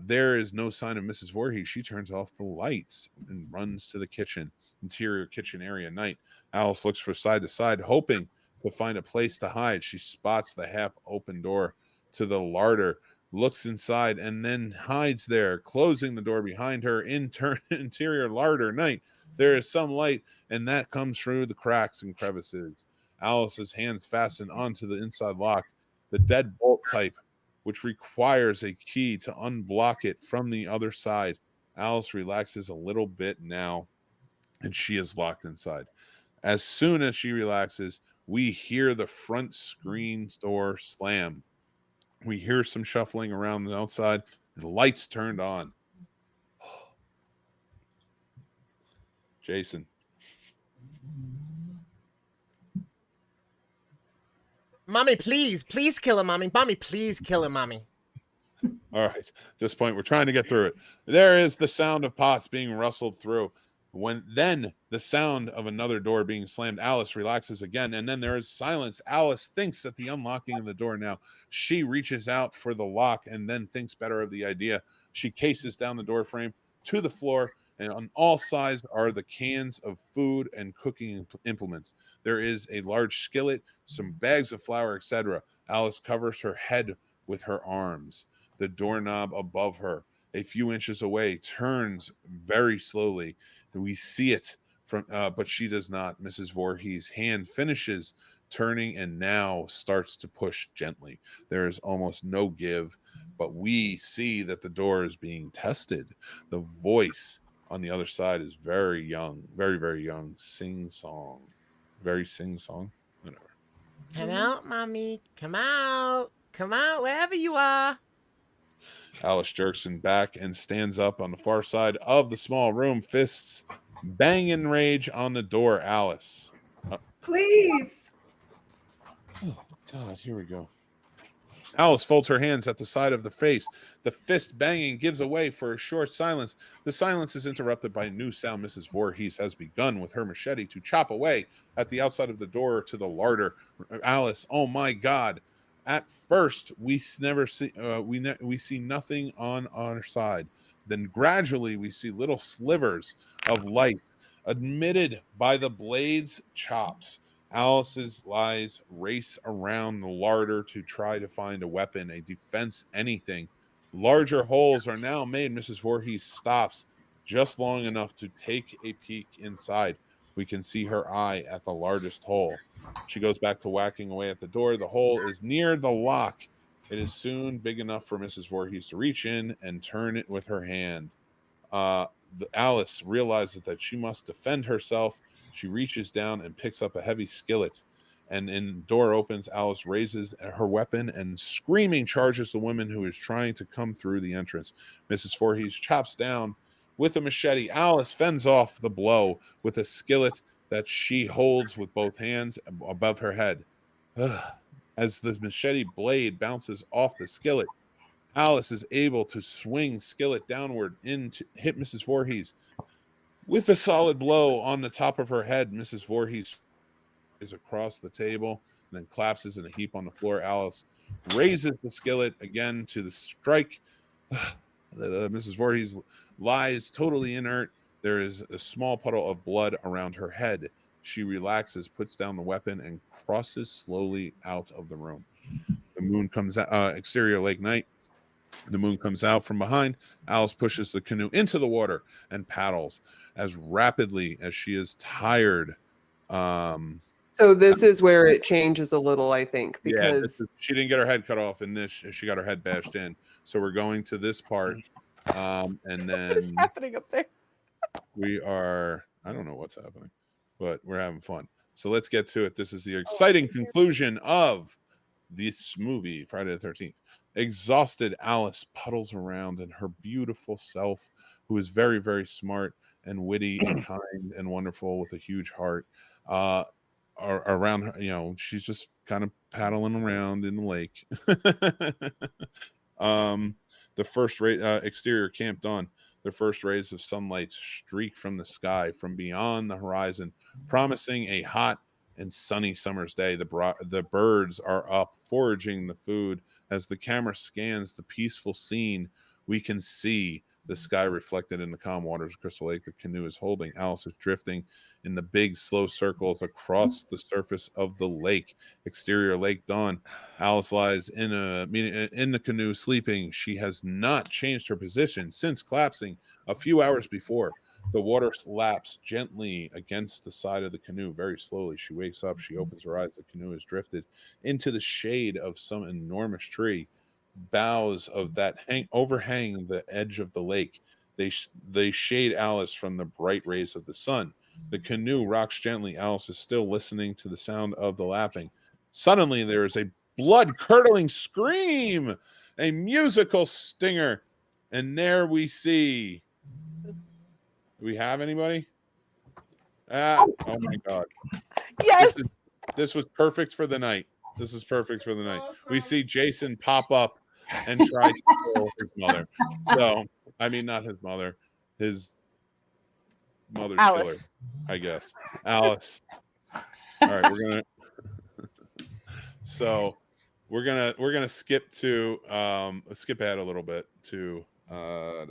There is no sign of Mrs. Voorhees. She turns off the lights and runs to the kitchen. Interior kitchen area night. Alice looks from side to side, hoping to find a place to hide. She spots the half-open door to the larder looks inside, and then hides there, closing the door behind her. Interior larder night. There is some light, and that comes through the cracks and crevices. Alice's hands fasten onto the inside lock, the deadbolt type, which requires a key to unblock it from the other side. Alice relaxes a little bit now, and she is locked inside. As soon as she relaxes, we hear the front screen door slam. We hear some shuffling around the outside. The lights turned on. Jason. Mommy, please kill him, mommy. Mommy, please kill him, mommy. All right. At this point, we're trying to get through it. There is the sound of pots being rustled through. Then the sound of another door being slammed. Alice relaxes again, and then there is silence. Alice thinks at the unlocking of the door now. She reaches out for the lock and then thinks better of the idea. She cases down the door frame to the floor, and on all sides are the cans of food and cooking implements. There is a large skillet, some bags of flour, etc. Alice covers her head with her arms. The doorknob above her, a few inches away, turns very slowly. We see it from, but she does not. Mrs. Voorhees' hand finishes turning and now starts to push gently. There is almost no give, but we see that the door is being tested. The voice on the other side is very young, very, very young. Sing-song. Very sing-song. Whatever. Come out, mommy. Come out. Come out, wherever you are. Alice jerks back and stands up on the far side of the small room, fists bang in rage on the door. Alice. Please. Oh, God, here we go. Alice folds her hands at the side of the face. The fist banging gives away for a short silence. The silence is interrupted by a new sound. Mrs. Voorhees has begun with her machete to chop away at the outside of the door to the larder. Alice, oh my God. At first, we see nothing on our side. Then gradually, we see little slivers of light admitted by the blade's chops. Alice's lies race around the larder to try to find a weapon, a defense, anything. Larger holes are now made. Mrs. Voorhees stops just long enough to take a peek inside. We can see her eye at the largest hole. She goes back to whacking away at the door. The hole is near the lock. It is soon big enough for Mrs. Voorhees to reach in and turn it with her hand. Alice realizes that she must defend herself. She reaches down and picks up a heavy skillet. And in the door opens, Alice raises her weapon and screaming charges the woman who is trying to come through the entrance. Mrs. Voorhees chops down with a machete. Alice fends off the blow with a skillet that she holds with both hands above her head. As the machete blade bounces off the skillet, Alice is able to swing skillet downward to hit Mrs. Voorhees. With a solid blow on the top of her head, Mrs. Voorhees is across the table and then collapses in a heap on the floor. Alice raises the skillet again to the strike. Mrs. Voorhees lies totally inert. There is a small puddle of blood around her head. She relaxes, puts down the weapon, and crosses slowly out of the room. The moon comes out, exterior lake night. The moon comes out from behind. Alice pushes the canoe into the water and paddles as rapidly as she is tired. So this is where it changes a little, I think, because she didn't get her head cut off, and she got her head bashed in. So we're going to this part, and then what's happening up there? I don't know what's happening, but we're having fun. So let's get to it. This is the exciting conclusion of this movie, Friday the 13th. Exhausted Alice puddles around, and her beautiful self, who is very, very smart and witty and kind and wonderful with a huge heart, around her, she's just kind of paddling around in the lake. The first exterior camped on. The first rays of sunlight streak from the sky from beyond the horizon, promising a hot and sunny summer's day. The birds are up foraging the food. As the camera scans the peaceful scene, we can see the sky reflected in the calm waters of Crystal Lake the canoe is holding. Alice is drifting in the big, slow circles across the surface of the lake. Exterior Lake Dawn. Alice lies in the canoe sleeping. She has not changed her position since collapsing a few hours before. The water laps gently against the side of the canoe. Very slowly, she wakes up. She opens her eyes. The canoe is drifted into the shade of some enormous tree. Boughs of that overhang the edge of the lake. They shade Alice from the bright rays of the sun. The canoe rocks gently. Alice is still listening to the sound of the lapping. Suddenly, there is a blood-curdling scream, a musical stinger, and there we see. Do we have anybody? Oh my God! Yes. This was perfect for the night. This is perfect for the night. We see Jason pop up and try to kill his mother. So, I mean, not his mother, his mother's killer, I guess. Alice. All right, we're gonna skip to skip ahead a little bit to we're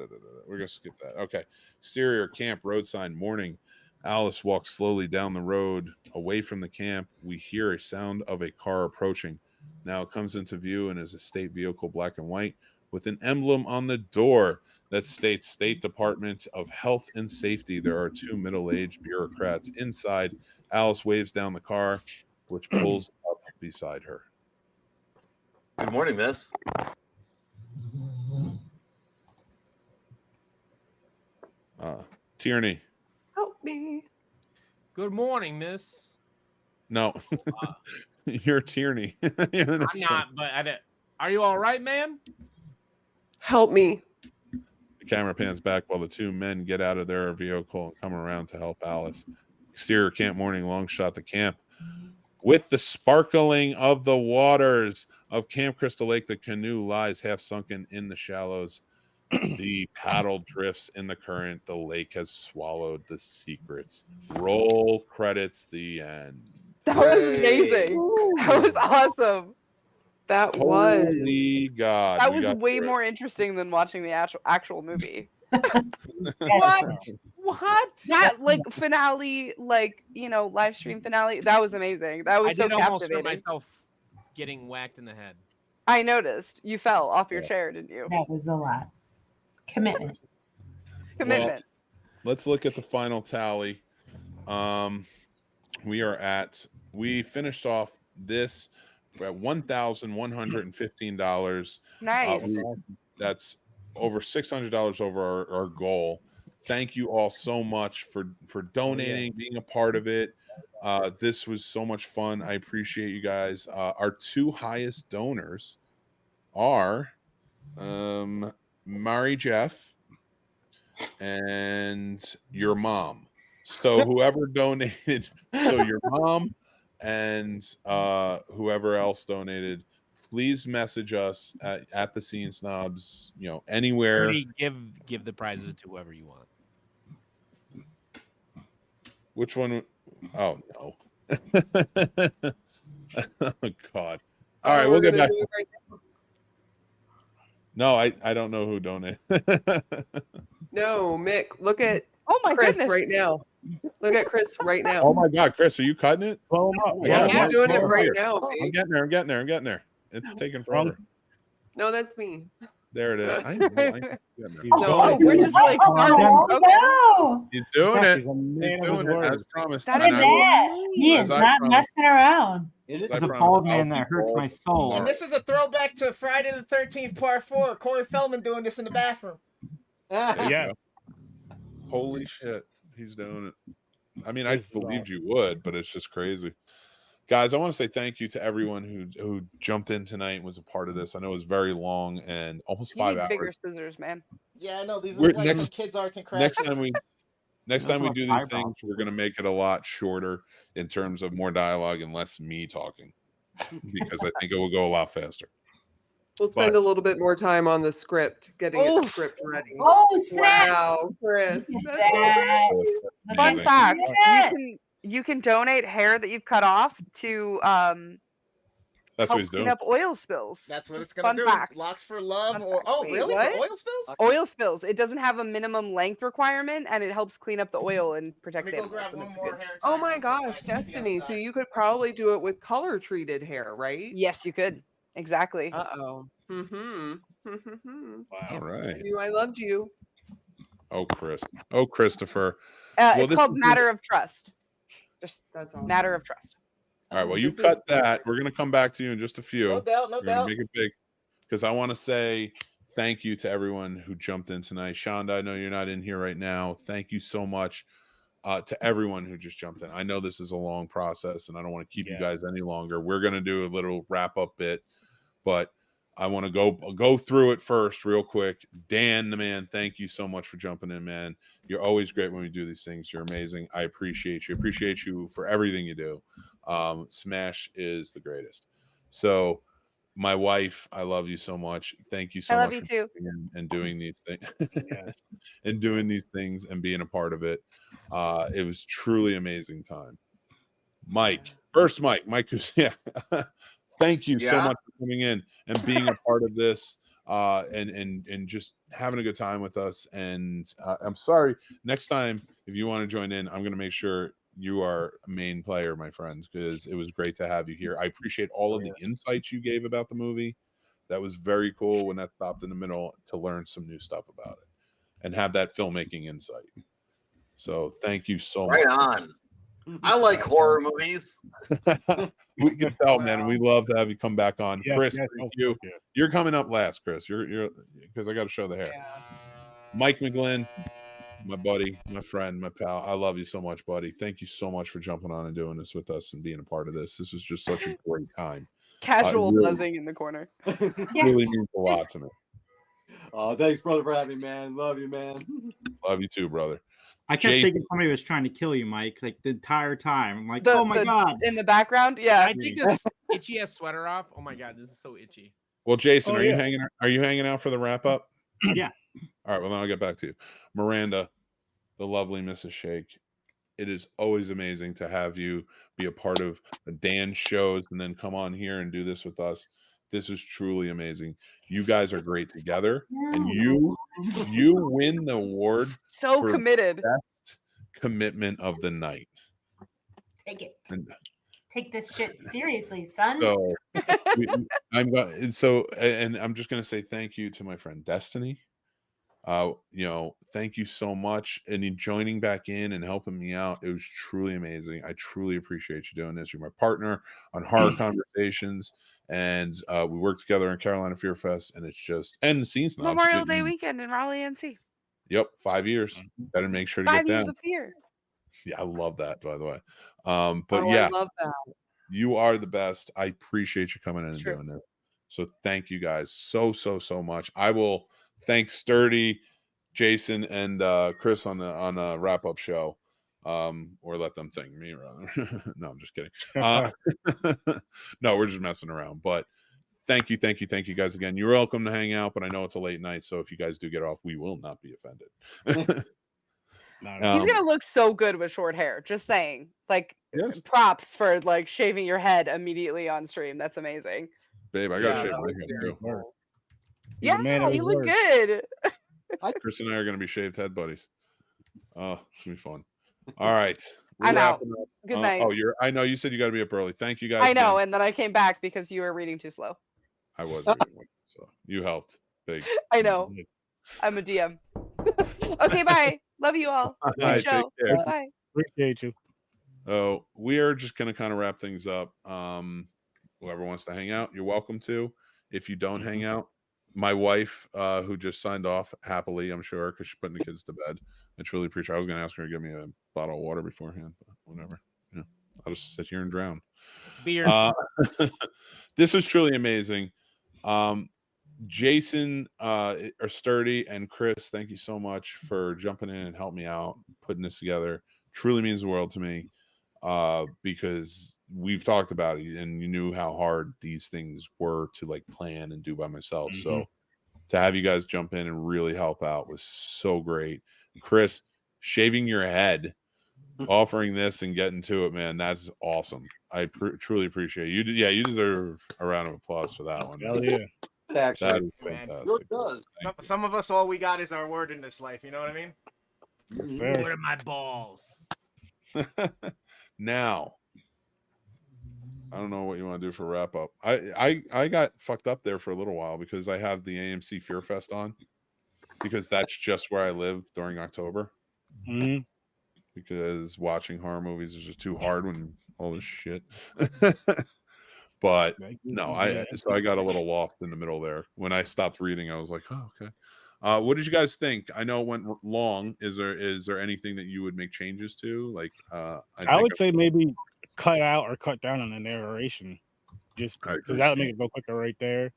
gonna skip that. Okay. Exterior camp, road sign, morning. Alice walks slowly down the road away from the camp. We hear a sound of a car approaching. Now it comes into view and is a state vehicle, black and white, with an emblem on the door that states State Department of Health and Safety. There are two middle-aged bureaucrats inside. Alice waves down the car, which pulls up beside her. Good morning, miss. Tierney. Help me. Good morning, miss. No, you're Tierney. You're the I'm next not, but are you all right, ma'am? Help me. The camera pans back while the two men get out of their vehicle and come around to help Alice. Exterior camp, morning, long shot the camp. With the sparkling of the waters of Camp Crystal Lake, the canoe lies half sunken in the shallows. The paddle drifts in the current. The lake has swallowed the secrets. Roll credits. The end. That was amazing. That was awesome. That Holy God. That was way more interesting than watching the actual movie. What? That finale, live stream finale. That was amazing. That was I so did almost hurt captivating. myself getting whacked in the head. I noticed. You fell off your chair, didn't you? That was a lot. Commitment. Commitment. Well, let's look at the final tally. We finished off this at $1,115. Nice. That's over $600 over our goal. Thank you all so much for donating, being a part of it. This was so much fun. I appreciate you guys. Our two highest donors are Mari Jeff and your mom. So whoever donated, so your mom and whoever else donated, please message us at the Scene Snobs, anywhere. Give the prizes to whoever you want. Which one? Oh no. Oh God. All right, we'll get back. No, I don't know who donated. No, Mick, look at Chris goodness. Right now. Look at Chris right now. Oh my God, Chris, are you cutting it? Blow him up. Yeah, he's doing it right now. I'm getting there. It's taking forever. No, that's me. There it is. I know. We're just like no. He's doing it. He's a man He's of doing his it word. as promised. Look at that. He is not messing around. It is a bald man that hurts my soul. And this is a throwback to Friday the 13th, Part 4. Corey Feldman doing this in the bathroom. Yeah. Holy shit. He's doing it. I mean, I believed you would, but it's just crazy. Guys, I want to say thank you to everyone who jumped in tonight and was a part of this. I know it was very long and almost 5 hours. Bigger scissors, man. Yeah, I know. These are like some kids' arts and crafts. Next time we do these things, we're going to make it a lot shorter in terms of more dialogue and less me talking, because I think it will go a lot faster. We'll spend a little bit more time on the script, getting the script ready. Oh, snap. Wow, Chris. Fun fact, you can donate hair that you've cut off to That's what Help he's clean doing. up oil spills. That's what Just it's gonna fun do. fact. Locks for love, Fun or fact. oh, Wait, really? what? For oil spills? Oil spills. It doesn't have a minimum length requirement, and it helps clean up the oil and Let protects me go animals. grab And one it's more good. hair tie. Oh my from this gosh, side to the other Destiny. So side. you could probably do it with color treated hair, right? Yes, you could. Exactly. Uh-oh. Mm-hmm. All right. I loved you. Oh, Chris. Oh, Christopher. It's called matter of trust. Just That's awesome. matter of trust. All right. Well, you This cut is- that. We're going to come back to you in just a few. No doubt, no We're going doubt. to make it big because I want to say thank you to everyone who jumped in tonight. Shonda, I know you're not in here right now. Thank you so much to everyone who just jumped in. I know this is a long process and I don't want to keep you guys any longer. We're going to do a little wrap up bit, but I want to go through it first real quick. Dan, the man, thank you so much for jumping in, man. You're always great when we do these things. You're amazing. I appreciate you. Appreciate you for everything you do. Smash is the greatest. So my wife, I love you so much. Thank you so I love much you for too. coming in and doing these things and doing these things and being a part of it. It was truly amazing time. Mike, Mike who's thank you so much for coming in and being a part of this and just having a good time with us. And I'm sorry, next time if you want to join in, I'm going to make sure you are a main player, my friends, because it was great to have you here. I appreciate all of the insights you gave about the movie. That was very cool when that stopped in the middle to learn some new stuff about it and have that filmmaking insight. So thank you so much. Right on. I like horror movies. We can tell, man. We love to have you come back on. Yes, Chris, yes, thank you. You're coming up last, Chris. You're because I got to show the hair. Mike McGlynn, my buddy, my friend, my pal. I love you so much, buddy. Thank you so much for jumping on and doing this with us and being a part of this. This is just such a great time. Casual really, buzzing in the corner. really means a lot to me. Oh, thanks, brother, for having me, man. Love you, man. Love you too, brother. I kept thinking somebody was trying to kill you, Mike, like the entire time. I'm like, The- oh my god! In the background, yeah. I take this itchy ass sweater off. Oh my god, this is so itchy. Well, Jason, are you hanging out for the wrap up? Yeah. All right. Well, then I'll get back to you, Miranda, the lovely Mrs. Shake. It is always amazing to have you be a part of the Dan shows and then come on here and do this with us. This is truly amazing. You guys are great together, and you win the award. So for committed. Best commitment of the night. Take it. And Take this shit seriously, son. so I'm just going to say thank you to my friend Destiny. Thank you so much, and you joining back in and helping me out. It was truly amazing. I truly appreciate you doing this. You're my partner on Horror Conversations, and we work together in Carolina Fear Fest, and it's just and the scenes. Memorial Day weekend in Raleigh, NC. Yep, 5 years. Better make sure to 5 get years down. of fear. Yeah, I love that, by the way. I love that. You are the best. I appreciate you coming in and True. doing this. So thank you guys so much. I will thank Sturdy, Jason, and Chris on the wrap up show. Or let them thank me rather. No, I'm just kidding. No, we're just messing around. But thank you guys again. You're welcome to hang out, but I know it's a late night, so if you guys do get off, we will not be offended. He's gonna look so good with short hair. Just saying. Like props for like shaving your head immediately on stream. That's amazing. Babe, I gotta shave my head too. Yeah, you look good. Chris and I are gonna be shaved head buddies. Oh, it's gonna be fun. All right. I'm out. Good night. I know you said you got to be up early. Thank you guys. I know, again. and then I came back because you were reading too slow. I was reading, so you helped big. I know. I'm a DM. Okay, bye. Love you all. All Good right, show. take care. Bye. Appreciate you. Oh, we are just gonna kind of wrap things up. Whoever wants to hang out, you're welcome to. If you don't hang out, my wife, who just signed off happily, I'm sure, because she's putting the kids to bed. I truly appreciate it. I was gonna ask her to give me a bottle of water beforehand, but whatever. Yeah, I'll just sit here and drown. Beer. This was truly amazing. Jason, or Sturdy, and Chris, thank you so much for jumping in and helping me out, putting this together. Truly means the world to me, because we've talked about it, and you knew how hard these things were to like plan and do by myself. So to have you guys jump in and really help out was so great. Chris, shaving your head offering this and getting to it, man. That's awesome. I truly appreciate you. Yeah, you deserve a round of applause for that one. Hell yeah. Actually, that is man, fantastic. does. Some of us, all we got is our word in this life. You know what I mean? Yes, What sir. are my balls? Now, I don't know what you want to do for wrap up. I got fucked up there for a little while because I have the AMC Fear Fest on, because that's just where I live during October. Mm-hmm. Because watching horror movies is just too hard when all this shit. But no, I got a little lost in the middle there. When I stopped reading, I was like, oh, okay. What did you guys think? I know it went long. Is there anything that you would make changes to? Like, I would say maybe cut out or cut down on the narration, just because that would make it go quicker right there.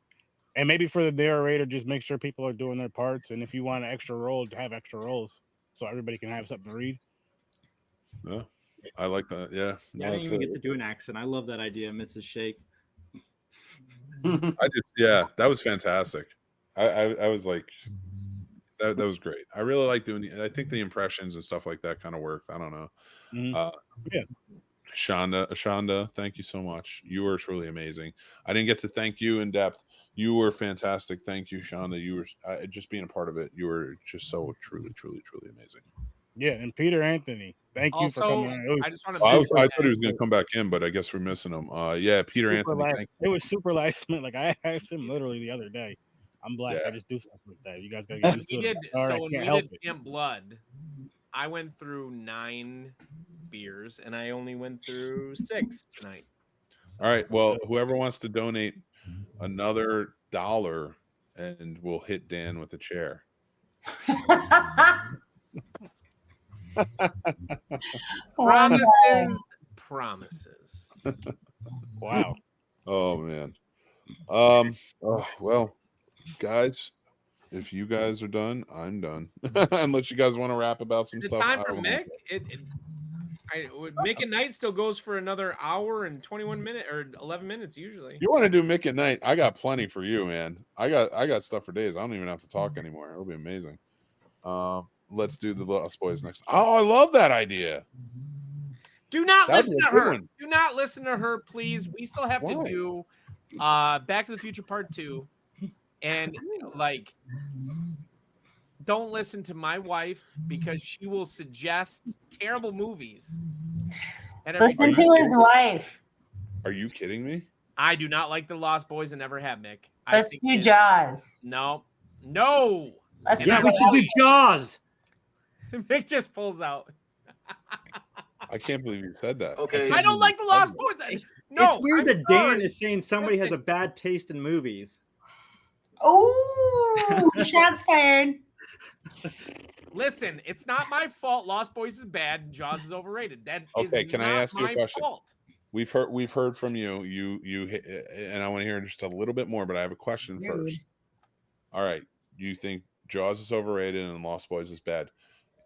And maybe for the narrator, just make sure people are doing their parts. And if you want an extra role, have extra roles so everybody can have something to read. Yeah, I like that. Yeah, I didn't even get to do an accent. I love that idea, Mrs. Shake. That was fantastic. I was like, that was great. I really like doing. I think the impressions and stuff like that kind of worked. I don't know. Yeah. Shonda, thank you so much. You were truly amazing. I didn't get to thank you in depth. You were fantastic. Thank you, Shonda. You were just being a part of it. You were just so truly amazing. Yeah, and Peter Anthony, thank you for coming on. I thought he was going to come back in, but I guess we're missing him. Yeah, Peter Anthony. Thank you. It was super last minute. Like I asked him literally the other day. I'm black. Yeah. I just do stuff like that. You guys gotta get used to it. So when we did Camp Blood, I went through 9 beers and I only went through 6 tonight. All right. Well, whoever wants to donate another $1, and we'll hit Dan with a chair. Promises. Wow. Oh man. Well, guys, if you guys are done, I'm done. Unless you guys want to rap about some Is it stuff. time for Mick? Mick at Night still goes for another hour and 21 minutes or 11 minutes usually. You want to do Mick at Night? I got plenty for you, man. I got stuff for days. I don't even have to talk anymore. It'll be amazing. Let's do the Lost Boys next. Oh, I love that idea. Do not That'd listen be a to good her. one. Do not listen to her, please. We still have to do Back to the Future Part 2. And like, don't listen to my wife because she will suggest terrible movies. And Listen to his wife. Are you kidding me? I do not like the Lost Boys and never have, Mick. Let's do Jaws. No. Let's do Jaws. Mick just pulls out. I can't believe you said that. Okay. I don't like the Lost Boys. No, It's weird I'm that sorry. Dan is saying somebody has a bad taste in movies. Oh, shots fired. Listen, it's not my fault. Lost Boys is bad and Jaws is overrated. That Okay, is can I not ask you a my question? fault. We've heard from you. You and I want to hear just a little bit more, but I have a question first. All right, you think Jaws is overrated and Lost Boys is bad?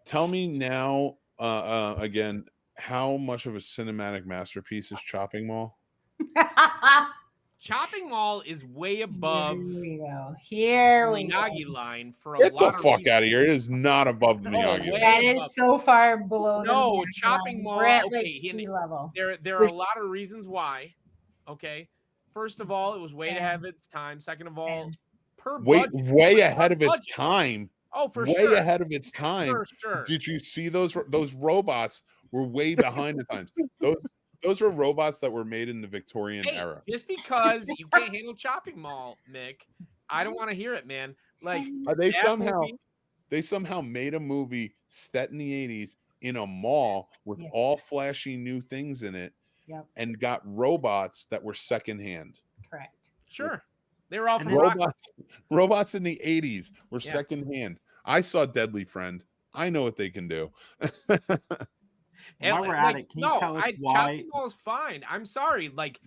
Tell me now, again, how much of a cinematic masterpiece is Chopping Mall? Chopping Mall is way above Here the we go. Miyagi line for a Get the lot of fuck reasons. out of here! It is not above the Miyagi line. That is so far below the No, Miyagi Chopping line. Mall. We're at Okay, like sea level. there are a lot of reasons why. Okay, first of all, it was way ahead of its time. Second of all, Way ahead of its time. Oh, for way sure. ahead of its time. Sure. Did you see those robots were way behind the times? Those were robots that were made in the Victorian era. Just because you can't handle Chopping Mall, Mick, I don't want to hear it, man. Like They that somehow made a movie set in the 80s in a mall with all flashy new things in it, and got robots that were secondhand. Correct. Sure. They were all from robots in the 80s were Yeah. secondhand. I saw Deadly Friend. I know what they can do. And While we're at it, can you tell us why? Chopping Mall is fine. I'm sorry. Like,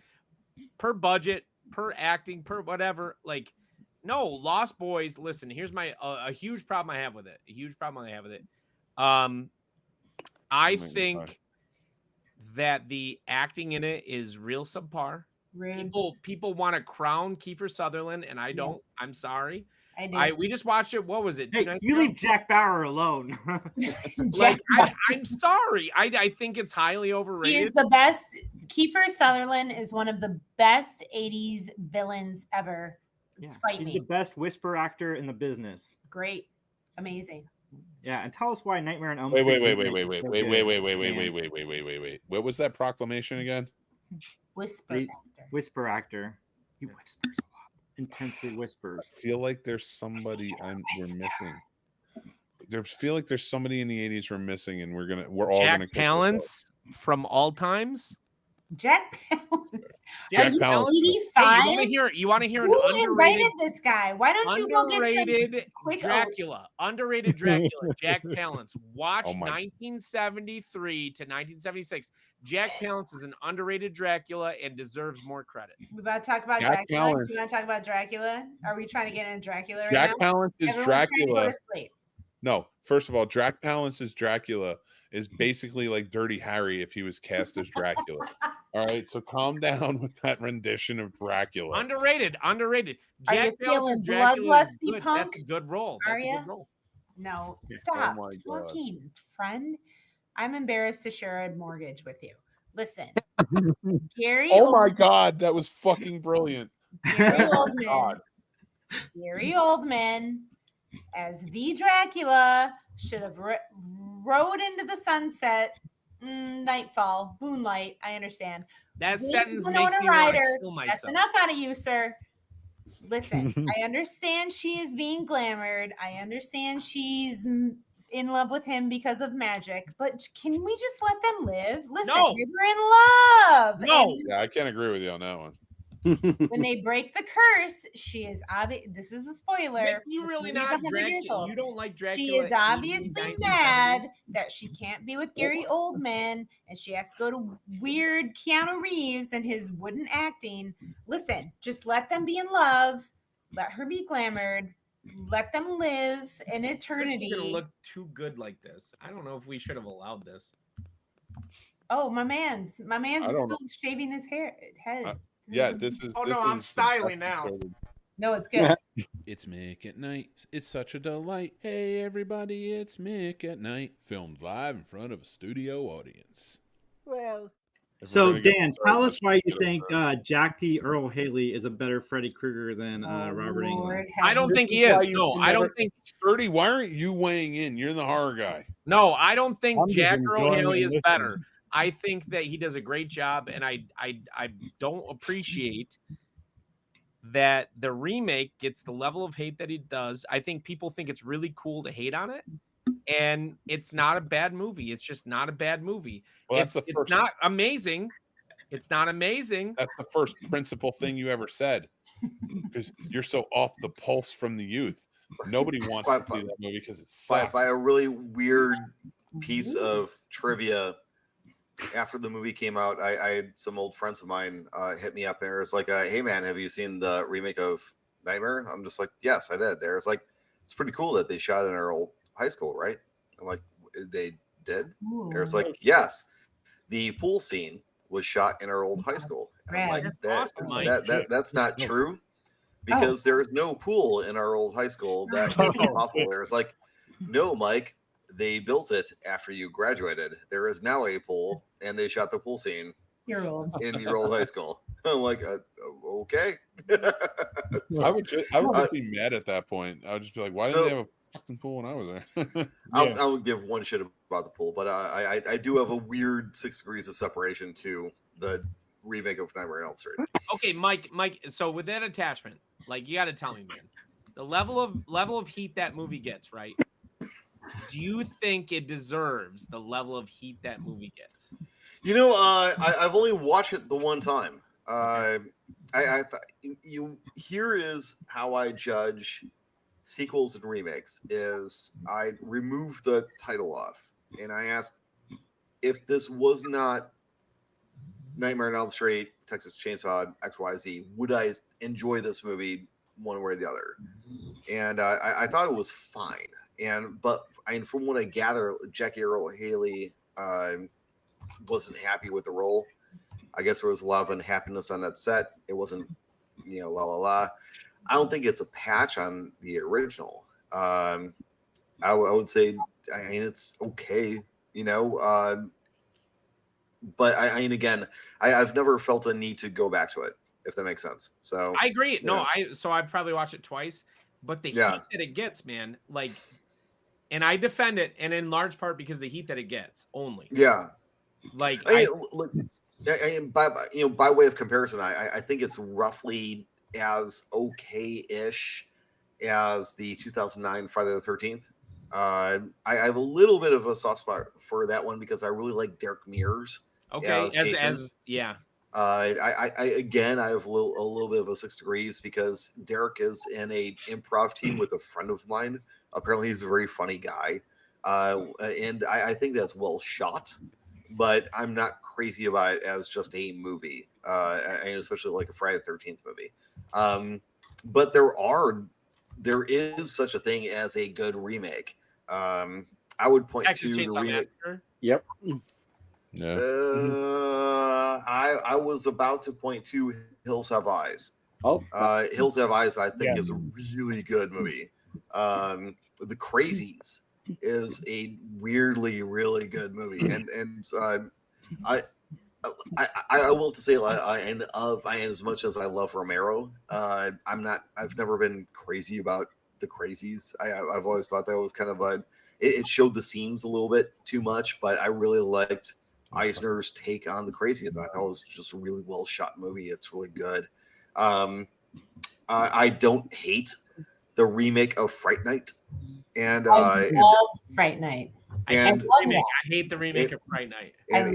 per budget, per acting, per whatever. Like, no, Lost Boys. Listen, here's my a huge problem I have with it. I think that the acting in it is real subpar. Rude. People want to crown Kiefer Sutherland, and I don't. Yes. I'm sorry. I did. We just watched it. What was it? 2 Hey, nights you ago? leave Jack Bauer alone. Like, I'm sorry. I think it's highly He overrated. is the best. Kiefer Sutherland is one of the best 80s villains ever. Yeah, Fight he's me. the best whisper actor in the business. Great. Amazing. Yeah, and tell us why Nightmare on Elm Wait. Street. What was that proclamation again? Whisper actor. He whispers a lot. Intensely whispers. I feel like there's somebody we're missing. Feel like there's somebody in the 80s we're missing, and we're all Jack gonna Palance from All Times. Jack Palance. Jack Are you Palance. 85? Hey, you want to hear an Who underrated invited this guy? Why don't you go get some quick Dracula? Underrated Dracula. Jack Palance. Watch Oh my. 1973 to 1976. Jack Palance is an underrated Dracula and deserves more credit. We about to talk about Jack Dracula. Palance. Do you want to talk about Dracula? Are we trying to get into Dracula right Jack now? Palance is Everyone's trying to Dracula. go to sleep. No, first of all, Jack Palance's Dracula is basically like Dirty Harry if he was cast as Dracula. All right, so calm down with that rendition of Dracula. Underrated. Are Jack you feeling Palance's Dracula is bloodlusty, good. punk? That's a good role. Are That's a ya? good role. No, Yeah. stop Oh my God. talking, friend. I'm embarrassed to share a mortgage with you. Listen, Gary. Oh my God, that was fucking brilliant. Gary Oh my Oldman. God. Gary Oldman as the Dracula should have rode into the sunset. Nightfall, moonlight. I understand. That With sentence Winona makes me want to Ryder. kill That's myself. enough out of you, sir. Listen, I understand she is being glamored. I understand she's in love with him because of magic, but can we just let them live? Listen, No. they were in love. No. And Yeah, I can't agree with you on that one. when they break the curse, she is obvious. This is a spoiler. Nick, you This really movie's not 100 years Dracula. old. You don't like Dracula. She is 80s, obviously 1970s. mad that she can't be with Gary Oldman and she has to go to weird Keanu Reeves and his wooden acting. Listen, just let them be in love. Let her be glamored. Let them live in It's eternity. gonna look too good like this. I don't know if we should have allowed this. Oh, my man's I don't still shaving his head. Yeah, this is. Oh this no, I'm is the styling best now. episode. No, it's good. It's Mick at Night. It's such a delight. Hey, everybody, it's Mick at Night. Filmed live in front of a studio audience. Well, If we're So, gonna get Dan, started, tell us let's why get you it think started. Jack P. Earl Haley is a better Freddy Krueger than Robert Englund. Lord I have don't think he This why is. you No, can I never- don't think. Sturdy, why aren't you weighing in? You're the horror guy. No, I don't think I'm just Jack Earl enjoying Haley it is listening. better. I think that he does a great job, and I don't appreciate that the remake gets the level of hate that it does. I think people think it's really cool to hate on it, and it's not a bad movie. It's just not a bad movie. Well, that's it's the first. not amazing. It's not amazing. That's the first principal thing you ever said, because you're so off the pulse from the youth. Nobody wants to see that movie because it sucks. By a really weird piece of trivia. After the movie came out, I had some old friends of mine hit me up and it was like, hey man, have you seen the remake of Nightmare? I'm just like, yes, I did. There's like, it's pretty cool that they shot in our old high school, right? I'm like, they did? There's like, yes, the pool scene was shot in our old high school. And I'm like, That's awesome, Mike. that's not true because there is no pool in our old high school. That isn't possible. There's like, no, Mike, they built it after you graduated. There is now a pool, and they shot the pool scene You're old. in your old high school. I'm like, okay. I would just be mad at that point. I would just be like, why didn't they have a fucking pool when I was there? I would give one shit about the pool, but I do have a weird 6 degrees of separation to the remake of Nightmare on Elm Street. Okay, Mike. So with that attachment, like, you got to tell me, man, the level of heat that movie gets, right? Do you think it deserves the level of heat that movie gets? You know, I've only watched it the one time. Here is how I judge sequels and remakes: is I remove the title off, and I ask if this was not Nightmare on Elm Street, Texas Chainsaw, XYZ, would I enjoy this movie one way or the other? And I thought it was fine. But from what I gather, Jackie Earl Haley wasn't happy with the role. I guess there was a lot of unhappiness on that set. It wasn't, la la la. I don't think it's a patch on the original. I would say, I mean, it's okay, you know. But I mean, again, I've never felt a need to go back to it, if that makes sense. So I agree. No, yeah. I'd probably watch it twice, but the Yeah. heat that it gets, man, like, and I defend it, and in large part because the heat that it gets only. Yeah. Like, I mean, look, by way of comparison, I think it's roughly as okay-ish as the 2009 Friday the 13th. I have a little bit of a soft spot for that one because I really like Derek Mears. Okay, as yeah. I again, I have a little bit of a 6 degrees because Derek is in a improv team with a friend of mine. Apparently, he's a very funny guy, and I think that's well shot. But I'm not crazy about it as just a movie, and especially like a Friday the 13th movie. But there is such a thing as a good remake. I would point Texas to the Chainsaw remake. Massacre. Yep. Yeah. I was about to point to Hills Have Eyes. Oh, Hills Have Eyes, I think, Yeah. is a really good movie. The Crazies is a weirdly really good movie, and I will to say, and as much as I love Romero, I've never been crazy about the Crazies. I've always thought that was kind of it showed the seams a little bit too much, but I really liked Eisner's take on the Crazies. I thought it was just a really well shot movie. It's really good. I don't hate the remake of Fright Night, and I love Fright Night. and I hate the remake of Fright Night. and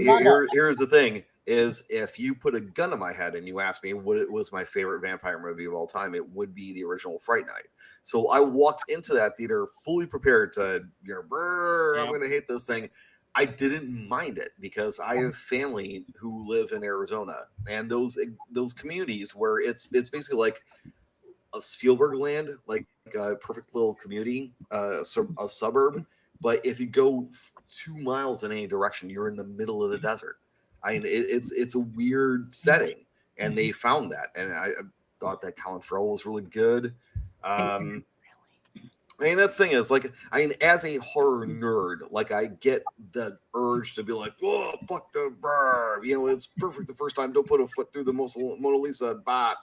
here's the thing: is if you put a gun in my head and you ask me what was my favorite vampire movie of all time, it would be the original Fright Night. So I walked into that theater fully prepared to, I'm going to hate this thing. I didn't mind it because I have family who live in Arizona, and those communities where it's basically like a Spielberg land, like a perfect little community, a suburb. But if you go 2 miles in any direction, you're in the middle of the desert. I mean, it's a weird setting, and they found that, and I thought that Colin Farrell was really good. I mean, that's the thing is, like, I mean, as a horror nerd, like, I get the urge to be like, oh, fuck the burr, you know, it's perfect the first time, don't put a foot through the Mona Lisa, bop.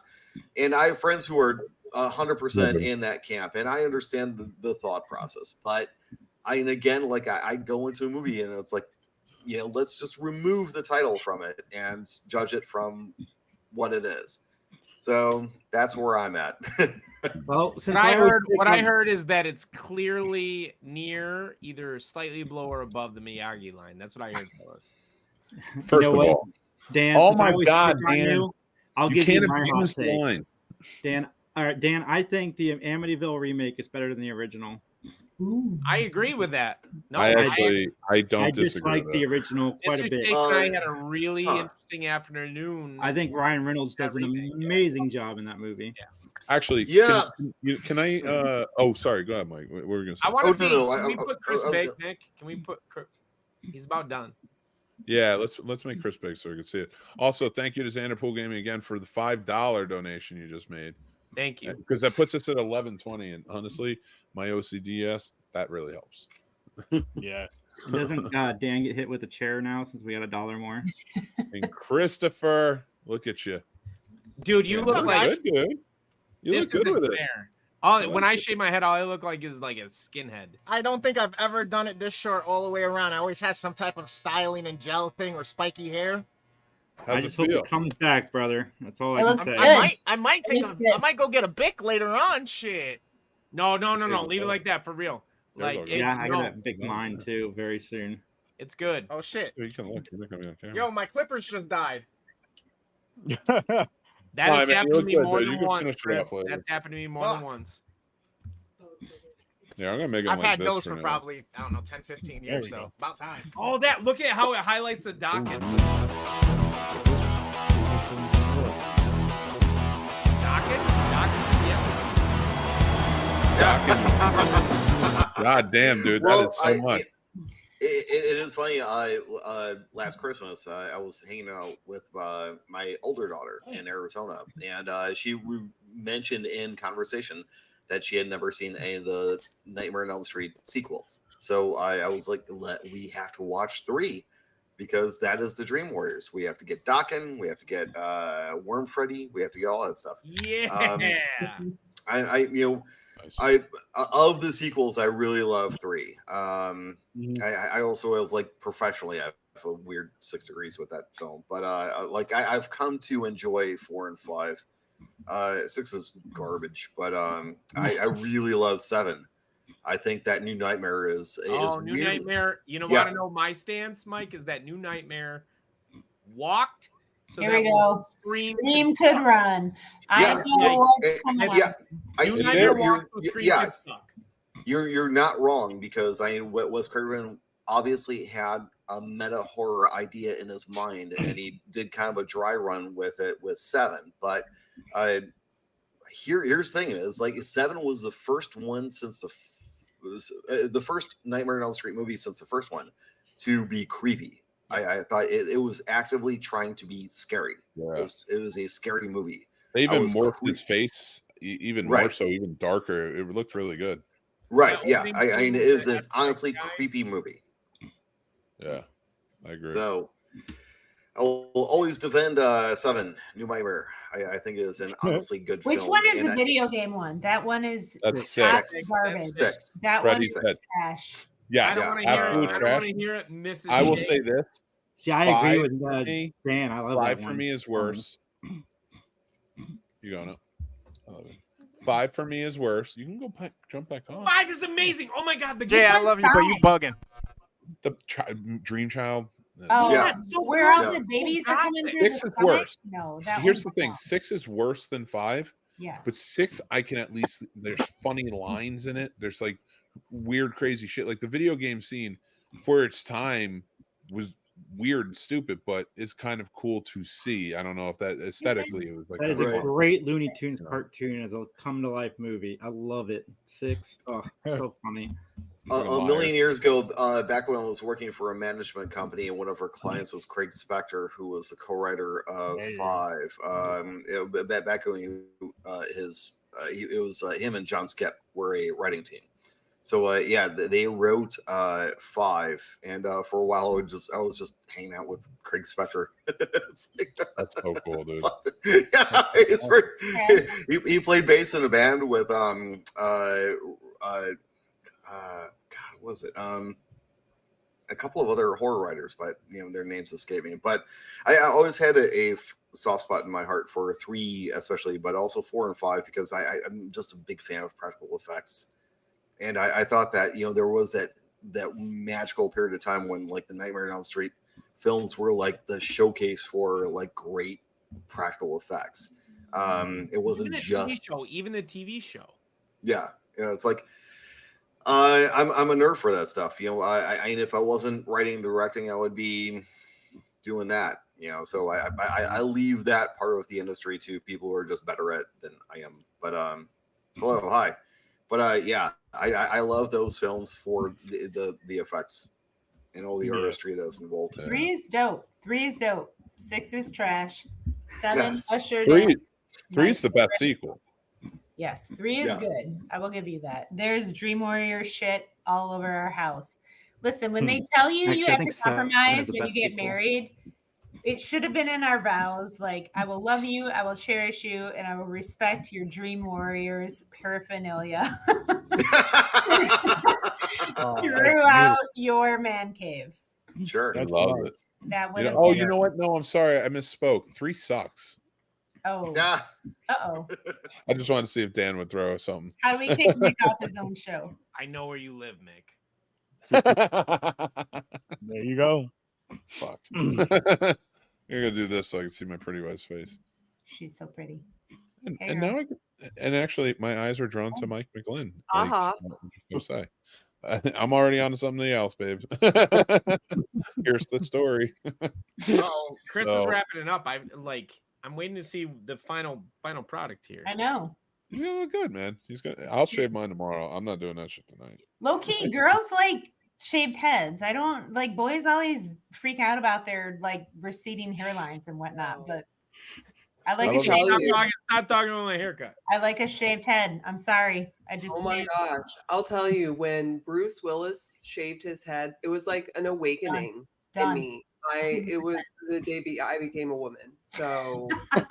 And I have friends who are 100% in that camp, and I understand the thought process, but I mean, again, like, I go into a movie and it's like, you know, let's just remove the title from it and judge it from what it is. So that's where I'm at. Well, What I heard is that it's clearly near, either slightly below or above the Miyagi line. That's what I heard, fellas. First of all, Dan. oh since I my always God, pick on Dan, you, I'll you give you can't my hot abuse the take. line. Dan, all right, Dan. I think the Amityville remake is better than the original. I agree with that. No, I don't disagree dislike with the that. original quite a Mr. bit. Jake and I had a really interesting afternoon. I think Ryan Reynolds does an amazing job in that movie. Yeah. Actually, yeah. Can I? Oh, sorry. Go ahead, Mike. What were we gonna say? I want to see. Can we put Chris Big, Nick? Can we put? He's about done. Yeah, let's make Chris big so we can see it. Also, thank you to Xanderpool Gaming again for the $5 donation you just made. Thank you. Because that puts us at 1120, and honestly, my OCDS that really helps. Yeah. Doesn't Dan get hit with a chair now since we got $1 more? And Christopher, look at you, dude. You look like good, dude. You look good with it. When I shave my head, all I look like is like a skinhead. I don't think I've ever done it this short all the way around. I always had some type of styling and gel thing or spiky hair. I just hope it comes back, brother. That's all I can say. I might go get a Bic later on. Shit. No. Leave it like that for real. Like, I got a big mine too very soon. It's good. Oh shit. You can look. You're not gonna be on camera. Yo, my clippers just died. That has happened to me more than You can once. finish it Chris. off later. That's happened to me more than once. Yeah, I'm gonna make it I've like had this those for for now. probably, I don't know, 10, 15 There years, we so go. about time. Oh, that! Look at how it highlights the docket. God damn, dude, Well, that is so much. It is funny. Last Christmas, I was hanging out with my older daughter in Arizona, and she mentioned in conversation that she had never seen any of the Nightmare on Elm Street sequels. So I was like, we have to watch 3 because that is the Dream Warriors. We have to get Dokken, we have to get Worm Freddy, we have to get all that stuff. Yeah. I of the sequels, I really love 3. I also have professionally, I have a weird 6 degrees with that film, but I've come to enjoy 4 and 5. 6 is garbage, but I really love 7. I think that New Nightmare is New weird. Nightmare. You know, want to know my stance, Mike? Is that New Nightmare walked? So Here we go. Scream could run. I know what's coming up. You're not wrong, because Wes Craven obviously had a meta horror idea in his mind, and he did kind of a dry run with it with 7. But here's the thing: is 7 was the first one since the first Nightmare on Elm Street movie since the first one to be creepy. I thought it was actively trying to be scary. Yeah. It was a scary movie. They even morphed his face even more so, even darker. It looked really good. Right. Yeah. I mean, it was an honestly creepy movie. Yeah, I agree. So I'll always defend 7, New Nightmare. I think it is an honestly good film. Which one is the video game one? That one is That's garbage. 6. That Freddy's one dead. is trash. Yes, I don't want to hear it. I don't want to hear it, Mrs. I will J. say this. See, I agree with Dan. I love 5 that for one. me is worse. You going up? I love it. 5 for me is worse. You can go jump back on. 5 is amazing. Oh my god, the Jay, I love you, but you bugging. The Dream Child. Oh, Yeah. where all the babies are coming through 6 the is stomach? worse. No, that Here's the one's thing: wrong. 6 is worse than 5. Yes. But 6, I can at least. There's funny lines in it. There's weird, crazy shit. Like the video game scene, for its time, was weird and stupid, but it's kind of cool to see. I don't know if that aesthetically it was that is a great Looney Tunes cartoon as a come to life movie. I love it. 6, oh, so funny. A million years ago, back when I was working for a management company, and one of our clients was Craig Spector, who was the co-writer of 5. Back when it was him and John Skip were a writing team. So they wrote 5, and for a while I was just hanging out with Craig Spector. That's so cool, dude. Yeah, it's very. He played bass in a band with God, was it a couple of other horror writers, but their names escape me. But I always had a soft spot in my heart for 3, especially, but also 4 and 5, because I'm just a big fan of practical effects. And I thought that there was that magical period of time when the Nightmare on Elm Street films were the showcase for great practical effects. It wasn't even the TV show. Yeah, it's I'm a nerd for that stuff. If I wasn't writing and directing, I would be doing that. So I leave that part of the industry to people who are just better at than I am. But hello, hi. But I love those films for the effects and all the artistry that's involved. 3 is dope. 3 is dope. 6 is trash. 7 ushered 3 in. 3 is the best sequel. Yes, 3 is good. I will give you that. There's Dream Warrior shit all over our house. Listen, when they tell you you have to compromise when you get married, it should have been in our vows. I will love you, I will cherish you, and I will respect your Dream Warriors paraphernalia throughout your man cave. Sure. I love it. That would you know what? No, I'm sorry. I misspoke. 3 sucks. Oh. Yeah. Uh-oh. I just wanted to see if Dan would throw something. How do we kick Nick off his own show? I know where you live, Nick. There you go. Fuck. You're gonna do this so I can see my pretty wife's face. She's so pretty. And now actually my eyes are drawn to Mike McGlynn. Go say. I'm already on to something else, babe. Here's the story. Chris is wrapping it up. I'm waiting to see the final product here. I know. You look good, man. I'll shave mine tomorrow. I'm not doing that shit tonight. Low key, girls like shaved heads. I don't like boys always freak out about their like receding hairlines and whatnot, but I like a shaved Stop talking about my haircut. I like a shaved head. I'm sorry. I just Oh my gosh. I'll tell you, when Bruce Willis shaved his head, it was like an awakening in me. It was the day I became a woman. So as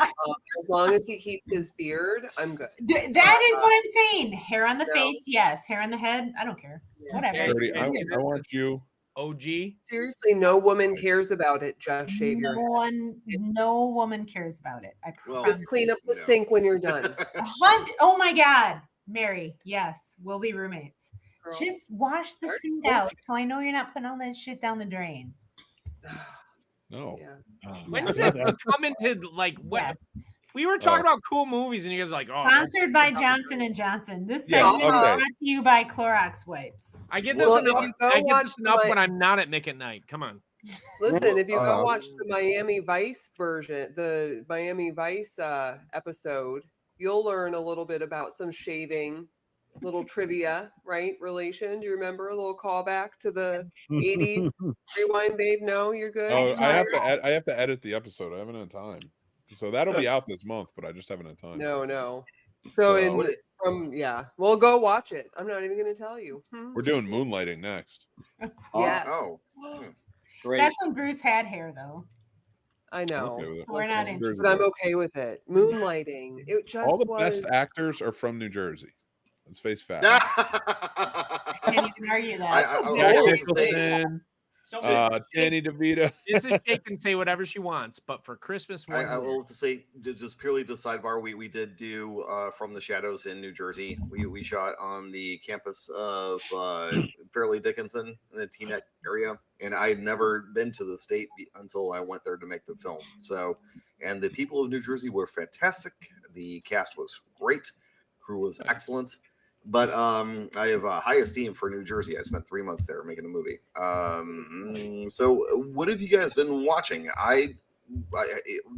long as he keeps his beard, I'm good. That is what I'm saying. Hair on the face, yes. Hair on the head, I don't care. Whatever. Sturdy, I want you. OG. Seriously, no woman cares about it. Just shave your head. No woman cares about it. I promise. Just clean up the sink when you're done. Oh my God, Mary. Yes, we'll be roommates. Just wash the sink out, so I know you're not putting all that shit down the drain. No. When did this come into like what? Yes. We were talking about cool movies, and you guys are like, "Oh." Sponsored by Johnson & Johnson. This segment is brought to you by Clorox wipes. I get this enough when I'm not at Nick at Night. Come on. Listen, if you go watch the Miami Vice version, the Miami Vice episode, you'll learn a little bit about some shaving, little trivia, right? Relation. Do you remember a little callback to the 80s? Rewind, babe. No, you're good. Oh, I have to edit the episode. I haven't had time. So that'll be out this month, but I just haven't had time. No. So we'll go watch it. I'm not even going to tell you. We're doing moonlighting next. Yes. Great. That's when Bruce had hair, though. I know. Okay, We're not interested. But I'm okay with it. Moonlighting. It just all the best actors are from New Jersey. Let's face facts. Can't even argue that. Danny DeVito. Mrs. Jake can say whatever she wants, but for Christmas, I will have to say, just purely to sidebar, we did do From the Shadows in New Jersey. We shot on the campus of Fairleigh Dickinson in the Teaneck area, and I had never been to the state until I went there to make the film. So, and the people of New Jersey were fantastic. The cast was great. Crew was excellent. But I have high esteem for New Jersey. I spent 3 months there making a movie. So what have you guys been watching?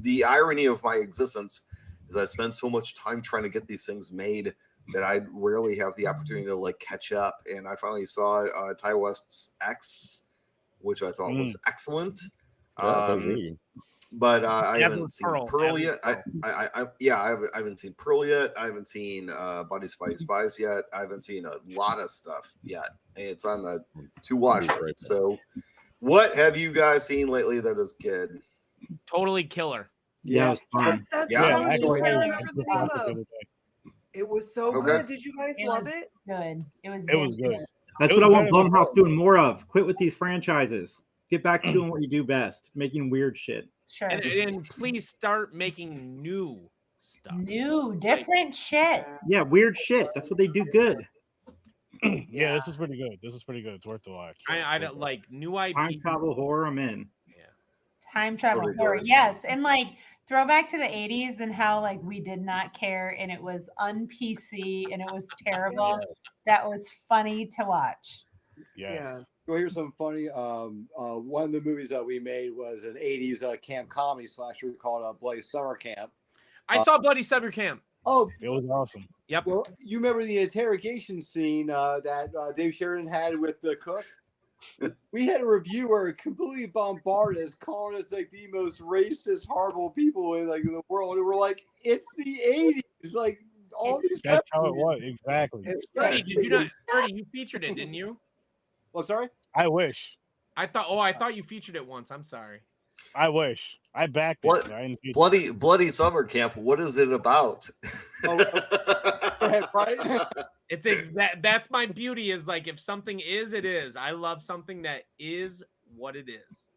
The irony of my existence is I spend so much time trying to get these things made that I rarely have the opportunity to like catch up. And I finally saw Ty West's X, which I thought was excellent. But I haven't seen Pearl yet. I haven't seen Pearl yet. I haven't seen Body Spies yet. I haven't seen a lot of stuff yet. It's on the to watch list. So, what have you guys seen lately that is good? Totally Killer. Yeah, it was so good. Did you guys love it? Good. It was good. That's what I want Blumhouse doing more of. Quit with these franchises. Get back to doing what you do best, making weird shit. Sure. And please start making new stuff. New, different shit. Yeah, weird shit. That's what they do good. Yeah, this is pretty good. It's worth the watch. I don't like new IP. Time travel horror, I'm in. Time travel horror, yes. And like throwback to the 80s and how like we did not care and it was un-PC and it was terrible. That was funny to watch. Yeah. Well, here's some funny. One of the movies that we made was an 80s camp comedy slasher called Bloody Summer Camp. I saw Bloody Summer Camp. Oh, it was awesome. Yep. Well, you remember the interrogation scene that Dave Sheridan had with the cook? We had a reviewer completely bombard us, calling us like the most racist, horrible people in the world. And we're like, it's the 80s. Like all these. That's how it was. Exactly. Hey, did you not? You featured it, didn't you? Well, sorry. I wish. I thought you featured it once. I'm sorry. I wish. I backed it. Bloody Summer Camp. What is it about? Right? That's my beauty. Is like if something is, it is. I love something that is what it is.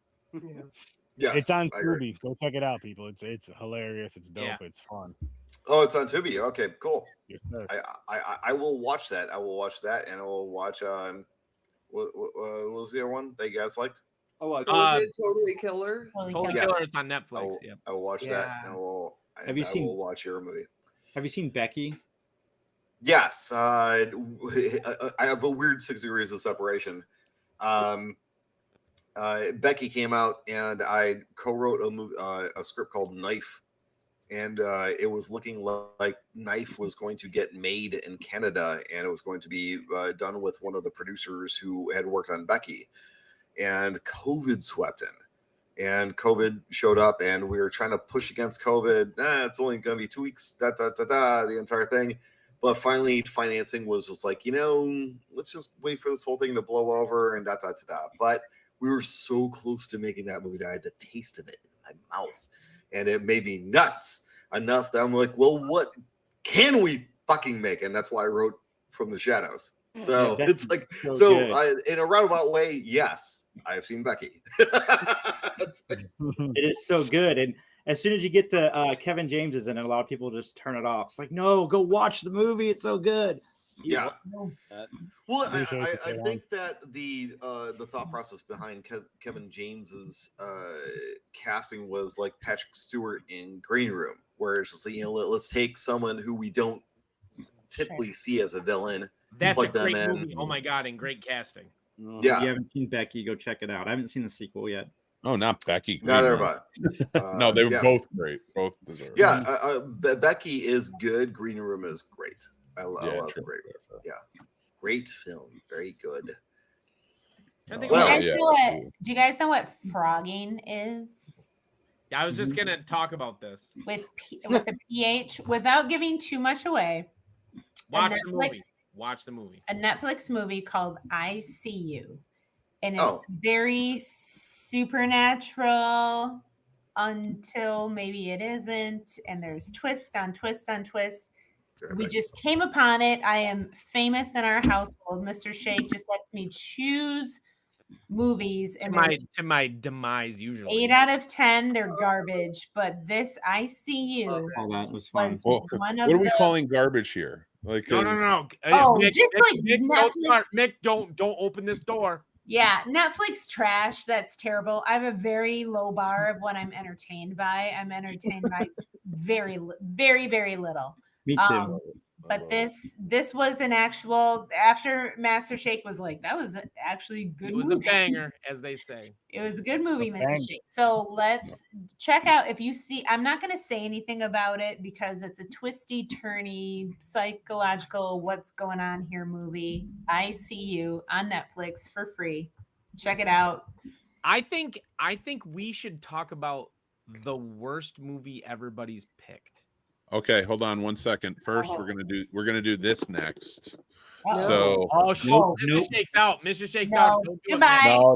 Yes, it's on Tubi. Go check it out, people. It's hilarious. It's dope. It's fun. Oh, it's on Tubi. Okay, cool. Yes, sir. I will watch that. I will watch that, and I will watch. What was the other one that you guys liked? Totally Killer. Totally Killer. It's on Netflix. I will watch that. And I will watch your movie. Have you seen Becky? Yes. I have a weird 6 degrees of separation. Becky came out, and I co-wrote a script called Knife, and it was looking like Knife was going to get made in Canada, and it was going to be done with one of the producers who had worked on Becky, and COVID swept in, and COVID showed up, and we were trying to push against COVID. It's only going to be 2 weeks, the entire thing. But finally, financing was just like, let's just wait for this whole thing to blow over and But we were so close to making that movie that I had the taste of it in my mouth. And it made me nuts enough that I'm like, well, what can we fucking make? And that's why I wrote From the Shadows. So it's like, in a roundabout way, yes, I've seen Becky. It is so good. And as soon as you get to Kevin James is in it, a lot of people just turn it off. It's like, no, go watch the movie. It's so good. Yeah. Well, I think that the thought process behind Kevin James's casting was like Patrick Stewart in Green Room, where it's just like, let's take someone who we don't typically see as a villain. That's a great movie. Oh my god, and great casting. Yeah. If you haven't seen Becky, go check it out. I haven't seen the sequel yet. Oh, not Becky. Neither have I. No, they were both great. Both deserve. Yeah, Becky is good. Green Room is great. I love Great. Yeah, great film. Very good. Do you guys know what frogging is? Yeah, I was just gonna talk about this with a PH without giving too much away. Watch the movie. A Netflix movie called I See You, and it's very supernatural until maybe it isn't, and there's twists on twists on twists. We just came upon it. I am famous in our household. Mr. Shake just lets me choose movies, and to my demise usually 8 out of 10 they're garbage, but this I See You was fun. Well, what are we calling garbage here? Like no. Mick, just like Netflix. Mick, don't open this door. Yeah, Netflix trash. That's terrible. I have a very low bar of what I'm entertained by. I'm entertained by very, very, very little. Me too. But this was an actual, after Master Shake was like, that was actually good. It was a banger, as they say. It was a good movie, Mr. Shake. So let's check out, if you see, I'm not going to say anything about it because it's a twisty, turny, psychological, what's going on here movie. I See You on Netflix for free. Check it out. I think we should talk about the worst movie everybody's picked. Okay, hold on 1 second. First, we're gonna do this next. So, Mr. Shake's out. Mr. Shake's out. Goodbye. No.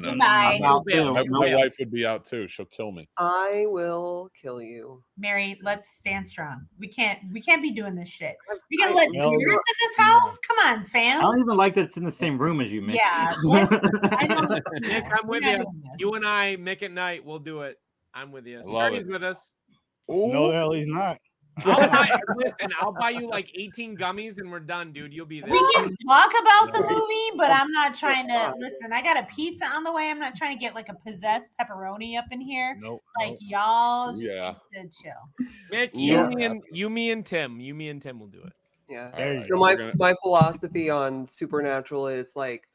Goodbye. My wife would be out too. She'll kill me. I will kill you. Mary, let's stand strong. We can't be doing this shit. We can let Sears in this house. Come on, fam. I don't even like that it's in the same room as you, Mick. Yeah. I know. Mick, I'm with you. You and I, Mick at night, we'll do it. I'm with you. He's with us. No, the hell he's not. I'll buy you like 18 gummies and we're done, dude. You'll be there. We can talk about the movie, but I'm not trying to listen. I got a pizza on the way. I'm not trying to get like a possessed pepperoni up in here. Y'all just need to chill. Mick, you, me, and Tim will do it. Yeah. Right. So my philosophy on Supernatural is like,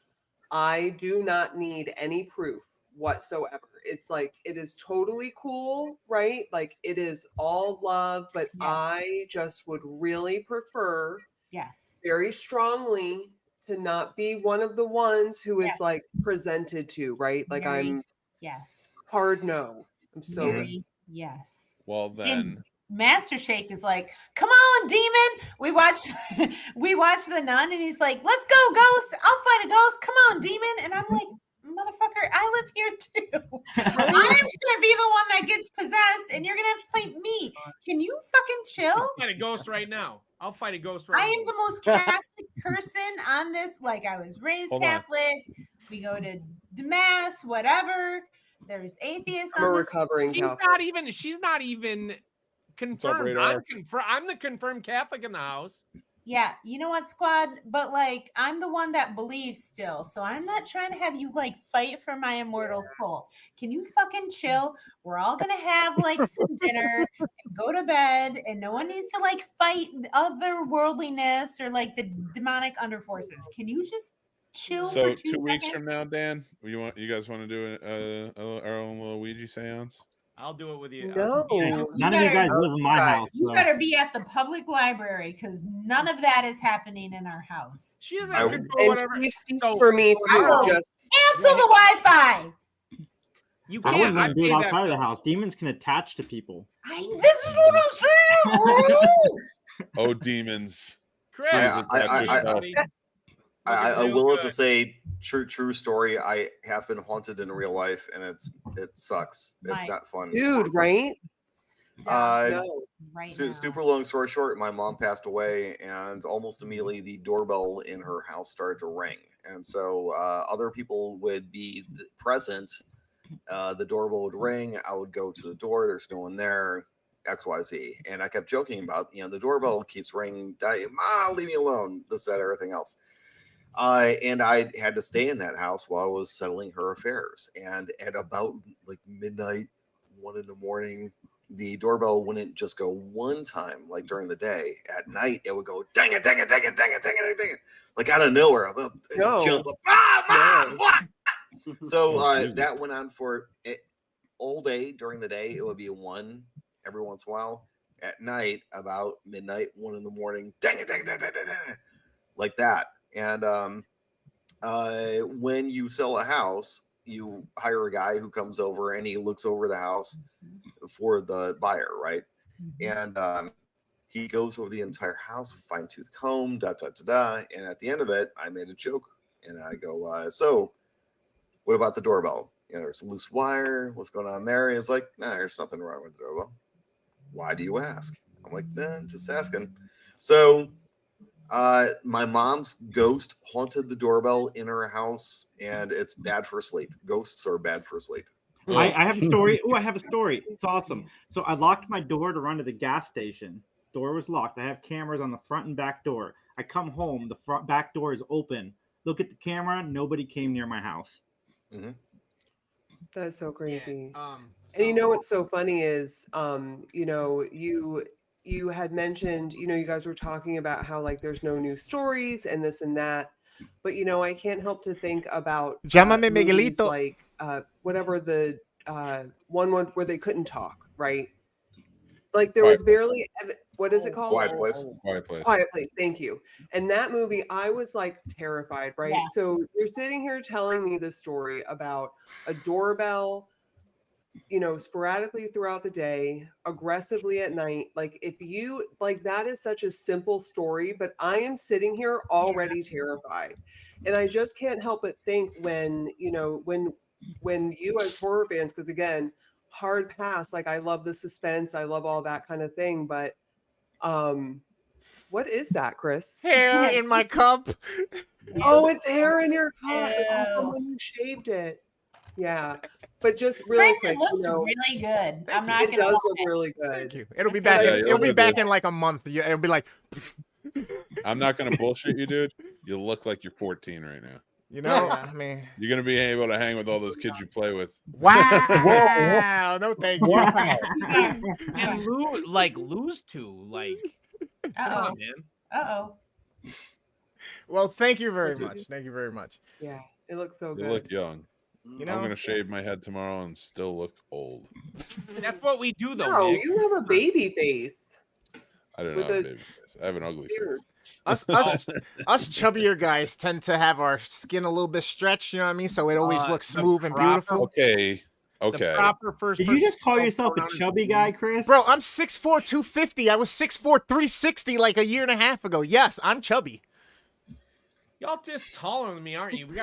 I do not need any proof whatsoever. It's like, it is totally cool, right? Like, it is all love, but I just would really prefer, very strongly, to not be one of the ones who is like presented to, right? Like, I'm hard no. I'm so Well then. And Master Shake is like, come on, demon. We watched The Nun, and he's like, let's go, ghost. I'll fight a ghost. Come on, demon. And I'm like, motherfucker, I live here too. I'm gonna be the one that gets possessed, and you're gonna have to fight me. Can you fucking chill? I'll fight a ghost right now. I am the most Catholic person on this. Like, I was raised Catholic. We go to mass, whatever. There's atheists. I'm a recovering Catholic. She's not even confirmed. I'm the confirmed Catholic in the house. Yeah, you know what, squad? But like, I'm the one that believes still, so I'm not trying to have you like fight for my immortal soul. Can you fucking chill? We're all gonna have like some dinner and go to bed, and no one needs to like fight otherworldliness or like the demonic underforces. Can you just chill for 2 2 weeks seconds? from now, Dan, you guys want to do our own little Ouija seance? I'll do it with you. No. None of you guys live in my house. You So. better be at the public library because none of that is happening in our house. She doesn't have control whatever. So, for me too. Just cancel the Wi-Fi. You I can't. wasn't going to do it paid that outside of the bill. house. Demons can attach to people. This is what I'm saying. Oh, demons. Chris, I will also say, true story. I have been haunted in real life, and it sucks. It's not fun, dude. Right? Super long story short, my mom passed away, and almost immediately the doorbell in her house started to ring, and so other people would be present. The doorbell would ring. I would go to the door. There's no one there. XYZ, and I kept joking about, the doorbell keeps ringing. Mom, leave me alone. This, that, everything else. And I had to stay in that house while I was settling her affairs. And at about like midnight, 1 a.m, the doorbell wouldn't just go one time, like during the day. At night, it would go dang it, dang it, dang it, dang it, dang it, dang it, like out of nowhere. Jump up, Mom, what? So that went on for all day. During the day, it would be a 1 every once in a while. At night, about midnight, 1 a.m, dang it, dang it, dang it, dang it, dang it, like that. And when you sell a house, you hire a guy who comes over and he looks over the house for the buyer, right? And he goes over the entire house, fine-tooth comb, and at the end of it, I made a joke, and I go, so what about the doorbell? There's a loose wire. What's going on there? And he's like, nah, there's nothing wrong with the doorbell. Why do you ask? I'm like, nah, I'm just asking. So my mom's ghost haunted the doorbell in her house, and it's bad for sleep. Ghosts are bad for sleep. I have a story. Oh, I have a story. It's awesome. So I locked my door to run to the gas station. Door was locked. I have cameras on the front and back door. I come home. The back door is open. Look at the camera. Nobody came near my house. Mm-hmm. That's so crazy. And what's so funny is, you had mentioned, you guys were talking about how like there's no new stories and this and that, but I can't help to think about Llámame movies Miguelito. like whatever the one where they couldn't talk, right? Like there was barely, what is it called? Quiet Place. Quiet Place. Thank you. And that movie, I was like terrified, right? Yeah. So you're sitting here telling me the story about a doorbell, sporadically throughout the day, aggressively at night. Like if you like, that is such a simple story, but I am sitting here already terrified. And I just can't help but think when you as horror fans, because again, hard pass, like I love the suspense, I love all that kind of thing, but what is that, Chris? Hair in my cup. Oh, it's hair in your cup. Oh, when you shaved it. Yeah. But just really Chris, it looks really good. I'm not it gonna does lie. look really good. Thank you. It'll be back. It'll be back in like a month. It'll be like. I'm not gonna bullshit you, dude. You look like you're 14 right now. I mean, you're gonna be able to hang with all those kids you play with. Wow! No, thank you. And lose to like. Come on, man. Well, thank you very much. Thank you very much. Yeah, it looks so You good. look young. I'm gonna shave my head tomorrow and still look old. That's what we do, though. No, Nick. you have a baby face. I don't have a baby face. I have an ugly face. Us chubbier guys tend to have our skin a little bit stretched, you know what I mean? So it always looks smooth and beautiful. Okay. The proper first. Did you just call yourself a chubby guy, Chris? Bro, I'm 6'4", 250. I was 6'4", 360 like a year and a half ago. Yes, I'm chubby. Y'all just taller than me, aren't you? We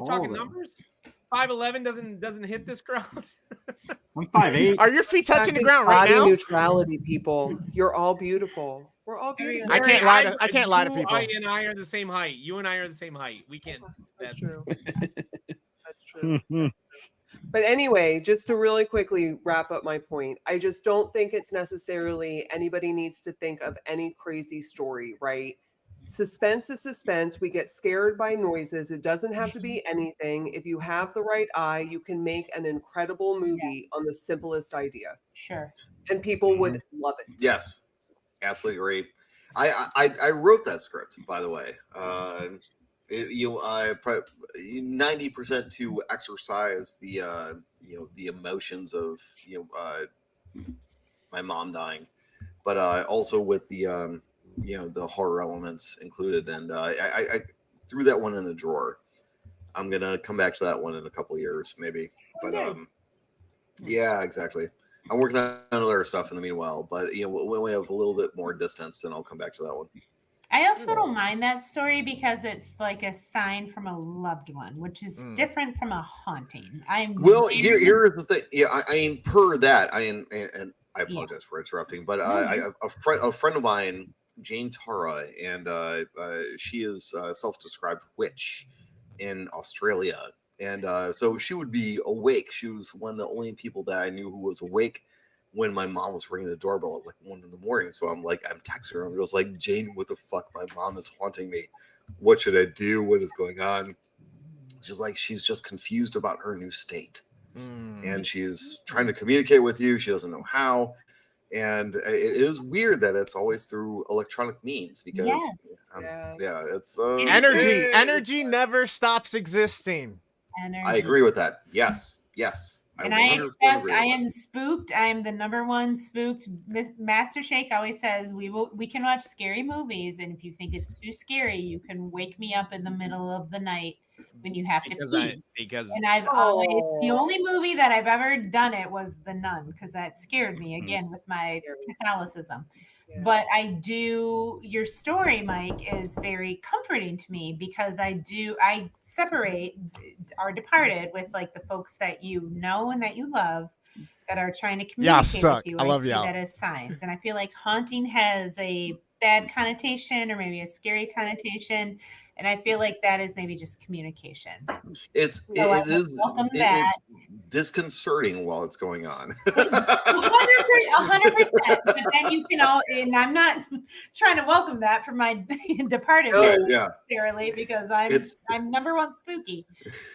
talking numbers. 5'11" doesn't hit this crowd. I'm 5'8". Are your feet touching the ground right now? Neutrality, people. You're all beautiful. We're all beautiful. I can't lie to. I can't lie to people. You and I are the same height. You and I are the same height. We can't. That's true. That's true. But anyway, just to really quickly wrap up my point, I just don't think it's necessarily anybody needs to think of any crazy story, right? Suspense is suspense. We get scared by noises. It doesn't have to be anything. If you have the right eye, you can make an incredible movie on the simplest idea. Sure. And people would love it. Yes, absolutely agree. I wrote that script, by the way. 90% to exercise the the emotions of my mom dying, but also with the the horror elements included, and I threw that one in the drawer. I'm gonna come back to that one in a couple of years, maybe. But yeah, exactly. I'm working on other stuff in the meanwhile, but when we have a little bit more distance, then I'll come back to that one. I also don't mind that story because it's like a sign from a loved one, which is different from a haunting. Here's the thing. Yeah, I mean, per that, and I apologize for interrupting, but a friend of mine, Jane Tara, and she is a self-described witch in Australia, and so she would be awake. She was one of the only people that I knew who was awake when my mom was ringing the doorbell at like 1 a.m. So I'm texting her. I'm just like, Jane, what the fuck? My mom is haunting me. What should I do? What is going on? She's like, she's just confused about her new state. And she's trying to communicate with you. She doesn't know how. And it is weird that it's always through electronic means because it's energy never stops existing. I agree with that. Yes. And I accept. I am spooked. I am the number one spooked. Master Shake always says we can watch scary movies, and if you think it's too scary, you can wake me up in the middle of the night when you have to pee. And I've always the only movie that I've ever done it was The Nun because that scared me again with my Catholicism. Yeah. But your story, Mike, is very comforting to me because I separate our departed with like the folks that you know and that you love that are trying to communicate with you. I love see y'all. That as signs. And I feel like haunting has a bad connotation or maybe a scary connotation. And I feel like that is maybe just communication. It is disconcerting while it's going on. 100%. But then you can and I'm not trying to welcome that for my departed necessarily because I'm number one spooky.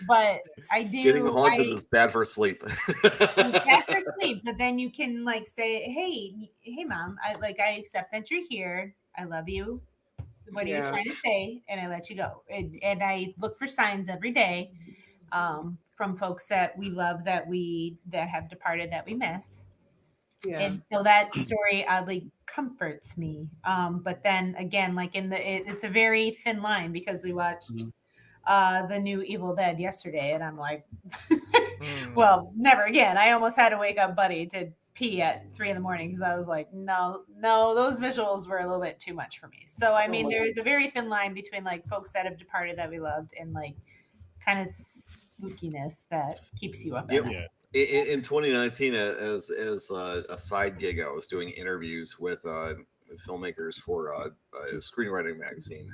But I do getting haunted is bad for sleep. It's bad for sleep, but then you can like say, hey mom, I accept that you're here. I love you. What are you trying to say? And I let you go. And I look for signs every day from folks that we love, that have departed, that we miss. Yeah. And so that story oddly comforts me. But then again, like it's a very thin line because we watched the new Evil Dead yesterday, and I'm like, well, never again. I almost had to wake up Buddy to pee at 3 a.m. because I was like, no, those visuals were a little bit too much for me. So I mean, there's a very thin line between like folks that have departed that we loved and like kind of spookiness that keeps you up at night. In 2019, as a side gig, I was doing interviews with filmmakers for a screenwriting magazine,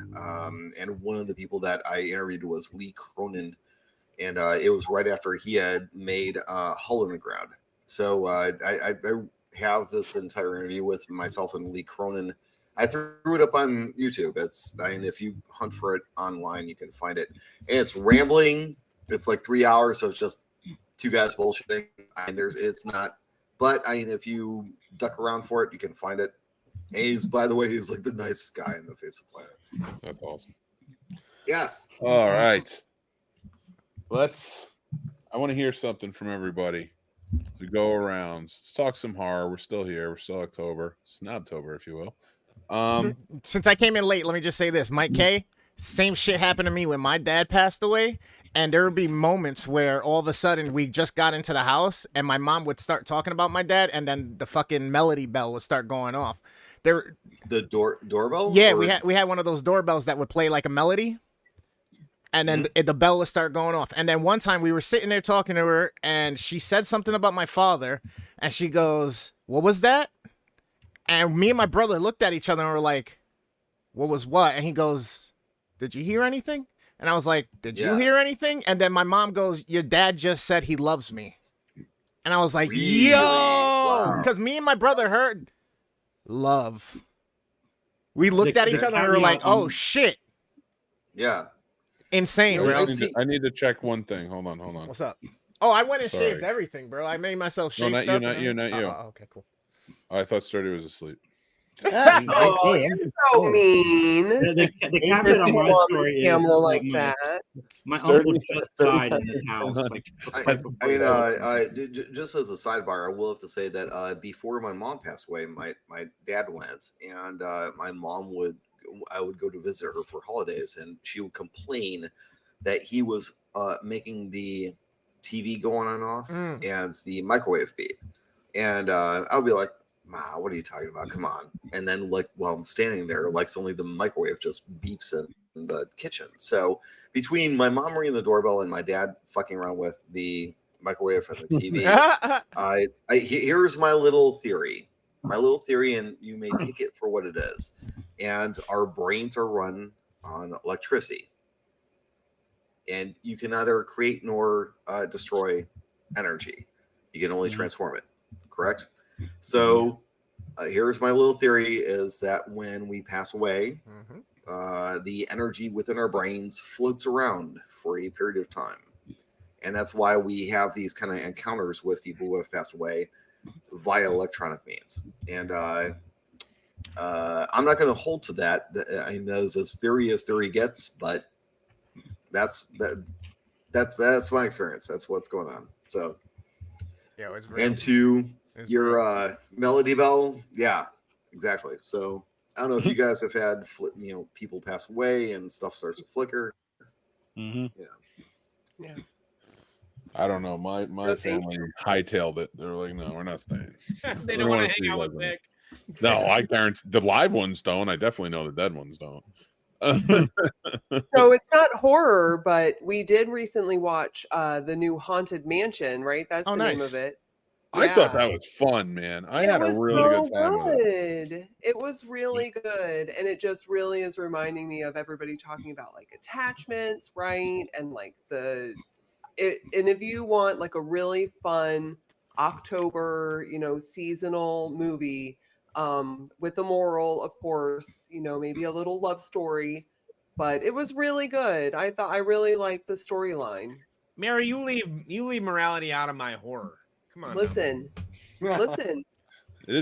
and one of the people that I interviewed was Lee Cronin, and it was right after he had made Hull in the Ground. So I have this entire interview with myself and Lee Cronin. I threw it up on YouTube. If you hunt for it online, you can find it. And it's rambling. It's like 3 hours, so it's just two guys bullshitting. It's not. But if you duck around for it, you can find it. And by the way, he's like the nicest guy on the face of the planet. That's awesome. Yes. All right. I want to hear something from everybody. We go around. Let's talk some horror. We're still here. We're still October. Snobtober, if you will. Since I came in late, let me just say this. Mike K, same shit happened to me when my dad passed away. And there would be moments where all of a sudden we just got into the house and my mom would start talking about my dad and then the fucking melody bell would start going off. The doorbell? Yeah, we had one of those doorbells that would play like a melody. And then the bell would start going off. And then one time we were sitting there talking to her and she said something about my father. And she goes, what was that? And me and my brother looked at each other and were like, what was what? And he goes, did you hear anything? And I was like, did you hear anything? And then my mom goes, your dad just said he loves me. And I was like, really? Yo! Because me and my brother heard love. We looked at each other and we were like, oh, shit. Yeah. Insane, bro. I need to check one thing. Hold on. What's up? Oh, I went and shaved everything, bro. I made myself shave. No, not you. Oh, okay, cool. I thought Sturdy was asleep. Oh, you're so mean. The caveat on my story is camera like my, that. my Sturdy- uncle just sturdy died in his house. Like, just as a sidebar, I will have to say that before my mom passed away, my dad went, and my mom I would go to visit her for holidays, and she would complain that he was making the TV go on and off as the microwave beep, and I would be like, "Ma, what are you talking about? Come on!" And then, like, while I'm standing there, like, suddenly the microwave just beeps in the kitchen. So between my mom ringing the doorbell and my dad fucking around with the microwave and the TV, here's my little theory. My little theory, and you may take it for what it is. And our brains are run on electricity, and you can neither create nor destroy energy. You can only transform it. Correct? So here's my little theory: is that when we pass away, the energy within our brains floats around for a period of time. And that's why we have these kind of encounters with people who have passed away via electronic means. And I'm not going to hold to that. I mean, that is as theory gets, but that's my experience. That's what's going on. So, yeah, it's real. And to your Melody Bell, yeah, exactly. So I don't know if you guys have had people pass away and stuff starts to flicker. Yeah. I don't know. My family hightailed it. They're like, no, we're not staying. They don't want to hang out with Nick. No, I guarantee the live ones don't. I definitely know the dead ones don't. So it's not horror, but we did recently watch the new Haunted Mansion, right? That's the name of it. I thought that was fun, man. I had a really good time with it. It was really good. And it just really is reminding me of everybody talking about like attachments, right? And like and if you want like a really fun October, seasonal movie, with a moral, of course, maybe a little love story, but it was really good. I really liked the storyline. Mary, you leave morality out of my horror. Come on. Listen.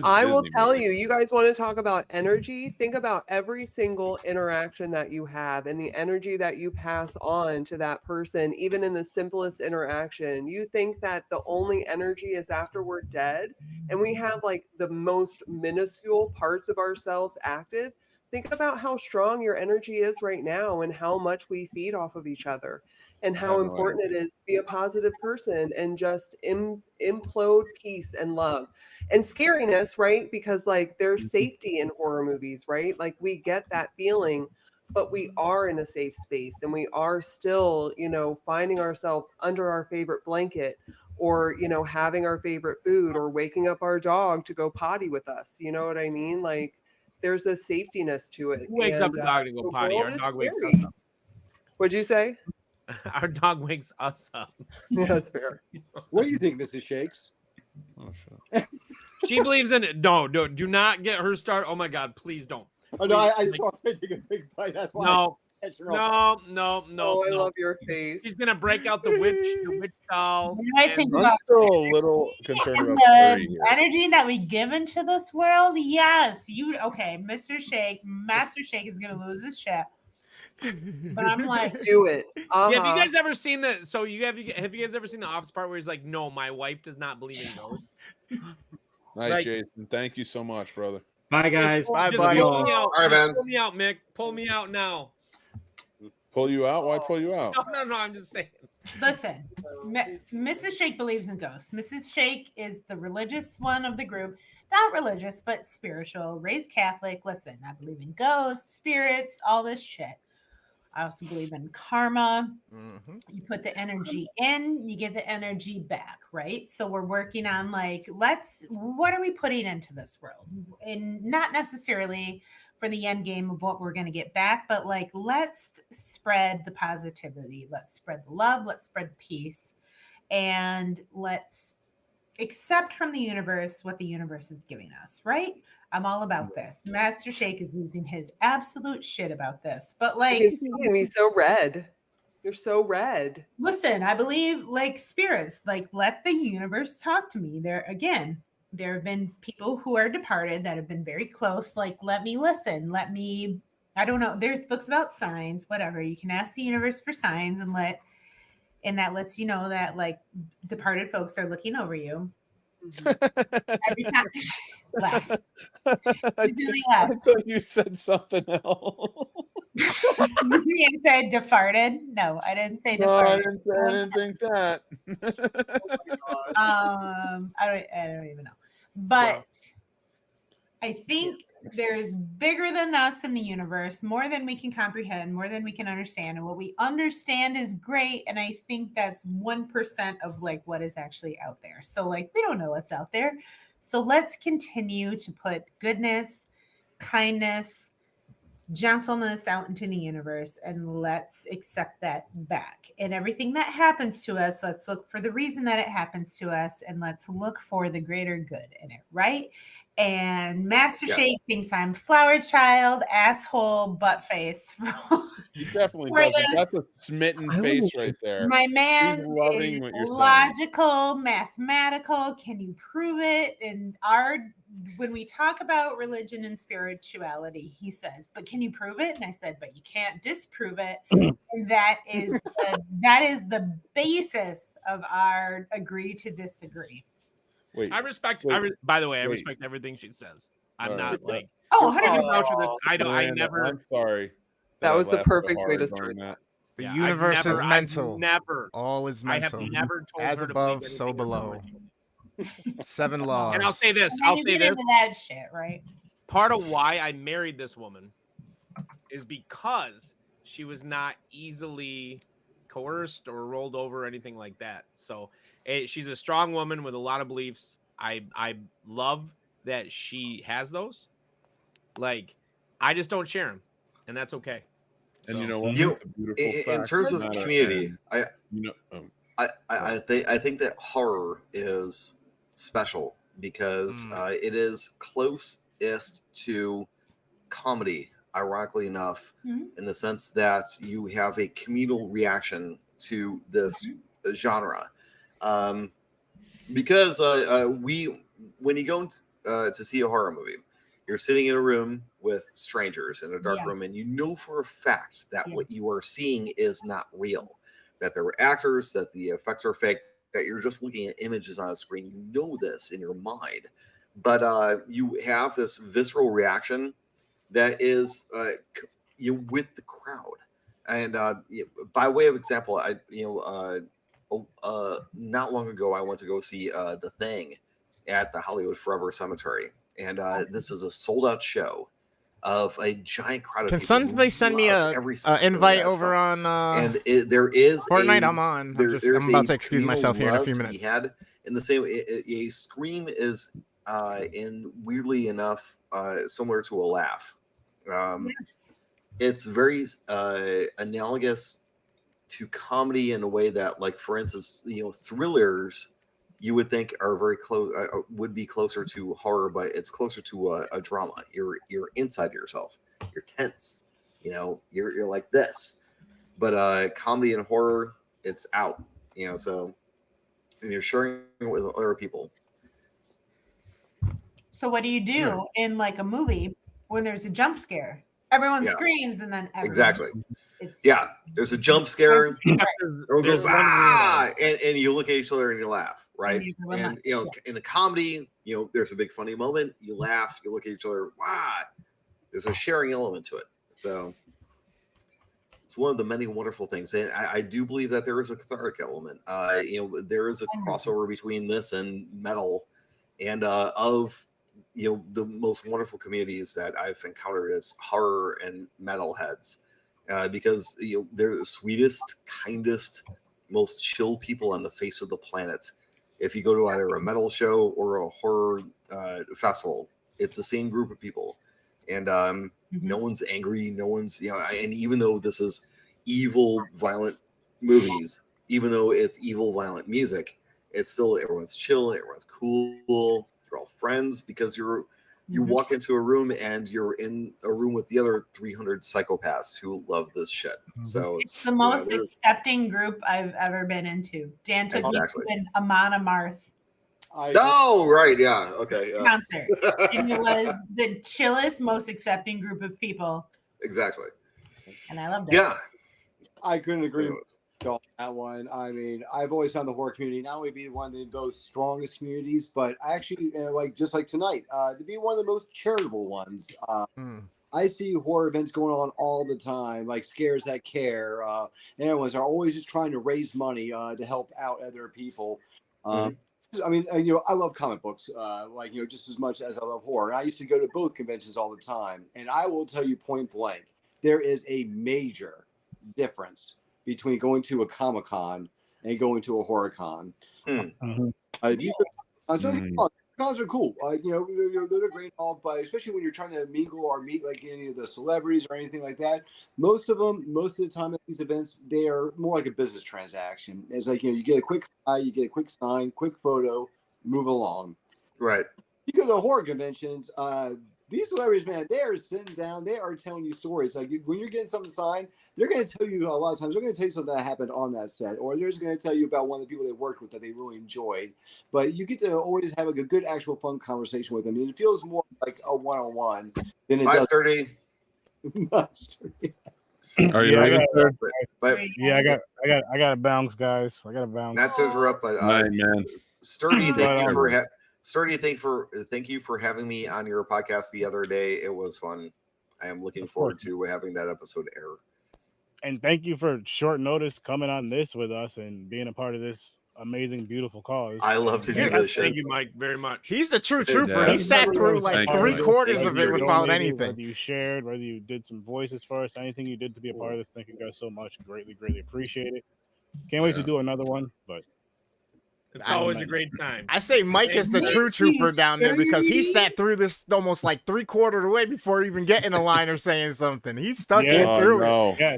I will tell you, you guys want to talk about energy? Think about every single interaction that you have and the energy that you pass on to that person, even in the simplest interaction. You think that the only energy is after we're dead and we have like the most minuscule parts of ourselves active. Think about how strong your energy is right now and how much we feed off of each other and how important it is to be a positive person and just implode peace and love and scariness, right? Because like there's safety in horror movies, right? Like we get that feeling, but we are in a safe space and we are still, finding ourselves under our favorite blanket or, having our favorite food or waking up our dog to go potty with us. You know what I mean? Like there's a safetiness to it. Who wakes up the dog to go potty? Our dog wakes us up. What'd you say? Our dog wakes us up. Yeah, that's fair. What do you think, Mrs. Shakes? Oh, shit. She believes in it. No, do not get her started. Oh my God, please don't. Oh no, I just saw her take a big bite. That's why. No. No. I love your face. She's gonna break out the witch doll. I think about still a little concerned about the energy that we give into this world. Yes, Mr. Shake, Master Shake is gonna lose his shit. But I'm like, do it. Yeah, have you guys ever seen the? So have you guys ever seen the Office part where he's like, "No, my wife does not believe in ghosts." Night, Like- Jason. Thank you so much, brother. Bye, guys. Bye, Just buddy. pull me out. All right, man. Pull me out, Mick. Pull me out now. Pull you out? Why pull you out? No. I'm just saying. listen, Mrs. Shake believes in ghosts. Mrs. Shake is the religious one of the group. Not religious, but spiritual, raised Catholic. Listen, I believe in ghosts, spirits, all this shit. I also believe in karma. You put the energy in, you get the energy back, right? So we're working on what are we putting into this world? And not necessarily for the end game of what we're going to get back, but let's spread the positivity. Let's spread the love. Let's spread the peace. And let's accept from the universe what the universe is giving us, right? I'm all about this. Master Shake is losing his absolute shit about this. But it's making me so red. You're so red. Listen, I believe spirits, let the universe talk to me. There again, there have been people who are departed that have been very close. Like, let me listen. I don't know. There's books about signs, whatever. You can ask the universe for signs and that lets you know that like departed folks are looking over you. Every time laughs. I Really laughs. thought you said something else. You said departed? No, I didn't say No, I departed. didn't think that. I don't even know. But I think there's bigger than us in the universe, more than we can comprehend, more than we can understand. And what we understand is great. And I think that's 1% of like what is actually out there. So like we don't know what's out there. So let's continue to put goodness, kindness, gentleness out into the universe, and let's accept that back. And everything that happens to us, let's look for the reason that it happens to us, and let's look for the greater good in it, right? And Master Shake thinks I'm flower child, asshole, butt face. He definitely doesn't. That's a smitten face right there. My man He's loving is what you're saying. logical, mathematical. Can you prove it? And when we talk about religion and spirituality, he says, "But can you prove it?" And I said, "But you can't disprove it." And that is the basis of our agree to disagree. Wait, I respect. By the way, I respect everything she says. I'm not like. Oh, I can vouch for this. I don't. I Miranda, never. I'm sorry. That I was the laughed so perfect way hard to during start. that. The Yeah, universe is mental. I've never. All is I have mental. never told As her to above, believe so anything below. 7 laws. And I'll say this. And then you get into that shit, right? Part of why I married this woman is because she was not easily coerced or rolled over or anything like that. So she's a strong woman with a lot of beliefs. I love that she has those. Like, I just don't share them, and that's okay. And you know what? You, It's a beautiful in fact. terms of Not a- community, you know, I think that horror is special because it is closest to comedy, ironically enough, in the sense that you have a communal reaction to this genre. Because when you go to see a horror movie, you're sitting in a room with strangers in a dark room, and you know for a fact that what you are seeing is not real, that there were actors, that the effects are fake, that you're just looking at images on a screen. You know this in your mind, but you have this visceral reaction that is with the crowd. And by way of example, not long ago, I went to go see The Thing at the Hollywood Forever Cemetery, and this is a sold-out show of a giant crowd of Can people. somebody send me a invite over on there is Fortnite? I'm on. I'm about to excuse myself here in a few minutes. He had in the same a scream is in weirdly enough similar to a laugh. It's very analogous to comedy in a way that, like, for instance, thrillers you would think are very close, would be closer to horror, but it's closer to a drama. You're inside yourself. You're tense. You're like this. But comedy and horror, it's out. So, and you're sharing it with other people. So what do you do in like a movie when there's a jump scare? Everyone screams, and then exactly. There's a jump scare. Everyone goes and you look at each other and you laugh, right? And in a comedy, there's a big funny moment. You laugh, you look at each other. Wow, there's a sharing element to it. So it's one of the many wonderful things, and I do believe that there is a cathartic element. There is a crossover between this and metal, and of the most wonderful communities that I've encountered is horror and metal heads, because they're the sweetest, kindest, most chill people on the face of the planet. If you go to either a metal show or a horror festival, it's the same group of people, and no one's angry, no one's and even though this is evil, violent movies, even though it's evil, violent music, it's still everyone's chill, everyone's cool. You're all friends because you walk into a room and you're in a room with the other 300 psychopaths who love this shit. So it's the most accepting group I've ever been into. Dan took me to an Amon Amarth Oh, right, yeah, okay. Concert. And it was the chillest, most accepting group of people. Exactly. And I loved it. Yeah. I couldn't agree with on that one. I mean, I've always found the horror community not only be one of the most strongest communities, but actually, like just like tonight, to be one of the most charitable ones. I see horror events going on all the time, like Scares That Care. And everyone's are always just trying to raise money to help out other people. I mean, I love comic books, just as much as I love horror. And I used to go to both conventions all the time. And I will tell you point blank, there is a major difference between going to a Comic-Con and going to a horror con. If you cons are cool. They're great, all, but especially when you're trying to mingle or meet like any of the celebrities or anything like that. Most of the time at these events, they are more like a business transaction. It's like you get a quick hi, you get a quick sign, quick photo, move along. Right. You go to horror conventions. These celebrities, man, they are sitting down. They are telling you stories. Like when you're getting something signed, they're going to tell you a lot of times. They're going to tell you something that happened on that set, or they're just going to tell you about one of the people they worked with that they really enjoyed. But you get to always have like a good, actual, fun conversation with them, and it feels more like a one-on-one than it does. Sturdy. Are you ready? Yeah, I got to bounce, guys. I got to bounce. Not to interrupt, but man. Sturdy, thank you for having me on your podcast the other day. It was fun. I am looking forward to having that episode air. And thank you for short notice coming on this with us and being a part of this amazing, beautiful cause. I love to do this shit. Thank you, Mike, very much. He's the true trooper. He sat through like 3/4 of it without anything. Whether you shared, whether you did some voices for us, anything you did to be a part of this, thank you guys so much. Greatly, greatly appreciate it. Can't wait to do another one, but it's always a great time. I say Mike is the true trooper down there because he sat through this almost like 3/4 of the way before even getting a line or saying something. He stuck in through it. Yeah.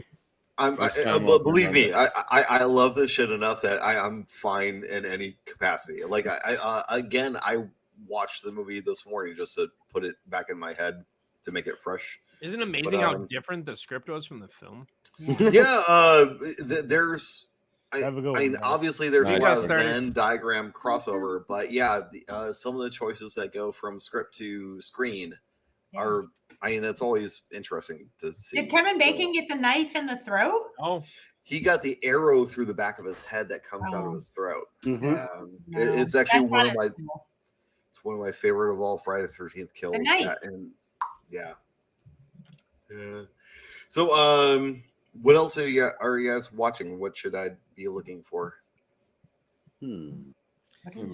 Believe me, I love this shit enough that I'm fine in any capacity. Like I watched the movie this morning just to put it back in my head to make it fresh. Isn't it amazing how different the script was from the film? Yeah, there's. I mean, obviously there's a lot of Venn diagram crossover, but yeah, some of the choices that go from script to screen are. I mean, that's always interesting to see. Did Kevin Bacon get the knife in the throat? Oh, he got the arrow through the back of his head that comes out of his throat. It's actually one of my. Cool. It's one of my favorite of all Friday the 13th kills. And yeah. So, what else are you guys watching? What should I be looking for? So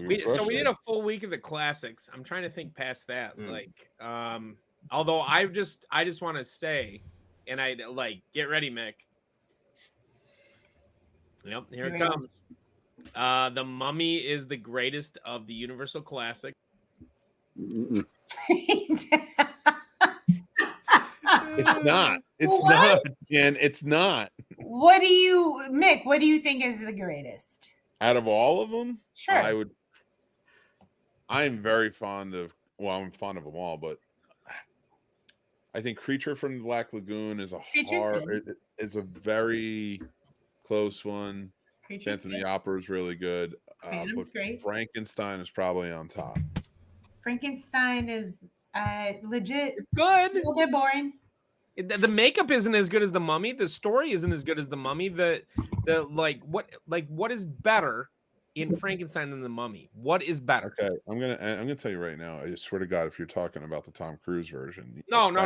we did a full week of the classics. I'm trying to think past that. Although I just want to say, and I get ready, Mick. Yep, here it comes. The Mummy is the greatest of the Universal classic. It's not. It's not, Jen. It's not. Mick, what do you think is the greatest? Out of all of them? Sure. I'm very fond of, I'm fond of them all, but I think Creature from the Black Lagoon is a very close one. Phantom of the Opera is really good. Phantom's great. Frankenstein is probably on top. Frankenstein is legit. It's good. A little bit boring. The makeup isn't as good as the Mummy. The story isn't as good as the Mummy. What is better in Frankenstein than the Mummy? What is better? Okay, I'm gonna tell you right now. I swear to God, if you're talking about the Tom Cruise version, no. You know,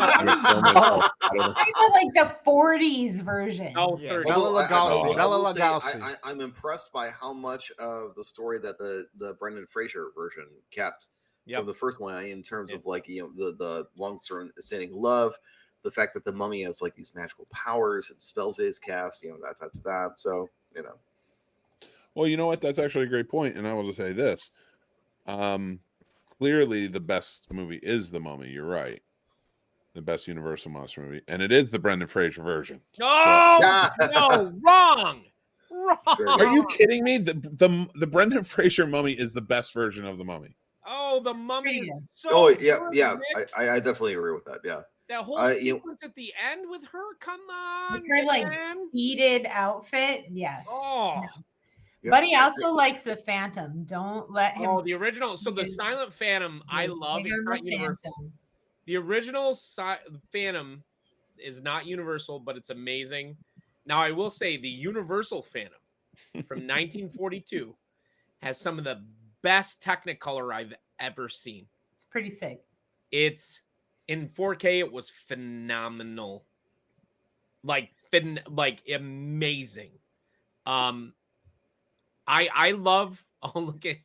I feel like the 40s version. Oh, Bela Lugosi. I'm impressed by how much of the story that the Brendan Fraser version kept from the first one, in terms of the long-standing love, the fact that the Mummy has like these magical powers and spells is cast, that type of stuff. So Well, you know what? That's actually a great point, and I will just say this: clearly, the best movie is The Mummy. You're right, the best Universal monster movie, and it is the Brendan Fraser version. No, wrong. Are you kidding me? The Brendan Fraser Mummy is the best version of the Mummy. Oh, the Mummy. I definitely agree with that. Yeah. That whole sequence at the end with her, come on. With her beaded outfit, yes. Oh. No. But he also likes the Phantom. Don't let him. Oh, the original. So the Silent Phantom, I love. It's not universal. The original Phantom is not universal, but it's amazing. Now, I will say the Universal Phantom from 1942 has some of the best Technicolor I've ever seen. It's pretty sick. It's in 4K. It was phenomenal, like amazing. I love. Oh, look at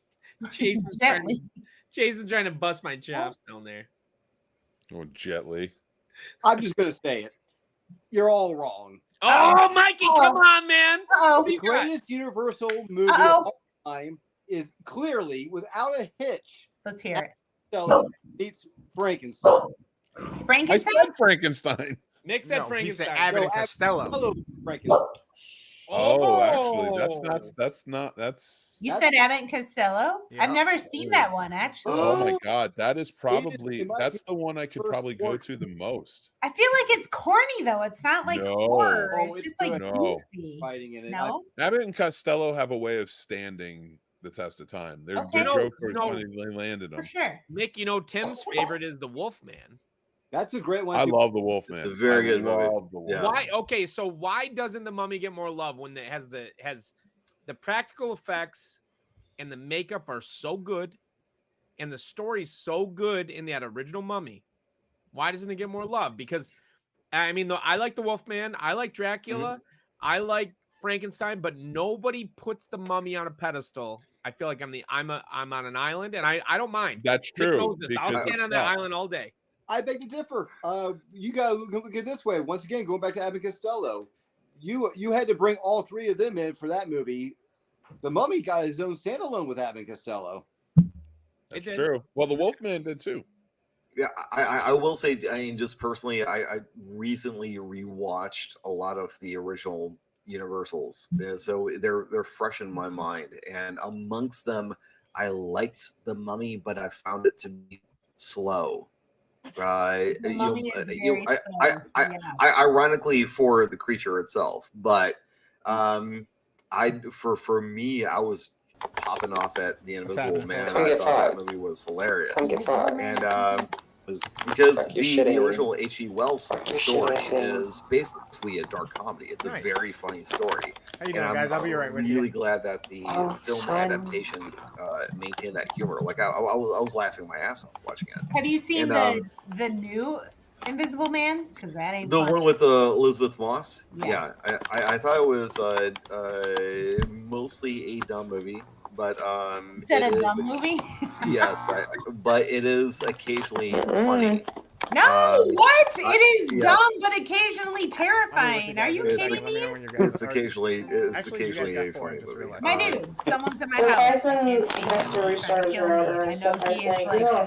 Jason's trying to bust my chops down there. Oh, Jet Li. I'm just gonna say it. You're all wrong. Oh, Mikey, come on, man. The greatest Universal movie of all time is clearly, without a hitch, let's hear it. So meets Frankenstein. I said Frankenstein. Nick said No, he Frankenstein. said Abbott and Costello. Frankenstein. Oh, actually, that's not. You said Abbott and Costello? I've never seen that one, actually. Oh my God, that is probably that's the one I could probably go to the most. I feel like it's corny though. It's not like horror. It's just like no. goofy. Fighting in it. No. Abbott and Costello have a way of standing the test of time. Their jokes are funny. They landed them For sure. Nick, you know Tim's favorite is the Wolfman. That's a great one. I love the Wolfman. It's a very good movie. Yeah. Why? Okay, so why doesn't the Mummy get more love when it has the practical effects and the makeup are so good, and the story's so good in that original Mummy? Why doesn't it get more love? Because I mean, I like the Wolfman, I like Dracula, I like Frankenstein, but nobody puts the Mummy on a pedestal. I feel like I'm on an island, and I don't mind. That's Nick true. knows this. I'll stand on that island all day. I beg to differ. You gotta look at it this way. Once again, going back to Abbott and Costello, you had to bring all three of them in for that movie. The Mummy got his own standalone with Abbott and Costello. That's true. Well, the Wolfman did too. Yeah, I will say, I mean, just personally, I recently rewatched a lot of the original Universals, so they're fresh in my mind. And amongst them, I liked the Mummy, but I found it to be slow. Ironically for the creature itself, but for me, I was popping off at the Invisible Man. I thought that movie was hilarious, and because the original H.G. Wells story is basically a dark comedy. It's a very funny story. How you doing, guys? I'll be right with you. Really glad that the film adaptation maintained that humor. Like I was laughing my ass off watching it. Have you seen the new Invisible Man? Because that ain't the funny. one with Elizabeth Moss. Yes. Yeah, I thought it was mostly a dumb movie. But Is that a dumb movie? Yes, but it is occasionally funny. No, what? It is yes. dumb, but occasionally terrifying. Are you kidding me? It's occasionally a funny movie. My dude, someone's in my house. I know he is like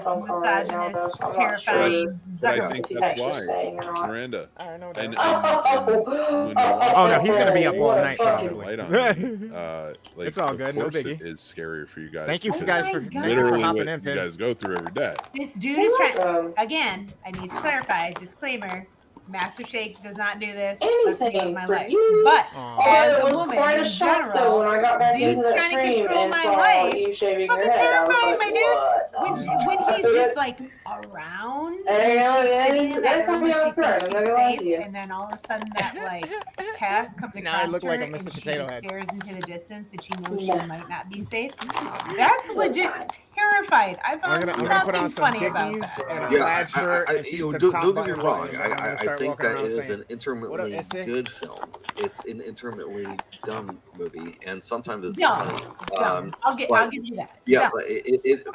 a misogynist, terrifying. But I think that's why, Miranda. And oh no, he's gonna be up all night probably. Like, it's all good, no biggie. It is scarier for you guys. Thank you guys for literally hopping what in, you guys go through every day. This dude is trying. Again, I need to clarify. Disclaimer: Master Shake does not do this. Let's live my life. But as a woman in general, dude's trying to control my life. Fucking terrifying, my dude. When he's just like around, and she's sitting in that room and she thinks she's safe, and then all of a sudden that like cast comes Now I across look her like a and Mr. she Potato just Head. stares into the distance and she knows she might not be safe. That's legit terrified. I found I'm gonna put on nothing some funny about Dickies that. and a plaid shirt. Don't get me wrong. I think that it is an intermittently good film. It's an intermittently dumb movie, and sometimes it's funny. I'll give you that. Yeah, dumb.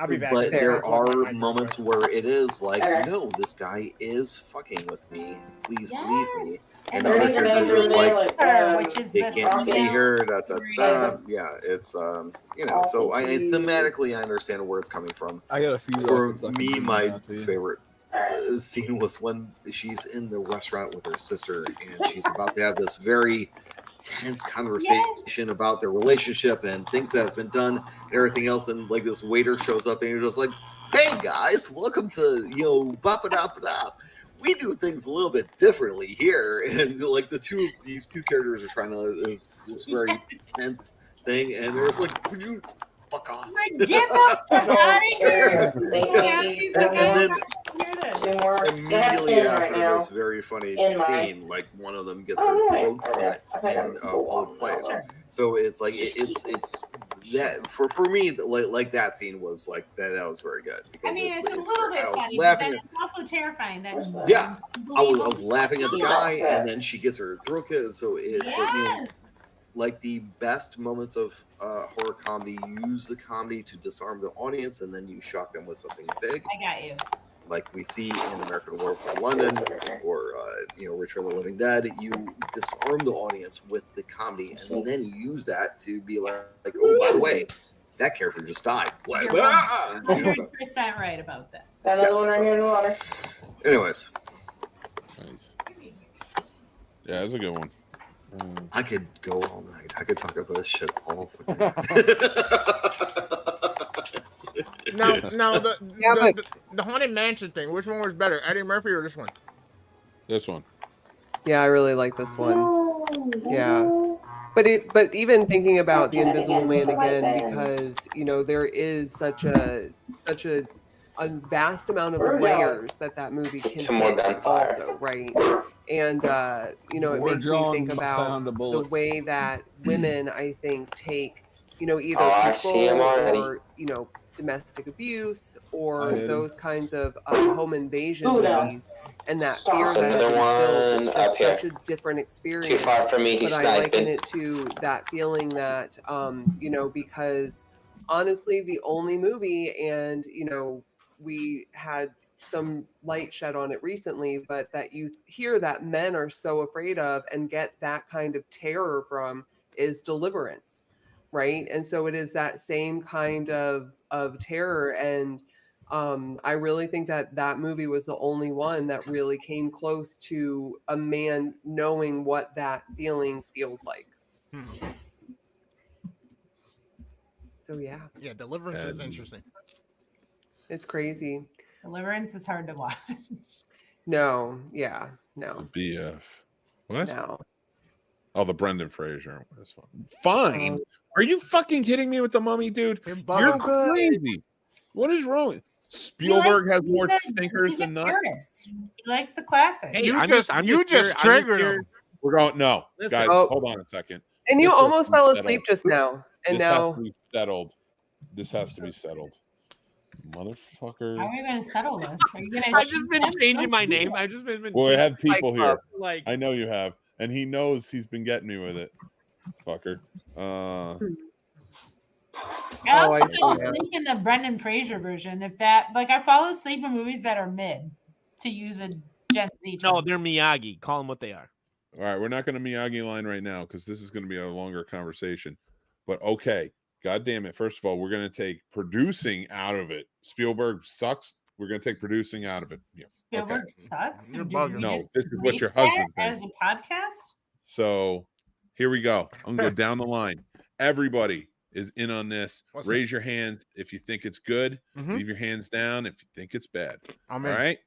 but but there are moments where it is like, no, this guy is fucking with me. Please believe me. And other characters are like, which is they can't see her. Yeah, it's you know. So thematically, I understand where it's coming from. I got a few. For me, my favorite scene was when she's in the restaurant with her sister, and she's about to have this very tense conversation about their relationship and things that have been done and everything else, and like this waiter shows up and you're just like, hey guys, welcome to Bop It Up It Up. We do things a little bit differently here, and like these two characters are trying to this very tense thing, and there was like, "Could you fuck off?" Like, get the fuck out of here! Immediately after this very funny scene, like one of them gets their throat cut in a public place. So it's like it's that for me, like that scene was like that was very good. I mean, it's a little bit funny, but then it's also terrifying. That I was laughing at the guy, and then she gets her throat cut. So it's like the best moments of horror comedy. You use the comedy to disarm the audience, and then you shock them with something big. I got you. Like we see in American Werewolf in London, or Return of the Living Dead, you disarm the audience with the comedy, and then you use that to be like, oh, by the way, that character just died. You're 100% right about that. Another one right here in the water. Anyways, nice. Yeah, that's a good one. I could go all night. I could talk about this shit all fucking Now the Haunted Mansion thing, which one was better, Eddie Murphy or this one? This one. Yeah, I really like this one. Yeah. But even thinking about The Invisible Man again, because there is such a vast amount of layers that movie can hit also, right? And it makes me think about the way that women, I think, take either control or domestic abuse or those kinds of home invasion movies, and that fear that it instills. It's just such a different experience. Too far from me, he's but I sniping. liken it to that feeling that because honestly, the only movie, and we had some light shed on it recently, but that you hear that men are so afraid of and get that kind of terror from is Deliverance, right? And so it is that same kind of terror, and I really think that movie was the only one that really came close to a man knowing what that feeling feels like. So yeah, Deliverance is interesting. It's crazy. Deliverance is hard to watch. No. BF. What? No. Oh, the Brendan Fraser one is fun. Fine. Are you fucking kidding me with the Mummy, dude? You're crazy. What is wrong? Spielberg has more stinkers than not. He likes the classic. Hey, You just triggered him. We're going. No, Listen. guys, hold on a second. And you This almost has to fell be asleep settled. just now. And This now has to be settled. This has to be settled. Motherfucker. How are we going to settle this? Are you going to? I've just been changing my name. I've just been. Well, we have people here. Like, I know you have, and he knows he's been getting me with it, fucker. I also fall asleep in the Brendan Fraser version. If that, I fall asleep in movies that are mid, to use a Gen Z term. no, they're Miyagi. Call them what they are. All right, we're not going to Miyagi line right now because this is going to be a longer conversation. But okay, God damn it. First of all, we're going to take producing out of it. Spielberg sucks. We're going to take producing out of it. Yeah. Spielberg sucks. You're Do bugging. we No, just this is what rate your that husband as thinks. a podcast. So here we go. I'm going to go down the line. Everybody is in on this. What's Raise your hands if you think it's good. Mhm. Leave your hands down if you think it's bad. I'm All in. right?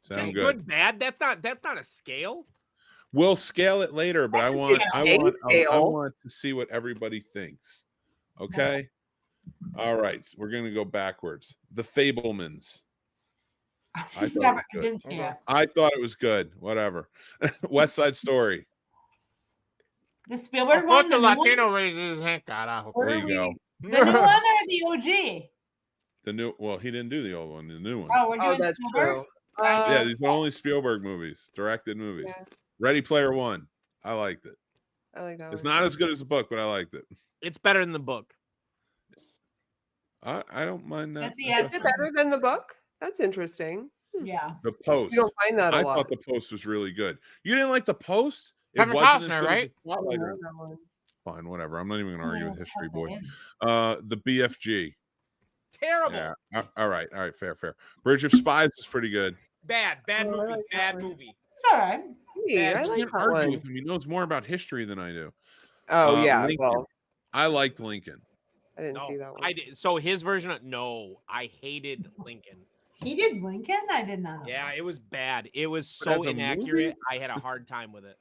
Sound Just good. good, bad. That's not a scale. We'll scale it later, but I want to see what everybody thinks. Okay? All right. So we're going to go backwards. The Fablemans. I thought it was Didn't see good. that. I thought it was good. Whatever. West Side Story. The Spielberg I one, thought the the new one, Latino raises his hand. Carajo. There you go. the new one, or the OG? The new, well, he didn't do the old one, the new one. Oh, we're doing that's Spielberg. true. Yeah, these are only Spielberg movies, directed movies. Yeah. Ready Player One. I liked it. I like that It's one. not as good as the book, but I liked it. It's better than the book. I don't mind that. That's a yes. Is it better than the book? That's interesting. Yeah. The Post. You don't find that a I lot. thought the Post was really good. You didn't like the Post? It Kevin wasn't as Costner, good right? as the Spotlight. I know that one. Fine, whatever. I'm not even going to argue with History Boy. Boy. The BFG. Terrible. Yeah. All right. Fair. Bridge of Spies was pretty good. Bad Oh, I movie. like that Bad one. movie. It's all right. Hey, I I like can't that argue one. with him. He knows more about history than I do. Oh yeah, Lincoln. well, I liked Lincoln. I didn't No, see that one. I did. So his version of I hated Lincoln. He did Lincoln. I did not know. Yeah, it was bad. It was But as so a inaccurate. movie? I had a hard time with it.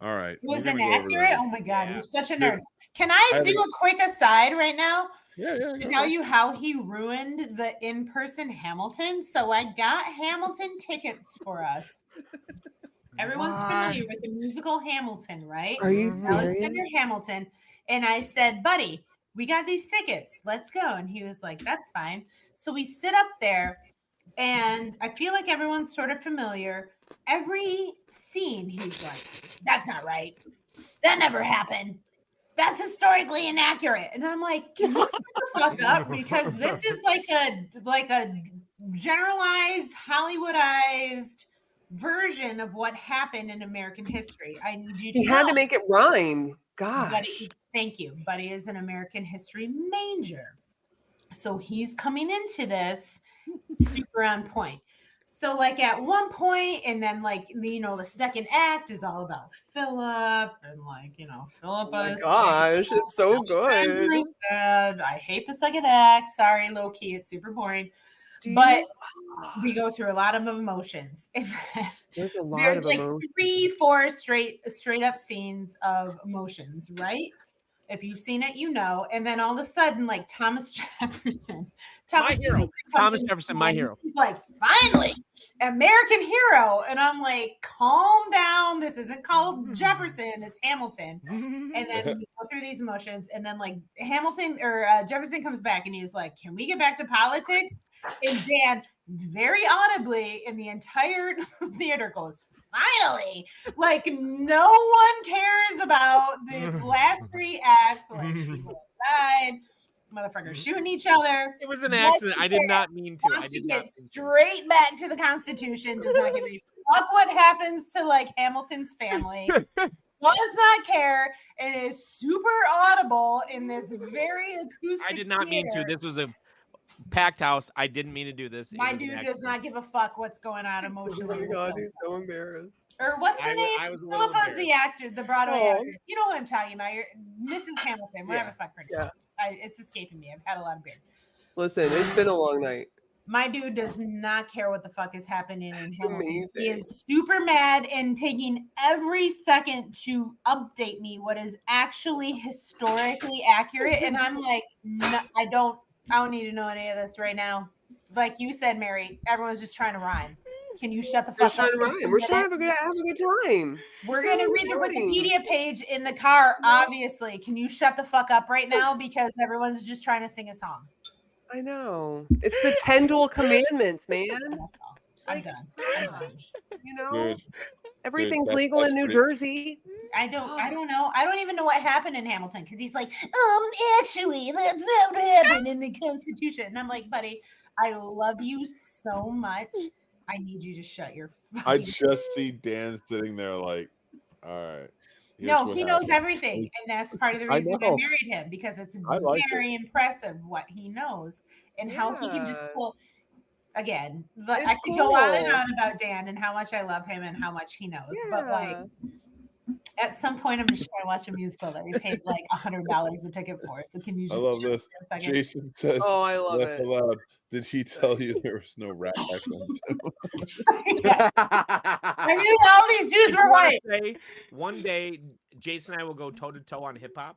All right. Was we're gonna go over inaccurate? that. Oh my god, Yeah. you're such a Dude, nerd. Can I I do have a quick aside right now? Yeah, To go tell ahead. you how he ruined the in-person Hamilton. So I got Hamilton tickets for us. Everyone's familiar with the musical Hamilton, right? Are you Alexander serious? Hamilton. And I said, buddy, we got these tickets. Let's go. And he was like, that's fine. So we sit up there, and I feel like everyone's sort of familiar. Every scene, he's like, that's not right. That never happened. That's historically inaccurate. And I'm like, can you shut the fuck up? Because this is like a generalized, Hollywoodized version of what happened in American history. I need you to He had to know. make it rhyme. Gosh. Buddy, thank you. Buddy is an American history major. So he's coming into this super on point. So like at one point, and then like the second act is all about Philip, and like Philip. Oh my gosh, it's so good. I hate the second act. Sorry, low key, it's super boring. But we go through a lot of emotions. And There's a lot there's of like emotion. 3-4 straight up scenes of emotions, right? If you've seen it, you know. And then all of a sudden, like Thomas Jefferson, My hero. Thomas Jefferson, my hero. He's like, finally, American hero. And I'm like, calm down. This isn't called Jefferson, it's Hamilton. And then we go through these emotions. And then like Jefferson comes back and he's like, can we get back to politics? And Dan very audibly in the entire theater goes, finally, like no one cares about the last 3 acts. Like people died, motherfuckers shooting each other. It was an accident. I did not mean to. Wants to get straight back to the Constitution. Does not give a fuck what happens to like Hamilton's family. Does not care. And is super audible in this very acoustic. I did not mean to. This was a packed house. I didn't mean to do this. My dude does not give a fuck what's going on emotionally. Oh my god, he's so embarrassed. Or what's her name? I was a little Philippa's the actor, the Broadway Oh. actress. You know who I'm talking about. You're Mrs. Hamilton, whatever the fuck her name is. It's escaping me. I've had a lot of beer. Listen, it's been a long night. My dude does not care what the fuck is happening in Hamilton. He amazing. is super mad and taking every second to update me what is actually historically accurate. And I'm like, no, I don't need to know any of this right now. Like you said, Mary, everyone's just trying to rhyme. Can you shut the We're fuck trying up? to rhyme. We're trying to have a good time. We're going to read the Wikipedia page in the car, obviously. Can you shut the fuck up right now? Because everyone's just trying to sing a song. I know. It's the 10 dual commandments, man. That's all. I'm done. You know, Dude, everything's that's- legal that's in New pretty- Jersey. I don't know. I don't even know what happened in Hamilton because he's like, actually, that's not what happened in the Constitution. And I'm like, buddy, I love you so much. I need you to shut your I fucking just see Dan sitting there like, all right. here's No, what he knows happened." everything. And that's part of the I reason I know. married him because it's I like very impressive what he knows and how he can just Yeah. pull. Again, I It's could go on and cool. on about Dan and how much I love him and how much he knows. But like Yeah. at some point, I'm just trying to watch a musical that we paid like $100 a ticket for. So can you I just love chill this. for a second? Jason says, Oh, I love laugh it. aloud. Did he tell you there was no rap back then? I knew all these dudes were white. Say, one day, Jason and I will go toe to toe on hip hop.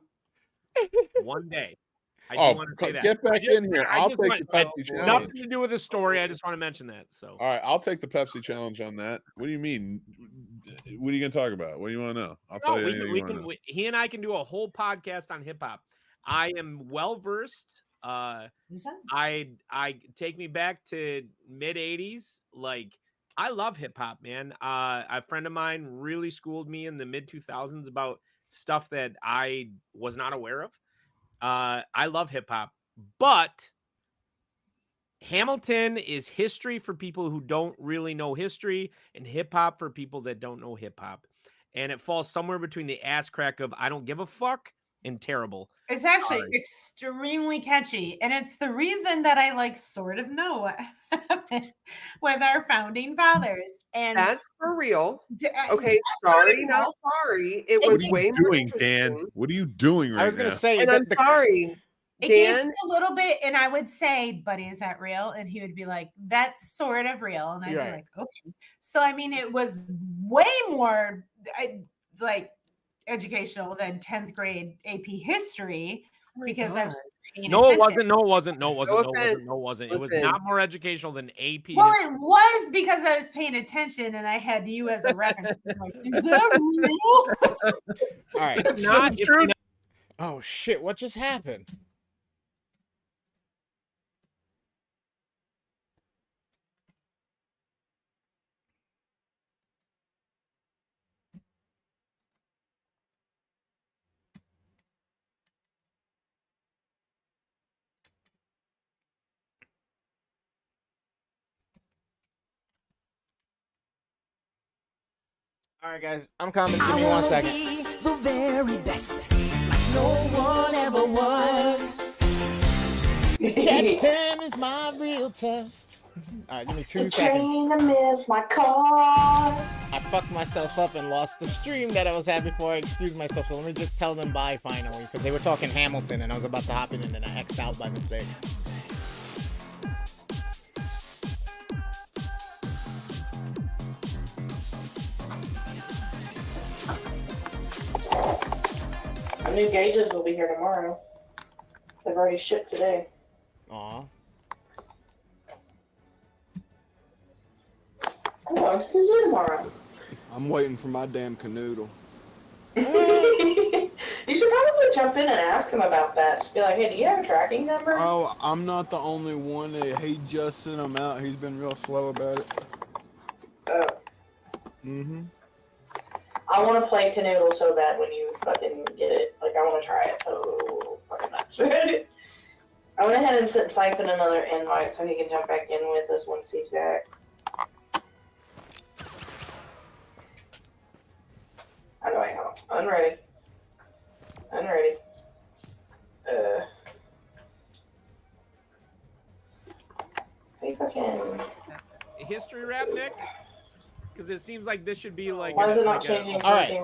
One day. I do Oh, want to say that. get back in here. I I'll just take want- the Pepsi challenge. Nothing to do with the story. I just want to mention that. So All right, I'll take the Pepsi challenge on that. What do you mean? What are you going to talk about? What do you want to know? I'll tell you anything you want to know. he and I can do a whole podcast on hip hop. I am well versed. I take me back to mid 80s. Like I love hip hop, man. A friend of mine really schooled me in the mid 2000s about stuff that I was not aware of. I love hip hop, but Hamilton is history for people who don't really know history, and hip hop for people that don't know hip hop. And it falls somewhere between the ass crack of I don't give a fuck and terrible. It's actually Sorry. extremely catchy, and it's the reason that I like sort of know what happened with our founding fathers. And That's for real. I Okay, sorry, not sorry. It What was are you way more doing, Dan? interesting. What are you doing right now? I was gonna say, And I'm sorry, It gave Dan. me a little bit, and I would say, "Buddy, is that real?" And he would be like, "That's sort of real," and I'd Right. be like, "Okay." So I mean, it was way more. like educational than 10th grade AP history because I was paying No, it attention. wasn't. No, it wasn't. No, it wasn't. No No, it wasn't. offense. No, it wasn't. It was Listen. not more educational than AP. Well, it was because I was paying attention and I had you as a reference. I'm like, is that real? All right. It's not. It's not. Oh shit! What just happened? All right, guys, I'm coming. Give me 1 second. The very best, like no one ever was. Catch them is my real test. All right, give me 2 seconds. To miss my cause. I fucked myself up and lost the stream that I was at before I excused myself. So let me just tell them bye finally, because they were talking Hamilton and I was about to hop in and then I X'd out by mistake. My new gauges will be here tomorrow. They've already shipped today. Aw. I'm going to the zoo tomorrow. I'm waiting for my damn canoodle. You should probably jump in and ask him about that. Just be like, hey, do you have a tracking number? Oh, I'm not the only one. He just sent him out. He's been real slow about it. Oh. Mm-hmm. I want to play Canoodle so bad when you fucking get it. Like, I want to try it so fucking much. I went ahead and sent Siphon another invite so he can jump back in with us once he's back. How do I help? Unready. Unready. Hey, fucking. History rap, Nick? Because it seems like this should be like. Why is it not changing? All right.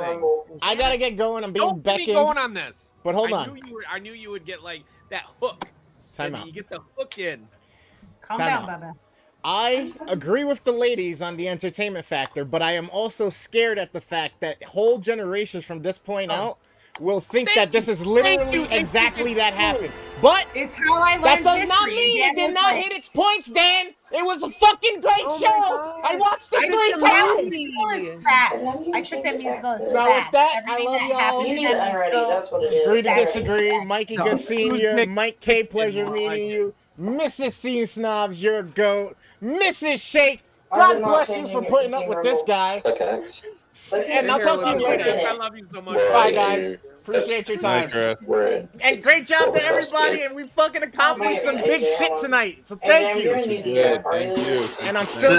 I gotta get going. I'm being Don't beckoned. be going on this. But hold I on. I knew you would get like that hook. Time and out. You get the hook in. Calm Time down, out. Bubba. I agree with the ladies on the entertainment factor, but I am also scared at the fact that whole generations from this point out will think that this is literally exactly that happened. But it's how I learned that does not history. mean Dan it did was not like- hit its points, Dan. It was a fucking great Oh my show. God. I watched it I 3 took that times. musical as fact. I took that musical as Now fact. with that, I Everything love that y'all. happened You in need that it unready. musical- That's what it is. Free to Saturday. disagree. Mikey, good seeing you. Mike K, pleasure meeting you. Mrs. Scene Snobs, you're a goat. Mrs. Shake, Why is God it not bless you changing for your putting up team with this rumble? guy. Okay. And I'll talk to you later. I love you so much. Bye, guys. Appreciate your time. And great job to everybody, and we fucking accomplished some big shit tonight. So thank you. And I'm still,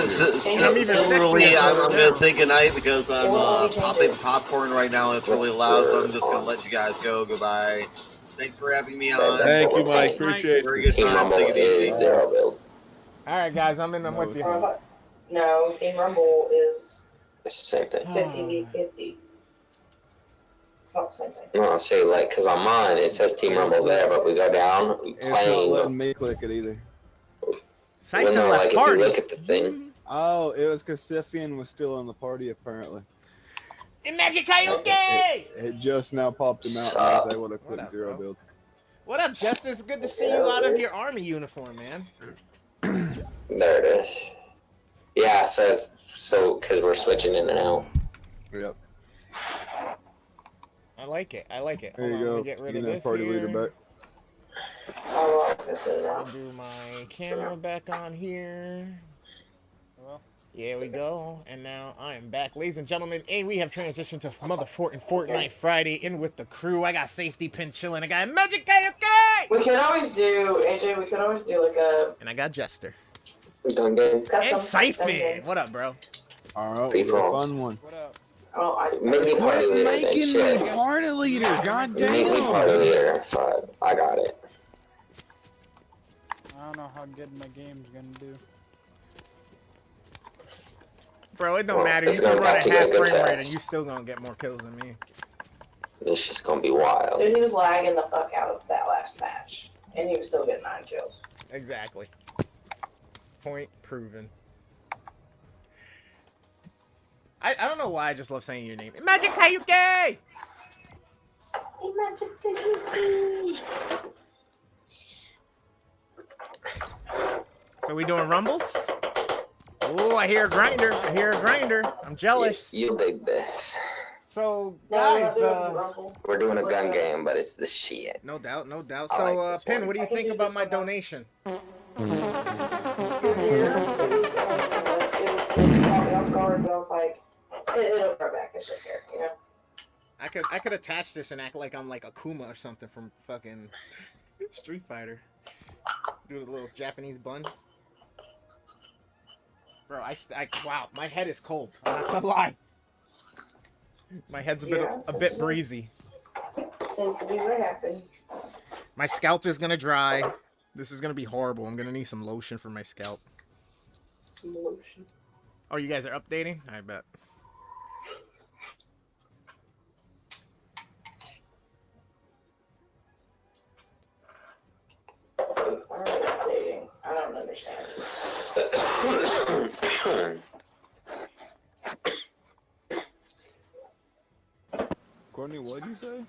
and I'm even Similarly, sexier I'm for it going now. to take a night because I'm popping popcorn right now and it's really loud, so I'm just going to let you guys go. Goodbye. Thanks for having me on. Thank you, Mike. Appreciate it. Very good time. Take it easy. All right, guys, I'm with you. No, Team Rumble is It's the same thing. 50-50. It's not the same thing. No, see, like, because on mine, it says Team Rumble there, but we go down, we It's not playing. letting me click it either. Well, no, like, if you look at the thing. Oh, it was because Scythian was still in the party, apparently. In Magic Coyote! It just now popped him out and I was able to click zero build. What up, Justice? Good to see you out of your army uniform, man. There it is. Yeah, so because we're switching in and out. Yep. I like it. I like it. There you Hold on, go. let me get rid You of can this party here. leader back. Oh, I was gonna say that. I'll do my camera back on here. Here we go. And now I am back. Ladies and gentlemen, hey, we have transitioned to Fortnite Friday in with the crew. I got Safety Pin chilling. I got Magic Coyote! We could always do, AJ, we could always do like a And I got Jester. Done game. custom And Siphon. dungeon. What up, bro? Alright, Free we for got a all. fun one. Oh, I Make me party leader, then Making shit. me party leader, god Make me party damn! leader. Fuck, I got it. I don't know how good my game's gonna do. Bro, it don't Well, matter. it's You can gonna run have at to get half a good frame rate and test. you still gonna get more kills than me. This is gonna be wild. Dude, he was lagging the fuck out of that last match, and he was still getting 9 kills. I don't know why I just love saying your name. Imagine Kayuke! Imagine Kayuke! So we doing rumbles? Oh, I hear a grinder. I hear a grinder. I'm jealous. You'll dig this. So, guys, we're doing a gun game, but it's the shit. No doubt, no doubt. I So, like this Pin, one. what do you think about my donation? It caught me off guard, but I was like, it'll throw back. It's just here, you know. I could attach this and act like I'm like Akuma or something from fucking Street Fighter. Do a little Japanese bun. Bro, wow, my head is cold. I'm not gonna lie. My head's a bit breezy. Tends to be what happens. My scalp is gonna dry. This is gonna be horrible. I'm gonna need some lotion for my scalp. Lotion. Oh, you guys are updating? I bet. Updating. I don't understand. Courtney, what'd you say?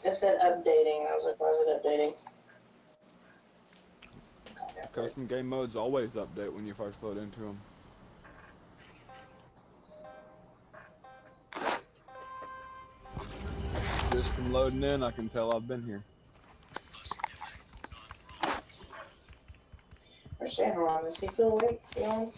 It said updating. I was like, why is it updating? Custom game modes always update when you first load into them. Just from loading in, I can tell I've been here. Where's Shannon? Is he still awake? Is he on?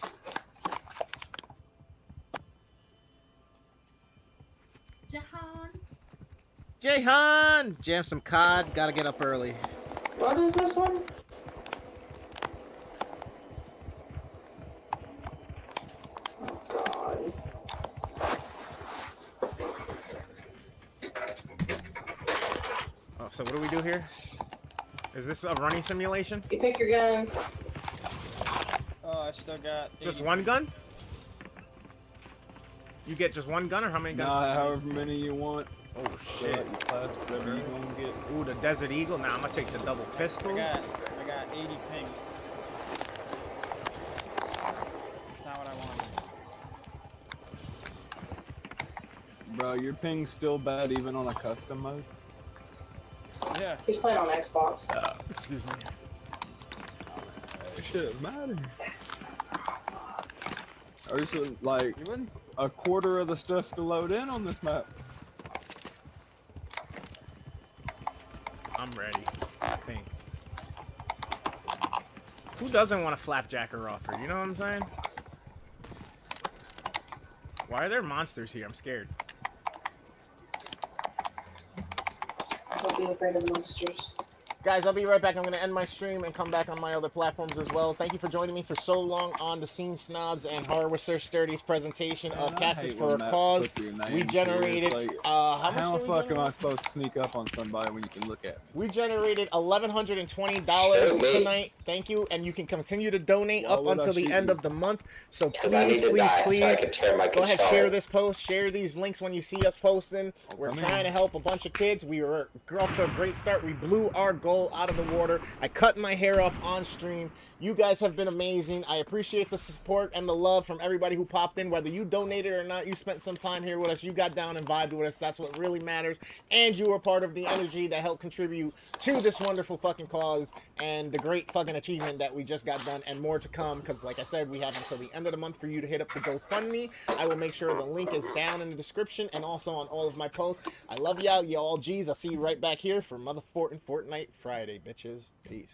Jahan! Jam some COD. Gotta get up early. What is this one? Oh, God. Oh, so what do we do here? Is this a running simulation? You pick your gun. Oh, I still got. Just one gun? You get just one gun, or how many guns? Nah, however many you want. Oh shit! Your class, whatever you gonna get. Ooh, the Desert Eagle. Nah, I'm gonna take the double pistols. I got 80 ping. That's not what I wanted. Bro, your ping's still bad even on a custom mode. Yeah. He's playing on Xbox. Excuse me. It shouldn't matter. There's like a quarter of the stuff to load in on this map. I'm ready. I think. Who doesn't want a flapjacker offer? You know what I'm saying? Why are there monsters here? I'm scared. Don't be afraid of monsters. Guys, I'll be right back. I'm going to end my stream and come back on my other platforms as well. Thank you for joining me for so long on the Scene Snobs and Horror with Sir Sturdy's presentation of Castles for a Cause. We generated, how the fuck am I supposed to sneak up on somebody when you can look at me? We generated $1,120 tonight. Thank you. And you can continue to donate up until the end of the month. So please, go ahead, share this post. Share these links when you see us posting. We're trying to help a bunch of kids. We were off to a great start. We blew our goal out of the water. I cut my hair off on stream. You guys have been amazing. I appreciate the support and the love from everybody who popped in. Whether you donated or not, you spent some time here with us. You got down and vibed with us. That's what really matters. And you were part of the energy that helped contribute to this wonderful fucking cause and the great fucking achievement that we just got done, and more to come, because like I said, we have until the end of the month for you to hit up the GoFundMe. I will make sure the link is down in the description and also on all of my posts. I love y'all. Y'all G's. I'll see you right back here for Motherfortin' Fortnite Friday, bitches. Peace.